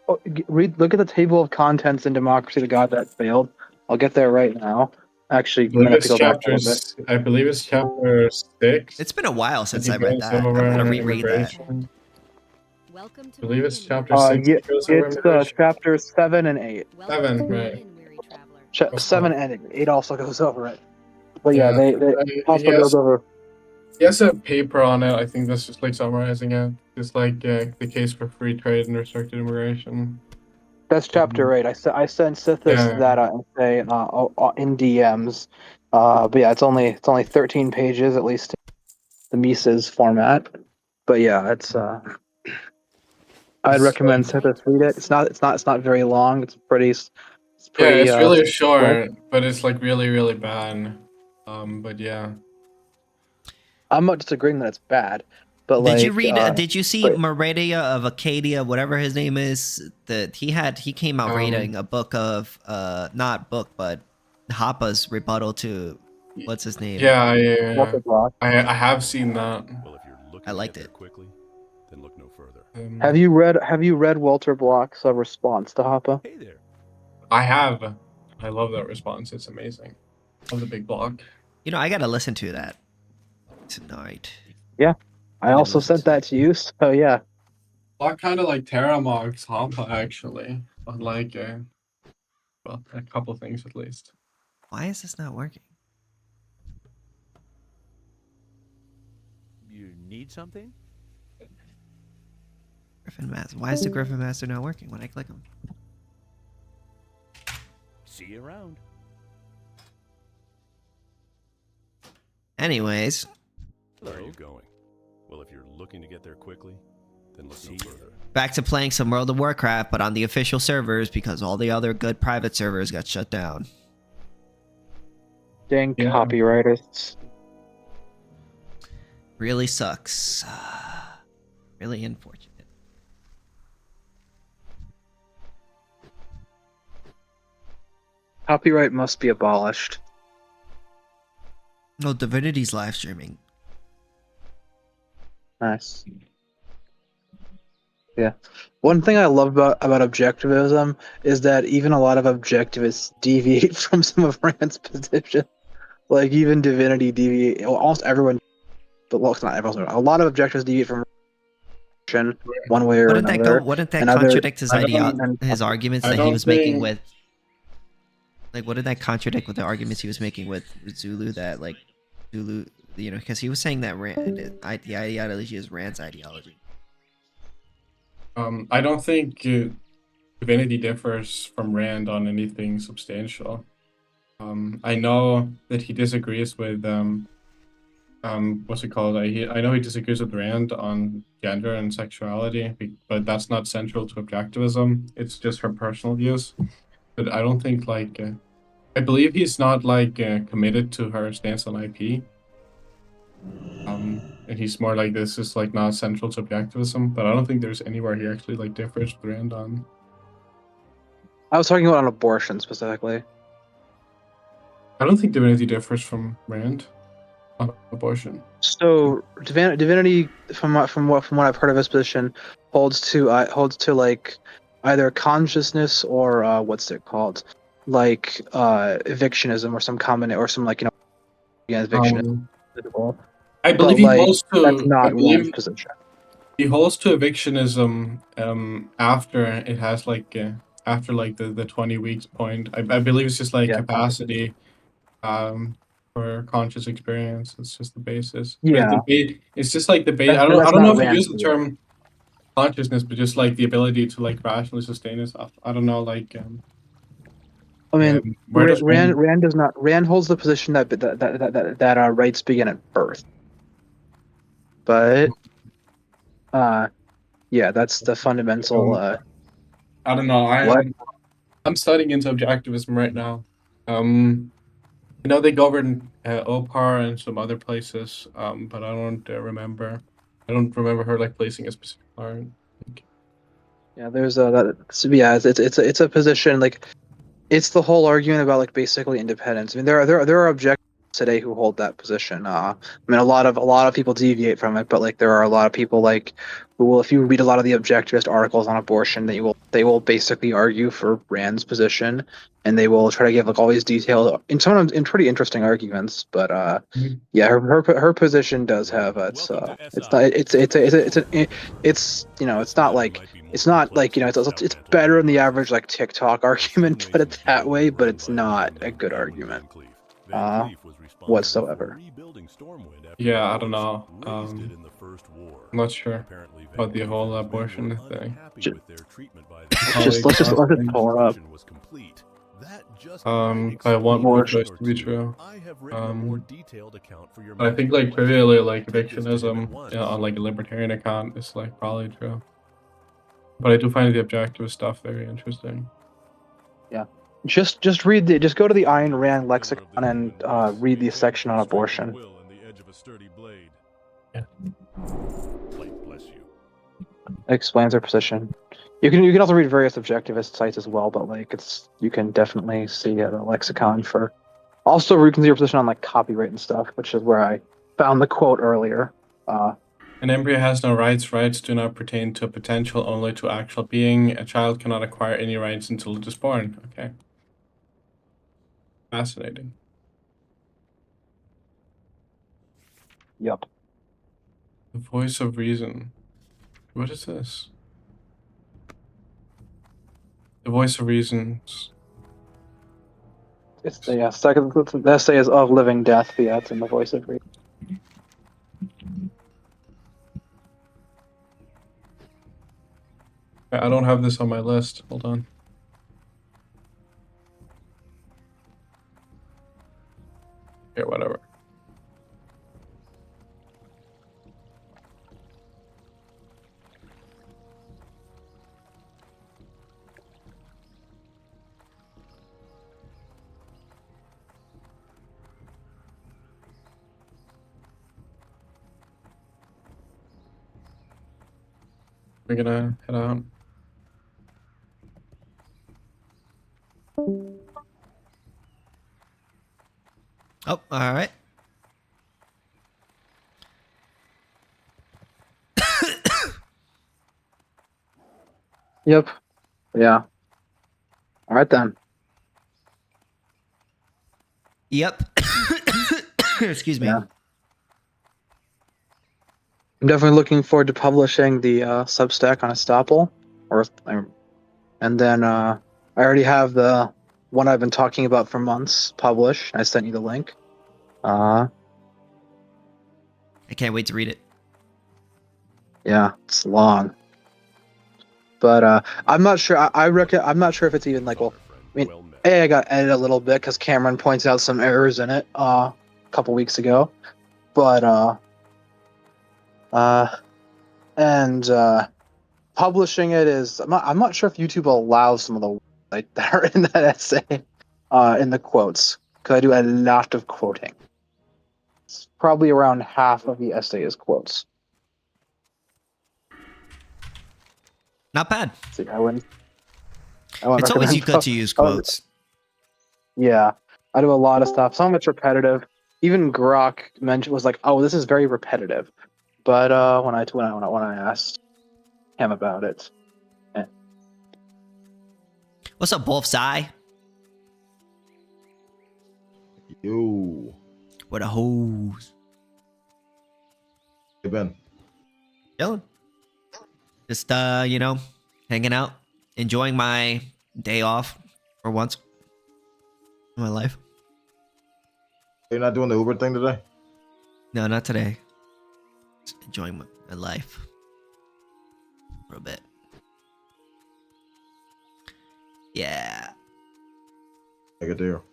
look at the table of contents in Democracy: The God That Failed. I'll get there right now. Actually, I I'm believe gonna have to it's go back a little bit. chapters. I believe it's chapter 6. It's been a while that since he I read goes that. I'm gonna over reread that. immigration. Welcome to I believe my it's inn, chapter weary 6 Yeah, that goes over it's immigration. chapters 7 and 8. Welcome to 7, my right. inn, weary traveler. 7 and 8 also goes over it. But yeah, Yeah. they He also goes over. has a paper on it. I think that's just like summarizing it. It's like the case for free trade and restricted immigration. That's chapter 8. I sent Sithis Yeah. that essay in DMs. But yeah, it's only 13 pages, at least in the Mises format. But yeah, it's I'd It's recommend like, Sithis read it. It's not very long. It's pretty yeah, it's really quick. short, but it's like really, really bad. But yeah. I'm not disagreeing that it's bad, but Did you like, read? Did you see but- Meridia of Acadia, whatever his name is? That he came out reading a book of not book, but Hoppa's rebuttal to what's his name? Yeah, Walter Block. I have seen that. Well, if you're looking I to liked get there it. quickly, then look no further. Have you read Walter Block's response to Hoppa? Hey there. I have. I love that response. It's amazing. Love the big block. You know, I gotta listen to that tonight. Yeah, I also sent that to you. So yeah, Block kind of like Terramox Hoppa actually, but like well, a couple things at least. Why is this not working? You need something? Griffin Master. Why is the Griffin Master not working when I click him? See you around. Anyways, Where are you going? Well, if you're looking to get there quickly, then look no further. back to playing some World of Warcraft, but on the official servers because all the other good private servers got shut down. dang copywriters. Really sucks. Really unfortunate. Copyright must be abolished. No, Divinity's live streaming. Nice. Yeah. One thing I love about objectivism is that even a lot of objectivists deviate from some of Rand's position. Like even Divinity deviate. Well, almost everyone, but well, it's not everyone. A lot of objectivists deviate from one way or Wouldn't another. that wouldn't that and other- contradict his and- his arguments I that he don't was making think- with? Like, what did that contradict with the arguments he was making with Zulu? That like Zulu, you know, because he was saying that the ideology is Rand's ideology. I don't think Divinity differs from Rand on anything substantial. I know that he disagrees with what's it called? I know he disagrees with Rand on gender and sexuality, but that's not central to objectivism. It's just her personal views. But I don't think like I believe he's not like committed to her stance on IP. And he's more like this is like not central to objectivism, but I don't think there's anywhere he actually like differs with Rand on. I was talking about on abortion specifically. I don't think Divinity differs from Rand on abortion. So Divinity, from what I've heard of his position, holds to like either consciousness or what's it called, like evictionism or some combination or some like eviction. I believe But, he like, holds to. that's not I believe Rand's position. he holds to evictionism after it has like after like the 20 weeks point. I believe it's just like capacity for conscious experience. It's just the basis. But Yeah. it's just like the base. I That's don't know not if you Rand's use the term consciousness, but just like the ability to like rationally sustain itself. I don't know, like I mean, where does Rand does not. Rand holds the position that rights begin at birth. But, yeah, that's the fundamental. I don't know. What? I'm studying into objectivism right now. I know they govern Opar and some other places, but I don't remember. I don't remember her like placing a specific part. Yeah, there's that. So yeah, it's a position like it's the whole argument about like basically independence. I mean, there are objectives today who hold that position. I mean, a lot of people deviate from it, but like there are a lot of people like who will, if you read a lot of the objectivist articles on abortion, they will basically argue for Rand's position, and they will try to give like all these detailed, and sometimes in pretty interesting arguments. But yeah, her position does have it's not it's you know it's not like it's better than the average like TikTok argument, to put it that way, but it's not a good argument whatsoever. Yeah, I don't know. I'm not sure about the whole abortion thing. Let's just pull it up. I want pro-choice to be true. I think like trivially like evictionism on like a libertarian account is like probably true. But I do find the objective stuff very interesting. Yeah, just go to the Ayn Rand lexicon and read the section on abortion. It explains her position. You can also read various objectivist sites as well, but like you can definitely see the lexicon for. Also, you can see your position on like copyright and stuff, which is where I found the quote earlier. An embryo has no rights. Rights do not pertain to potential, only to actual being. A child cannot acquire any rights until it is born. Okay. Fascinating. Yep. The voice of reason. What is this? The voice of reasons. It's the second. The essay is of living death. Yeah, it's in the voice of reason. I don't have this on my list. Hold on. Okay, whatever. We're gonna head out. Oh, all right. Yep. Yeah. All right then. Yep. Excuse me. Yeah. I'm definitely looking forward to publishing the Substack on Estoppel, and then I already have the one I've been talking about for months published. I sent you the link. I can't wait to read it. Yeah, it's long, but I'm not sure. I'm not sure if it's even like. Well, I mean, I got edited a little bit because Cameron points out some errors in it a couple weeks ago, but publishing it is. I'm not sure if YouTube allows some of the like that are in that essay in the quotes, because I do a lot of quoting. It's probably around half of the essay is quotes. Not bad. See, I wouldn't It's always you good to use quotes. Yeah, I do a lot of stuff. Some of it's repetitive. Even Grok was like, "Oh, this is very repetitive," but when I asked him about it, What's up, Wolfseye? Yo. What a hose. Hey, Ben. Chilling. Just, hanging out. Enjoying my day off for once in my life. You're not doing the Uber thing today? No, not today. Just enjoying my life for a bit. Yeah. Good deal.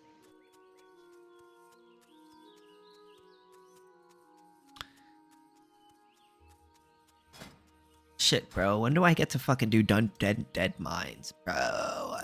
Shit, bro. When do I get to fucking do Dead Minds, bro?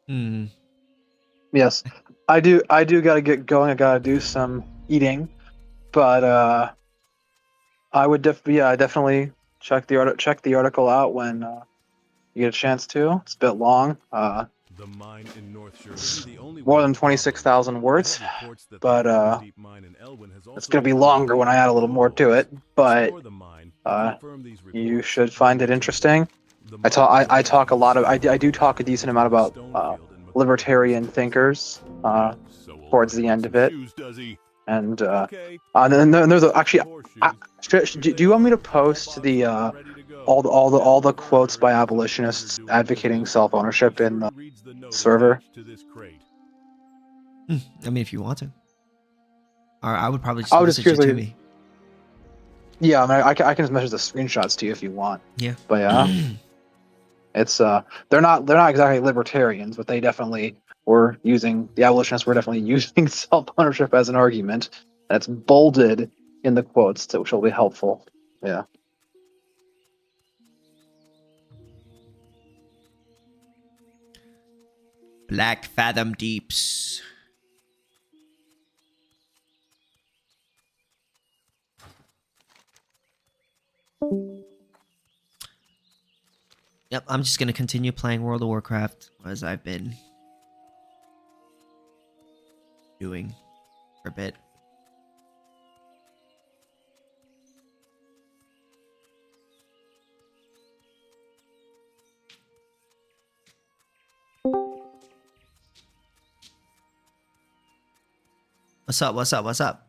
Hmm. Yes, I do. I do gotta get going. I gotta do some eating, but I would definitely check the article out when you get a chance to. It's a bit long. The mine in North Shore isn't the only More one than with problems. 26,000 I words, have reports that the but Helm's Deep mine in Elwyn has it's also gonna be been longer when I add a little more to it. But Explore the mine, confirm these you reports, should find it interesting. I talk a lot of I do talk a decent amount about libertarian thinkers towards the end of it, and then there's actually. Do you want me to post the all the quotes by abolitionists advocating self-ownership in the server? I mean, if you want to. Or I would probably just I would just message it to curiously. me. Yeah, I mean, I can just message the screenshots to you if you want. Yeah. But yeah, it's they're not exactly libertarians, but they definitely were using the abolitionists were definitely using self-ownership as an argument. That's bolded in the quotes, which will be helpful. Yeah. Black Fathom Deeps. Yep, I'm just gonna continue playing World of Warcraft as I've been doing for a bit. What's up? What's up? What's up?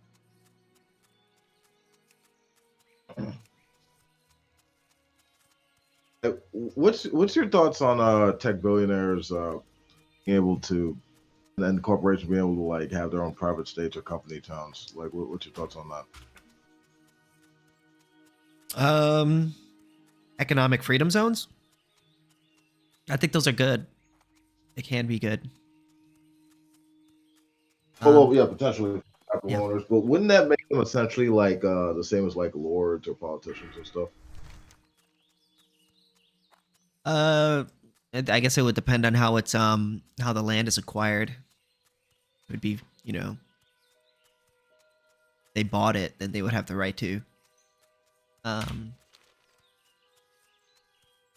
What's your thoughts on tech billionaires being able to, and corporations being able to like have their own private states or company towns? Like, what's your thoughts on that? Economic freedom zones? I think those are good. They can be good. Well, yeah, potentially yeah. owners, but wouldn't that make them essentially like the same as like lords or politicians and stuff? I guess it would depend on how it's how the land is acquired. It would be, you know, they bought it, then they would have the right to.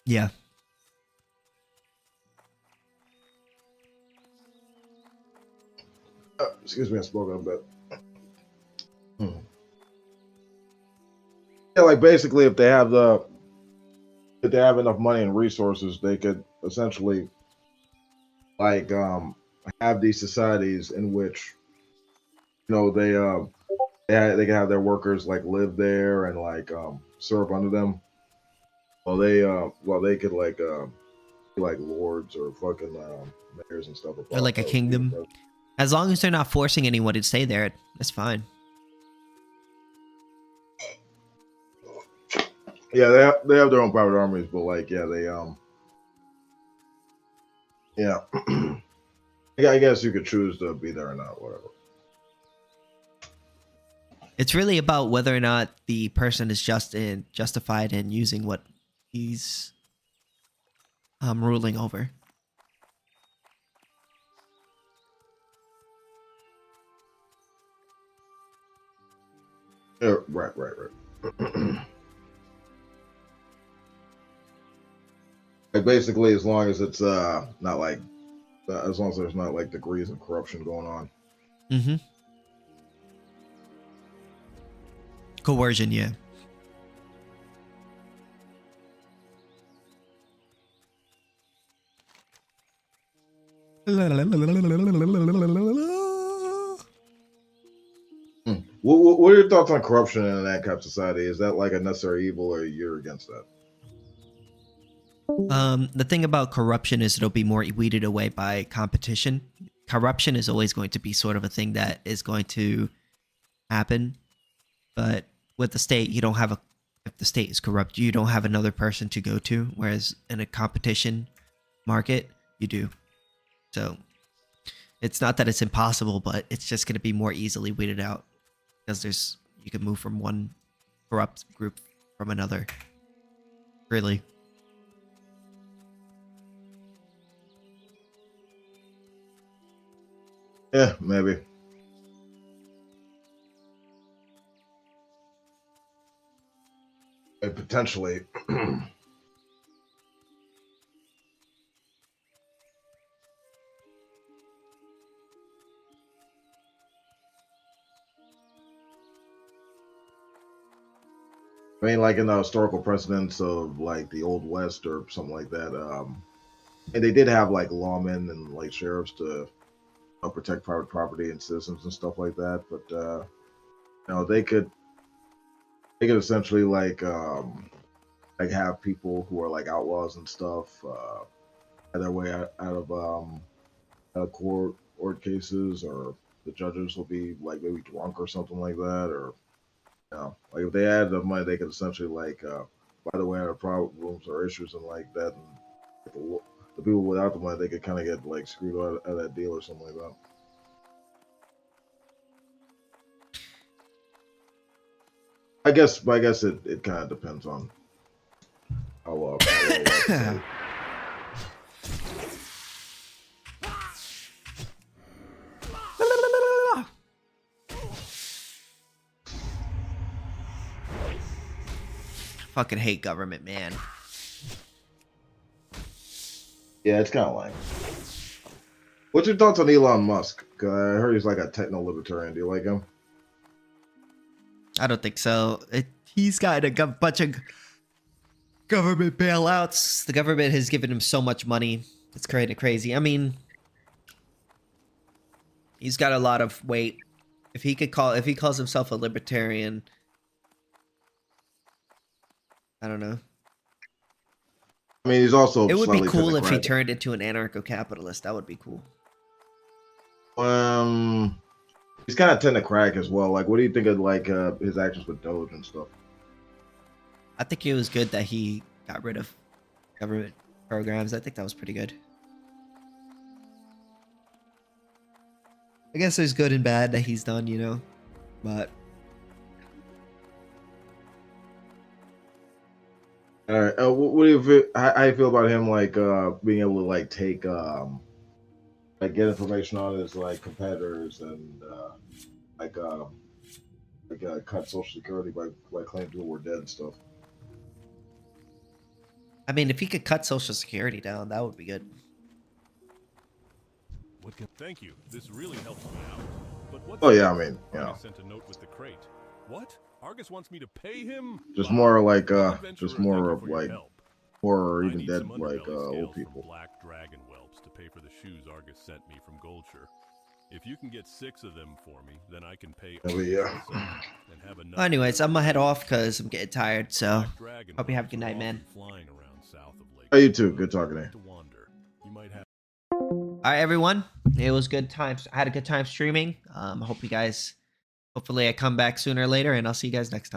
Yeah. Excuse me, I spoke up a bit. Yeah, like basically, if they have enough money and resources, they could essentially like have these societies in which they can have their workers like live there and like serve under them, while they could like be like lords or fucking mayors and stuff. Or like a kingdom. As long as they're not forcing anyone to stay there, that's fine. Yeah, they have their own private armies, but like yeah, they yeah. I guess you could choose to be there or not, whatever. It's really about whether or not the person is justified in using what he's ruling over. Yeah, right. Like basically, as long as it's not like as long as there's not like degrees of corruption going on. Mm-hmm. Coercion, yeah. What are your thoughts on corruption in an AnCap society? Is that like a necessary evil, or you're against that? The thing about corruption is it'll be more weeded away by competition. Corruption is always going to be sort of a thing that is going to happen. But with the state, you don't have if the state is corrupt, you don't have another person to go to. Whereas in a competition market, you do. So it's not that it's impossible, but it's just going to be more easily weeded out. Because you can move from one corrupt group from another. Really. Yeah, maybe. Potentially. I mean, like in the historical precedents of like the Old West or something like that. And they did have like lawmen and like sheriffs to help protect private property and citizens and stuff like that. But you know, they could essentially like have people who are like outlaws and stuff have their way out of court cases, or the judges will be like maybe drunk or something like that, or you know, like if they had enough money, they could essentially like by the way out of problems or issues and like that, and the people without the money, they could kind of get like screwed out of that deal or something like that. I guess it kind of depends on how well Fucking hate government, man. Yeah, it's kind of lame. What's your thoughts on Elon Musk? I heard he's like a techno-libertarian. Do you like him? I don't think so. He's got a bunch of government bailouts. The government has given him so much money. It's kind of crazy. I mean, he's got a lot of weight. If he calls himself a libertarian, I don't know. I mean, he's also. It would be slightly cool if he technocratic. turned into an anarcho-capitalist. That would be cool. He's kind of technocratic as well. Like, what do you think of like his actions with Doge and stuff? I think it was good that he got rid of government programs. I think that was pretty good. I guess there's good and bad that he's done, you know, but. All right. What do you feel? How you feel about him like being able to like take like get information on his like competitors and cut Social Security by claiming people were dead and stuff? I mean, if he could cut Social Security down, that would be good. Thank you. This really helps me out. But what's Oh yeah, I mean, you know, Argus sent a note with the crate. What? Argus wants me to pay him? just more like more of like poor or even dead like old people. Black dragon whelps to pay for the shoes Argus sent me from Goldshire. If you can get 6 of them for me, then I can pay. Oh, yeah. And have enough. Well, anyways, I'm gonna head off because I'm getting tired. So, hope you have a good night, man. Oh, you too. Good talking to you. All right, everyone. It was good times. I had a good time streaming. I hope you guys. Hopefully, I come back sooner or later, and I'll see you guys next time.